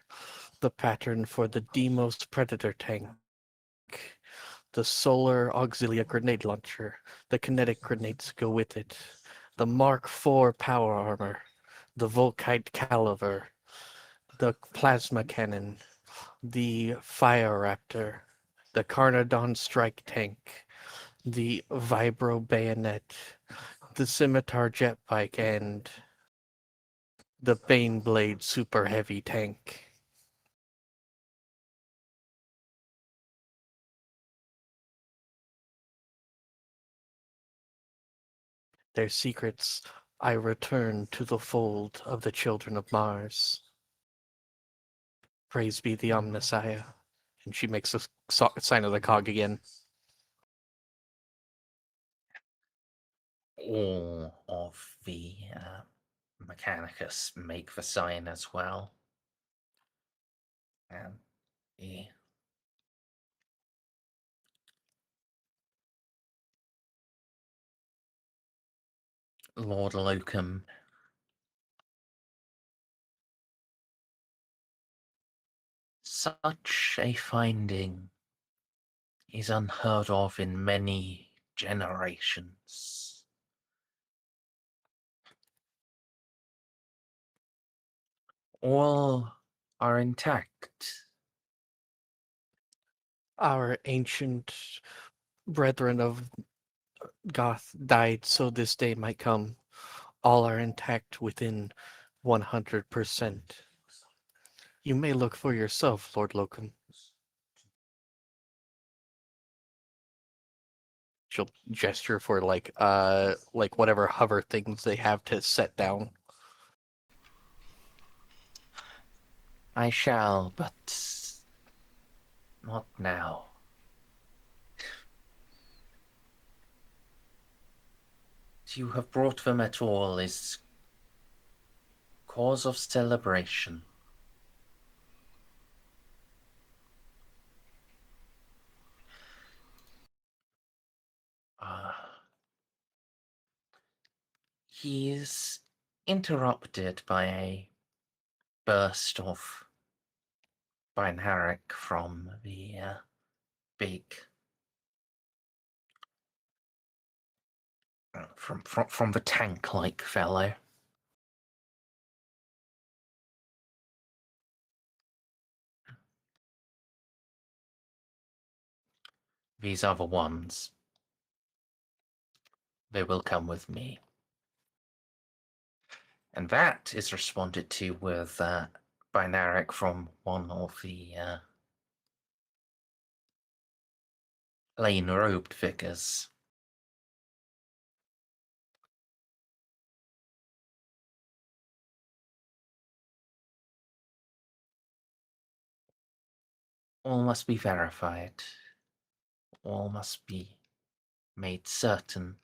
the pattern for the Demos Predator tank, the Solar Auxilia grenade launcher, the kinetic grenades go with it, the Mark IV power armor, the Volkite caliver, the plasma cannon, the Fire Raptor, the Carnodon strike tank, the Vibro bayonet, the Scimitar jet bike, and the Baneblade super heavy tank. Their secrets I return to the fold of the children of Mars. Praise be the Omnissiah. And she makes a sign of the cog again. All of the Mechanicus make the sign as well. And the Lord Locum such a finding is unheard of in many generations. All are intact. Our ancient brethren of Goth died so this day might come. All are intact within 100%. You may look for yourself, Lord Locum. She'll gesture for like whatever hover things they have to set down. I shall, but not now. You have brought them at all is cause of celebration. He is interrupted by a burst of binaric from the big from the tank-like fellow. These are the ones. They will come with me. And that is responded to with binaric from one of the plain robed figures. All must be verified. All must be made certain.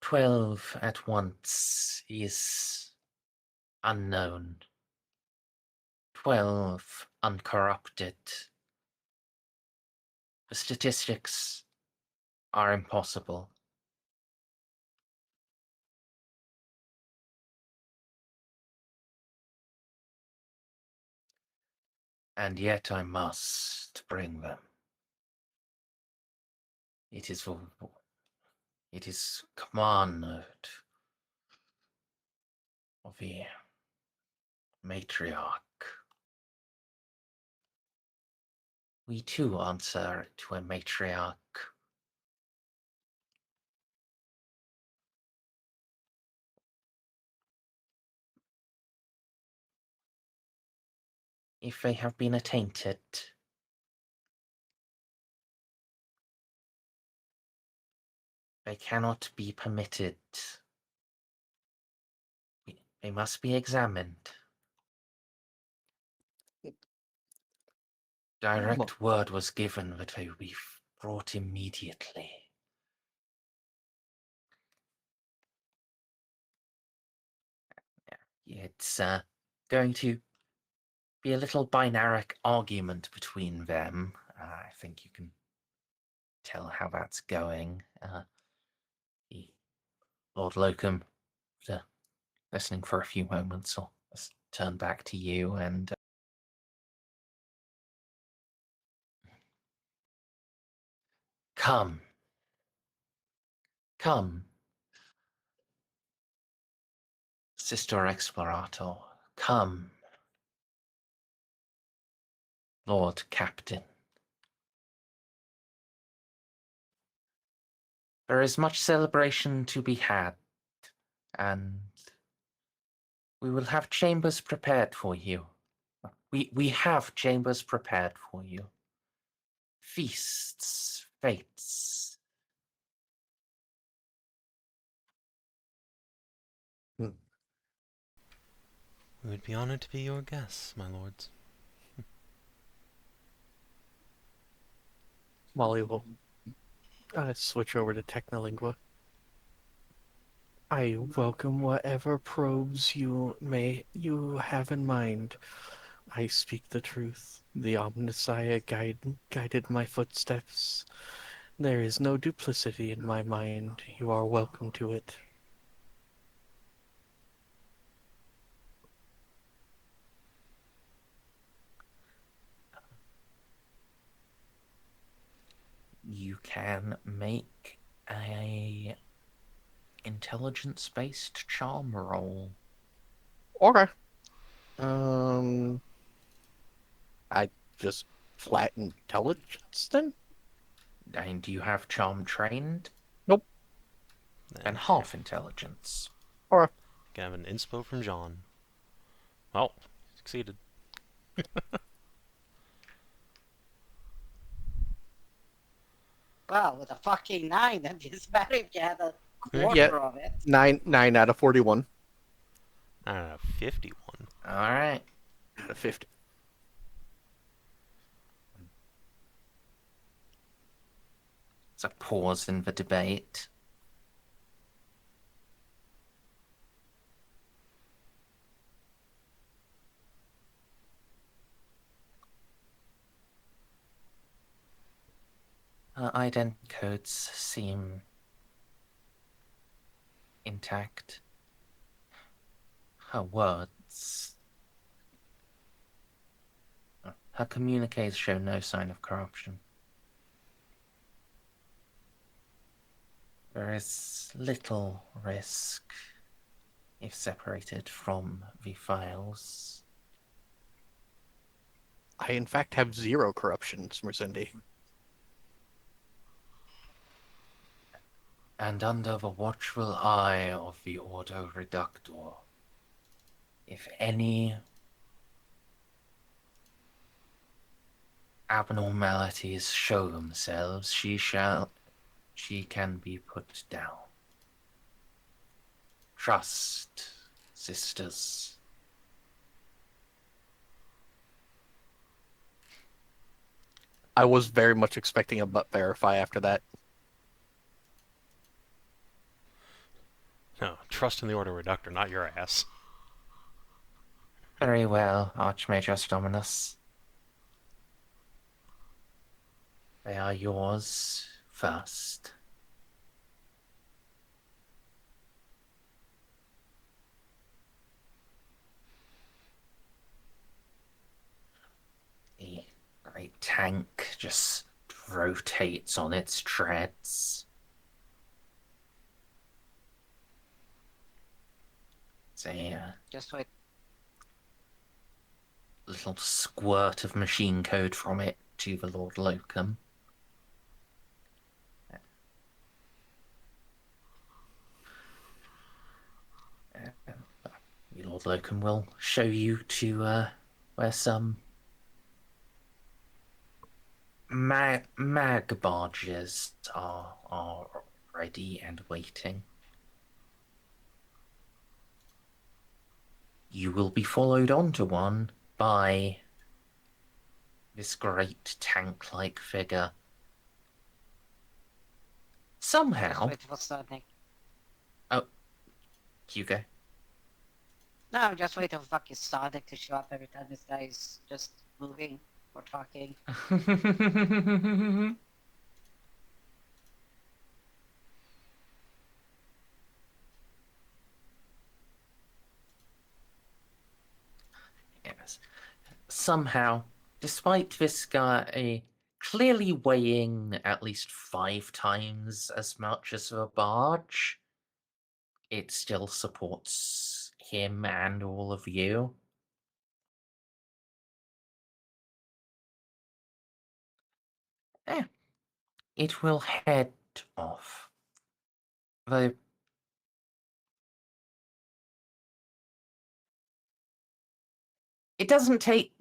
"12 at once is unknown. 12 uncorrupted. The statistics are impossible. And yet I must bring them. It is commanded of the matriarch. We too answer to a matriarch. If they have been attainted, they cannot be permitted. They must be examined. Direct word was given that they would be brought immediately. It's going to be a little binaric argument between them. I think you can tell how that's going. Lord Locum, listening for a few moments, I'll turn back to you and come. Come, Sister Explorator, come, Lord Captain. There is much celebration to be had, and we will have chambers prepared for you. We have chambers prepared for you. Feasts, fetes. We would be honored to be your guests, my lords. Molly will switch over to Technolingua. I welcome whatever probes you have in mind. I speak the truth. The Omnissiah guided my footsteps. There is no duplicity in my mind. You are welcome to it. You can make a intelligence-based charm roll. Okay. I just flat intelligence then? And do you have charm trained? Nope. And half intelligence. Alright. Can have an inspo from Jeanne. Well, succeeded. Well, with a fucking 9, that'd be better if you had a Yeah. quarter of it. 9 out of 41. I don't know, 51. Alright. Out of 50. It's a pause in the debate. Her ident codes seem intact. Her words. Her communiques show no sign of corruption. There is little risk if separated from the files. I, in fact, have 0 corruptions, Merzendi. And under the watchful eye of the Ordo Reductor, if any abnormalities show themselves, she can be put down. Trust, sisters. I was very much expecting a butt verify after that. No, trust in the Order Reductor, not your ass. Very well, Archmagus Dominus. They are yours first. The great tank just rotates on its treads. It's a Just wait. little squirt of machine code from it to the Lord Locum. The Lord Locum will show you to where some mag barges are ready and waiting. You will be followed onto one by this great tank-like figure. Just Somehow, wait for starting. Hugo. No, I'm just waiting for fucking Sonic to show up every time this guy is just moving or talking. Yes. Somehow, despite this guy clearly weighing at least 5 times as much as a barge, it still supports him and all of you. It will head off. Though it doesn't take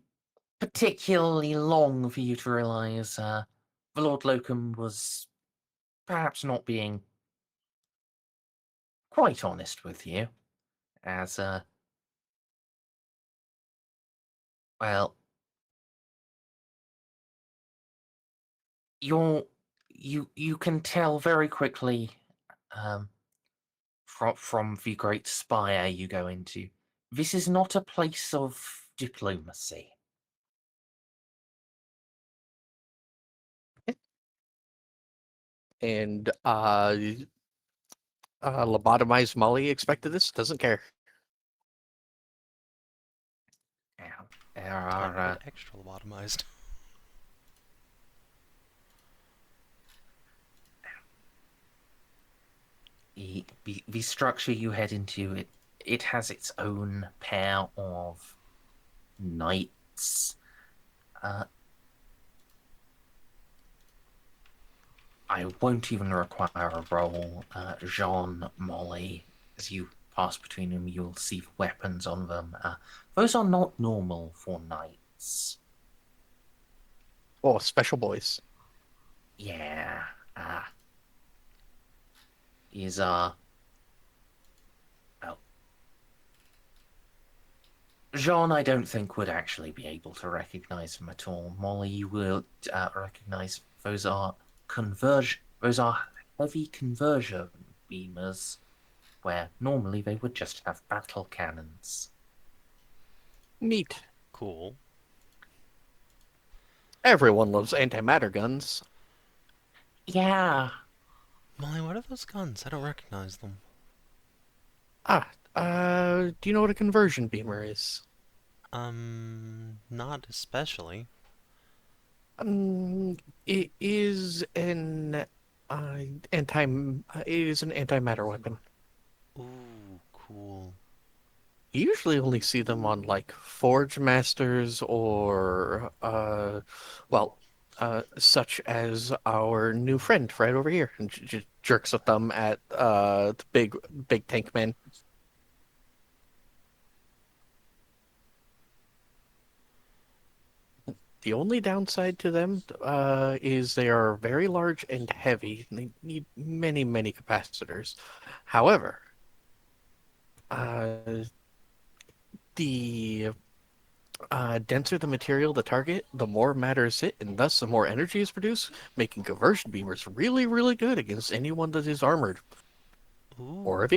particularly long for you to realize the Lord Locum was perhaps not being quite honest with you, as well, you can tell very quickly from the great spire you go into, this is not a place of diplomacy. And lobotomized Molly expected this, doesn't care. Now, there Tiny are bit extra lobotomized. the structure you head into. It has its own pair of knights. I won't even require a roll. Jeanne, Molly, as you pass between them, you'll see weapons on them. Those are not normal for knights. Oh, special boys. Yeah. These well, Jeanne, I don't think would actually be able to recognize them at all. Molly, you will recognize those are heavy conversion beamers, where normally they would just have battle cannons. Neat. Cool. Everyone loves antimatter guns. Yeah. Molly, what are those guns? I don't recognize them. Do you know what a conversion beamer is? Not especially. It is an it is an antimatter weapon. Ooh, cool. You usually only see them on like Forge Masters or such as our new friend right over here, and jerks a thumb at the big tank man. The only downside to them is they are very large and heavy. And they need many, many capacitors. However, the denser the material the target, the more matter is hit, and thus the more energy is produced, making conversion beamers really, really good against anyone that is armored Ooh, or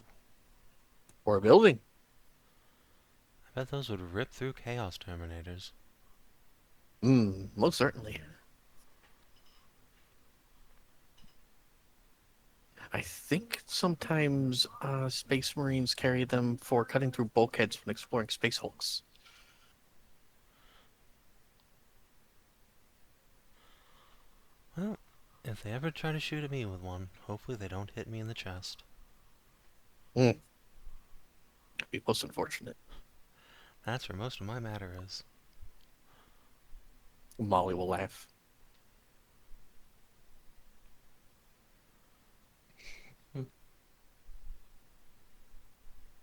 a building. I bet those would rip through Chaos Terminators. Most certainly. I think sometimes Space Marines carry them for cutting through bulkheads when exploring space hulks. Well, if they ever try to shoot at me with one, hopefully they don't hit me in the chest. That'd be most unfortunate. That's where most of my matter is. Molly will laugh.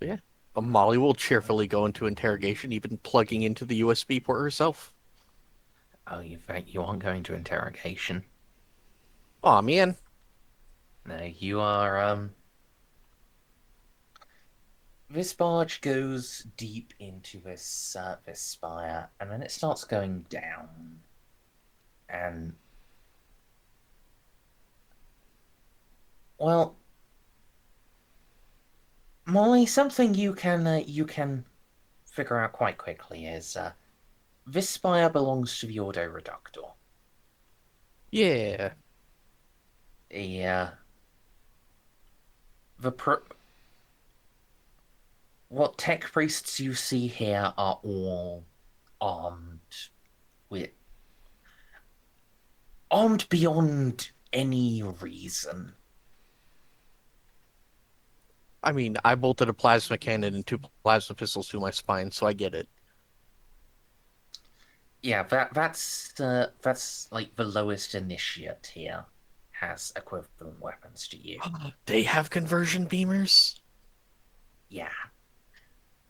Yeah. Molly will cheerfully go into interrogation, even plugging into the USB port herself. Oh, you aren't going to interrogation. Aw, man. No, you are, This barge goes deep into this spire, and then it starts going down. And well, Molly, something you can figure out quite quickly is this spire belongs to the Ordo Reductor. Yeah. What tech priests you see here are all armed beyond any reason. I mean, I bolted a plasma cannon and 2 plasma pistols to my spine, so I get it. Yeah, that's like the lowest initiate here has equivalent weapons to you. They have conversion beamers? Yeah.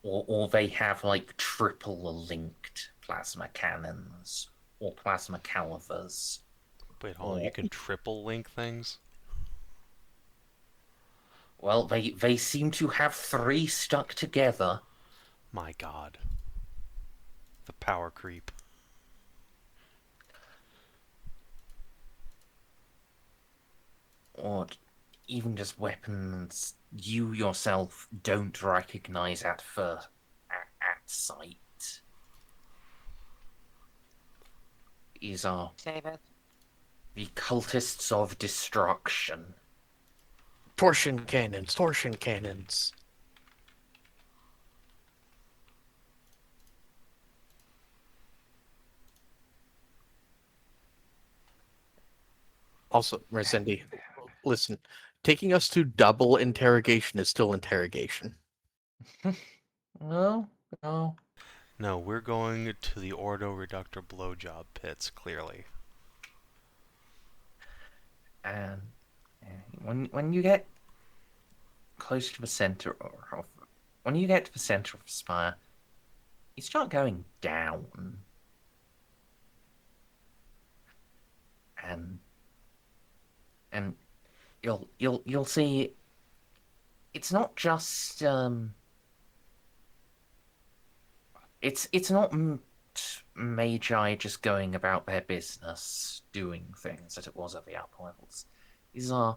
Or they have like triple linked plasma cannons or plasma calivers. Wait, hold on, you can triple link things? Well, they seem to have 3 stuck together. My god. The power creep. Or even just weapons you yourself don't recognize at sight. These are Save it. the cultists of destruction. Torsion cannons. Also, Merzendi, listen, taking us to double interrogation is still interrogation. No. No, we're going to the Ordo Reductor blowjob pits, clearly. And when you get close to the center when you get to the center of the spire, you start going down. And you'll see it's not just it's not magi just going about their business doing things that it was at the upper levels. These are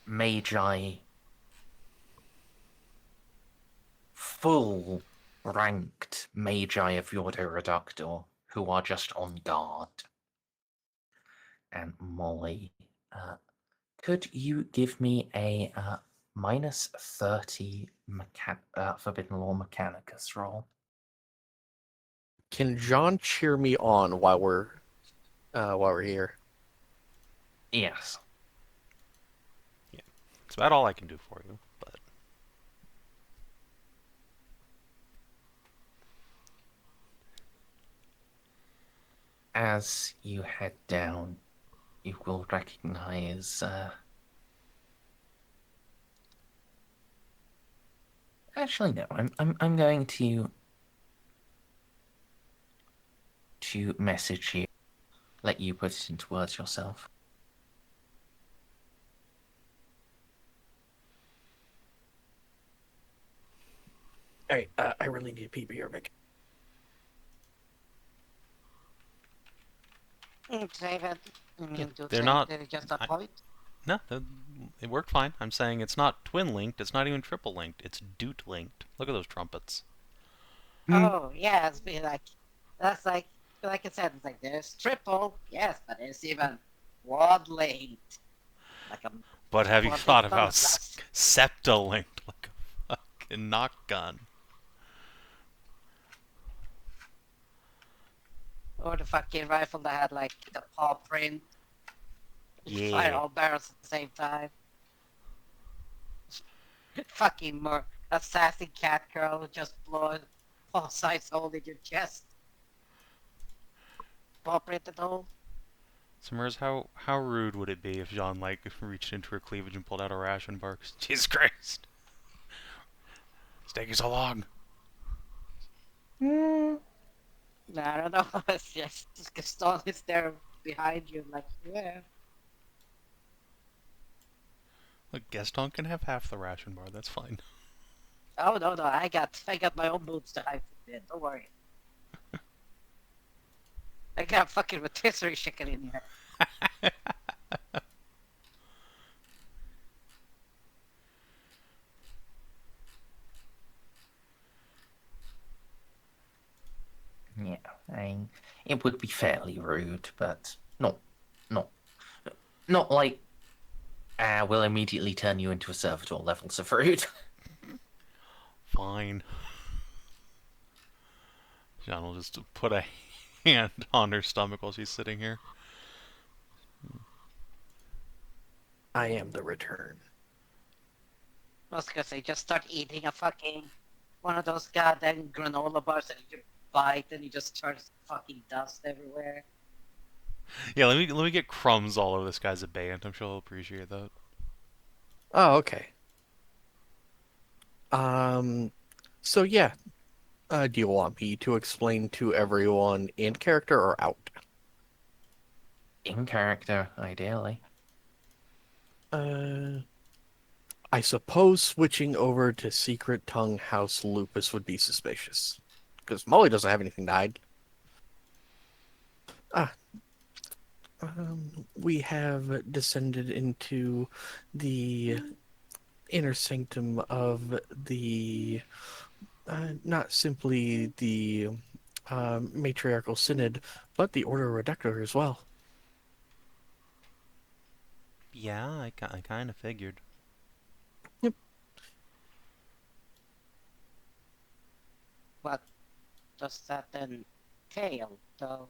magi, full ranked magi of the Ordo Reductor who are just on guard. And Molly, could you give me a minus 30 Forbidden Law Mechanicus roll? Can John cheer me on while we're here? Yes. It's about all I can do for you, but... as you head down, you will recognize. Actually, no. I'm going to message you, let you put it into words yourself. Hey, I really need a pee here, Vic. Savin, you mean to they're say not- that it's just a I- point? No, it worked fine. I'm saying it's not twin linked. It's not even triple linked. It's doot linked. Look at those trumpets. Oh, yeah, it's been like, that's like I said, it's like there's triple, yes, but there's even quad linked. Like a But have you quad thought linked about nonetheless. septa linked, like a fucking knock gun? Or the fucking rifle that had like the paw print. You fire Yeah. all barrels at the same time. Fucking more assassin cat girl who just blow a paw size hole in your chest. Paw printed hole. So Merz, how rude would it be if Jeanne like reached into her cleavage and pulled out a ration bar? Jesus Christ! It's taking so long. No, I don't know. It's just Gaston is there behind you, like, yeah. Look, Gaston can have half the ration bar. That's fine. Oh no, I got my own boots to hide from it. Don't worry. I got fucking rotisserie chicken in here. Yeah, it would be fairly rude, but not like we'll immediately turn you into a servitor levels of rude. Fine. Jeanne will just put a hand on her stomach while she's sitting here. I am the return. I was gonna say, just start eating a fucking one of those goddamn granola bars that you bite and you just turns fucking dust everywhere. Yeah, let me get crumbs all over this guy's abeyant. I'm sure he'll appreciate that. Oh, okay. So yeah. Do you want me to explain to everyone in character or out? In character, ideally. I suppose switching over to Secret Tongue House Lupus would be suspicious. Because Molly doesn't have anything to hide. We have descended into the inner sanctum of the not simply the matriarchal synod, but the Order Reductor as well. Yeah, I kind of figured. What does that entail, though?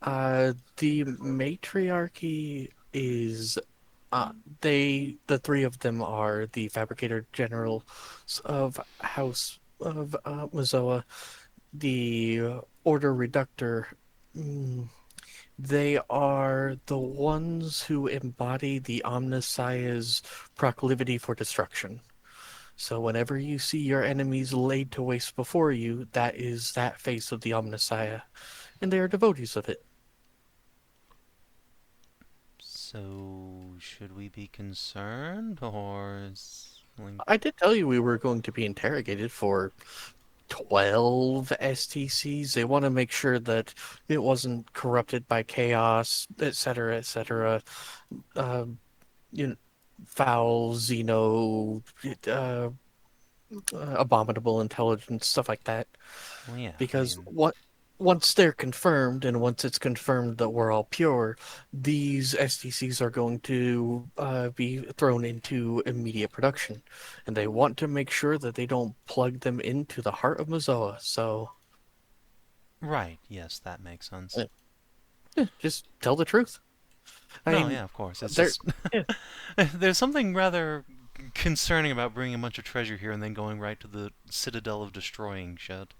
The matriarchy is the three of them are the Fabricator Generals of House of Mazoa, the Order Reductor. They are the ones who embody the Omnissiah's proclivity for destruction. So whenever you see your enemies laid to waste before you, that is that face of the Omnissiah, and they are devotees of it. So, should we be concerned, or is... I did tell you we were going to be interrogated for 12 STCs. They want to make sure that it wasn't corrupted by chaos, etc., etc. You know, foul, xeno, abominable intelligence, stuff like that. Well, yeah, Because I mean, once they're confirmed, and once it's confirmed that we're all pure, these STCs are going to be thrown into immediate production, and they want to make sure that they don't plug them into the heart of Mazoa. So, right, yes, that makes sense. just tell the truth. I No, mean, yeah, of course. It's there- just... yeah. There's something rather concerning about bringing a bunch of treasure here and then going right to the Citadel of Destroying shit.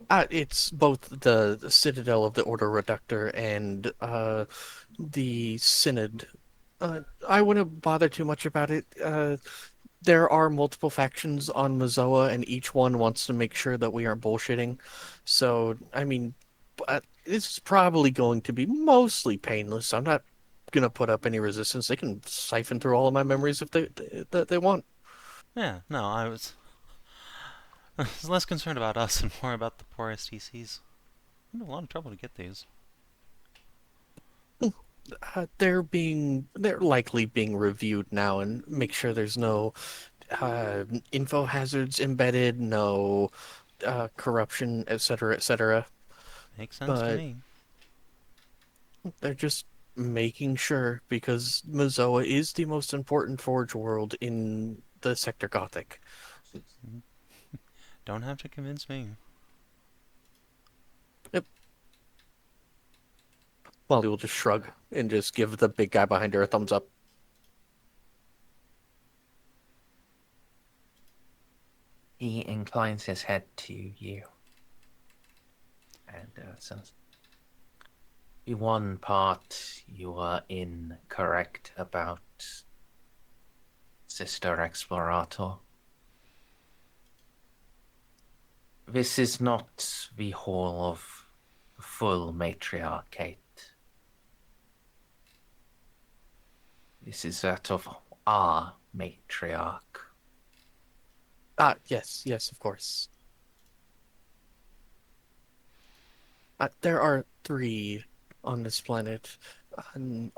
It's both the Citadel of the Order Reductor and the Synod. I wouldn't bother too much about it. There are multiple factions on Mazoa, and each one wants to make sure that we aren't bullshitting. So, I mean, it's probably going to be mostly painless. I'm not gonna put up any resistance. They can siphon through all of my memories if they want. Yeah, no, I was less concerned about us and more about the poor STCs. I'm in a lot of trouble to get these. They're likely being reviewed now and make sure there's no info hazards embedded, no corruption, etc., etc. Makes sense to But me. they're just making sure because Mazoa is the most important Forge world in the Sector Gothic. Don't have to convince me. Molly will just shrug and just give the big guy behind her a thumbs up. He inclines his head to you and says, "The one part you are incorrect about, Sister Explorator. This is not the hall of full matriarchate. This is that of our matriarch. Yes, of course. There are 3 on this planet.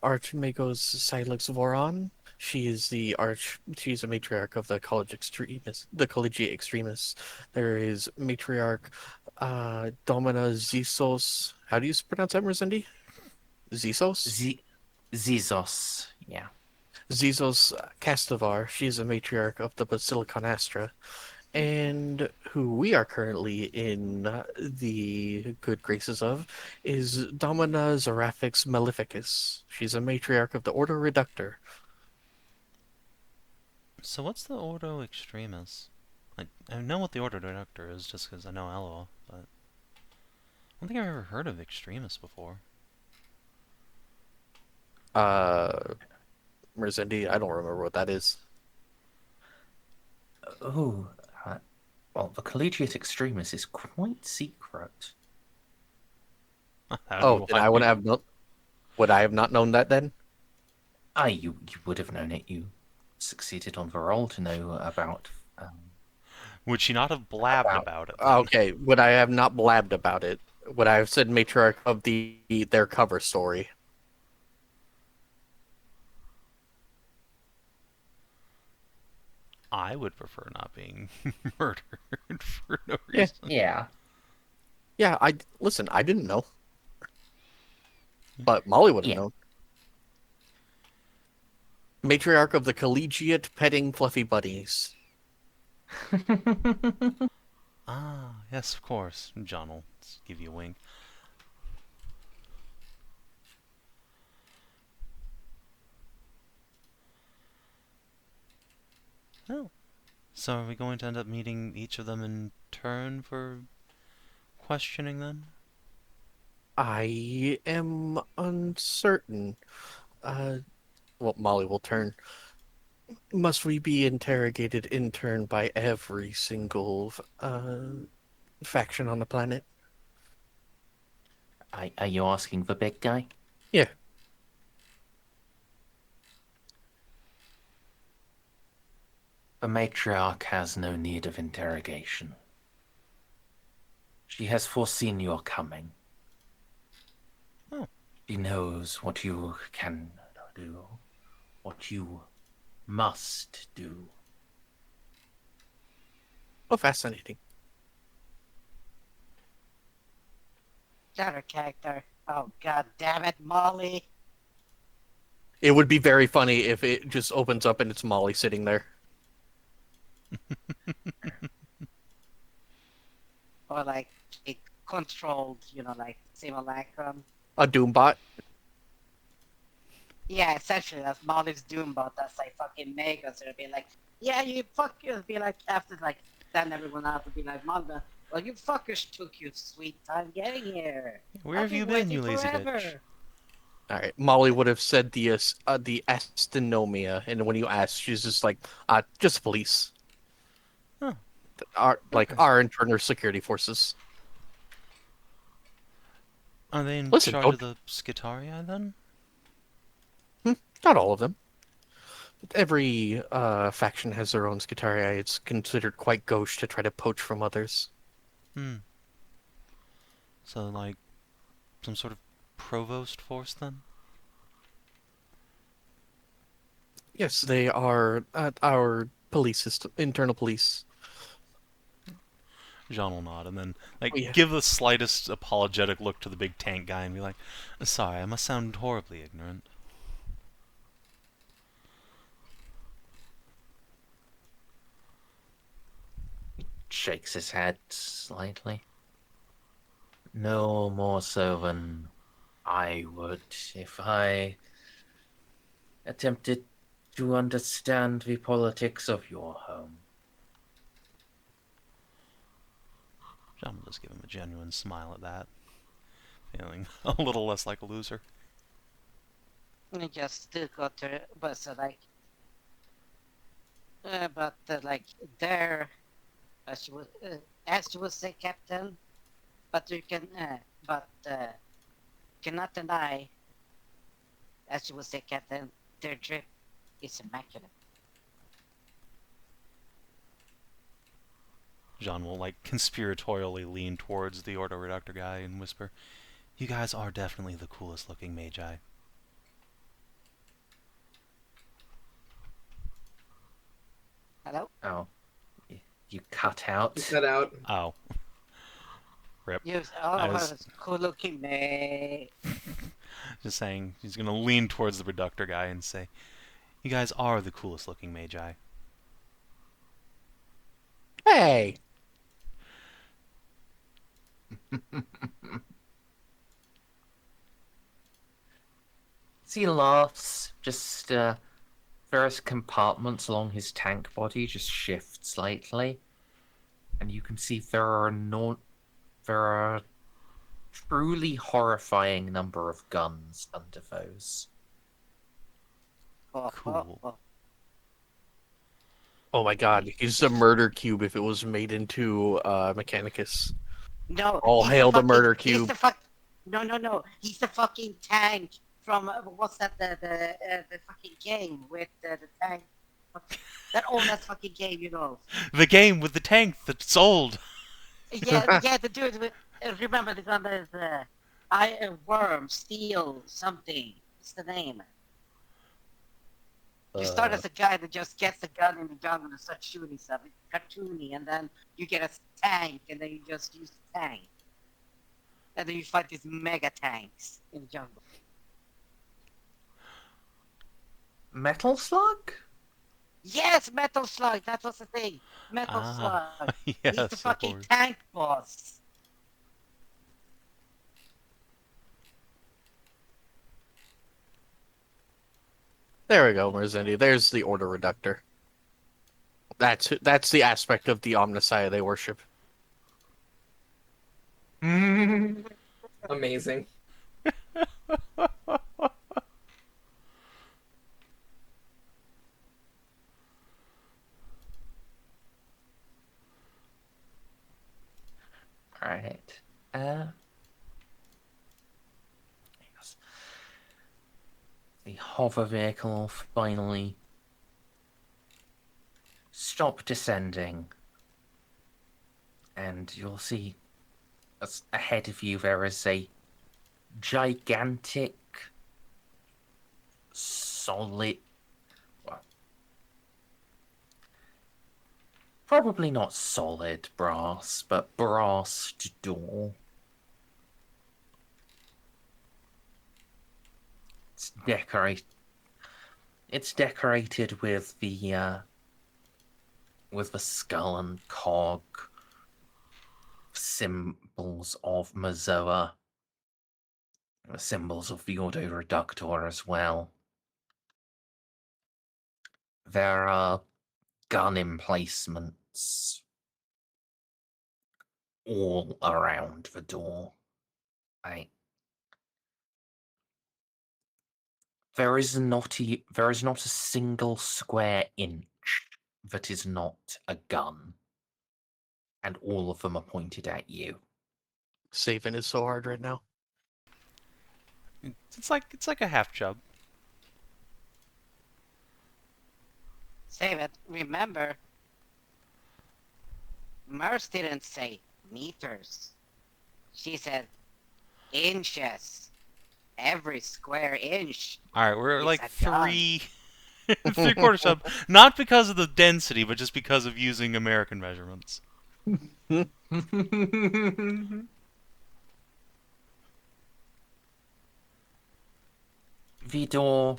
Arch-Magos Silex Voron. She's a matriarch of the Collegiate Extremists. There is matriarch Domina Zizos. How do you pronounce that, Merzendi? Zizos? Zizos, yeah. Zizos Castavar. She's a matriarch of the Basilicon Astra. And who we are currently in the good graces of is Domina Zaraphix Maleficus. She's a matriarch of the Order Reductor. So what's the Ordo Extremis? Like, I know what the Ordo Reductor is just because I know Elo, but I don't think I've ever heard of Extremis before. Merzendi, I don't remember what that is. Oh, well, the Collegiate Extremis is quite secret. Oh, then I would have not. Would I have not known that then? You would have known it. You succeeded on the roll to know about. Would she not have blabbed about it? Then? Okay, would I have not blabbed about it? Would I have said matriarch of their cover story? I would prefer not being murdered for no reason. Yeah. Yeah, listen, I didn't know. But Molly would have known. Matriarch of the Collegiate Petting Fluffy Bunnies. Ah, yes, of course. John will give you a wink. Oh. So are we going to end up meeting each of them in turn for questioning then? I am uncertain. Well, Molly will turn. Must we be interrogated in turn by every single faction on the planet? Are you asking the big guy? Yeah. The matriarch has no need of interrogation. She has foreseen your coming. Oh. She knows what you can do, what you must do. Oh, fascinating. Shadow character. Oh god damn it, Molly. It would be very funny if it just opens up and it's Molly sitting there. Or like a controlled, like simulacrum. A Doombot. Yeah, essentially that's Molly's Doombot. That's like fucking Magos. It'll be like, yeah, you fuck you. It'll be like after like send everyone out to be like, Molly, Well, you fuckers took your sweet time getting here. Where I've have you been been, you waiting lazy forever. bitch? All right, Molly would have said the astynomia, and when you ask, she's just like, just police. Huh. Like Okay. our internal security forces. Are they in Listen, charge don't- of the Skitarii then? Not all of them. Every faction has their own Skitarii. It's considered quite gauche to try to poach from others. Hmm. So, like, some sort of provost force then? Yes, they are our police system, internal police. Jeanne will nod, and then, like, Oh, yeah. give the slightest apologetic look to the big tank guy and be like, sorry, I must sound horribly ignorant. Shakes his head slightly. No more so than I would if I attempted to understand the politics of your home. Jeanne will just give him a genuine smile at that, feeling a little less like a loser. I just got to, but so like, like there, as you would say, Captain. But you can, cannot deny, as you would say, Captain, their drip is immaculate. Jeanne will, like, conspiratorially lean towards the Ordo Reductor guy and whisper, you guys are definitely the coolest looking magi. Hello? Oh, you cut out. You cut out. Oh. Rip. You, I was- it's cool looking, mate. Just saying, he's gonna lean towards the Reductor guy and say, you guys are the coolest looking magi. Hey! As he laughs, just various compartments along his tank body just shift slightly, and you can see there are a truly horrifying number of guns under those. Cool. Oh my god, he's a murder cube if it was made into Mechanicus. No. All he's hail the fucking- murder he's cube. the No. He's the fucking tank from what's that? The fucking game with the tank. That old ass fucking game, you know. The game with the tank that's old! Yeah, the dude with. Remember the gun that is worm, steel, something. What's the name? You start as a guy that just gets the gun in the jungle and starts shooting stuff. It's cartoony, and then you get a tank, and then you just use the tank. And then you fight these mega tanks in the jungle. Metal Slug? Yes, Metal Slug, that was the thing. Metal Ah, Slug. yes, He's the of fucking course. tank boss. There we go, Merzendi. There's the Order Reductor. That's the aspect of the Omnissiah they worship. Amazing. Alright. Yes. The hover vehicle finally stop descending. And you'll see ahead of you there is a gigantic solid, well, probably not solid brass, but brassed door. It's decorated with the skull and cog symbols of Mazoa, symbols of the Ordo Reductor as well. There are gun emplacements all around the door. There is not a single square inch that is not a gun, and all of them are pointed at you. Savin is so hard right now. It's like a half chub. Save it. Remember, Merz didn't say meters. She said inches. Every square inch. All right, we're It's like a gun. 3.75 chub, not because of the density, but just because of using American measurements. The door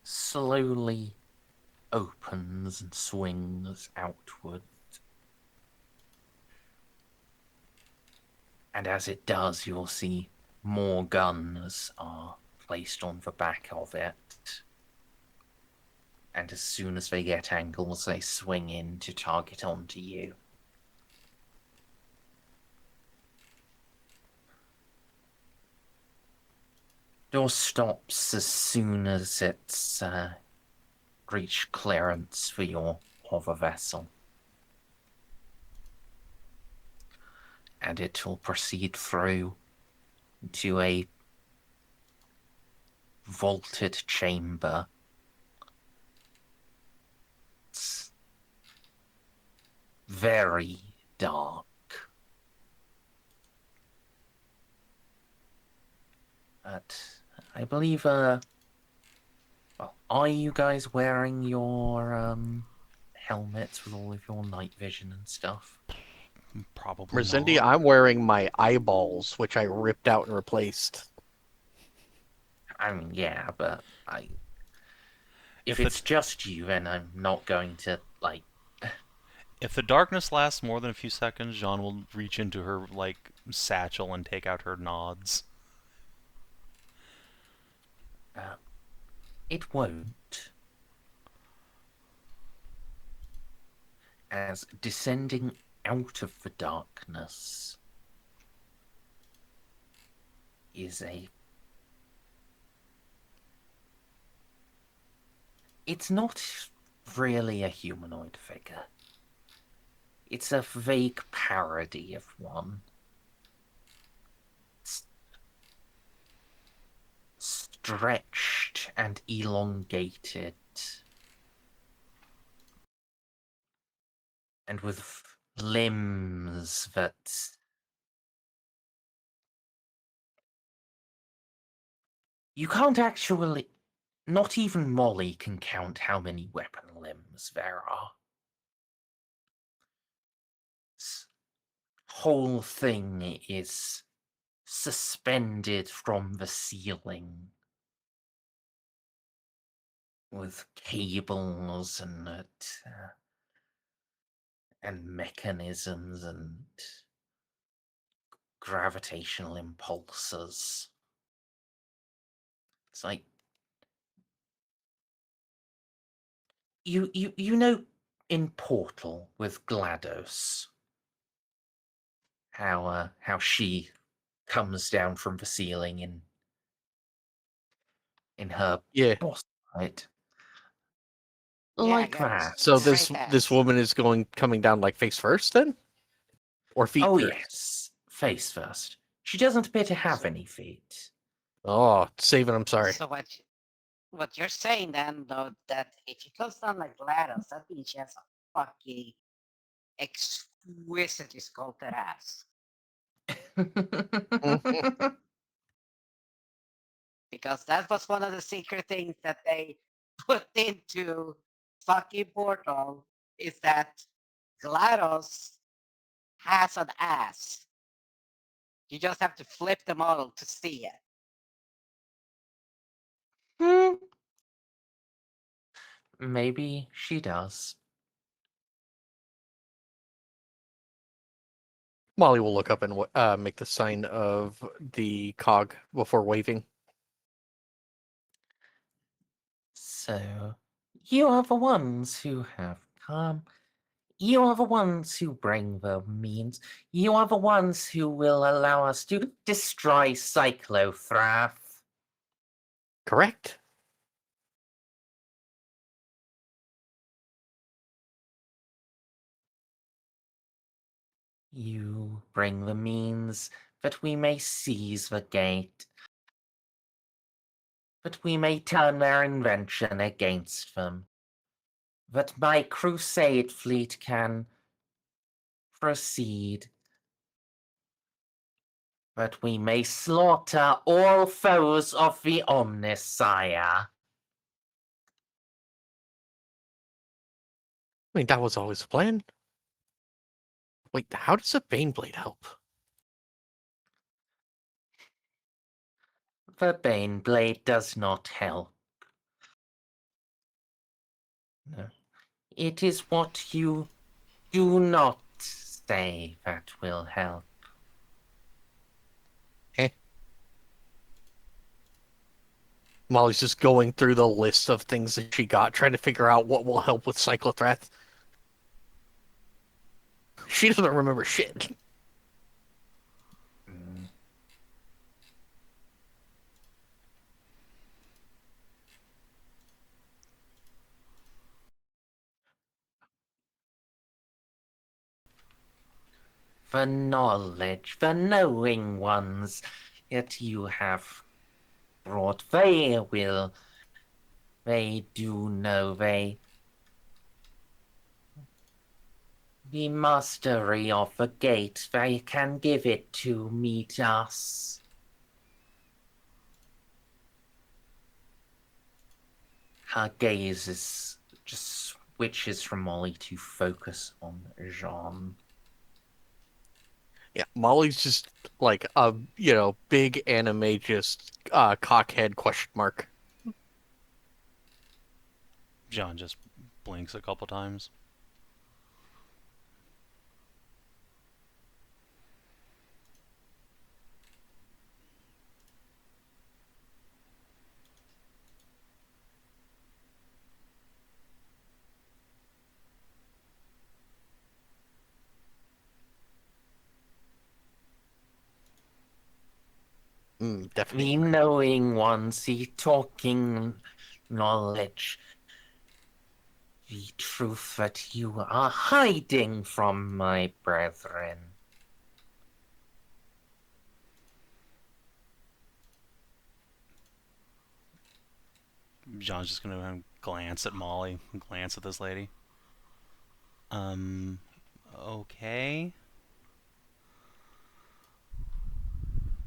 slowly opens and swings outward. And as it does, you'll see more guns are placed on the back of it. And as soon as they get angles, they swing in to target onto you. Door stops as soon as it's reached clearance for your hover vessel. And it will proceed through to a vaulted chamber. It's very dark. But I believe, well, are you guys wearing your helmets with all of your night vision and stuff? Probably Merzendi, not. I'm wearing my eyeballs, which I ripped out and replaced. I mean, yeah, but if If it's just you, then I'm not going to, like... If the darkness lasts more than a few seconds, Jeanne will reach into her, like, satchel and take out her nods. It won't. As descending out of the darkness is it's not really a humanoid figure. It's a vague parody of one. It's stretched and elongated, and with limbs that you can't actually... Not even Molly can count how many weapon limbs there are. This whole thing is suspended from the ceiling with cables and mechanisms and gravitational impulses. It's like you know in Portal with GLaDOS how she comes down from the ceiling in her Yeah. boss fight. Yeah, Like guys. that. So Great this ass. woman is coming down like face first then, or feet Oh first? yes, face first. She doesn't appear to have any feet. Oh, Savin, I'm sorry. So what you're saying then, though, that if she comes down like GLaDOS, that means she has a fucking exquisitely sculpted ass. Because that was one of the secret things that they put into fucking Portal, is that GLaDOS has an ass. You just have to flip the model to see it. Maybe she does. Molly will look up and make the sign of the cog before waving. So, you are the ones who have come. You are the ones who bring the means. You are the ones who will allow us to destroy Cyclothrath. Correct. You bring the means that we may seize the gate, that we may turn their invention against them, that my crusade fleet can proceed, that we may slaughter all foes of the Omnissiah. I mean, that was always the plan. Wait, how does a Baneblade help? The Baneblade does not help. No. It is what you do not say that will help. Molly's just going through the list of things that she got, trying to figure out what will help with Cyclothrath. She doesn't remember shit. The knowledge, the knowing ones that you have brought, they do know, the mastery of the gate, they can give it to meet us. Her gaze just switches from Molly to focus on Jeanne. Yeah, Molly's just like a, big anime, just cockhead question mark. John just blinks a couple times. Definitely. The knowing ones, the talking knowledge, the truth that you are hiding from my brethren. John's just gonna glance at Molly, glance at this lady. Okay.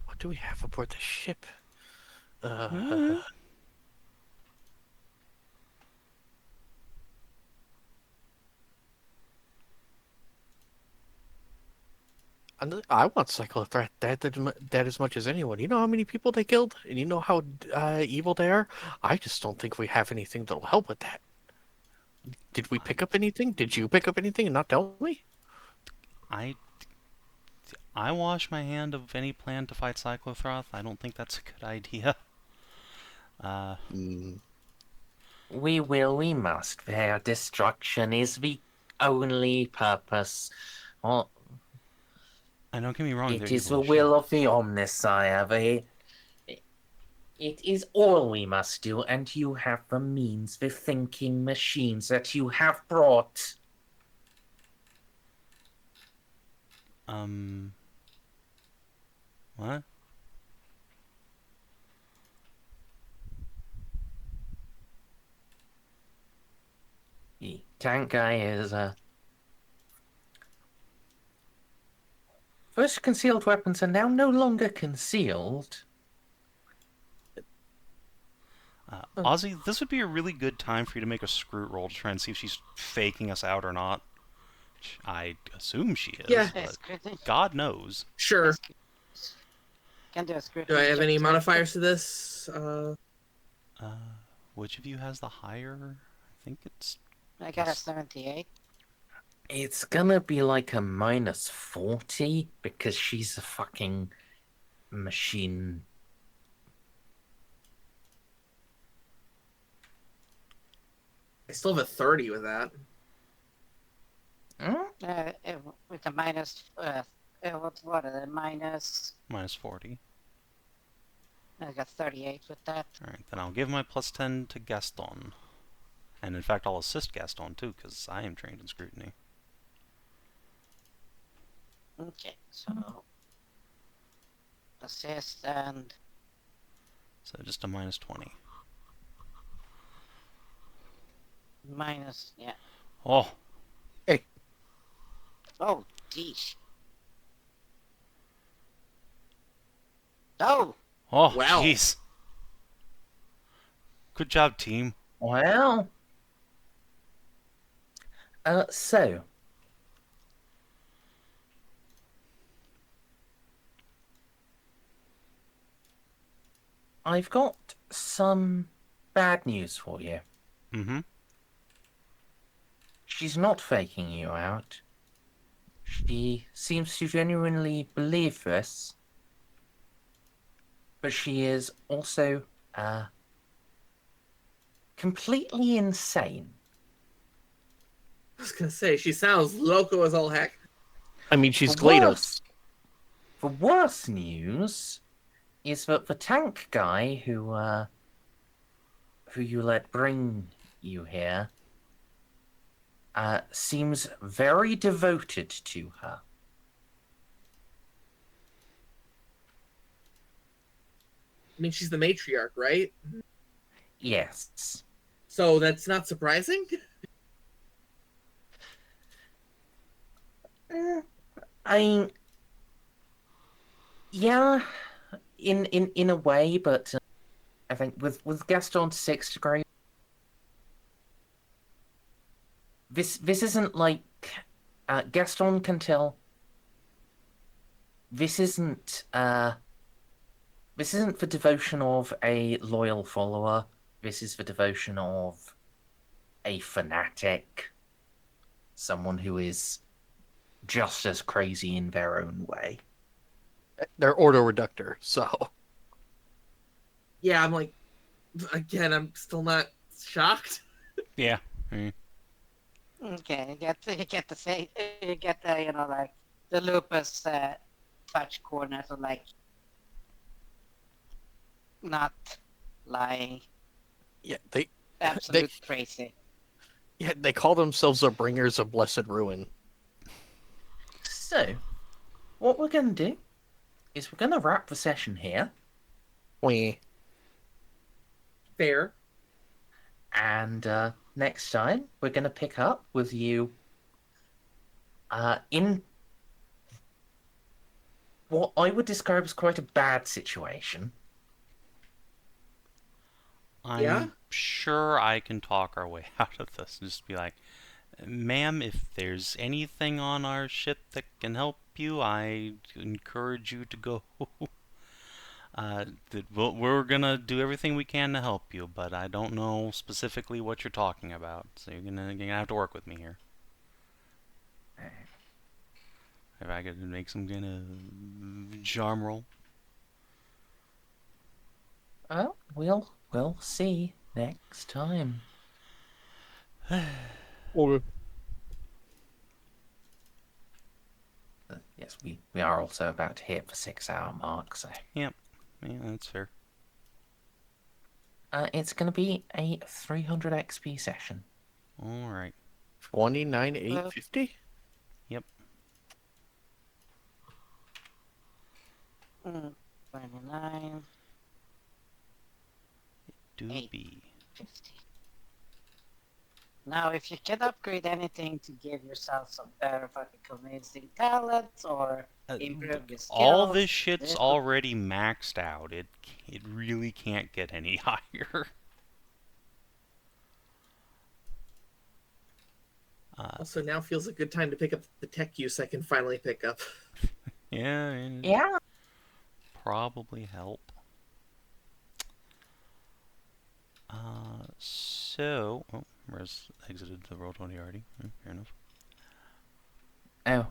What do we have aboard the ship? I want Cyclothrath dead as much as anyone. You know how many people they killed? And you know how evil they are? I just don't think we have anything that'll help with that. Did we pick up anything? Did you pick up anything and not tell me? I wash my hand of any plan to fight Cyclothrath. I don't think that's a good idea. We must. Their destruction is the only purpose. Well, and don't get me wrong, it is the will of the Omnissiah. It is all we must do, and you have the means, the thinking machines that you have brought. What? The tank guy is, First concealed weapons are now no longer concealed. Ozzy, this would be a really good time for you to make a screw roll to try and see if she's faking us out or not. I assume she is, Yeah. but God knows. Sure. Can do a screw. Do I have any modifiers to this? Which of you has the higher? I think it's... I got a 78. It's gonna be like a -40 because she's a fucking machine. I still have a 30 with that. With a minus, what are the minus? Minus 40. I got 38 with that. Alright, then I'll give my plus 10 to Gaston. And in fact, I'll assist Gaston too, because I am trained in scrutiny. Okay, so assist and So just a minus 20. minus, yeah. Oh, Oh, geez. Oh, oh, Wow. jeez. Good job, team. Well. So. I've got some bad news for you. Mm-hmm. She's not faking you out. She seems to genuinely believe this. But she is also, completely insane. I was gonna say she sounds loco as all heck. I mean, she's The GLaDOS. worst- The worst news is that the tank guy who you let bring you here seems very devoted to her. I mean, she's the matriarch, right? Yes. So that's not surprising. I yeah, in a way, but I think with Gaston's 6th degree, this isn't like Gaston can tell. This isn't the devotion of a loyal follower. This is the devotion of a fanatic, someone who is just as crazy in their own way. They're order reductor, so. Yeah, I'm like, again, I'm still not shocked. Yeah. okay. You get the say, you get the like the lupus touch corner, so like not lying, Yeah, absolute crazy. they call themselves the bringers of blessed ruin. So, what we're going to do is we're going to wrap the session here, Wee. Fair. and next time we're going to pick up with you in what I would describe as quite a bad situation. I'm Yeah? sure I can talk our way out of this. Just be like, ma'am, if there's anything on our ship that can help you, I encourage you to go. We're gonna do everything we can to help you, but I don't know specifically what you're talking about, so you're gonna have to work with me here. If I could make some kind of charm roll. Well, we'll see next time. Okay. Yes, we are also about to hit the 6-hour mark, so Yeah, that's fair. it's going to be a 300 XP session. All right. 29,850? Yep. 29, Do 8. be. 50. Now, if you can upgrade anything to give yourself some better fucking convincing talents or improve your skills, All this shit's this- already maxed out. It really can't get any higher. Also, now feels a good time to pick up the tech use I can finally pick up. Yeah. Yeah. Probably help. So, Merz exited the Roll20 already. Fair enough. Oh,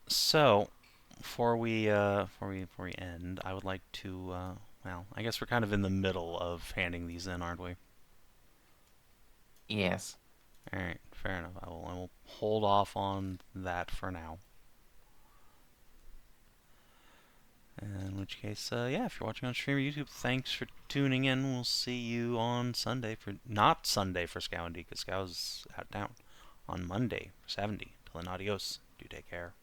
So, before we end, I would like to, well, I guess we're kind of in the middle of handing these in, aren't we? yes. Alright, Fair enough. I will hold off on that for now. In which case, yeah, if you're watching on stream or YouTube, thanks for tuning in. We'll see you on Sunday for... Not Sunday for Scow and D, because Scow's out of town. On Monday for 70. Till then, adios. Do take care.